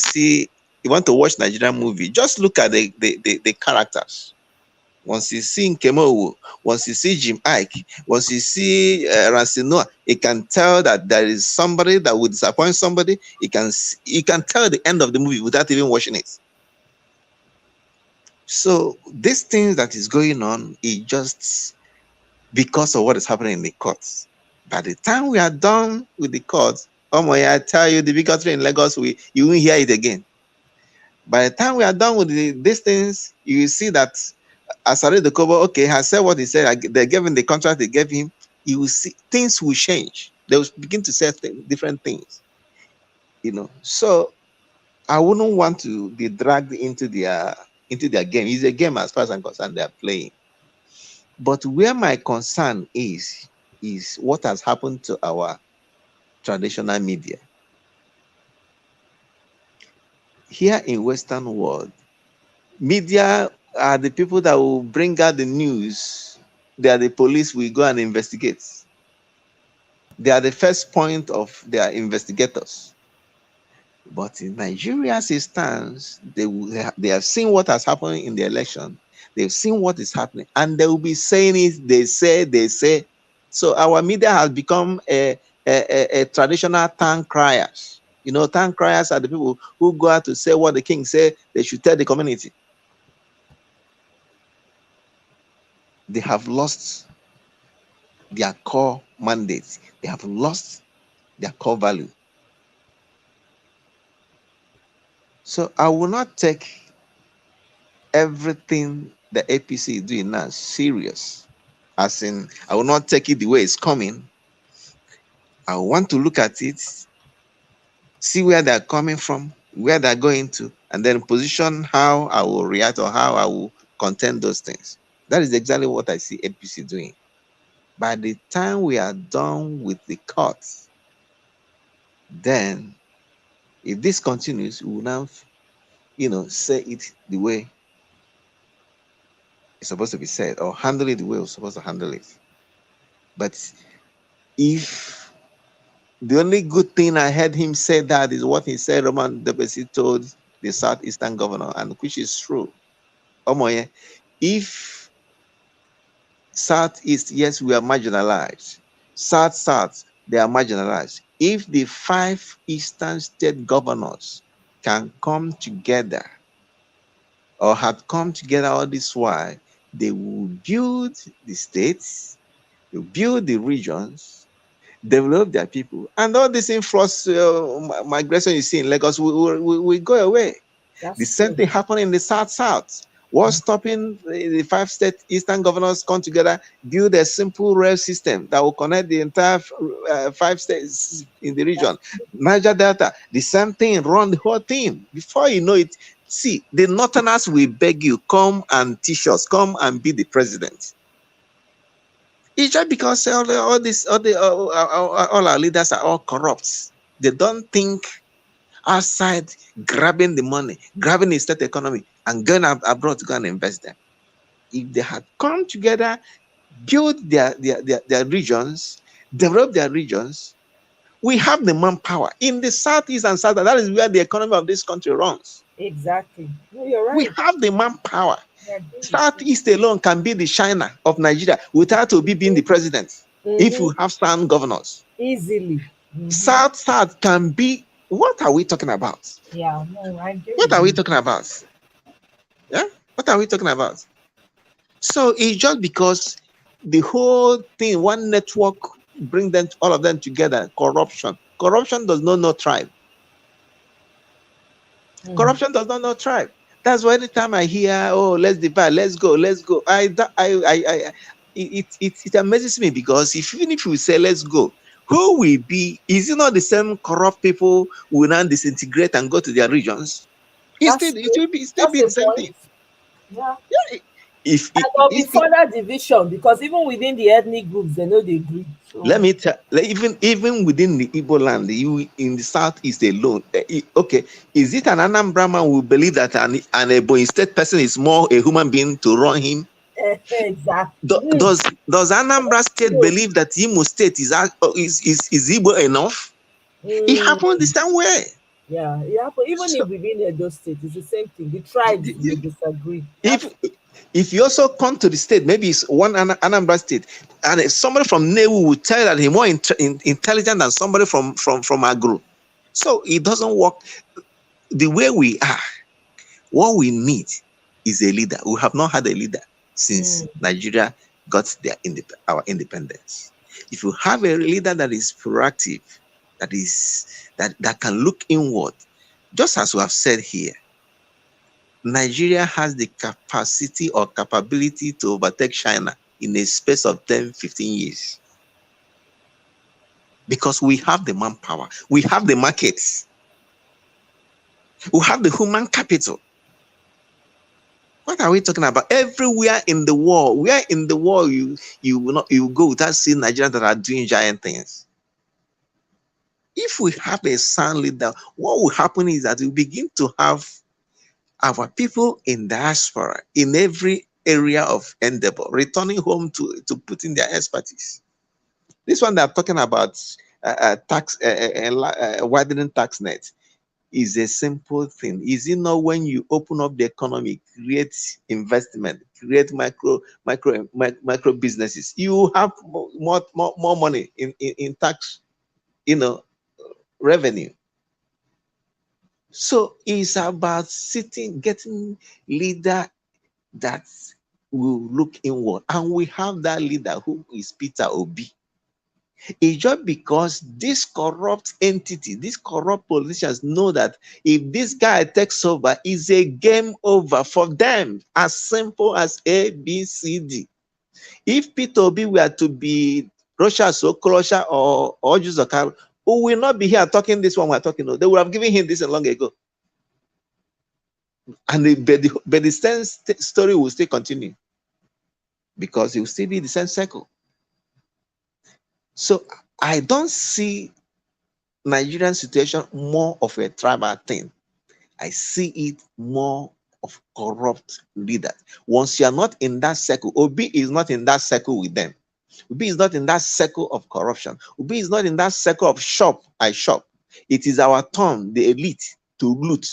want to watch Nigerian movie. Just look at the characters. Once you see Nkemowo, once you see Jim Ike, once you see Ramsey Noah, you can tell that there is somebody that will disappoint somebody. You can tell the end of the movie without even watching it. So this thing that is going on is just because of what is happening in the courts. By the time we are done with the courts, I tell you, the bigotry in Lagos, you won't hear it again. By the time we are done with these things, you will see that Asari Dokubo, has said what he said. They gave him the contract they gave him. You will see things will change. They will begin to say different things. So I wouldn't want to be dragged into their game. It's a game as far as I'm concerned. They are playing. But where my concern is what has happened to our traditional media. Here in Western world, media are the people that will bring out the news. They are the police we go and investigate. They are the first point of their investigators. But in Nigeria, as it stands, they have seen what has happened in the election. They've seen what is happening, and they will be saying it. They say. So our media has become a traditional town criers. You know, town criers are the people who go out to say what the king said they should tell the community. They have lost their core mandate. They have lost their core value. So I will not take everything the APC is doing now serious. As in, I will not take it the way it's coming. I want to look at it, see where they're coming from, where they're going to, and then position how I will react or how I will contend those things. That is exactly what I see APC doing. By the time we are done with the courts, then if this continues, we will now, say it the way it's supposed to be said, or handle it the way we're supposed to handle it. But if the only good thing I heard him say that is what he said, Roman Debesi told the Southeastern governor, and which is true. Omoye, if Southeast, yes, we are marginalized. South, they are marginalized. If the 5 Eastern state governors can come together, or had come together all this while, they will build the states, they will build the regions, develop their people, and all this influx migration you see in Lagos will go away. The same thing happened in the South. What's stopping the 5 state Eastern governors come together, build a simple rail system that will connect the entire 5 states in the region? Niger Delta, the same thing, run the whole thing. Before you know it, see, the Northerners will beg you, come and teach us, come and be the president. It's just because all our leaders are all corrupt. They don't think outside, grabbing the money, grabbing the state economy, and going abroad to go and invest them. If they had come together, build their regions, develop their regions, we have the manpower. In the Southeast and South, that is where the economy of this country runs. Exactly. No, you're right. We have the manpower. Southeast alone can be the China of Nigeria without Obi being the president. If we have sound governors. Easily. South can be. What are we talking about? Yeah, no, I do. What are we talking about? Yeah? What are we talking about? So it's just because the whole thing, one network, bring them, all of them together, corruption. Corruption does not know tribe. Corruption does not know tribe. That's why anytime I hear, oh, let's divide, let's go, it amazes me, because even if we say let's go, who will be? Is it not the same corrupt people who will now disintegrate and go to their regions? It will be the same thing. Yeah. If and there'll be further division, because even within the ethnic groups, they know they agree. So. Let me tell, even within the Igbo land, in the Southeast alone, okay, is it an Anambra man who believe that an Ebonyi State person is more a human being to run him? Exactly. Does Anambra State believe that Imo State is Igbo enough? It happened the same way. Yeah, it happened. Even if within Edo State, it's the same thing. The tribes they disagree. If you also come to the state, maybe it's one Anambra State, and somebody from Newu will tell that he's more intelligent than somebody from Agro. So it doesn't work the way we are. What we need is a leader. We have not had a leader since Nigeria got our independence. If you have a leader that is proactive, that can look inward, just as we have said here, Nigeria has the capacity or capability to overtake China in a space of 10, 15 years. Because we have the manpower, we have the markets, we have the human capital. What are we talking about? Everywhere in the world, where in the world you go without seeing Nigerians that are doing giant things. If we have a sound leader, what will happen is that we begin to have our people in diaspora, in every area of endeavor, returning home to put in their expertise. This one that I'm talking about, widening tax net, is a simple thing. Is it not when you open up the economy, create investment, create micro businesses, you have more money in tax, revenue. So it's about getting leader that will look inward. And we have that leader who is Peter Obi. It's just because this corrupt entity, these corrupt politicians know that if this guy takes over, it's a game over for them. As simple as A, B, C, D. If Peter Obi were to be Russia, Sokolosha, or Juzokar, who will not be here talking this one we're talking about, they would have given him this long ago. And the same story will still continue because it will still be the same cycle. So I don't see Nigerian situation more of a tribal thing. I see it more of corrupt leaders. Once you are not in that circle, Obi is not in that circle with them. Obi is not in that circle of corruption. Obi is not in that circle of shop. It is our turn, the elite, to loot.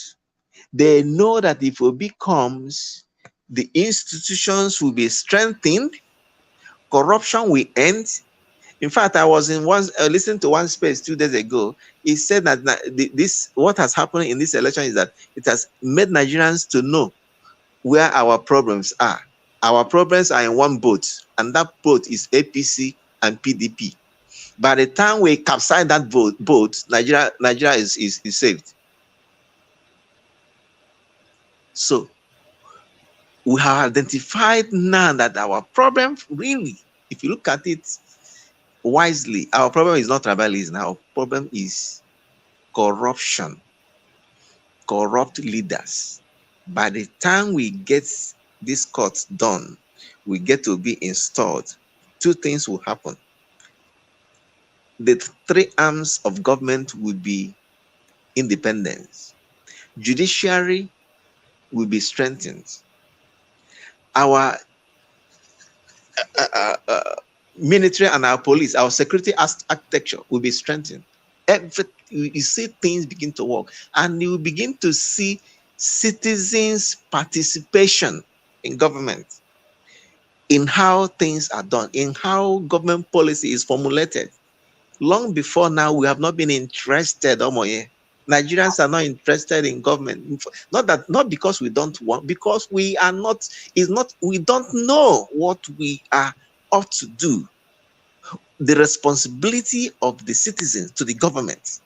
They know that if Obi comes, the institutions will be strengthened, corruption will end. In fact, I was in listening to one space 2 days ago. He said that what has happened in this election is that it has made Nigerians to know where our problems are. Our problems are in one boat, and that boat is APC and PDP. By the time we capsize that boat, Nigeria is saved. So we have identified now that our problem, really, if you look at it wisely, our problem is not tribalism. Our problem is corruption, corrupt leaders. By the time we get this court done, we get to be installed, 2 things will happen. The 3 arms of government will be independence. Judiciary will be strengthened. Our military and our police, our security architecture will be strengthened. You see things begin to work, and you begin to see citizens' participation in government, in how things are done, in how government policy is formulated. Long before now, we have not been interested. Nigerians are not interested in government. Not because we don't want, because we are not. We don't know what we are ought to do. The responsibility of the citizens to the government.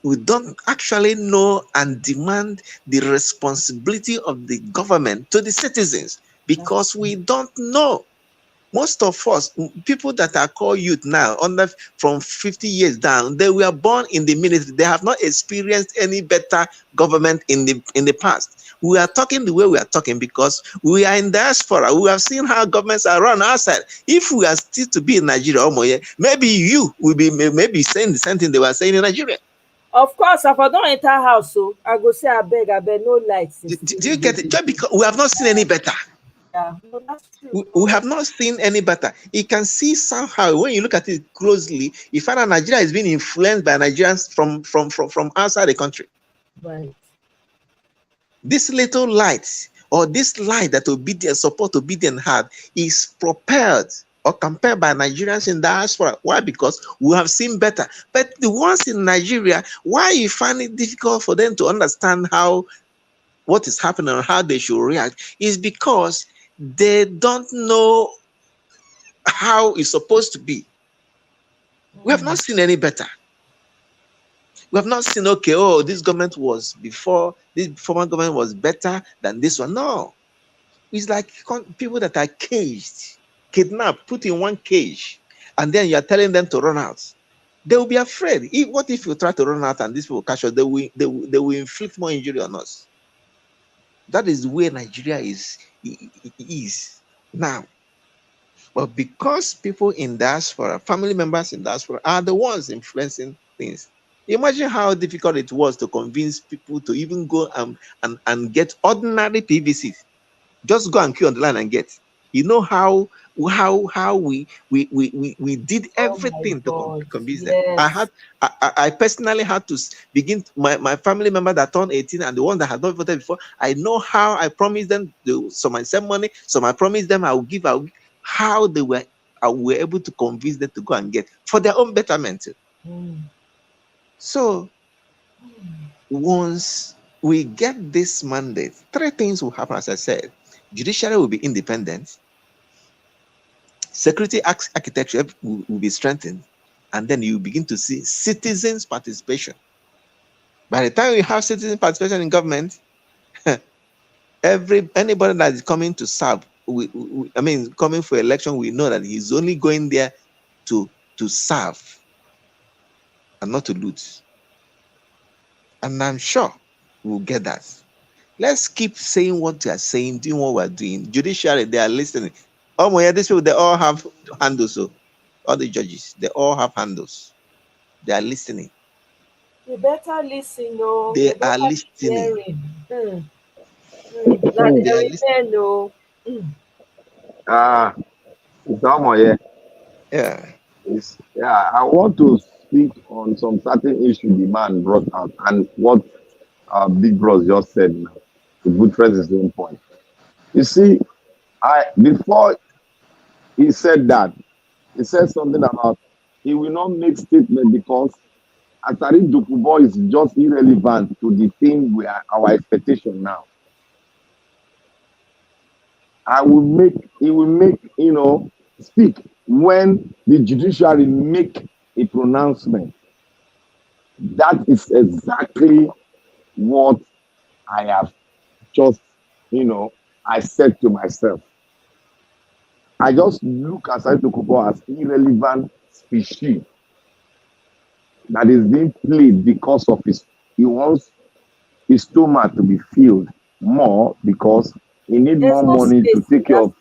We don't actually know and demand the responsibility of the government to the citizens because we don't know. Most of us, people that are called youth now, from 50 years down, they were born in the military. They have not experienced any better government in the past. We are talking the way we are talking because we are in diaspora. We have seen how governments are run outside. If we are still to be in Nigeria, maybe you will be saying the same thing they were saying in Nigeria. Of course, if I don't enter house, so I go say I beg, no lights. Do you get it? Just because we have not seen any better. Yeah, no, that's true. We have not seen any better. You can see somehow when you look at it closely, you find that Nigeria is being influenced by Nigerians from outside the country. Right. This little light, or this light that support obedient had, is propelled or compared by Nigerians in diaspora. Why? Because we have seen better. But the ones in Nigeria, why you find it difficult for them to understand what is happening and how they should react is because they don't know how it's supposed to be. We have not seen any better. We have not seen, this government was before, this former government was better than this one. No. It's like people that are caged, kidnapped, put in one cage, and then you're telling them to run out. They will be afraid. What if you try to run out and these people catch us? They will inflict more injury on us. That is where Nigeria is now. But because people in diaspora, family members in diaspora, are the ones influencing things. Imagine how difficult it was to convince people to even go and get ordinary PVC. Just go and queue on the line and get. You know how we did everything to convince them. I personally had to begin my family member that turned 18 and the one that had not voted before. I know how I promised them some I sent money, some I promised them I will give out. How they were able to convince them to go and get for their own betterment. So once we get this mandate, three things will happen. As I said, judiciary will be independent, security architecture will be strengthened, and then you begin to see citizens' participation. By the time we have citizen participation in government, anybody that is coming to serve, coming for election, we know that he's only going there to serve and not to loot. And I'm sure we'll get that. Let's keep saying what we are saying, doing what we're doing. Judiciary, they are listening. Oh my, these people, they all have handles. So all the judges, they all have handles. They are listening. You better listen, no. They are listening. It's yeah. I want to speak on some certain issue the man brought out and what Big Bros just said now to buttress his own point. You see, before he said that, he said something about he will not make statement because Asari Dokubo is just irrelevant to the thing we are our expectation now. He will make, speak when the judiciary make a pronouncement. That is exactly what I have just, I said to myself. I just look at Asari Dokubo as irrelevant species that is being played because of he wants his stomach to be filled more because he needs more money to take care of.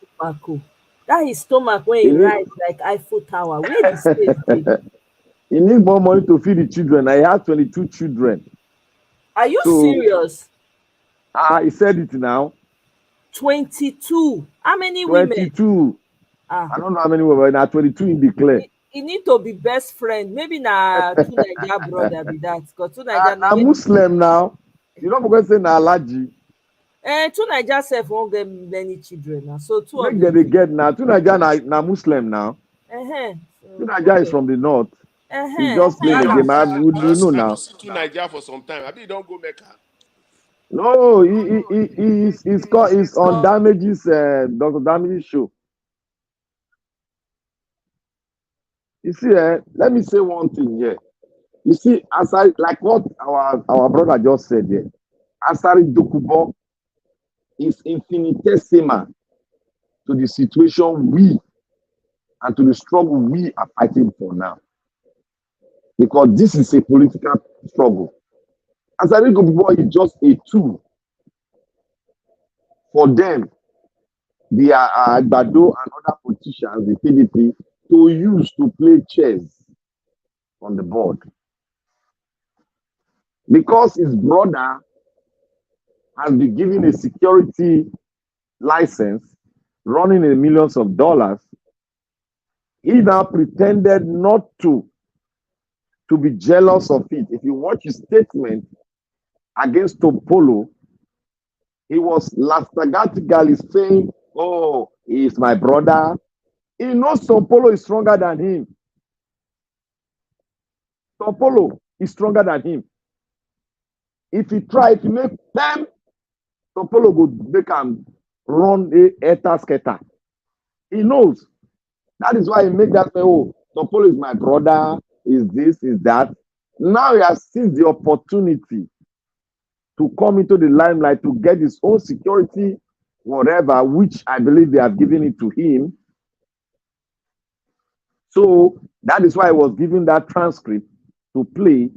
That is stomach when he rides like Eiffel Tower. Where the space? He needs more money to feed the children. I have 22 children. Are you serious? He said it now. 22. How many women? 22. I don't know how many women. Now 22 in declare. He need to be best friend. Maybe na two Naija brother be that. Because two Naija. I'm Muslim now. You don't forget to say na allergy. Two Naija self won't get many children now. So two of them they get now. Two Naija na Muslim now. Two Naija is from the north. He just played the game. We know now. Two Naija for some time. I mean, don't go Mecca. No, he's on Damage's Dr. Damage's show. You see, let me say one thing here. You see, like what our brother just said here, Asari Dokubo is infinitesimal to the situation we and to the struggle we are fighting for now. Because this is a political struggle. Asari Dokubo is just a tool for them, the Agbado and other politicians, the PDP, to use to play chess on the board. Because his brother has been given a security license running in millions of dollars, he now pretended not to be jealous of it. If you watch his statement against Topolo, he was lastagatically saying, oh, he is my brother. He knows Topolo is stronger than him. Topolo is stronger than him. If he try to make them, Topolo would make him run a tasketa. He knows. That is why he made that say, oh, Topolo is my brother, is this, is that. Now he has seized the opportunity to come into the limelight to get his own security, whatever, which I believe they have given it to him. So that is why I was given that transcript to play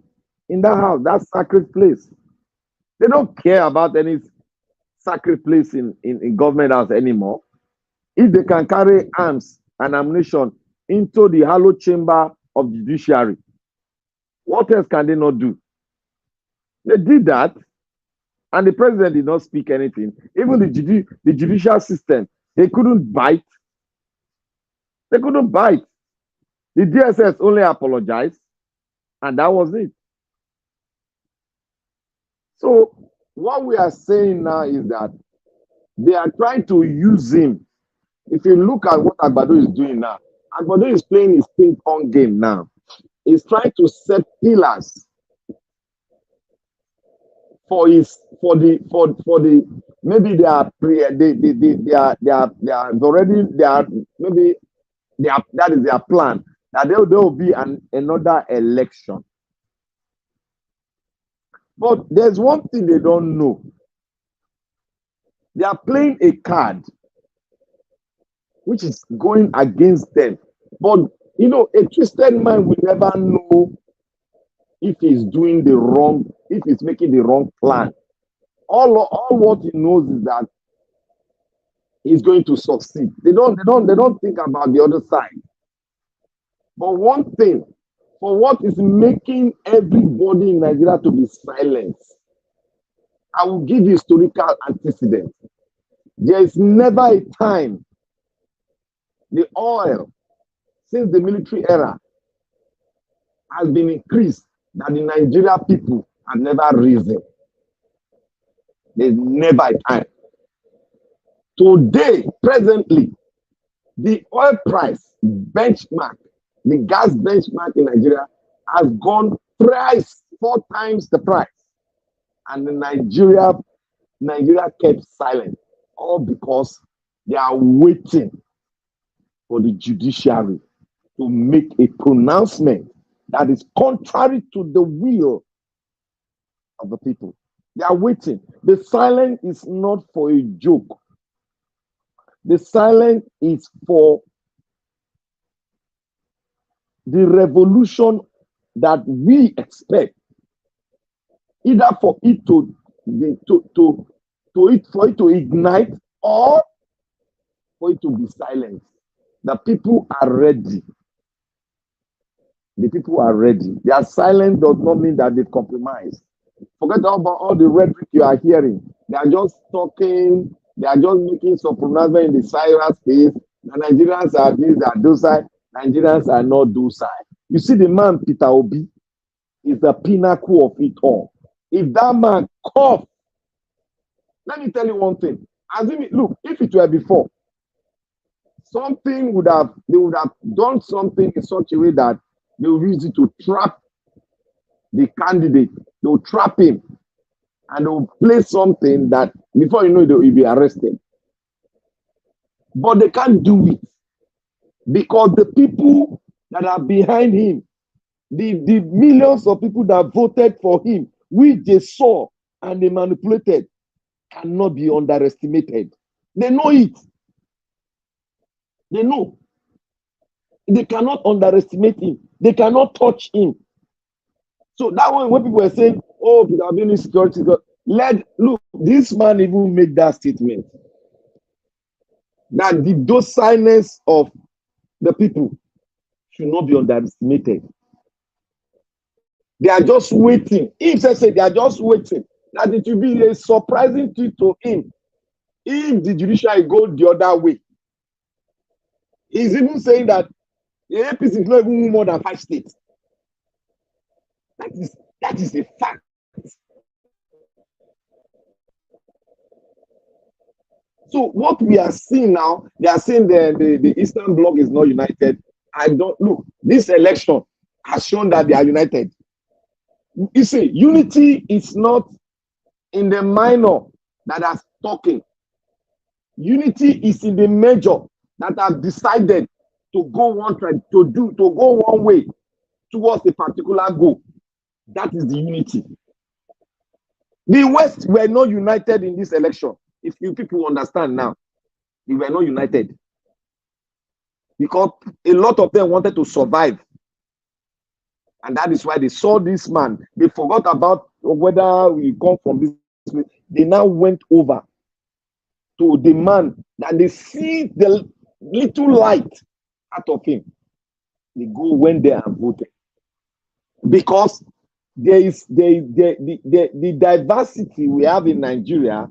in that house, that sacred place. They don't care about any sacred place in government house anymore. If they can carry arms and ammunition into the hallowed chamber of judiciary, what else can they not do? They did that, and the president did not speak anything. Even the judicial system, they couldn't bite. They couldn't bite. The DSS only apologized, and that was it. So what we are saying now is that they are trying to use him. If you look at what Agbado is doing now, Agbado is playing his ping-pong game now. He's trying to set pillars for the maybe they are maybe that is their plan, that there will be another election. But there's one thing they don't know. They are playing a card which is going against them. But you know, a twisted mind will never know if he's doing the wrong, if he's making the wrong plan. All what he knows is that he's going to succeed. They don't think about the other side. But one thing, for what is making everybody in Nigeria to be silent, I will give you historical antecedent. There is never a time the oil, since the military era, has been increased that the Nigeria people have never risen. There's never a time. Today, presently, the oil price benchmark, the gas benchmark in Nigeria has gone thrice, 4 times the price. And the Nigeria kept silent, all because they are waiting for the judiciary to make a pronouncement that is contrary to the will of the people. They are waiting. The silence is not for a joke. The silence is for the revolution that we expect, either for it to ignite or for it to be silent. The people are ready. The people are ready. Their silence does not mean that they compromise. Forget about all the rhetoric you are hearing. They are just talking. They are just making some pronouncement in the silent space. The Nigerians are this, they are docile. Nigerians are not docile. You see, the man Peter Obi is the pinnacle of it all. If that man cough, let me tell you one thing. Look, if it were before, they would have done something in such a way that they will use it to trap the candidate. They will trap him and they will play something that before you know it, he will be arrested. But they can't do it because the people that are behind him, the millions of people that voted for him, which they saw and they manipulated, cannot be underestimated. They know it. They know. They cannot underestimate him. They cannot touch him. So that one, when people were saying, oh, Peter Obi needs security, look, this man even made that statement. That the docileness of the people should not be underestimated. They are just waiting. If they say they are just waiting, that it will be a surprising thing to him if the judiciary go the other way. He's even saying that the APC is not even more than 5 states. That is a fact. So what we are seeing now, they are saying the Eastern Bloc is not united. Look, this election has shown that they are united. You see, unity is not in the minor that are talking. Unity is in the major that have decided to go one way towards a particular goal. That is the unity. The West were not united in this election. If you people understand now, they were not united because a lot of them wanted to survive. And that is why they saw this man. They forgot about whether we come from this. They now went over to the man that they see the little light out of him. They went there and voted. Because there is the diversity we have in Nigeria,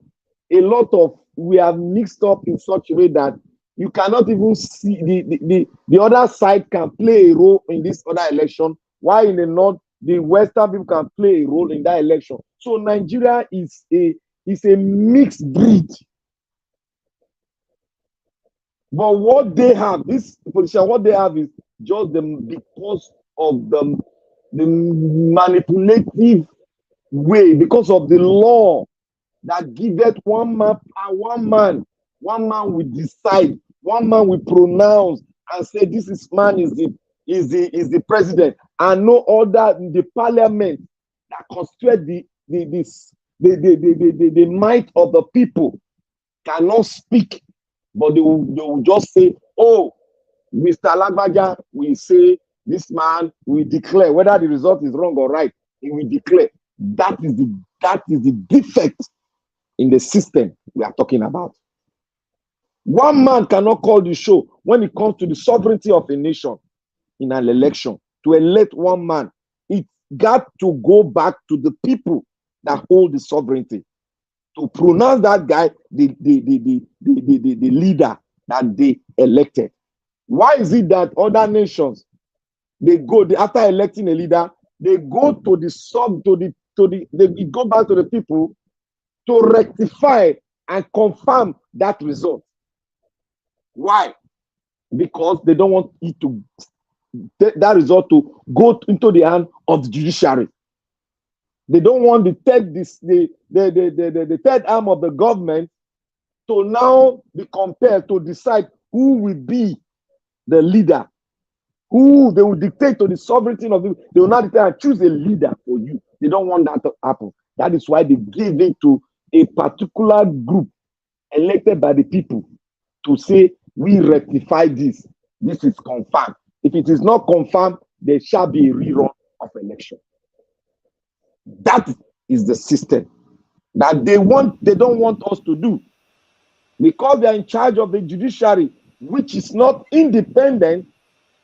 we have mixed up in such a way that you cannot even see the other side can play a role in this other election, while in the north, the Western people can play a role in that election. So Nigeria is a mixed breed. But what they have, this politician, what they have is just because of the manipulative way, because of the law that giveth one man, one man will decide, one man will pronounce and say this is man is the president, and no other in the parliament that constitute the might of the people cannot speak, but they will just say, oh, Mr. Lagbaja will say this man will declare whether the result is wrong or right. He will declare. That is the defect in the system we are talking about. One man cannot call the show when it comes to the sovereignty of a nation in an election. To elect one man, it got to go back to the people that hold the sovereignty. To pronounce that guy the leader that they elected. Why is it that other nations, they after electing a leader, they go to they go back to the people to rectify and confirm that result? Why? Because they don't want it to that result to go into the hand of the judiciary. They don't want the third arm of the government to now be compared to decide who will be the leader, who they will dictate to the sovereignty of the. They will not dictate and choose a leader for you. They don't want that to happen. That is why they give it to a particular group elected by the people to say, we rectify this. This is confirmed. If it is not confirmed, there shall be a rerun of election. That is the system that they don't want us to do, because they are in charge of the judiciary, which is not independent,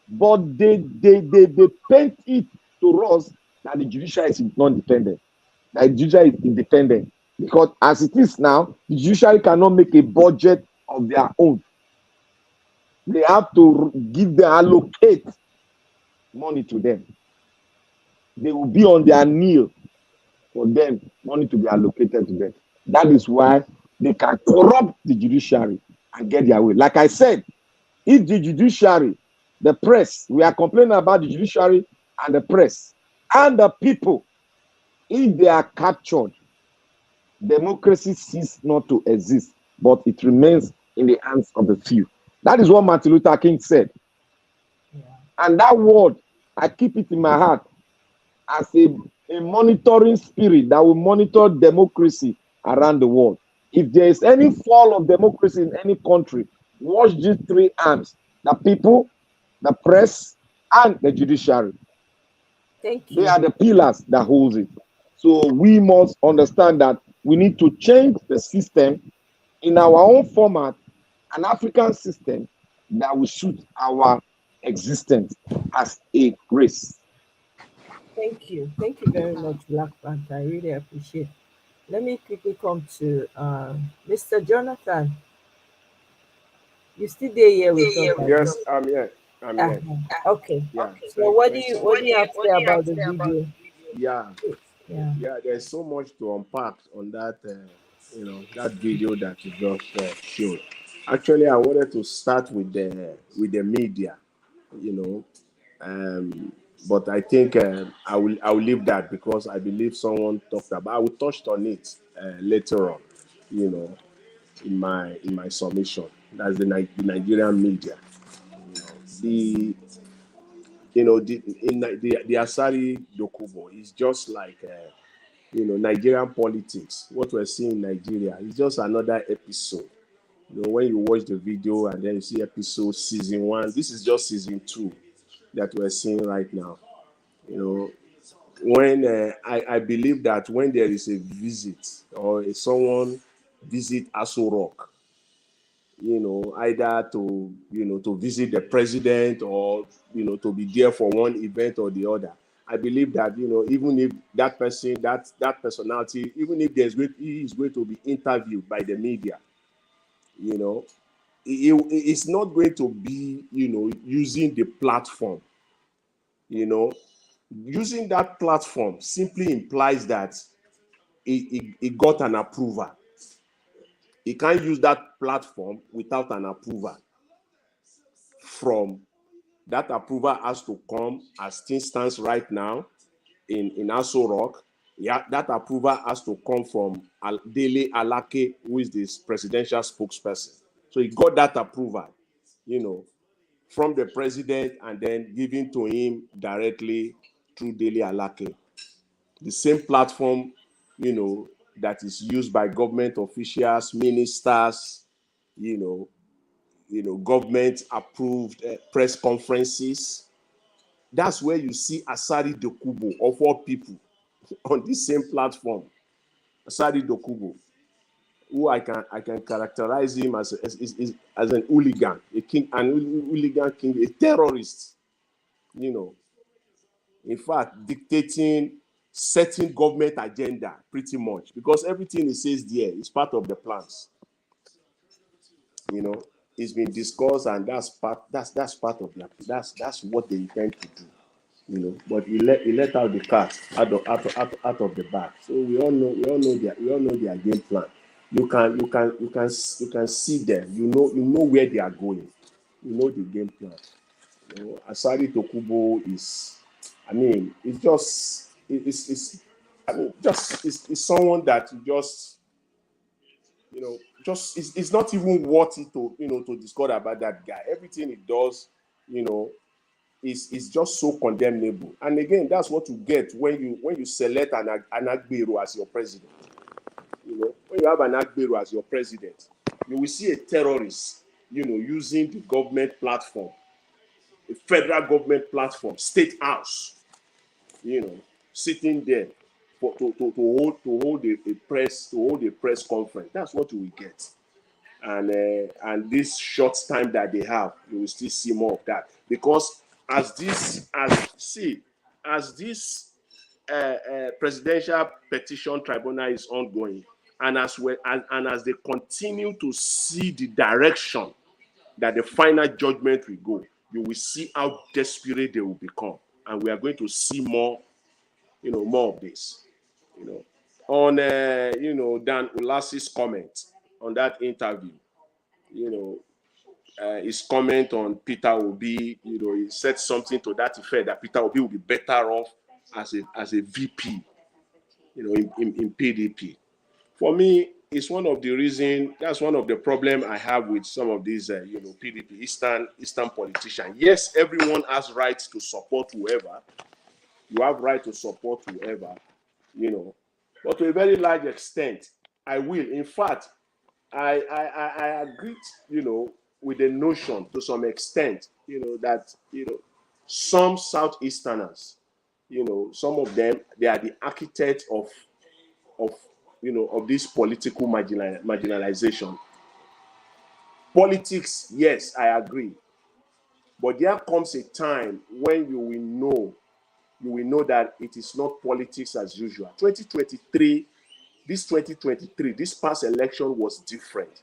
but they paint it to us that the judiciary is non-independent, that the judiciary is independent. Because as it is now, the judiciary cannot make a budget of their own. They have to allocate money to them. They will be on their knee for them, money to be allocated to them. That is why they can corrupt the judiciary and get their way. Like I said, if the judiciary, the press, we are complaining about the judiciary and the press and the people, if they are captured, democracy ceases not to exist, but it remains in the hands of the few. That is what Martin Luther King said. Yeah. And that word, I keep it in my heart as a monitoring spirit that will monitor democracy around the world. If there is any fall of democracy in any country, watch these three arms: the people, the press, and the judiciary. Thank you. They are the pillars that hold it. So we must understand that we need to change the system in our own format, an African system that will suit our existence as a race. Thank you. Thank you very much, Black Panther. I really appreciate it. Let me quickly come to Mr. Jonathan. You still there here with us? Yes, I'm here. I'm here. Okay. Yeah. So what do you have to say about the video? Yeah. There's so much to unpack on that. That video that you just showed. Actually, I wanted to start with the media. But I think I will leave that, because I believe someone talked about. I will touch on it later on. In my submission. That's the Nigerian media. The Asari Dokubo is just like Nigerian politics. What we're seeing in Nigeria is just another episode. When you watch the video and then you see episode season 1, this is just season 2 that we're seeing right now. When I believe that when there is a visit or someone visit Aso Rock, either to visit the president or to be there for one event or the other, I believe that even if that person, that personality, even if he is going to be interviewed by the media, it's not going to be using the platform. Using that platform simply implies that he got an approval. He can't use that platform without an approval. From that approval has to come, as things stands right now in Aso Rock, Yeah, that approval has to come from Dele Alake, who is this presidential spokesperson. So he got that approval, from the president and then given to him directly through Dele Alake. The same platform, that is used by government officials, ministers, government approved press conferences. That's where you see Asari Dokubo of all people on the same platform. Asari Dokubo, who I can characterize him as an hooligan, an hooligan king, a terrorist. In fact, dictating certain government agenda pretty much, because everything he says there is part of the plans. It's been discussed, and that's part of that. That's what they intend to do. But he let out the cat out of the bag. So we all know their game plan. You can see them. You know where they are going. You know the game plan. Asari Dokubo is, it's someone that it's not even worth it to discuss about that guy. Everything he does, is just so condemnable. And again, that's what you get when you select an Agbero as your president. When you have an Agbero as your president, you will see a terrorist, using the government platform, a federal government platform, state house, sitting there to hold a press conference. That's what you will get. And this short time that they have, you will still see more of that, because as this presidential petition tribunal is ongoing, and as they continue to see the direction that the final judgment will go, you will see how desperate they will become, and we are going to see more of this. On Dan Ulasi's comment on that interview, his comment on Peter Obi, he said something to that effect, that Peter Obi will be better off as a VP, in PDP. For me, it's one of the reasons. That's one of the problems I have with some of these, PDP Eastern politicians. Yes, everyone has rights to support whoever. You have right to support whoever, but to a very large extent, I will. In fact, I agree, with the notion to some extent, that, some Southeasterners, some of them, they are the architects of this political marginalization. Politics, yes, I agree. But there comes a time when you will know that it is not politics as usual. 2023, this past election was different.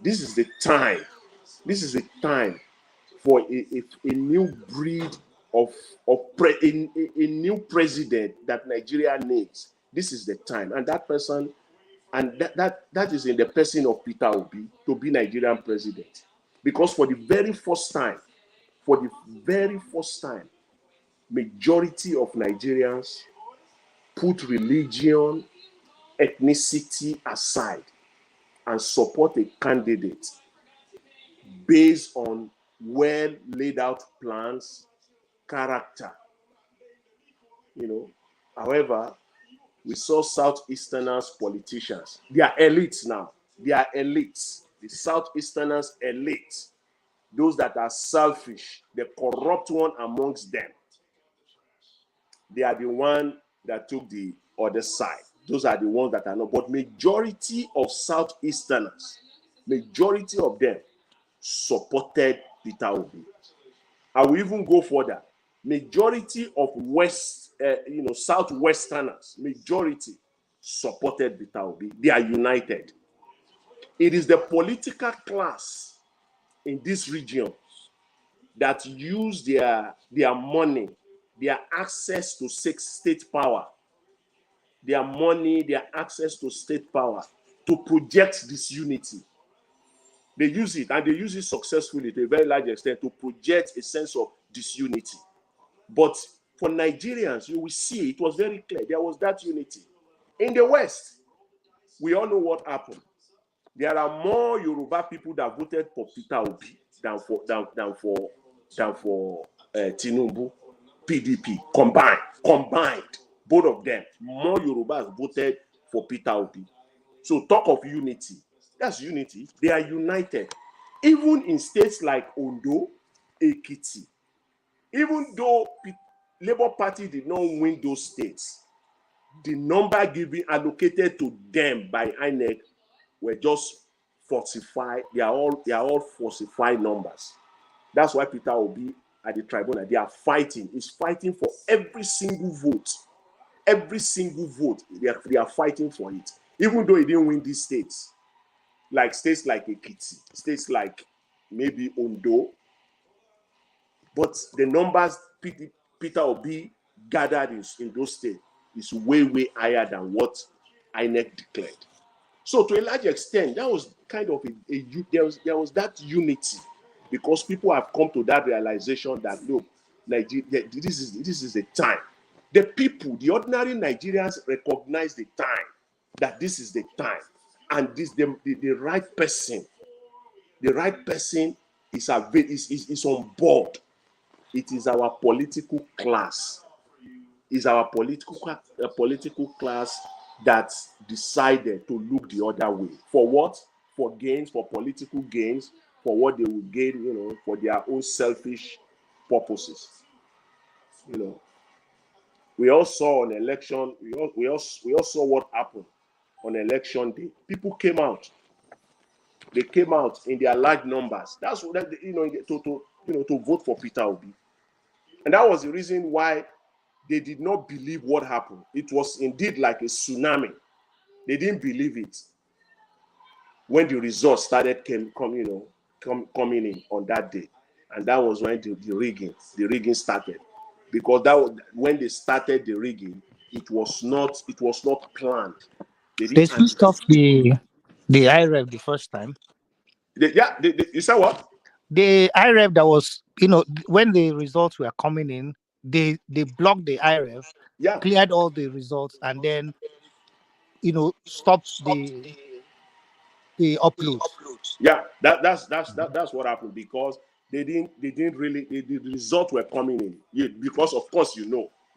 This is the time for a new breed of a new president that Nigeria needs. This is the time, and that person, and that is in the person of Peter Obi to be Nigerian president, because for the very first time, majority of Nigerians put religion, ethnicity aside and support a candidate based on well laid out plans, character. However, we saw Southeasterners politicians. They are elites now. They are elites. The Southeasterners elites. Those that are selfish, the corrupt one amongst them. They are the one that took the other side. Those are the ones that are not. But majority of Southeasterners, majority of them supported Peter Obi. I will even go further. Majority of Southwesterners, majority supported Peter Obi. They are united. It is the political class in these regions that use their money, their access to state power, their money, their access to state power to project disunity. They use it, and they use it successfully to a very large extent to project a sense of disunity. But for Nigerians, you will see it was very clear. There was that unity. In the West, we all know what happened. There are more Yoruba people that voted for Peter Obi than for Tinubu, PDP combined, both of them. More Yorubas voted for Peter Obi. So talk of unity. That's unity. They are united. Even in states like Ondo, Ekiti, even though Labour Party did not win those states, the number given allocated to them by INEC were just falsified. They are all falsified numbers. That's why Peter Obi at the tribunal, they are fighting. He's fighting for every single vote. Every single vote, they are fighting for it. Even though he didn't win these states like Ekiti, states like maybe Ondo, but the numbers Peter Obi gathered in those states is way higher than what INEC declared. So to a large extent, that was kind of there was that unity, because people have come to that realization that look, Nigeria, this is the time. The people, the ordinary Nigerians, recognize the time, that this is the time, and the right person is on board. It is our political class. Is our political class that decided to look the other way. For what? For gains, for political gains, for what they will gain, for their own selfish purposes. We all saw on election. We all saw what happened on election day. People came out. They came out in their large numbers. That's what to vote for Peter Obi, and that was the reason why they did not believe what happened. It was indeed like a tsunami. They didn't believe it when the results started coming in on that day, and that was when the rigging started. Because that was, when they started the rigging, it was not planned. They switched off the IREV the first time. You said what? The IREV that was, when the results were coming in, they blocked the IREV, cleared all the results, and then stopped the upload. Yeah, that's what happened, because they didn't really, the results were coming in. Because of course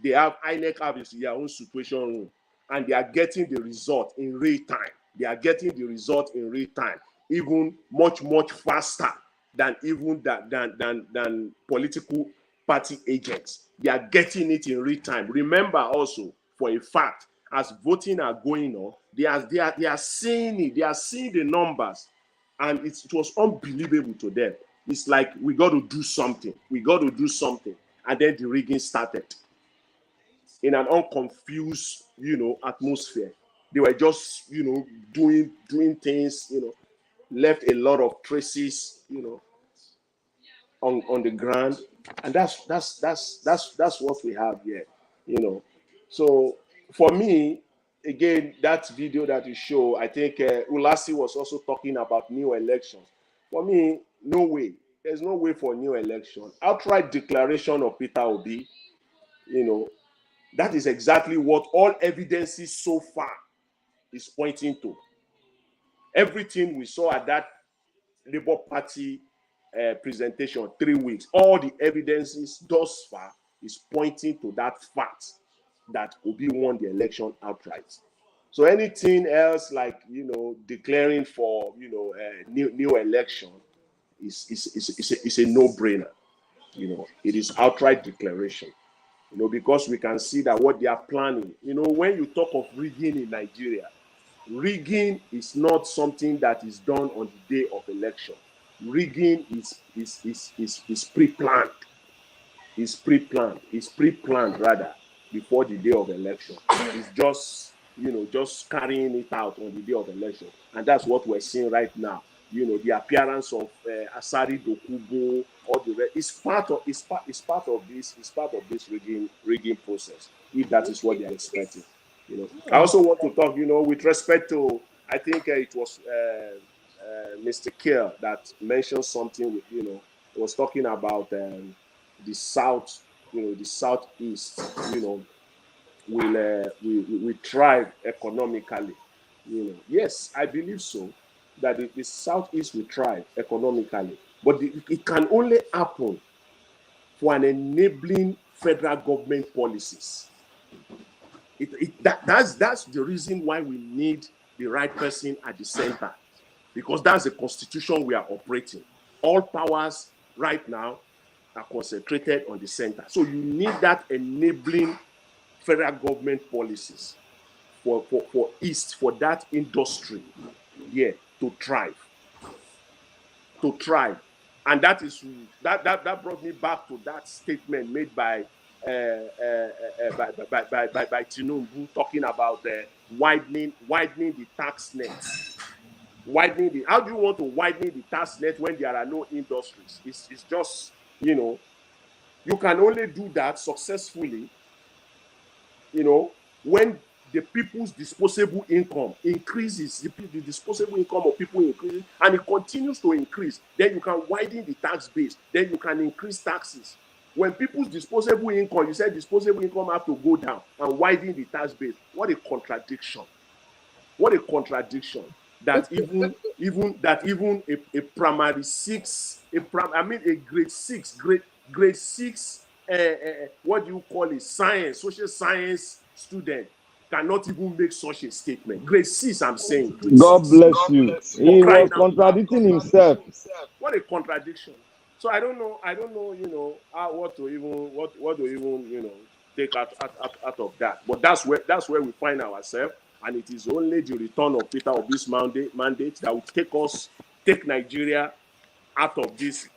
they have INEC have their own situation room, and they are getting the result in real time. They are getting the result in real time, even much faster than political party agents. They are getting it in real time. Remember also, for a fact, as voting are going on, they are seeing it. They are seeing the numbers, and it was unbelievable to them. It's like, we got to do something. We got to do something, and then the rigging started in an unconfused, atmosphere. They were just, doing things, left a lot of traces, on the ground, and that's what we have here, So for me, again, that video that you show, I think Ulasi was also talking about new elections. For me, no way. There's no way for new election. Outright declaration of Peter Obi, that is exactly what all evidences so far is pointing to. Everything we saw at that Labour Party presentation, 3 weeks, all the evidences thus far is pointing to that fact that Obi won the election outright. So anything else like, declaring for, new election is a no-brainer. It is outright declaration. Because we can see that what they are planning. When you talk of rigging in Nigeria, rigging is not something that is done on the day of election. Rigging is pre-planned. It's pre-planned rather before the day of election. It's just just carrying it out on the day of election, and that's what we're seeing right now. The appearance of Asari Dokubo, all the rest is part of this rigging process. If that is what they are expecting, I also want to talk, with respect to, I think it was Mr. Kiel that mentioned something with, was talking about the South, the Southeast, will thrive economically. Yes, I believe so, that the Southeast will thrive economically, but it can only happen for an enabling federal government policies. That's the reason why we need the right person at the center, because that's the constitution we are operating. All powers right now are concentrated on the center. So you need that enabling federal government policies for East, for that industry to thrive. And that brought me back to that statement made by Tinubu, talking about widening the tax net. How do you want to widen the tax net when there are no industries? It's just, you can only do that successfully, when the people's disposable income increases, the disposable income of people increases, and it continues to increase. Then you can widen the tax base. Then you can increase taxes. When people's disposable income, you said disposable income have to go down and widen the tax base. What a contradiction! What a contradiction! That even a primary six, a grade six, what do you call it? Social science student cannot even make such a statement. Grade 6, I'm saying. God bless you. He was contradicting himself. What a contradiction. So I don't know, what to even take out of that. But that's where we find ourselves, and it is only the return of Peter Obi's mandate that will take Nigeria out of this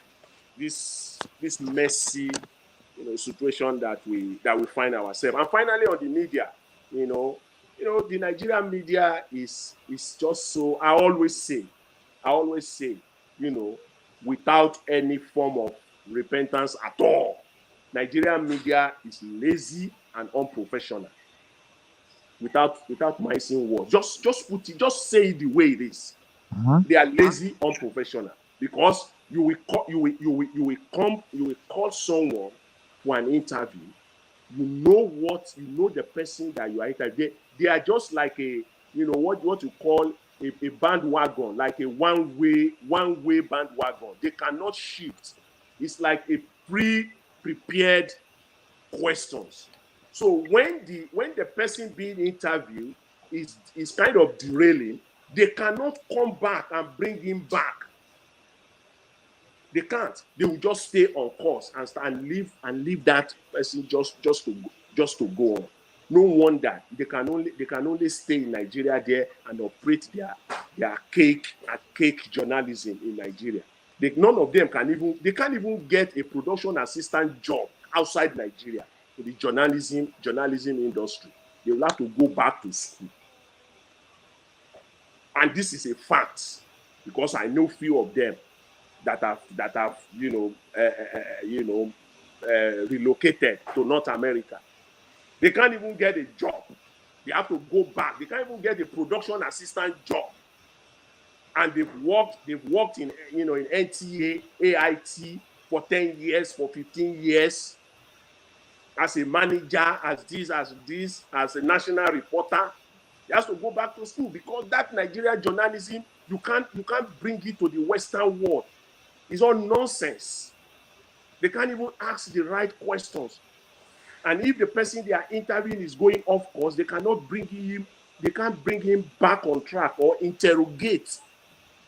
messy situation that we find ourselves. And finally, on the media, the Nigerian media is just so, I always say, without any form of repentance at all, Nigerian media is lazy and unprofessional. Without mincing words, just say it the way it is. They are lazy, unprofessional, because you will call someone for an interview. You know the person that you are interviewing. They are just like a, what you call a bandwagon, like a one-way bandwagon. They cannot shift. It's like a pre-prepared questions. So when the person being interviewed is kind of derailing, they cannot come back and bring him back. They can't. They will just stay on course and leave that person just to go on. No wonder they can only stay in Nigeria there and operate their cake journalism in Nigeria. None of them can't even get a production assistant job outside Nigeria in the journalism industry. They will have to go back to school. And this is a fact, because I know few of them that have relocated to North America. They can't even get a job. They have to go back. They can't even get a production assistant job. And they've worked in NTA, AIT for 10 years, for 15 years, as a manager, as a national reporter. They have to go back to school, because that Nigerian journalism, you can't bring it to the Western world. It's all nonsense. They can't even ask the right questions. And if the person they are interviewing is going off course, they can't bring him back on track or interrogate.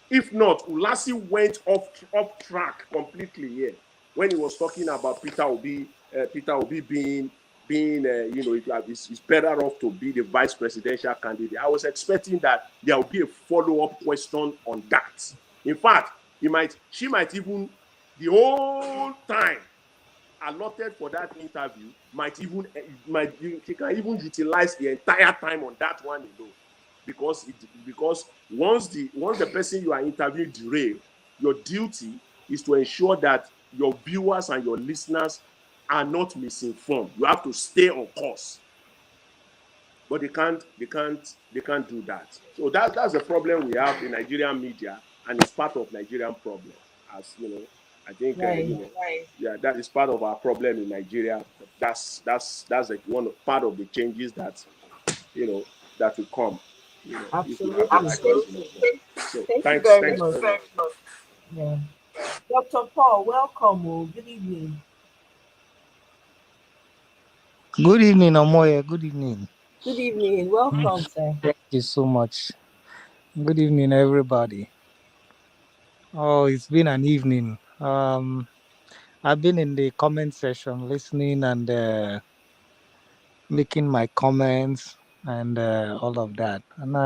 If not, Ulasi went off track completely here when he was talking about Peter Obi being it's better off to be the vice presidential candidate. I was expecting that there will be a follow-up question on that. In fact, she might even, the whole time allotted for that interview, she can even utilize the entire time on that one alone, because once the person you are interviewing derail, your duty is to ensure that your viewers and your listeners are not misinformed. You have to stay on course, but they can't do that. So that's the problem we have in Nigerian media, and it's part of Nigerian problem, as I think Right. yeah, that is part of our problem in Nigeria. That's like part of the changes that that will come. Absolutely. If we have the right person. So Thank you thanks very very much. much. Yeah. Dr. Paul, welcome. Good evening. Good evening, Omoye. Good evening. Good evening. Welcome, sir. Thank you so much. Good evening, everybody. Oh, it's been an evening. I've been in the comment section listening and making my comments and all of that. And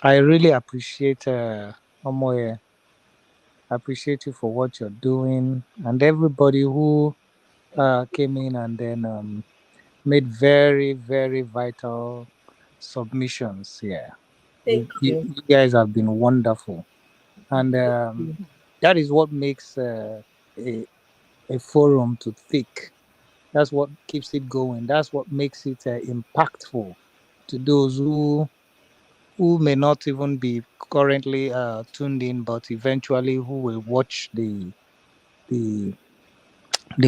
I really appreciate Omoye. I appreciate you for what you're doing and everybody who came in and then made very, very vital submissions here. Thank you. You guys have been wonderful. And that is what makes a forum to think. That's what keeps it going. That's what makes it impactful to those who may not even be currently tuned in, but eventually who will watch the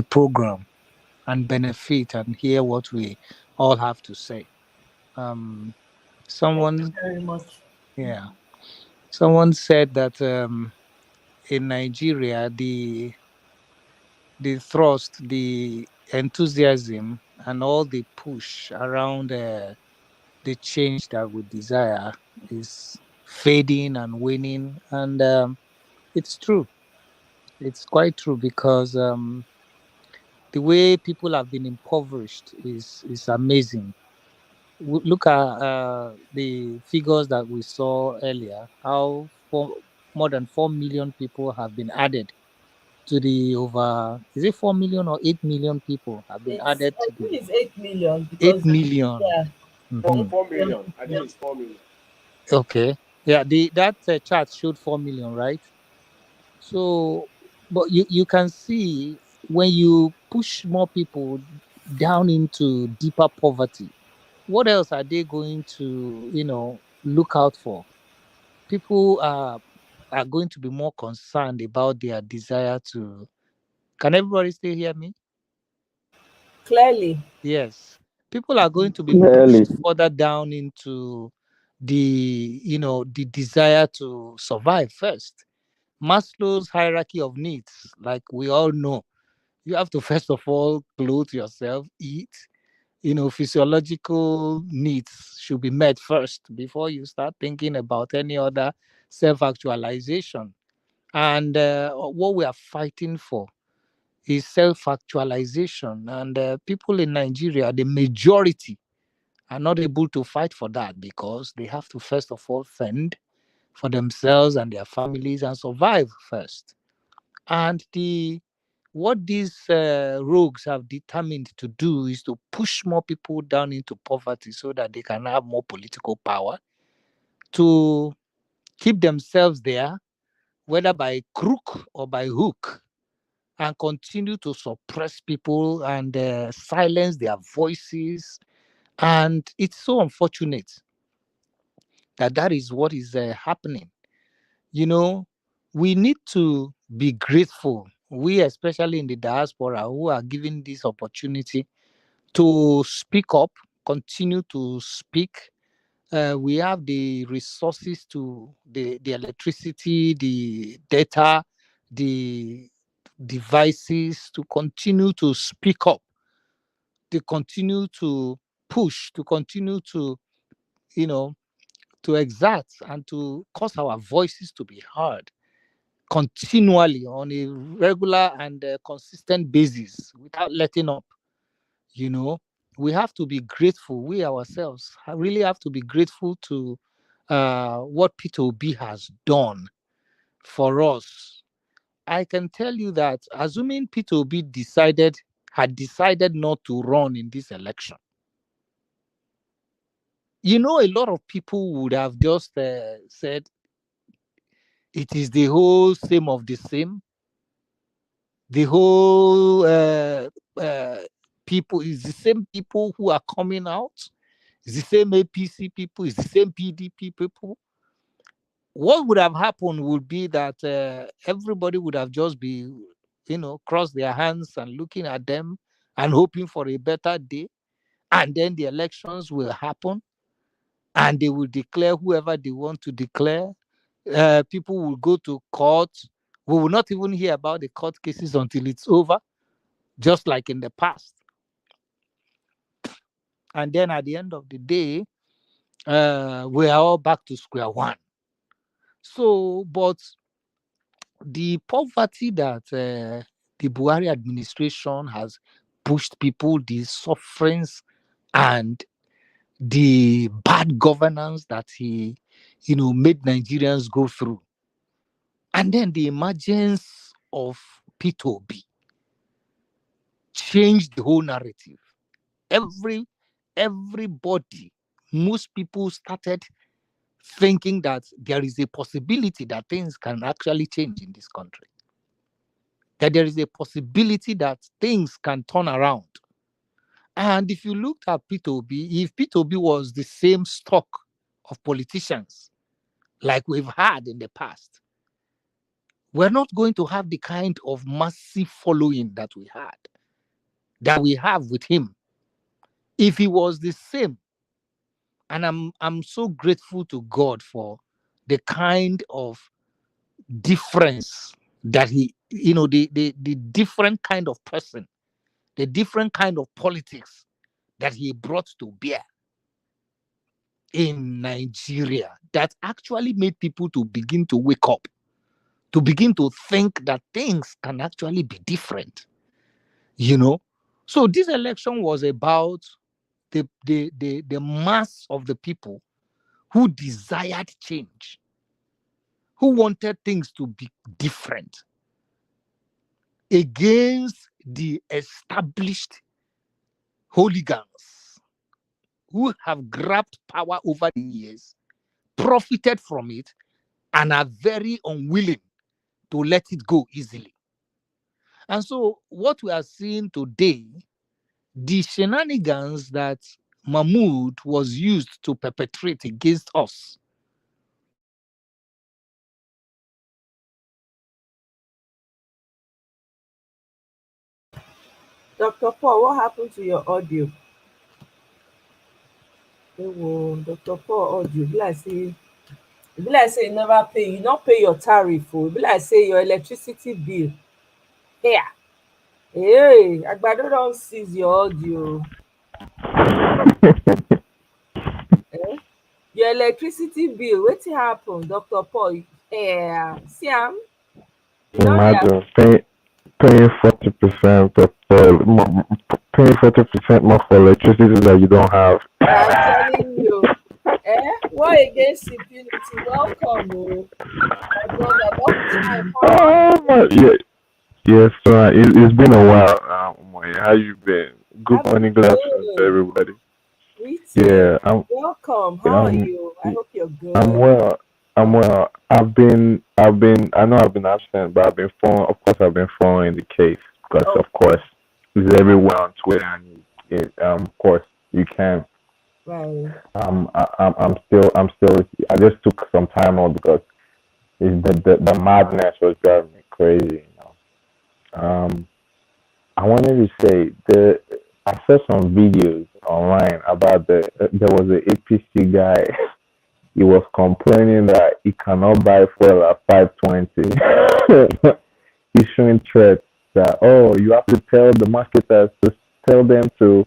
program and benefit and hear what we all have to say. Someone, Thank you very much. yeah, someone said that in Nigeria the thrust, the enthusiasm, and all the push around the change that we desire is fading and waning, and it's true. It's quite true because the way people have been impoverished is amazing. Look at the figures that we saw earlier. How more than 4 million people have been added to the over. Is it 4 million or 8 million people have been added to I think it's 8 million. 8 million. Yeah. Mhm. 4 million. I think it's 4 million. Okay. Yeah. That chart showed 4 million, right? So, but you can see when you push more people down into deeper poverty, what else are they going to look out for? People are going to be more concerned about their desire to. Can everybody still hear me? Clearly. Yes. People are going to be Clearly. pushed further down into the desire to survive first. Maslow's hierarchy of needs, like we all know, you have to first of all clothe yourself, eat. Physiological needs should be met first before you start thinking about any other self-actualization. And what we are fighting for is self-actualization. And people in Nigeria, the majority, are not able to fight for that because they have to first of all fend for themselves and their families and survive first. And what these rogues have determined to do is to push more people down into poverty so that they can have more political power to keep themselves there, whether by crook or by hook, and continue to suppress people and silence their voices. And it's so unfortunate that is what is happening. We need to be grateful. We, especially in the diaspora, who are given this opportunity to speak up, continue to speak. We have the resources to the electricity, the data, the devices to continue to speak up, to continue to push, to continue to, to exert and to cause our voices to be heard continually on a regular and consistent basis without letting up. We have to be grateful. We ourselves really have to be grateful to what Peter Obi has done for us. I can tell you that assuming Peter Obi had decided not to run in this election, a lot of people would have just said it is the whole same of the same. The whole people is the same people who are coming out. It's the same APC people. It's the same PDP people. what would have happened would be that everybody would have just be, crossed their hands and looking at them and hoping for a better day. And then the elections will happen and they will declare whoever they want to declare. People will go to court. We will not even hear about the court cases until it's over, just like in the past. And then at the end of the day, we are all back to square one. So, but the poverty that the Buhari administration has pushed people, the sufferings and the bad governance that he, made Nigerians go through. And then the emergence of P2B changed the whole narrative. Everybody, most people started thinking that there is a possibility that things can actually change in this country. That there is a possibility that things can turn around. And if you looked at P2B, if P2B was the same stock of politicians like we've had in the past, we're not going to have the kind of massive following that we have with him. If he was the same, and I'm so grateful to God for the kind of difference that he, the different kind of person, the different kind of politics that he brought to bear in Nigeria that actually made people to begin to wake up, to begin to think that things can actually be different, So this election was about the mass of the people who desired change, who wanted things to be different, against the established hooligans who have grabbed power over the years, profited from it, and are very unwilling to let it go easily. And so what we are seeing today, the shenanigans that Mahmoud was used to perpetrate against us, Dr. Paul, what happened to your audio? Dr. Paul audio. Be like say you never pay, you not pay your tariff. Be like say your electricity bill. Here. Hey, Agbado don't seize your audio. Your electricity bill, wetin happen, Dr. Paul? See am? Imagine paying 40% of paying 40% more for electricity that you don't have. I'm telling you. War against impunity. Welcome, Yes, it's been a while. How you been? Good morning, good afternoon to everybody. Yeah, welcome. How are you? I hope you're good. I'm well. I know I've been absent, but I've been following the case because, of course, it's everywhere on Twitter, and of course, you can. Right. I'm still. I just took some time off because the madness was driving me crazy. I wanted to say I saw some videos online about there was an APC guy. He was complaining that he cannot buy fuel at 520. He's showing threats that you have to tell the marketers to tell them to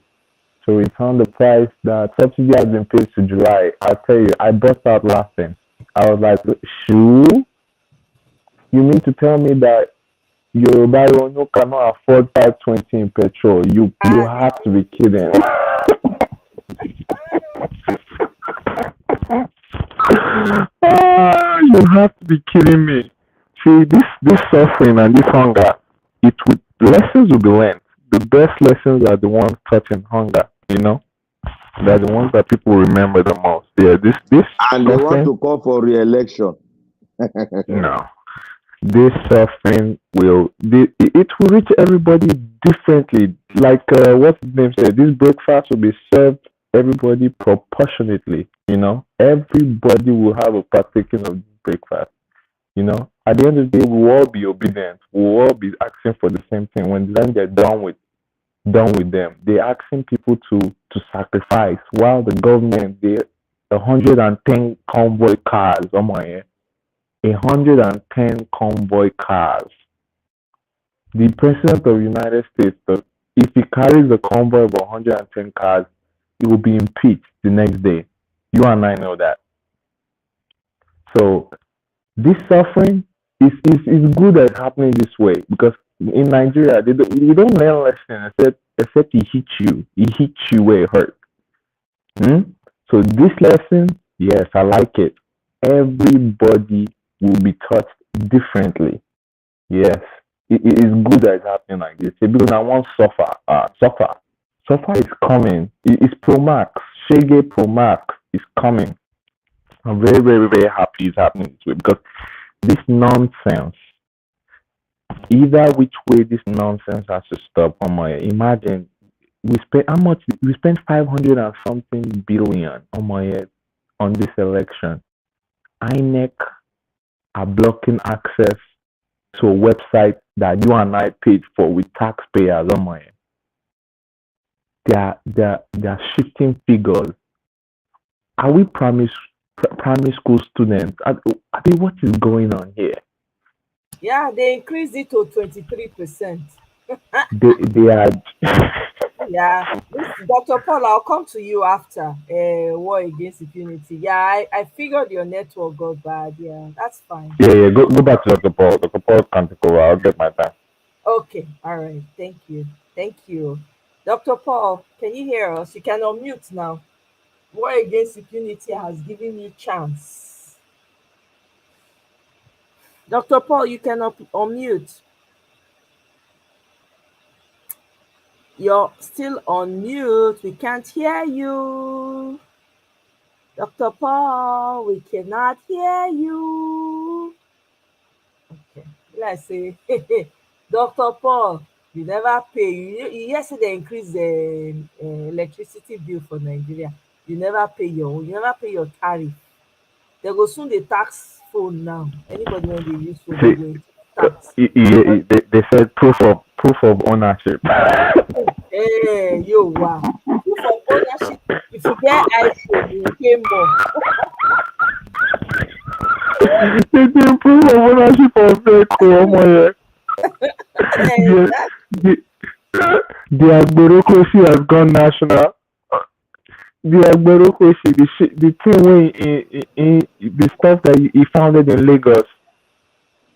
return the price that subsidy has been paid to July. I tell you, I burst out laughing. I was like, "Shoo? You mean to tell me that Yoruba Rono cannot afford 520 in petrol? You have to be kidding." You have to be kidding me. See, this suffering and this hunger, lessons will be learned. The best lessons are the ones taught in hunger, They're the ones that people remember the most. Yeah, this and they want to call for re-election. No. This suffering will reach everybody differently. Like what his name said, this breakfast will be served everybody proportionately. Everybody will have a partaking of breakfast. You know, at the end of the day, we'll all be obedient. We'll all be asking for the same thing. When they're done with them, they're asking people to sacrifice while the government, they 110 convoy cars, 110 convoy cars. The president of the United States, if he carries a convoy of 110 cars, he will be impeached the next day. You and I know that. So this suffering is good that it's happening this way, because in Nigeria, you don't learn lesson except he hit you. He hit you where it hurt. So this lesson, yes, I like it. Everybody will be touched differently. Yes, it is good that it's happening like this. Because I want suffer. Suffer is coming. It's Pro Max. Shege Pro Max is coming. I'm very, very, very happy it's happening this way, because this nonsense, either which way this nonsense has to stop. Imagine we spent how much? We spent 500 and something billion on this election. INEC are blocking access to a website that you and I paid for with taxpayers. They are shifting figures. Are we primary school students? I mean, what is going on here? Yeah, they increased it to 23%. They are. Yeah, Dr. Paul, I'll come to you after War Against Impunity. Yeah, I figured your network got bad. Yeah, that's fine. Yeah. Go back to Dr. Paul. Dr. Paul can't take over. I'll get my time. Okay, all right. Thank you. Dr. Paul, can you hear us? You can unmute now. War Against Impunity has given you chance. Dr. Paul, you can unmute. You're still on mute. We can't hear you. Dr. Paul, we cannot hear you. Okay, let's say, Dr. Paul, you never pay. Yesterday increased the electricity bill for Nigeria. You never pay your tariff. They go soon the tax phone now. Anybody when they use phone, they go tax. They said proof of ownership. Hey, wow. Proof of ownership. If you get iPhone, you pay more. They did proof of ownership of vehicle. The bureaucracy has gone national. The bureaucracy, the thing in the stuff that he founded in Lagos.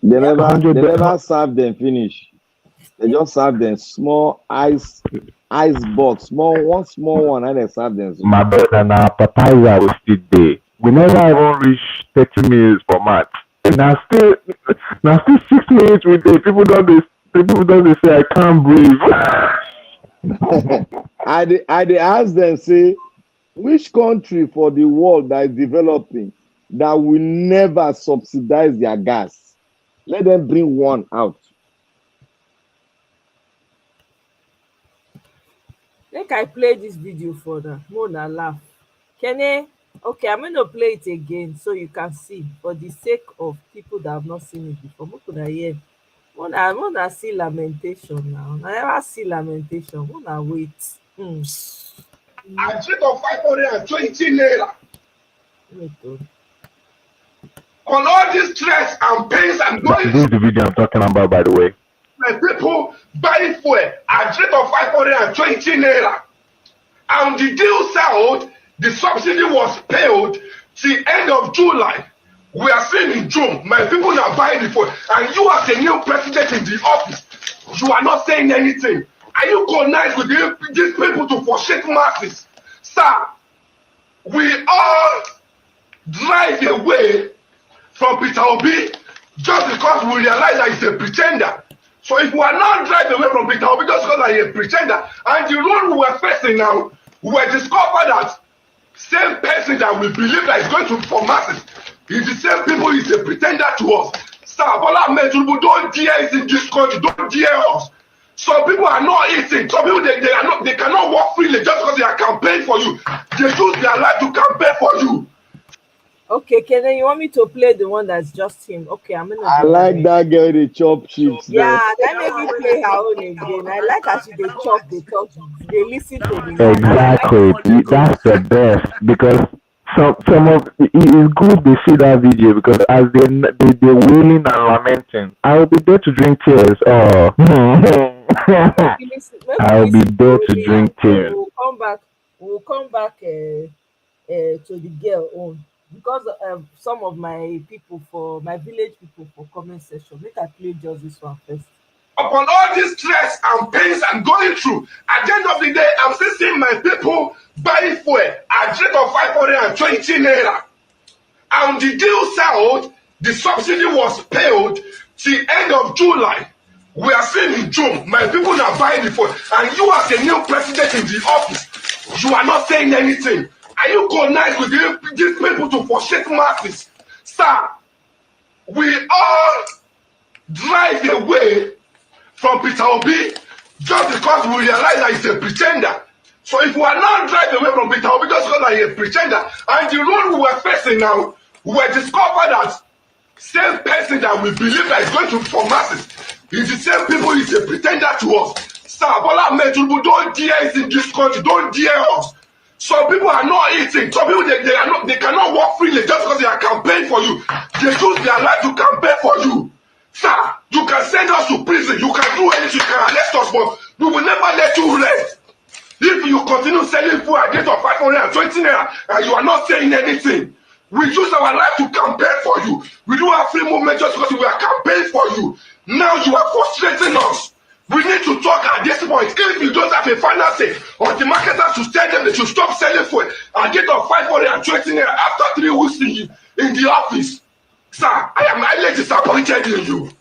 They never serve them finish. They just serve them small ice box, one small one, and they serve them. My brother and appetizer was still there. We never even reached 30 minutes for match. Now still 6 minutes with the people don't say I can't breathe. I ask them, say, which country for the world that is developing that will never subsidize their gas? Let them bring one out. Think I play this video for them. Mona laugh. Kenny, okay, I'm going to play it again so you can see, for the sake of people that have not seen it before. Mona see lamentation now. I never see lamentation. Mona wait. A trip of 520 naira. On all this stress and pains and going. This is the video I'm talking about, by the way. The people buying fuel at rate of 520 naira. And the deal settled, the subsidy was paid till end of July. We are seeing in June, my people are buying the fuel. And you as a new president in the office, you are not saying anything. Are you conniving with these people to frustrate masses? Sir, we all drive away from Peter Obi just because we realize that he's a pretender. So if we are not driving away from Peter Obi just because he's a pretender, and the role we were facing now, we were discovered that same person that we believe that is going to for masses is the same people is a pretender to us. Sir, Bola Ahmed Tinubu, don't dare us in this country, don't dare us. Some people are not eating. Some people they cannot walk freely just because they are campaigning for you. They use their life to campaign for you. Okay, Kenan, you want me to play the one that's just him? Okay, I'm gonna. I like that girl, the chop chips. Yeah, that made me play her own again. I like how she they talk, they listen to the man. Exactly. That's the best because some of it's good they see that video because as they're wailing and lamenting, I will be there to drink tears. Oh, I'll be there to drink tears. We'll come back to the girl own because some of my people for my village people for comment section. Make I play just this one first. Upon all this stress and pains I'm going through, at the end of the day, I'm still seeing my people buy fuel at rate of 520 naira. And the deal settled, the subsidy was paid till end of July. We are seeing in June, my people are buying the fuel. And you as a new president in the office, you are not saying anything. Are you connected with these people to frustrate masses? Sir, we all drive away from Peter Obi just because we realize that he's a pretender. So if we are not driving away from Peter Obi just because he's a pretender, and the road we were facing now, we were discovered that same person that we believe that is going to form masses is the same people is a pretender to us. Sir, Bola Ahmed Tinubu, don't dare us in this country, don't dare us. Some people are not eating. Some people they cannot walk freely just because they are campaigning for you. They use their life to campaign for you. Sir, you can send us to prison, you can do anything, you can arrest us, but we will never let you rest. If you continue selling food at rate of 520 naira and you are not saying anything, we use our life to campaign for you. We do have free movement just because we are campaigning for you. Now you are frustrating us. We need to talk at this point. If you don't have a final say, or the marketers should tell them they should stop selling food at rate of 520 naira after 3 weeks in the office. Sir, I am highly disappointed in you.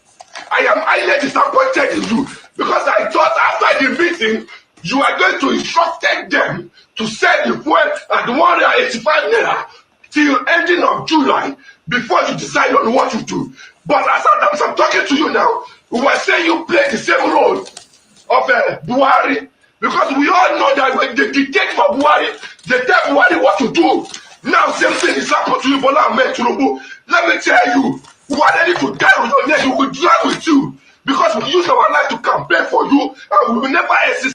I am highly disappointed in you because I thought after the meeting, you are going to instruct them to sell the fuel at 185 naira till ending of July before you decide on what to do. But as I'm talking to you now, we were saying you play the same role of Buhari because we all know that when they dictate for Buhari, they tell Buhari what to do. Now same thing is happening to you, Bola Ahmed Tinubu. Let me tell you, we are ready to die with your neck. We will drag with you because we use our life to campaign for you and we will never exist.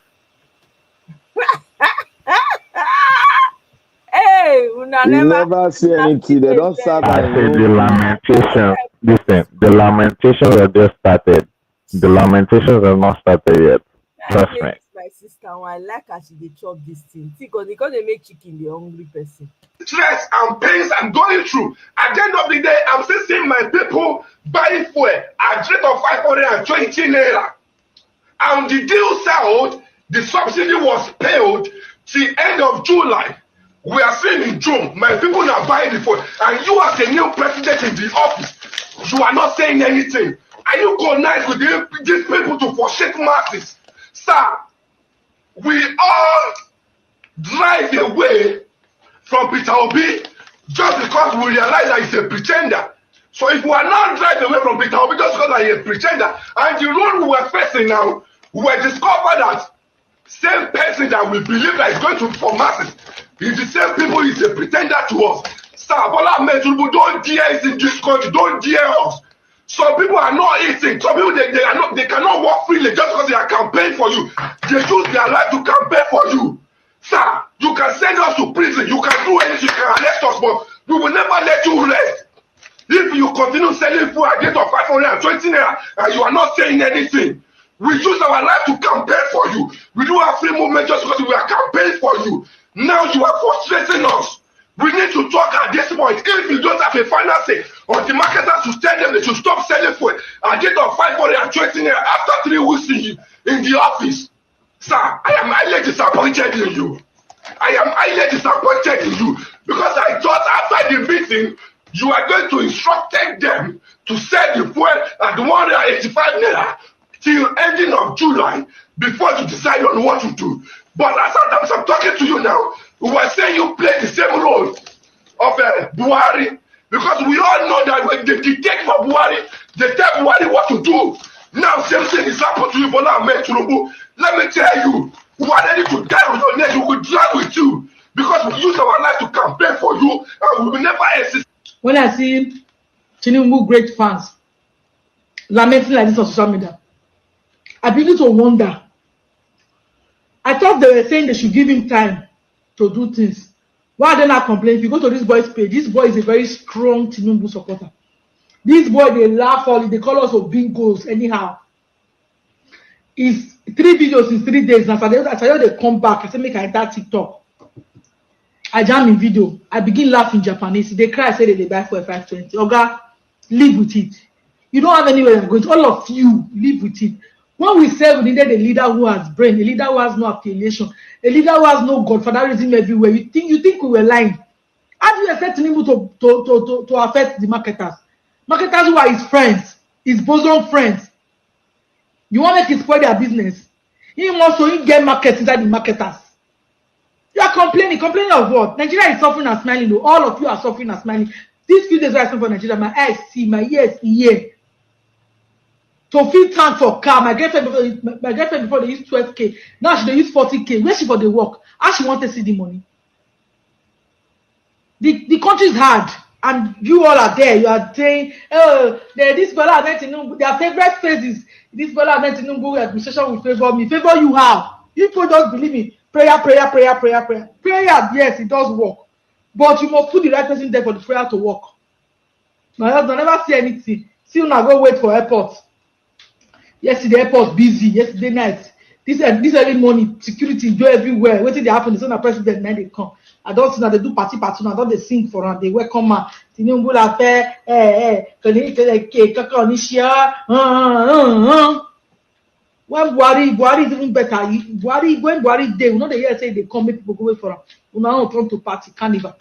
Hey, we never see anything. They don't start. I said the lamentation. Listen, the lamentations are just started. The lamentations have not started yet. Trust me. My sister, I like how she dey chop this thing. See, because they make chicken the hungry person. Stress and pains I'm going through. At the end of the day, I'm still seeing my people buying fuel at rate of 520 naira. And the deal settled, the subsidy was paid till end of July. We are seeing in June, my people are buying the fuel. And you as a new president in the office, you are not saying anything. Are you connected with these people to frustrate masses? Sir, we all drive away from Peter Obi just because we realize that he's a pretender. So if we are not driving away from Peter Obi just because he's a pretender, and the road we were facing now, we were discovered that same person that we believe that is going to form masses is the same people is a pretender to us. Sir, Bola Ahmed Tinubu, don't dare us in this country, don't dare us. Some people are not eating. Some people they cannot walk freely just because they are campaigning for you. They use their life to campaign for you. Sir, you can send us to prison, you can do anything, you can arrest us, but we will never let you rest. If you continue selling food at rate of 520 naira and you are not saying anything, we use our life to campaign for you. We do have free movement just because we are campaigning for you. Now you are frustrating us. We need to talk at this point. If you don't have a final say, or the marketers should tell them they should stop selling food at rate of 520 naira after 3 weeks in the office. Sir, I am highly disappointed in you. I am highly disappointed in you because I thought after the meeting, you are going to instruct them to sell the fuel at 185 naira till ending of July before you decide on what to do. But as I'm talking to you now, we were saying you play the same role of Buhari because we all know that when they dictate for Buhari, they tell Buhari what to do. Now same thing is happening to you, Bola Ahmed Tinubu. Let me tell you, we are ready to die with your neck. We will drag with you because we use our life to campaign for you and we will never exist. when I see Tinubu great fans lamenting like this on social media, I begin to wonder. I thought they were saying they should give him time to do things. Why are they not complaining? If you go to this boy's page, this boy is a very strong Tinubu supporter. This boy, they laugh all, they call us of bingos anyhow. It's 3 videos in 3 days. Now, I tell you, they come back. I say, make I enter TikTok. I jam in video. I begin laughing in Japanese. They cry, say they buy for 520. Oga, live with it. You don't have anywhere you're going. All of you, live with it. When we say we needed a leader who has brain, a leader who has no affiliation, a leader who has no godfatherism everywhere, you think we were lying? How do you expect Tinubu to affect the marketers? Marketers who are his friends, his bosom friends. You want to spoil their business? He wants to get markets inside the marketers. You are complaining. Complaining of what? Nigeria is suffering and smiling. Though. All of you are suffering and smiling. These few days I spent for Nigeria, my eyes see, my ears hear. To feel time for car, my girlfriend before they used 12K. Now she they use 40K. Where she for the work? How she want to see the money? The country is hard, and you all are there. You are saying, oh, this Bola Ahmed Tinubu, their favorite phrases. This Bola Ahmed Tinubu administration will favor me. Favor you how? You people don't believe me. Prayer. Prayer, yes, it does work. But you must put the right person there for the prayer to work. My husband never see anything. See now go wait for airport. Yesterday airport busy. Yesterday night. This early morning, security do everywhere. Waiting they happen. The president now they come. I don't see now they do party now. Don't they sing for them? They welcome her. Tinubu la fait. When Buhari is even better. When Buhari day, we know they hear say they come, make people go wait for him. We now come to party carnival.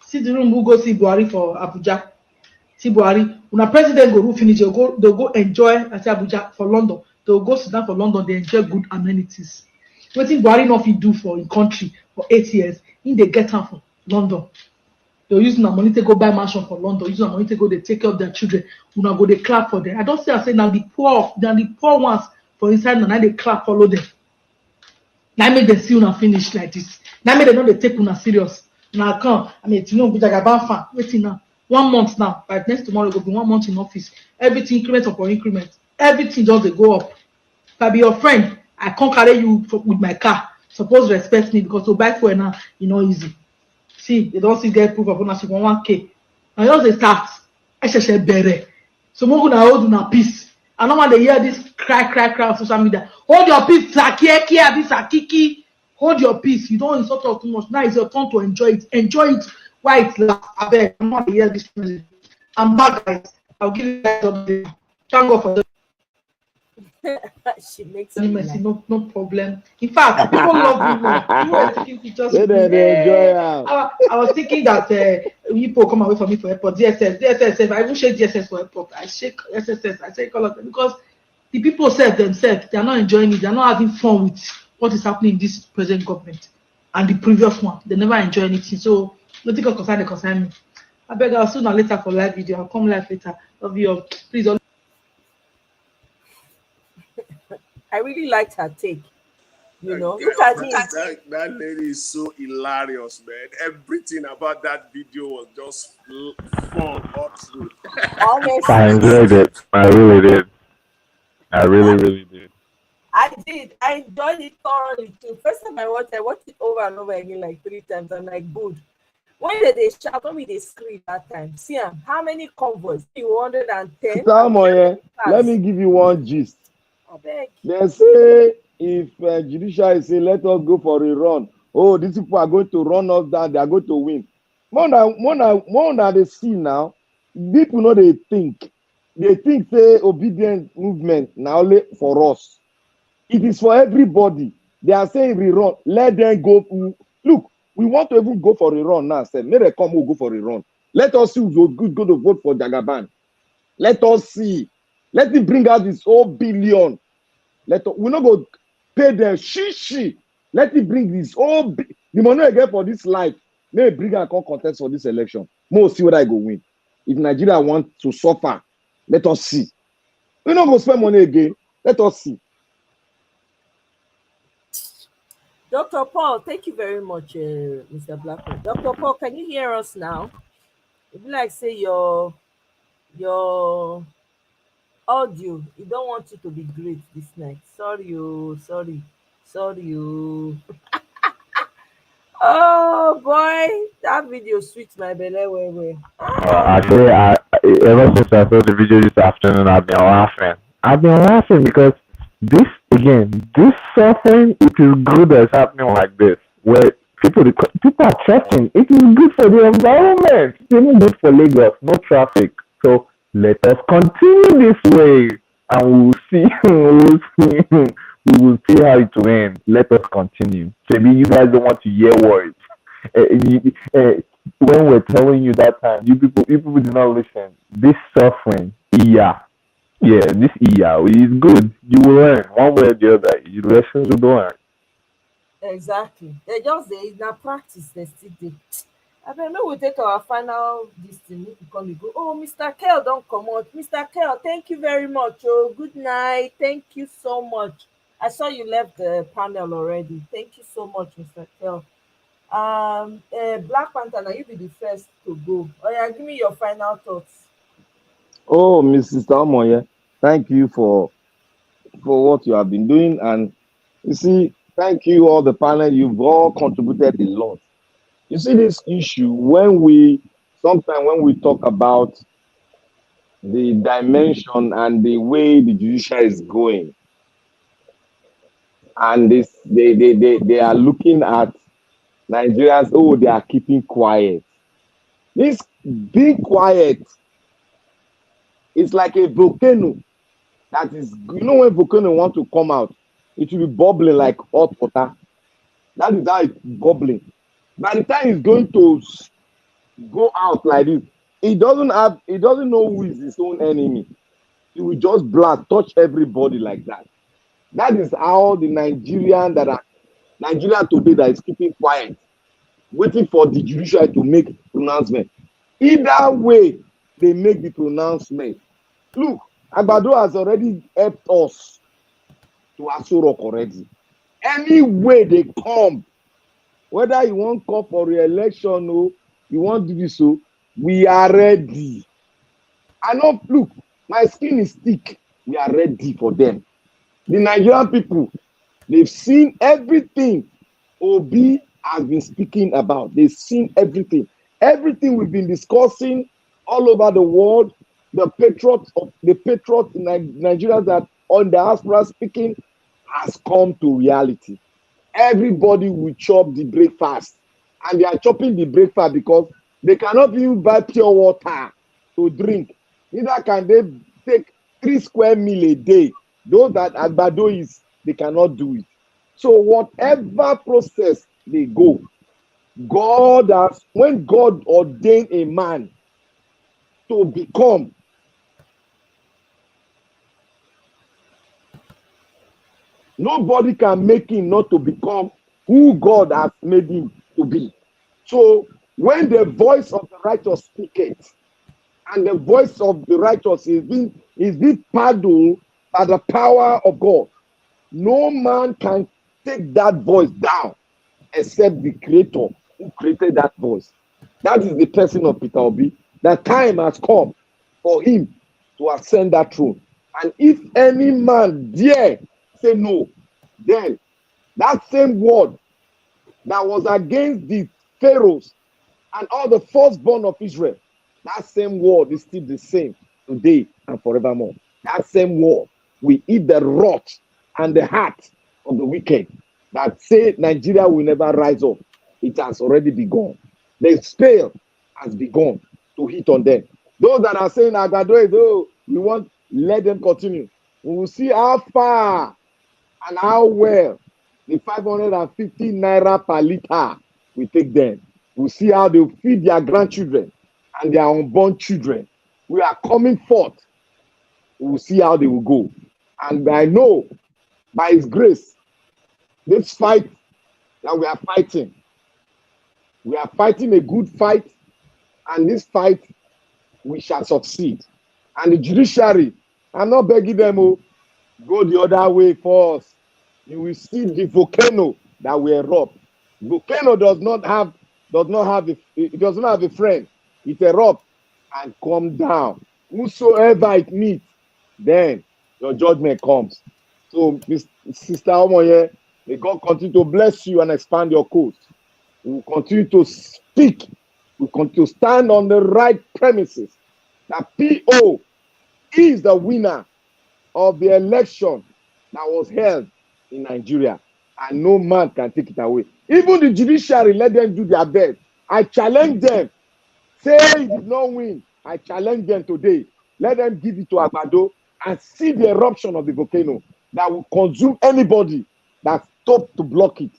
See the room who go see Buhari for Abuja. See Buhari. When a president go finish, they'll go enjoy at Abuja for London. They'll go sit down for London. They enjoy good amenities. What thing Buhari not fit do for in country for 8 years? In they get out for London. They'll use their money to go buy mansion for London. Use their money to go they take care of their children. We now go they clap for them. I don't say I say now the poor ones for inside now they clap follow them. Now make them see una finish like this. Now make them know they take una serious. Now come. I mean, you know, Jagaban fan. Waiting now. 1 month now. By next tomorrow, it will be 1 month in office. Everything increment upon increment. Everything just they go up. If I be your friend, I can't carry you with my car. Suppose respect me because to buy for now, you know, easy. See, they don't see get proof of ownership on 1K. Now just they start. I should better. So I'm gonna hold on a peace. I don't want to hear this cry on social media. Hold your peace, Sakia, this Akiki. Hold your peace. You don't insult us too much. Now it's your turn to enjoy it. Enjoy it while it's last. I beg. I'm not hear this music. I'm back, guys. I'll give you guys update. Thank God for the she makes me laugh. no problem. In fact, people love me more. People are taking pictures with me. I was thinking that people come away from me for airport. DSS. I even shake DSS for airport. I shake SSS. I shake all of them because the people said themselves they are not enjoying it. They are not having fun with what is happening in this present government and the previous one. They never enjoy anything. So nothing can concern me. I beg I'll sooner or later for live video. I'll come live later. Love you all. Please. I really liked her take. You know, that lady is so hilarious, man. Everything about that video was just fun all through. Honestly, I enjoyed it. I really did. I really did. I did. I enjoyed it thoroughly too. First time I watched it over and over again like 3 times. I'm like, good. When did they shout? When they scream that time? See, how many convoys? 110. Let me give you one gist. They say if judiciary say let us go for a run, oh, these people are going to run us down, they are going to win. More than they see now, people know they think say obedient movement now only for us. It is for everybody. They are saying rerun. Let them go. Look, we want to even go for a run now. Say, may they come, we'll go for a run. Let us see who's going to vote for Jagaban. Let us see. Let him bring out this whole billion. We're not going to pay them shishi. Let him bring this whole the money I get for this life. May bring a contest for this election. More see what I go win. If Nigeria want to suffer, let us see. We're not going to spend money again. Let us see. Dr. Paul, thank you very much, Mr. Blackwood. Dr. Paul, can you hear us now? It be like say your audio, you don't want you to be great this night. Sorry, you, sorry, you. Oh boy, that video sweet my belly well. Actually, ever since I saw the video this afternoon, I've been laughing. I've been laughing because this again, this suffering, it is good that's happening like this, where people are checking. It is good for the environment. It's even good for Lagos, no traffic. So let us continue this way, and we will see. We will see how it will end. Let us continue. Maybe you guys don't want to hear words. When we're telling you that time, you people did not listen. This suffering, this is good. You will learn one way or the other. You lessons will learn. Exactly. They just say it's not practice. They still do. I mean, we take our final this thing. We come go. Oh, Mr. Kel, don't come out. Mr. Kel, thank you very much. Oh, good night. Thank you so much. I saw you left the panel already. Thank you so much, Mr. Kel. Black Panther, now you be the first to go. Oh yeah, give me your final thoughts. Oh, Mrs. Tamoye, thank you for what you have been doing, and you see, thank you all the panel. You've all contributed a lot. You see, this issue when we talk about the dimension and the way the judiciary is going, and they are looking at Nigerians. Oh, they are keeping quiet. This being quiet is like a volcano that is, when volcano want to come out, it will be bubbling like hot water. That is how it's bubbling. By the time it's going to go out like this, it doesn't know who is his own enemy. It will just blast, touch everybody like that. That is how the Nigeria today that is keeping quiet, waiting for the judiciary to make pronouncement. Either way, they make the pronouncement. Look, Agbado has already helped us to Aso Rock already. Any way they come, whether you want call for re-election or you want to do this, so we are ready. I know, look, my skin is thick. We are ready for them. The Nigerian people, they've seen everything Obi has been speaking about. They've seen everything. Everything we've been discussing all over the world, the patriots in Nigeria that on the diaspora speaking has come to reality. Everybody will chop the breakfast, and they are chopping the breakfast because they cannot even buy pure water to drink. Neither can they take 3 square meal a day. Those that Agbado is, they cannot do it. So whatever process they go, when God ordained a man to become, nobody can make him not to become who God has made him to be. So when the voice of the righteous speaketh, and the voice of the righteous is being paddled by the power of God, no man can take that voice down except the creator who created that voice. That is the person of Peter Obi. The time has come for him to ascend that throne. And if any man dare say no, then that same word that was against the pharaohs and all the firstborn of Israel, that same word is still the same today and forevermore. That same word will eat the rot and the heart of the wicked that say Nigeria will never rise up. It has already begun. The spell has begun to hit on them. Those that are saying Agbado is, we want, let them continue. We will see how far and how well the 550 naira per liter will take them. We'll see how they will feed their grandchildren and their unborn children. We are coming forth. We will see how they will go. And I know, by His grace, this fight that we are fighting a good fight, and this fight, we shall succeed. And the judiciary, I'm not begging them to go the other way for us. You will see the volcano that will erupt. Volcano does not have a friend. it erupts and come down. Whosoever it meets, then your judgment comes. So, Sister Omoye, may God continue to bless you and expand your coast. We will continue to speak. We continue to stand on the right premises. That PO is the winner of the election that was held in Nigeria, and no man can take it away. Even the judiciary, let them do their best. I challenge them. Say he did not win. I challenge them today. Let them give it to Agbado and see the eruption of the volcano that will consume anybody that stopped to block it.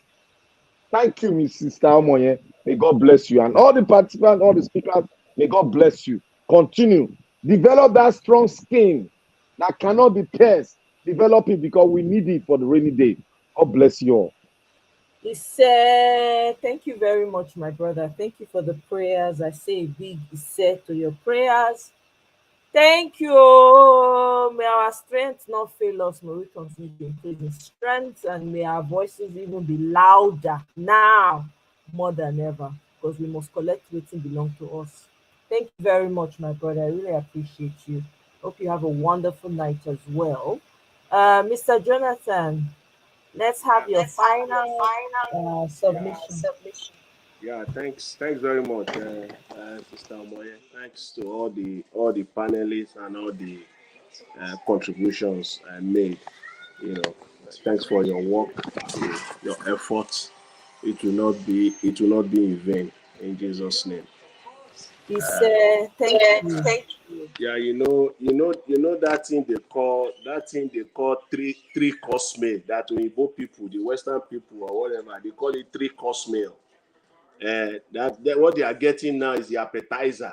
Thank you, Miss Sister Omoye. May God bless you. And all the participants, all the speakers, may God bless you. Continue. Develop that strong skin that cannot be pierced. Develop it because we need it for the rainy day. God bless you all. He said, thank you very much, my brother. Thank you for the prayers. I say a big said to your prayers. Thank you. May our strength not fail us. May we continue to increase in strength, and may our voices even be louder now more than ever, because we must collect what belongs to us. Thank you very much, my brother. I really appreciate you. Hope you have a wonderful night as well. Mr. Jonathan, let's have your final submission. Yeah, thanks very much, Sister Omoye. Thanks to all the panelists and all the contributions made. You know, thanks for your work, your efforts. It will not be in vain. In Jesus' name. He said, "Thank you." Yeah, you know that thing they call three course meal. That Igbo people, the Western people or whatever, they call it 3-course meal. That what they are getting now is the appetizer.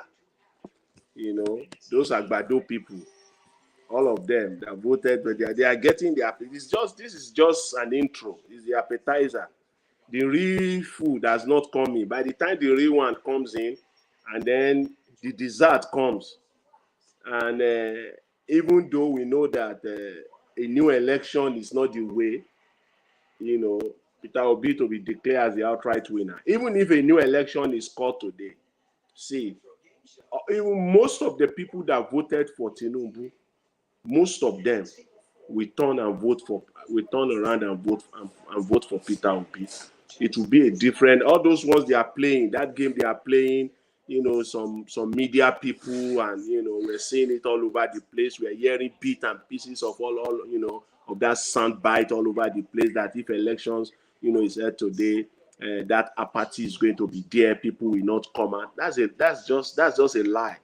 You know, those Agbado people, all of them that voted, but they are getting the appetizer. This is just an intro. It's the appetizer. The real food has not come in. By the time the real one comes in, and then the dessert comes, and even though we know that a new election is not the way, you know, Peter Obi to be declared as the outright winner. Even if a new election is called today, see, even most of the people that voted for Tinubu, most of them will turn around and vote for Peter Obi. It will be a different. All those ones they are playing, that game they are playing. You know, some media people, and you know, we're seeing it all over the place. We're hearing bits and pieces of all you know, of that sound bite all over the place. That if elections, you know, is held today, that apathy is going to be there. People will not come out. That's just a lie.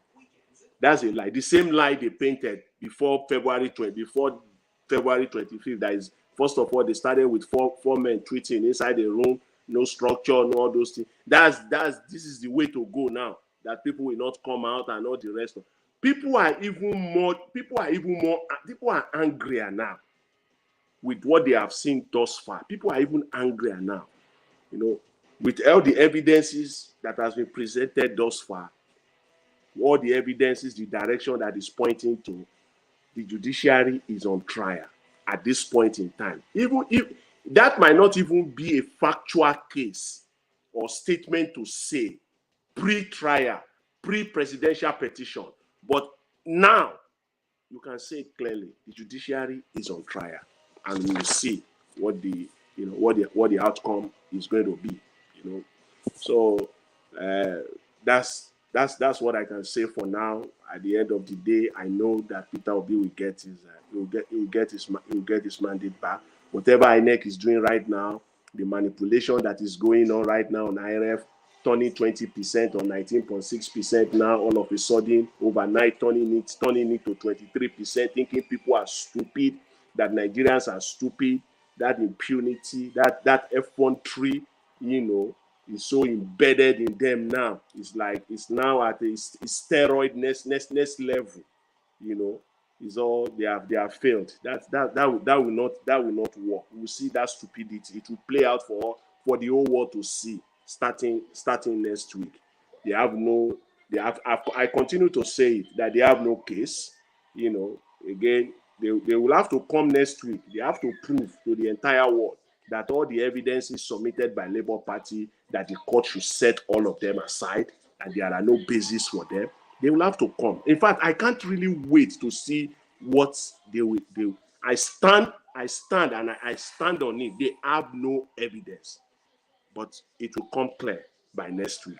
That's a lie. The same lie they painted before February 25th. That is, first of all, they started with four men tweeting inside the room, no structure, no all those things. This is the way to go now. That people will not come out and all the rest of. People are angrier now with what they have seen thus far. People are even angrier now. You know, with all the evidences that has been presented thus far. All the evidences, the direction that is pointing to, the judiciary is on trial at this point in time. Even if that might not even be a factual case or statement to say pre-trial, pre-presidential petition, but now you can say it clearly: the judiciary is on trial, and we will see what the outcome is going to be. You know, so that's what I can say for now. At the end of the day, I know that Peter Obi will get his mandate back. Whatever INEC is doing right now, the manipulation that is going on right now on IRF, turning 20% or 19.6% now, all of a sudden, overnight, turning it to 23%, thinking people are stupid, that Nigerians are stupid, that impunity, that F1 tree, you know, is so embedded in them now. It's like it's now at a steroid next level. You know, it's all they have failed. That will not work. We'll see that stupidity. It will play out for the whole world to see starting next week. I continue to say it, that they have no case. You know, again, they will have to come next week. They have to prove to the entire world that all the evidence is submitted by Labour Party, that the court should set all of them aside, and there are no basis for them, they will have to come. In fact, I can't really wait to see what they will do. I stand and I stand on it. They have no evidence, but it will come clear by next week.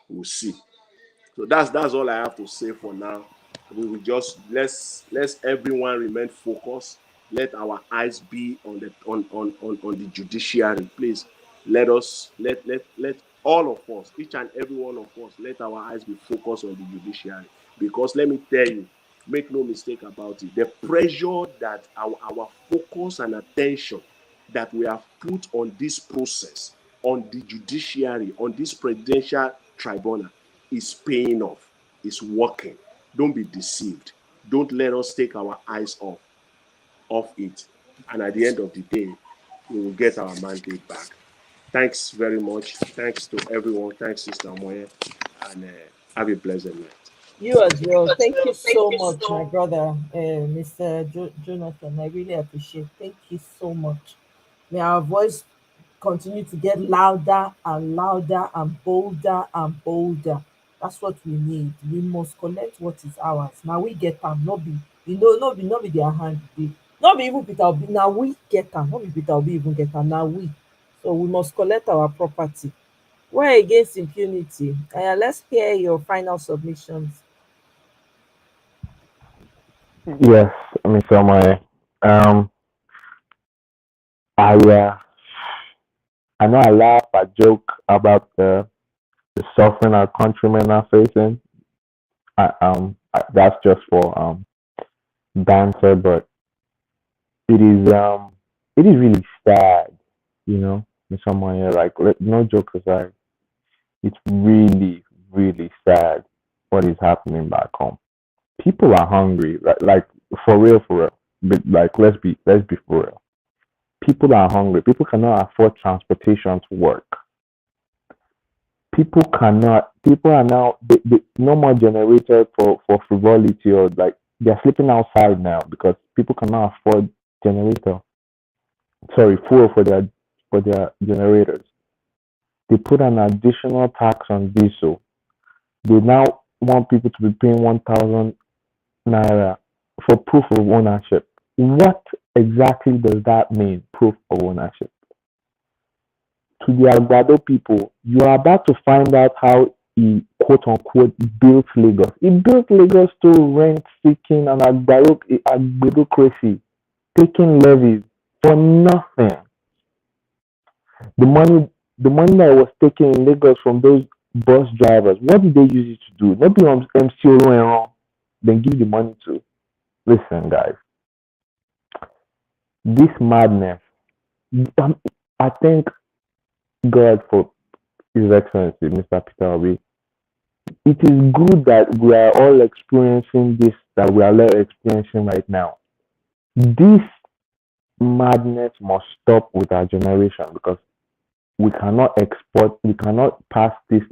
We'll see. So that's all I have to say for now. We will just let's everyone remain focused. Let our eyes be on the judiciary. Please let all of us, each and every one of us, let our eyes be focused on the judiciary. Because let me tell you, make no mistake about it, the pressure that our focus and attention that we have put on this process, on the judiciary, on this presidential tribunal is paying off, is working. Don't be deceived. Don't let us take our eyes off it. And at the end of the day, we will get our mandate back. Thanks very much. Thanks to everyone. Thanks, Sister Moye. And have a pleasant night. You as well. Thank you so much, my brother, Mr. Jonathan. I really appreciate it. Thank you so much. May our voice continue to get louder and louder and bolder and bolder. That's what we need. We must collect what is ours. Now we get them. Not be their hand. Not be even Peter Obi. Now we get them. Not be Peter Obi even get them. Now we. So we must collect our property. We're against impunity. Let's hear your final submissions. Yes, Mr. Moye. I know I laugh, I joke about the suffering our countrymen are facing. That's just for banter, but it is really sad, you know, Mr. Moye. Like, no jokes aside, it's really, really sad what is happening back home. People are hungry, like for real. But like, let's be for real. People are hungry. People cannot afford transportation to work. People are now, no more generators for frivolity, or like they're sleeping outside now because people cannot afford fuel for their generators. They put an additional tax on diesel. They now want people to be paying 1,000 naira for proof of ownership. What exactly does that mean, proof of ownership? To the Agbado people, you are about to find out how he, quote unquote, built Lagos. He built Lagos to rent-seeking and Agbadocracy, taking levies for nothing. The money that was taken in Lagos from those bus drivers, what did they use it to do? Not be MC Oro, then give the money to. Listen, guys. This madness, I thank God for His Excellency, Mr. Peter Obi. It is good that we are all experiencing this, that we are experiencing right now. This madness must stop with our generation, because we cannot pass this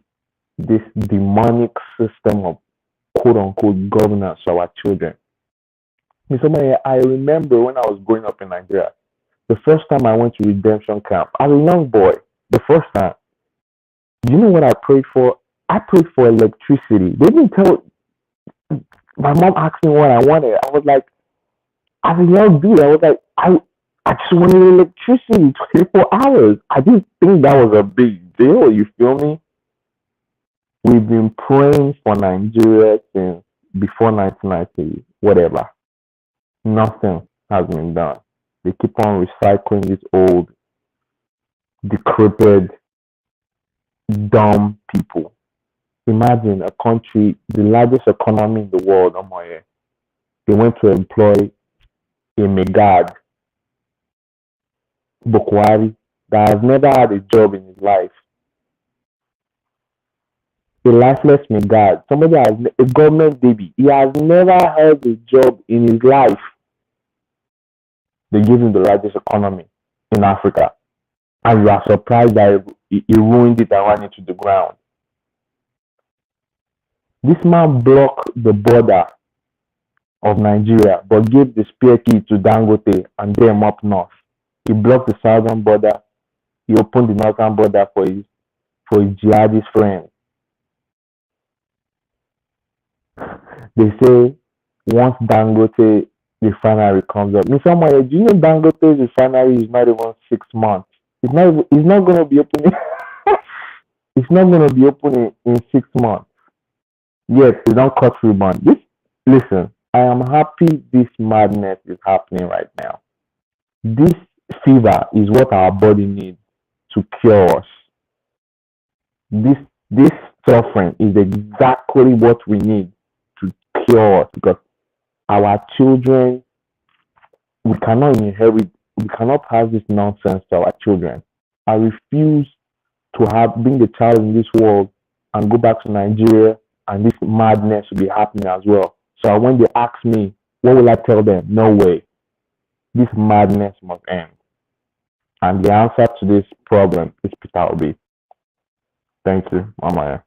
demonic system of quote unquote governance to our children. Mr. Moye, I remember when I was growing up in Nigeria, the first time I went to redemption camp as a young boy, the first time, do you know what I prayed for? I prayed for electricity. They didn't tell. My mom asked me what I wanted. I was like, as a young dude, I was like, I just wanted electricity 24 hours. I didn't think that was a big deal. You feel me? We've been praying for Nigeria since before 1990, whatever. Nothing has been done. They keep on recycling these old, decrepit, dumb people. Imagine a country, the largest economy in the world, they went to employ a Megad, Bukwari, that has never had a job in his life. A lifeless Megad, somebody has a government baby. He has never had a job in his life. They give him the largest economy in Africa. And you are surprised that he ruined it and ran it to the ground. This man blocked the border of Nigeria, but gave the spare key to Dangote and them up north. He blocked the southern border. He opened the northern border for his jihadist friends. they say once Dangote refinery comes up. Mr. Moye, do you know Dangote's refinery is not even 6 months? It's not going to be opening. It's not going to be opening in 6 months. Yes, they don't cut through money. Listen, I am happy this madness is happening right now. This fever is what our body needs to cure us. This suffering is exactly what we need to cure us, because our children, we cannot pass this nonsense to our children. I refuse to being a child in this world and go back to Nigeria and this madness will be happening as well. So when they ask me, what will I tell them? No way. This madness must end. And the answer to this problem is Peter Obi. Thank you, Mama.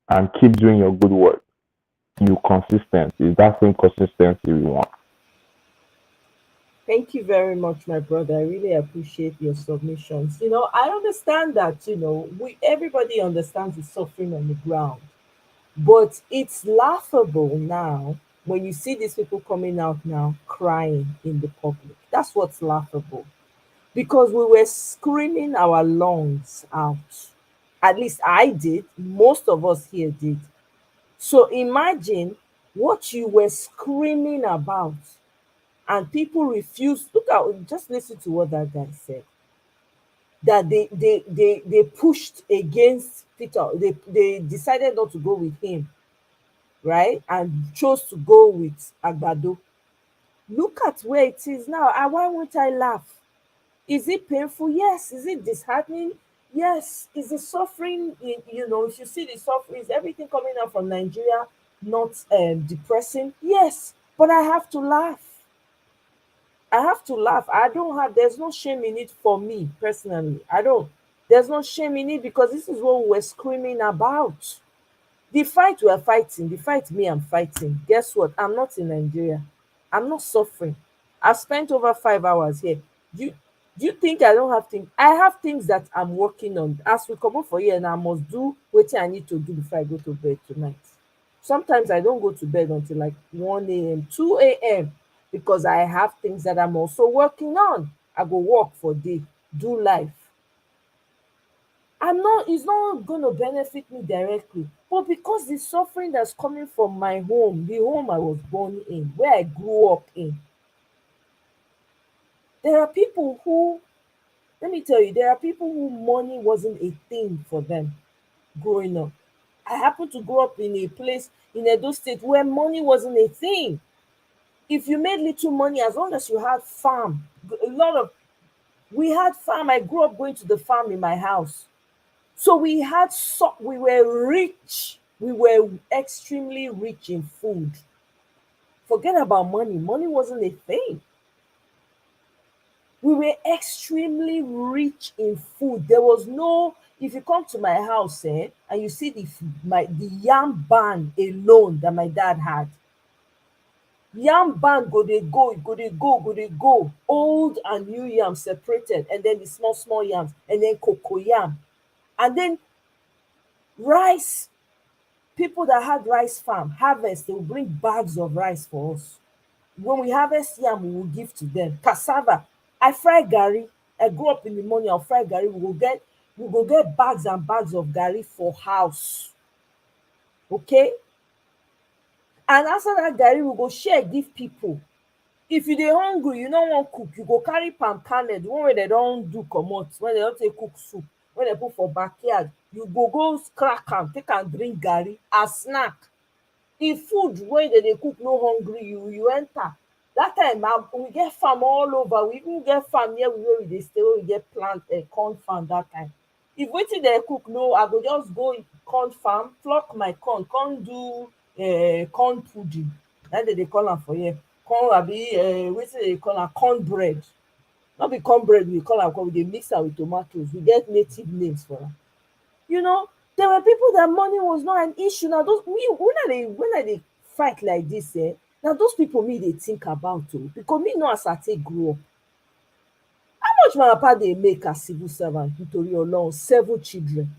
And keep doing your good work. You consistent. Is that same consistency we want? Thank you very much, my brother. I really appreciate your submissions. I understand that, everybody understands the suffering on the ground. But it's laughable now when you see these people coming out now crying in the public. That's what's laughable. Because we were screaming our lungs out. At least I did. Most of us here did. So imagine what you were screaming about and people refused. Look out, just listen to what that guy said. That they pushed against Peter. They decided not to go with him, right? And chose to go with Agbado. Look at where it is now. And why won't I laugh? Is it painful? Yes. Is it disheartening? Yes. Is the suffering, if you see the suffering, is everything coming out from Nigeria not depressing? Yes. But I have to laugh. There's no shame in it for me personally. There's no shame in it because this is what we're screaming about. The fight we're fighting, the fight me I'm fighting. Guess what? I'm not in Nigeria. I'm not suffering. I've spent over 5 hours here. Do you think I don't have things? I have things that I'm working on. As we come up for here, and I must do what I need to do before I go to bed tonight. Sometimes I don't go to bed until like 1 a.m., 2 a.m. because I have things that I'm also working on. I go work for day, do life. It's not going to benefit me directly, but because the suffering that's coming from my home, the home I was born in, where I grew up in, there are people who money wasn't a thing for them growing up. I happened to grow up in a place in Edo State where money wasn't a thing. If you made little money, as long as you had farm, we had farm. I grew up going to the farm in my house. So we were rich. We were extremely rich in food. Forget about money. Money wasn't a thing. We were extremely rich in food. There was no, if you come to my house and you see the yam ban alone that my dad had. Yam ban go. Old and new yam separated, and then the small yams, and then cocoa yam. And then rice, people that had rice farm, harvest, they will bring bags of rice for us. When we harvest yam, we will give to them. Cassava, I fry gari. I grew up in the morning, I'll fry gari. We go get bags and bags of gari for house. Okay? And after that gari, we go share, give people. If you dey hungry, you no wan cook, you go carry palm kernel, the one wey dem don do comot, when dem don take cook soup, when dem put for backyard, you go crack am, take am drink garri as snack. If food wey dem dey cook no hungry you enter. That time we get farm all over. We even get farm near where we dey stay, where we get plant corn farm that time. If wetin dem cook no, I go just go corn farm, pluck my corn do corn pudding. Na dem dey call am for here. Corn wetin dem dey call am, corn bread. No be corn bread we call am, we dey mix am with tomatoes. We get native names for am. There were people that money was not an issue. Now when I dey fight like this, now those people me dey think about because me know as I take grow up. How much my papa dey make as civil servant? Nítorí Ọlọ́run, 7 children.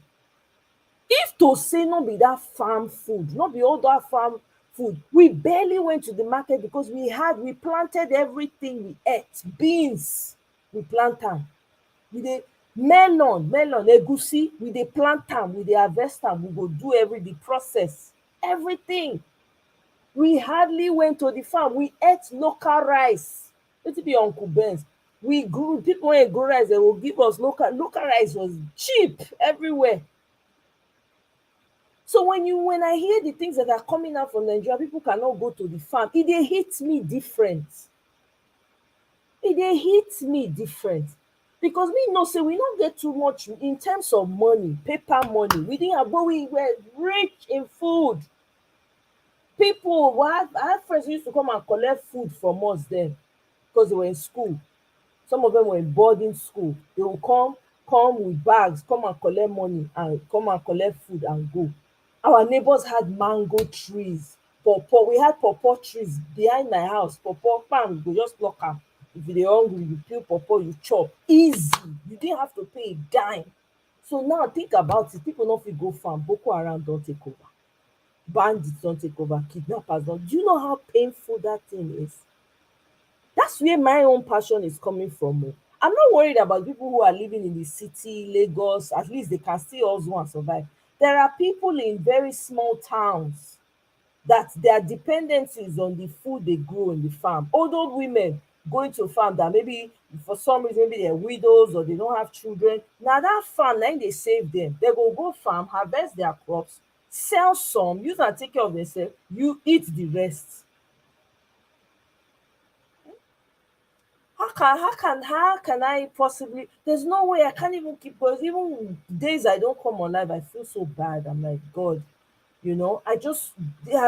If to say no be that farm food, no be all that farm food. We barely went to the market because we planted everything we ate. Beans, we plant them. We dey melon, egusi, we dey plant am, we dey harvest am, we go do the process, everything. We hardly went to the farm. We ate local rice. Wetin be Uncle Ben's? We grew, people wey grow rice, they will give us local rice was cheap everywhere. So when I hear the things that are coming out from Nigeria, people cannot go to the farm. It dey hit me different. It dey hit me different. Because we know say we don't get too much in terms of money, paper money. We didn't have, but we were rich in food. People, I have friends who used to come and collect food from us then because they were in school. Some of them were in boarding school. They will come with bags, come and collect money and come and collect food and go. Our neighbors had mango trees, pawpaw. We had pawpaw trees behind my house. Pawpaw, bam, you go just pluck am. If you're hungry, you peel pawpaw, you chop. Easy. You didn't have to pay a dime. So now think about it. People don't fit go farm. Boko Haram don't take over. Bandits don't take over. Kidnappers don't. Do you know how painful that thing is? That's where my own passion is coming from. I'm not worried about people who are living in the city, Lagos. At least they can still also and survive. There are people in very small towns that their dependencies on the food they grow in the farm. Old women going to farm that maybe for some reason maybe they're widows or they don't have children. Now that farm, now they save them. They go farm, harvest their crops, sell some, use and take care of themselves. You eat the rest. How can I possibly? There's no way I can't even keep going. Even days I don't come on live, I feel so bad. I'm like, God, I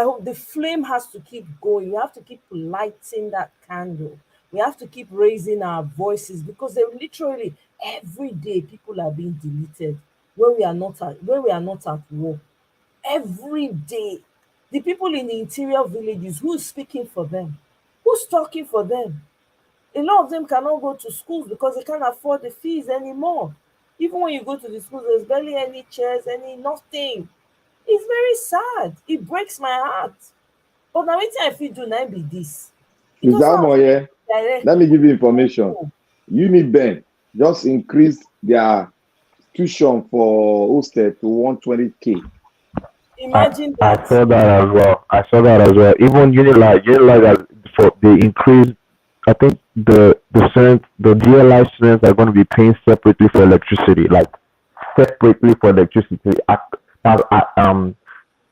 hope the flame has to keep going. We have to keep lighting that candle. We have to keep raising our voices because they're literally every day people are being deleted when we are not at war. Every day, the people in the interior villages, who's speaking for them? Who's talking for them? A lot of them cannot go to schools because they can't afford the fees anymore. Even when you go to the schools, there's barely any chairs, nothing. It's very sad. It breaks my heart. But now wetin I fit do now be this. Let me give you information. Uniben just increased their tuition for hostel to 120K. Imagine that. I saw that as well. Even Unilag they increased. I think the DLI students are going to be paying separately for electricity,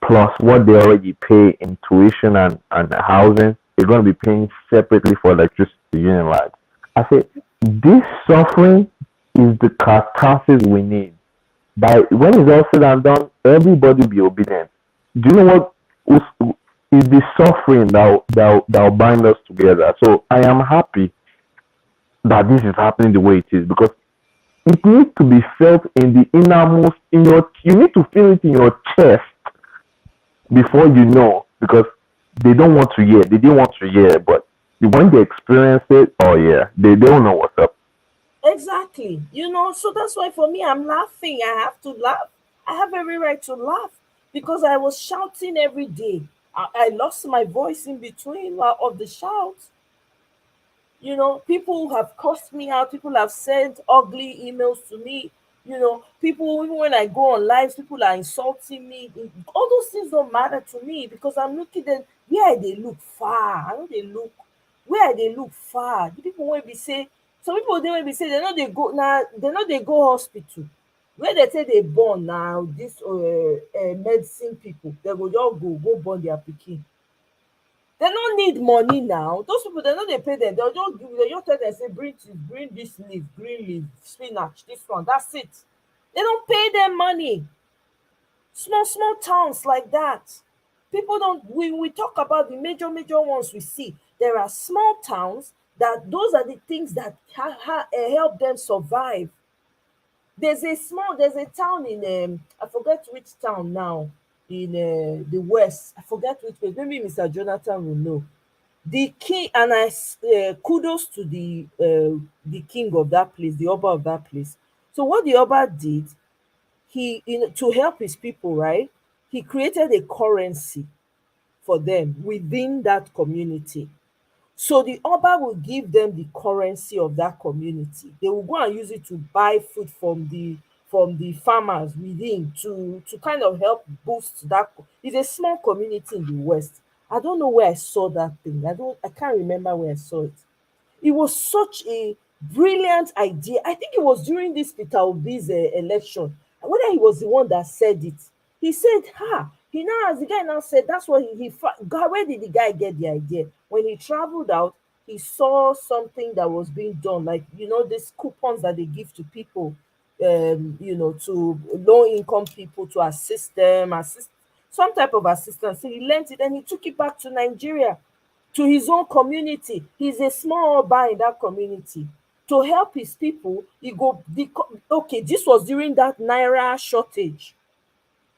plus what they already pay in tuition and housing. They're going to be paying separately for electricity. Unilag. I said this suffering is the catharsis we need. When it's all said and done, everybody be obedient. Do you know what is the suffering that will bind us together? So I am happy that this is happening the way it is because it needs to be felt in the innermost, you need to feel it in your chest before you know, because they don't want to hear. They didn't want to hear, but when they experience it, oh yeah, they don't know what's up. Exactly. So that's why for me, I'm laughing. I have to laugh. I have every right to laugh because I was shouting every day. I lost my voice in between of the shouts. People have cursed me out. People have sent ugly emails to me. People, even when I go on lives, people are insulting me. All those things don't matter to me because I'm looking at where they look far. I know they look where they look far. The people will be say, some people they will be say they know they go hospital. Where they say they born now, this medicine people, they will just go born their pikin. They don't need money now. Those people, they know they pay them. They just tell them, say, bring this leaf, green leaf, spinach, this one. That's it. They don't pay them money. Small towns like that. People don't, we talk about the major ones we see. There are small towns that those are the things that help them survive. There's a town in, I forget which town now, in the west. I forget which place. Maybe Mr. Jonathan will know. The king, and kudos to the king of that place, the Oba of that place. So what the Oba did, he to help his people, right? He created a currency for them within that community. So the Oba will give them the currency of that community. They will go and use it to buy food from the farmers within to kind of help boost that. It's a small community in the West. I don't know where I saw that thing. I can't remember where I saw it. It was such a brilliant idea. I think it was during this Peter Obi's election. Whether he was the one that said it. He said, he now, as the guy now said, that's what God, where did the guy get the idea? When he traveled out, he saw something that was being done, like, these coupons that they give to people, to low-income people to assist them, some type of assistance. So he learned it and he took it back to Nigeria, to his own community. He's a small Oba in that community. To help his people, this was during that Naira shortage.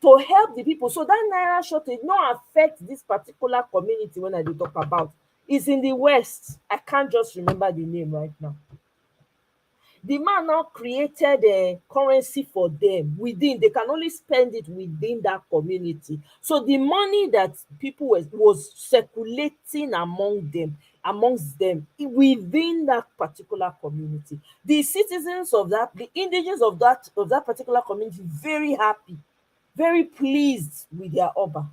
To help the people. So that Naira shortage not affect this particular community when I do talk about. It's in the West. I can't just remember the name right now. The man now created a currency for them within. They can only spend it within that community. So the money that people was circulating amongst them within that particular community. The citizens of that, the indigenous of that particular community, very happy, very pleased with their Oba.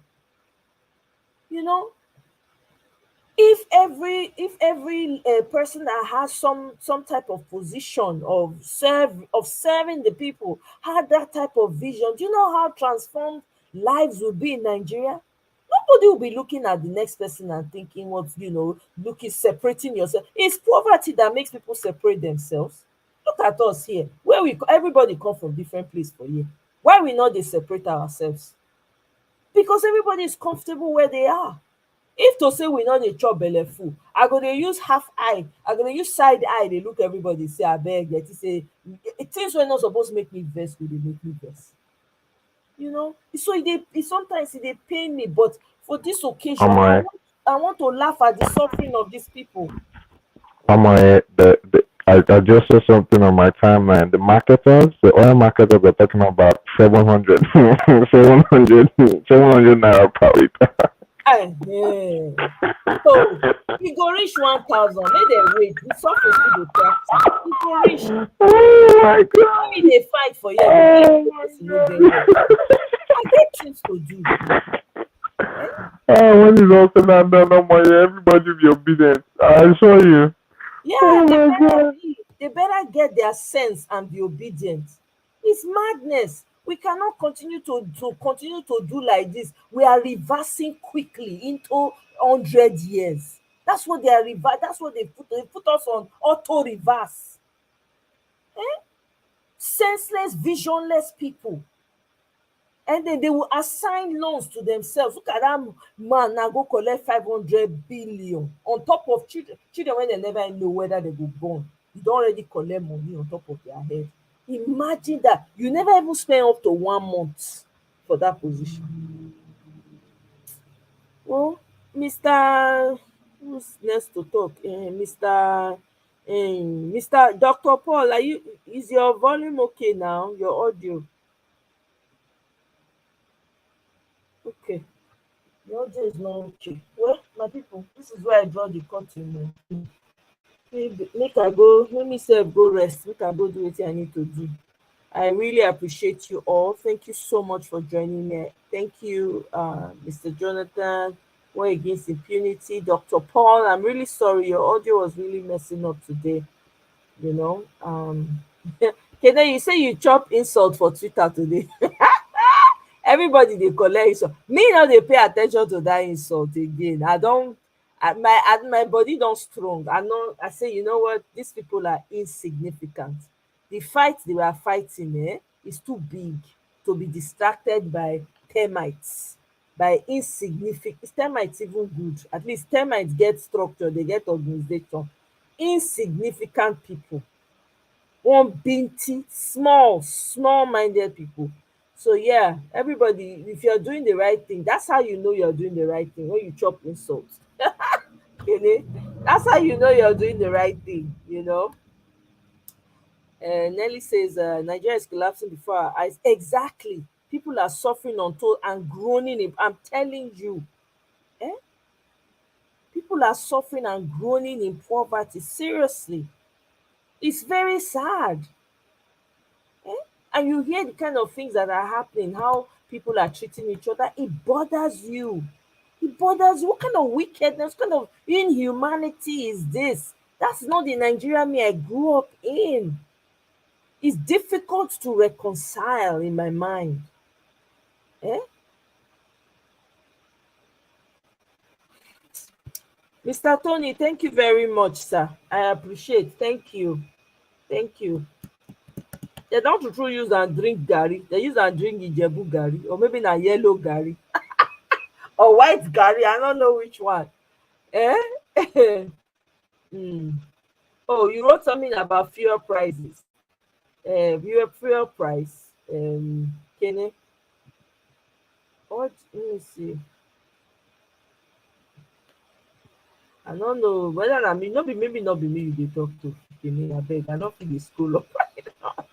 If every person that has some type of position of serving the people had that type of vision, do you know how transformed lives would be in Nigeria? Nobody will be looking at the next person and thinking separating yourself. It's poverty that makes people separate themselves. Look at us here, where everybody come from different place for you. Why we not they separate ourselves? Because everybody is comfortable where they are. If to say we not dey chop belle full, I go dey use half eye, I go dey use side eye, they look everybody, say abeg, get it, say things wey not supposed to make me vex go dey make me vex. So sometimes it dey pain me, but for this occasion, I want to laugh at the suffering of these people. I just saw something on my timeline. The oil marketers are talking about 700 naira per liter. So e go reach 1,000. Make dem wait. The surface still dey practice. E go reach. Oh my God! When we dey fight for here, I get things to do. When it's all said and done, everybody be obedient. I assure you. Yeah, they better get their sense and be obedient. It's madness. We cannot continue to do like this. We are reversing quickly into 100 years. That's what they are That's what they put us on auto reverse. Senseless, visionless people. And then they will assign loans to themselves. Look at that man now go collect 500 billion on top of children when they never know whether they go born. You don't already collect money on top of their head. Imagine that. You never even spend up to 1 month for that position. Well, who's next to talk? Mr. Dr. Paul, is your volume okay now? Your audio? Okay. The audio is not okay. Well, my people, this is where I draw the curtain. Let me say go rest. Make I go do what I need to do. I really appreciate you all. Thank you so much for joining me. Thank you, Mr. Jonathan, War Against Impunity, Dr. Paul. I'm really sorry. Your audio was really messing up today. Kede, you say you chop insult for Twitter today. Everybody they collect insult. Me now they pay attention to that insult again. My body don't strong. I say, you know what? These people are insignificant. The fight they were fighting is too big to be distracted by termites, by insignificant. Termites even good. At least termites get structure, they get organization. Insignificant people. One binty, small-minded people. So yeah, everybody, if you're doing the right thing, that's how you know you're doing the right thing, when you chop insults. That's how you know you're doing the right thing. Nelly says Nigeria is collapsing before our eyes. Exactly. People are suffering untold and groaning. I'm telling you, Eh? People are suffering and groaning in poverty. Seriously. It's very sad. Eh? And you hear the kind of things that are happening, how people are treating each other. It bothers you. It bothers you. What kind of wickedness, what kind of inhumanity is this? That's not the Nigeria me I grew up in. It's difficult to reconcile in my mind. Eh? Mr. Tony, thank you very much, sir. I appreciate. Thank you. Thank you. They don't true use and drink Gary. They use and drink Ijebu Gary, or maybe na yellow Gary, or white Gary. I don't know which one. Eh? Oh, you wrote something about fuel prices. Fuel price. Kenny. What? Let me see. I don't know whether I mean maybe not be me you dey talk to. Kenny, I beg. I don't feel the school up right now.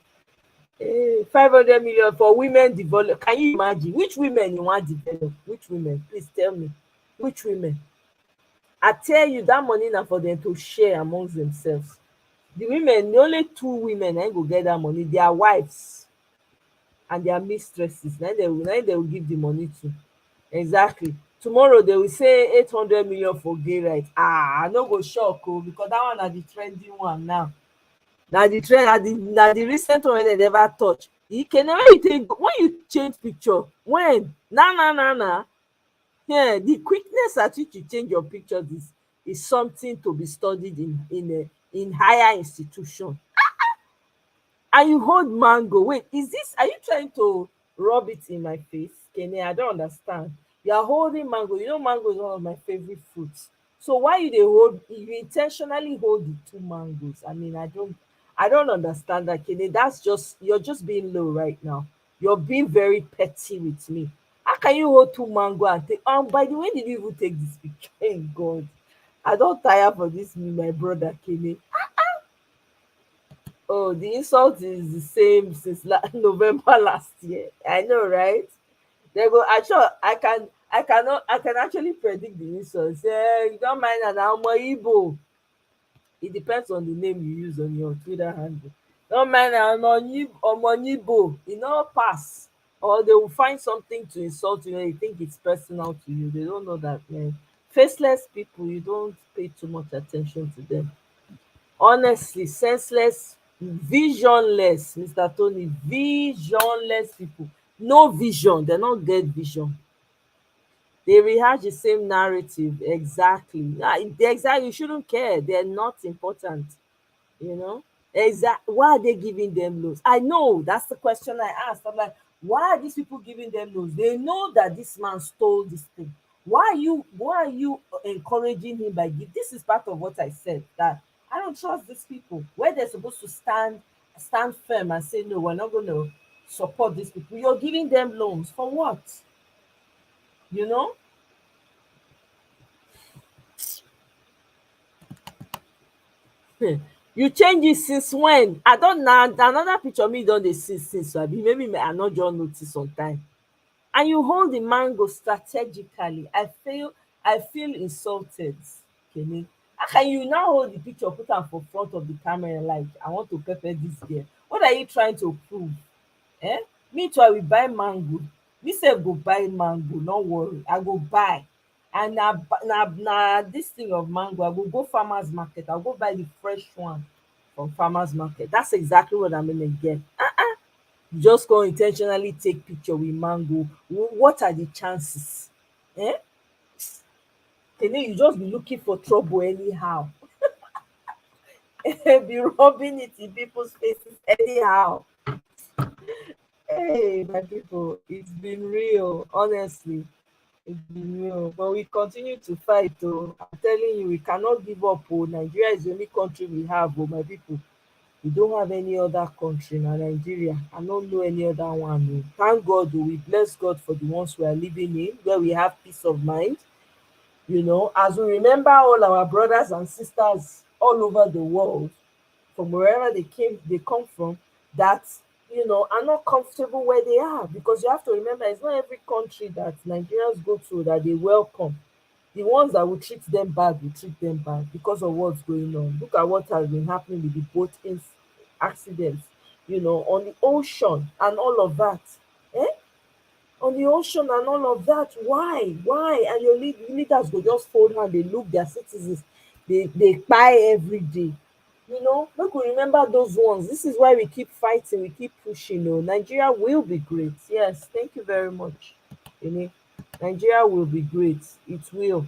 500 million for women develop. Can you imagine which women you want develop? Which women? Please tell me. Which women? I tell you that money now for them to share amongst themselves. The women, the only two women ain't go get that money, their wives and their mistresses. Now they will give the money to. Exactly. Tomorrow they will say 800 million for gay rights. I no go shock because that one are the trending one now. Now the trend, now the recent one they never touch. You can never take when you change picture. When nah. Yeah, the quickness at which you change your pictures is something to be studied in higher institution. And you hold mango. Wait, is this? Are you trying to rub it in my face, Kenny? I don't understand. You are holding mango. You know, mango is one of my favorite fruits. So why you intentionally hold the two mangoes? I mean, I don't understand that, Kenny. That's just you're just being low right now. You're being very petty with me. How can you hold two mango and take? By the way, did you even take this picture? Thank God. I don't tire for this, me, my brother Kenny. Oh, the insult is the same since November last year. I know, right? They go. I can actually predict the insult. Say you don't mind an Igbo. It depends on the name you use on your Twitter handle. Don't mind an Igbo. It not pass. Or they will find something to insult you and they think it's personal to you. They don't know that, man. Faceless people, you don't pay too much attention to them. Honestly, senseless, visionless, Mr. Tony, visionless people. No vision, they don't get vision. They rehash the same narrative. Exactly. Exactly. You shouldn't care. They're not important. You know? Why are they giving them loans? I know that's the question I asked. I'm like, why are these people giving them loans? They know that this man stole this thing. Why are you encouraging him by giving? This is part of what I said, that I don't trust these people. Where they're supposed to stand firm and say, no, we're not going to support these people. You're giving them loans for what? You know? You change it since when? I don't know. Another picture of me done dey since so maybe I not just notice on time. And you hold the mango strategically. I feel insulted, Kenny. How can you now hold the picture, put am for front of the camera like I want to pepper this girl? What are you trying to prove? Me too, I will buy mango. Me sef go buy mango, no worry. I go buy. And na this thing of mango, I will go farmers market. I'll go buy the fresh one from farmers market. That's exactly what I'm gonna get. Just go intentionally take picture with mango. What are the chances? Can you just be looking for trouble anyhow? Be rubbing it in people's faces anyhow. Hey, my people, it's been real, honestly. It's been real. But we continue to fight, though. I'm telling you, we cannot give up. Nigeria is the only country we have, my people. We don't have any other country now, Nigeria. I don't know any other one. Thank God, we bless God for the ones we are living in, where we have peace of mind. You know, as we remember all our brothers and sisters all over the world, from wherever they come from, that are not comfortable where they are, because you have to remember it's not every country that Nigerians go to that they welcome. The ones that will treat them bad will treat them bad because of what's going on. Look at what has been happening with the boat accidents, on the ocean and all of that. Eh? On the ocean and all of that. Why? And your leaders go just fold hand, they look their citizens, they buy every day. Make we remember those ones. This is why we keep fighting, we keep pushing. Nigeria will be great. Yes, thank you very much. Nigeria will be great. It will.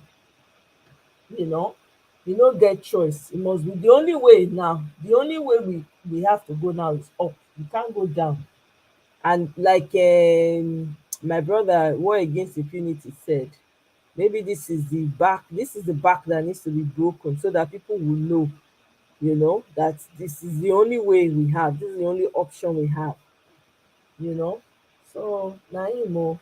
You don't get choice. It must be the only way now. The only way we have to go now is up. We can't go down. And like my brother War Against Impunity said, maybe this is the back that needs to be broken so that people will know, that this is the only way we have, this is the only option we have. So Naimo.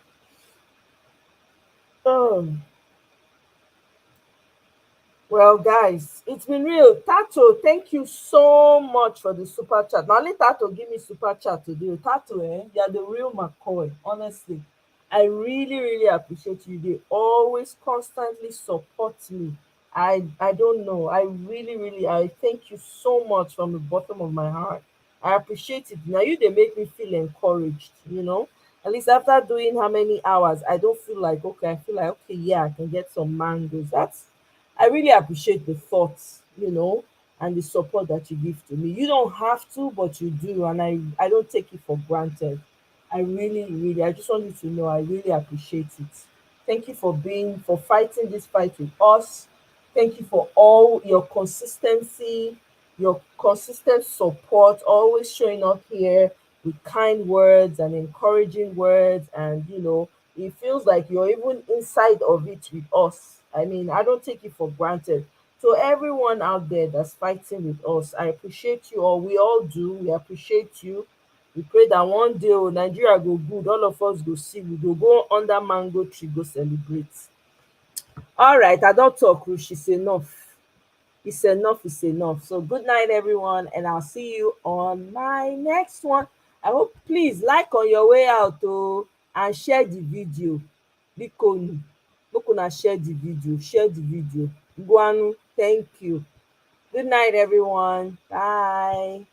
Well, guys, it's been real. Tato, thank you so much for the super chat. Now, let Tato give me super chat today. Tato, you're the real McCoy, honestly. I really, really appreciate you. They always constantly support me. I don't know. I really, really, I thank you so much from the bottom of my heart. I appreciate it. Now, they make me feel encouraged, At least after doing how many hours, I don't feel like, okay, I feel like, okay, yeah, I can get some mangoes. I really appreciate the thoughts, and the support that you give to me. You don't have to, but you do, and I don't take it for granted. I really, really, I just want you to know I really appreciate it. Thank you for fighting this fight with us. Thank you for all your consistency, your consistent support, always showing up here with kind words and encouraging words, and it feels like you're even inside of it with us. I mean, I don't take it for granted. So everyone out there that's fighting with us, I appreciate you all. We all do. We appreciate you. We pray that one day Nigeria go good. All of us go see. We go under mango tree, go celebrate. All right, I don't talk, Rush. It's enough. It's enough. So good night, everyone, and I'll see you on my next one. I hope, please like on your way out and share the video. Bikonu. Bokuna, share the video. Guanu, thank you. Good night, everyone. Bye.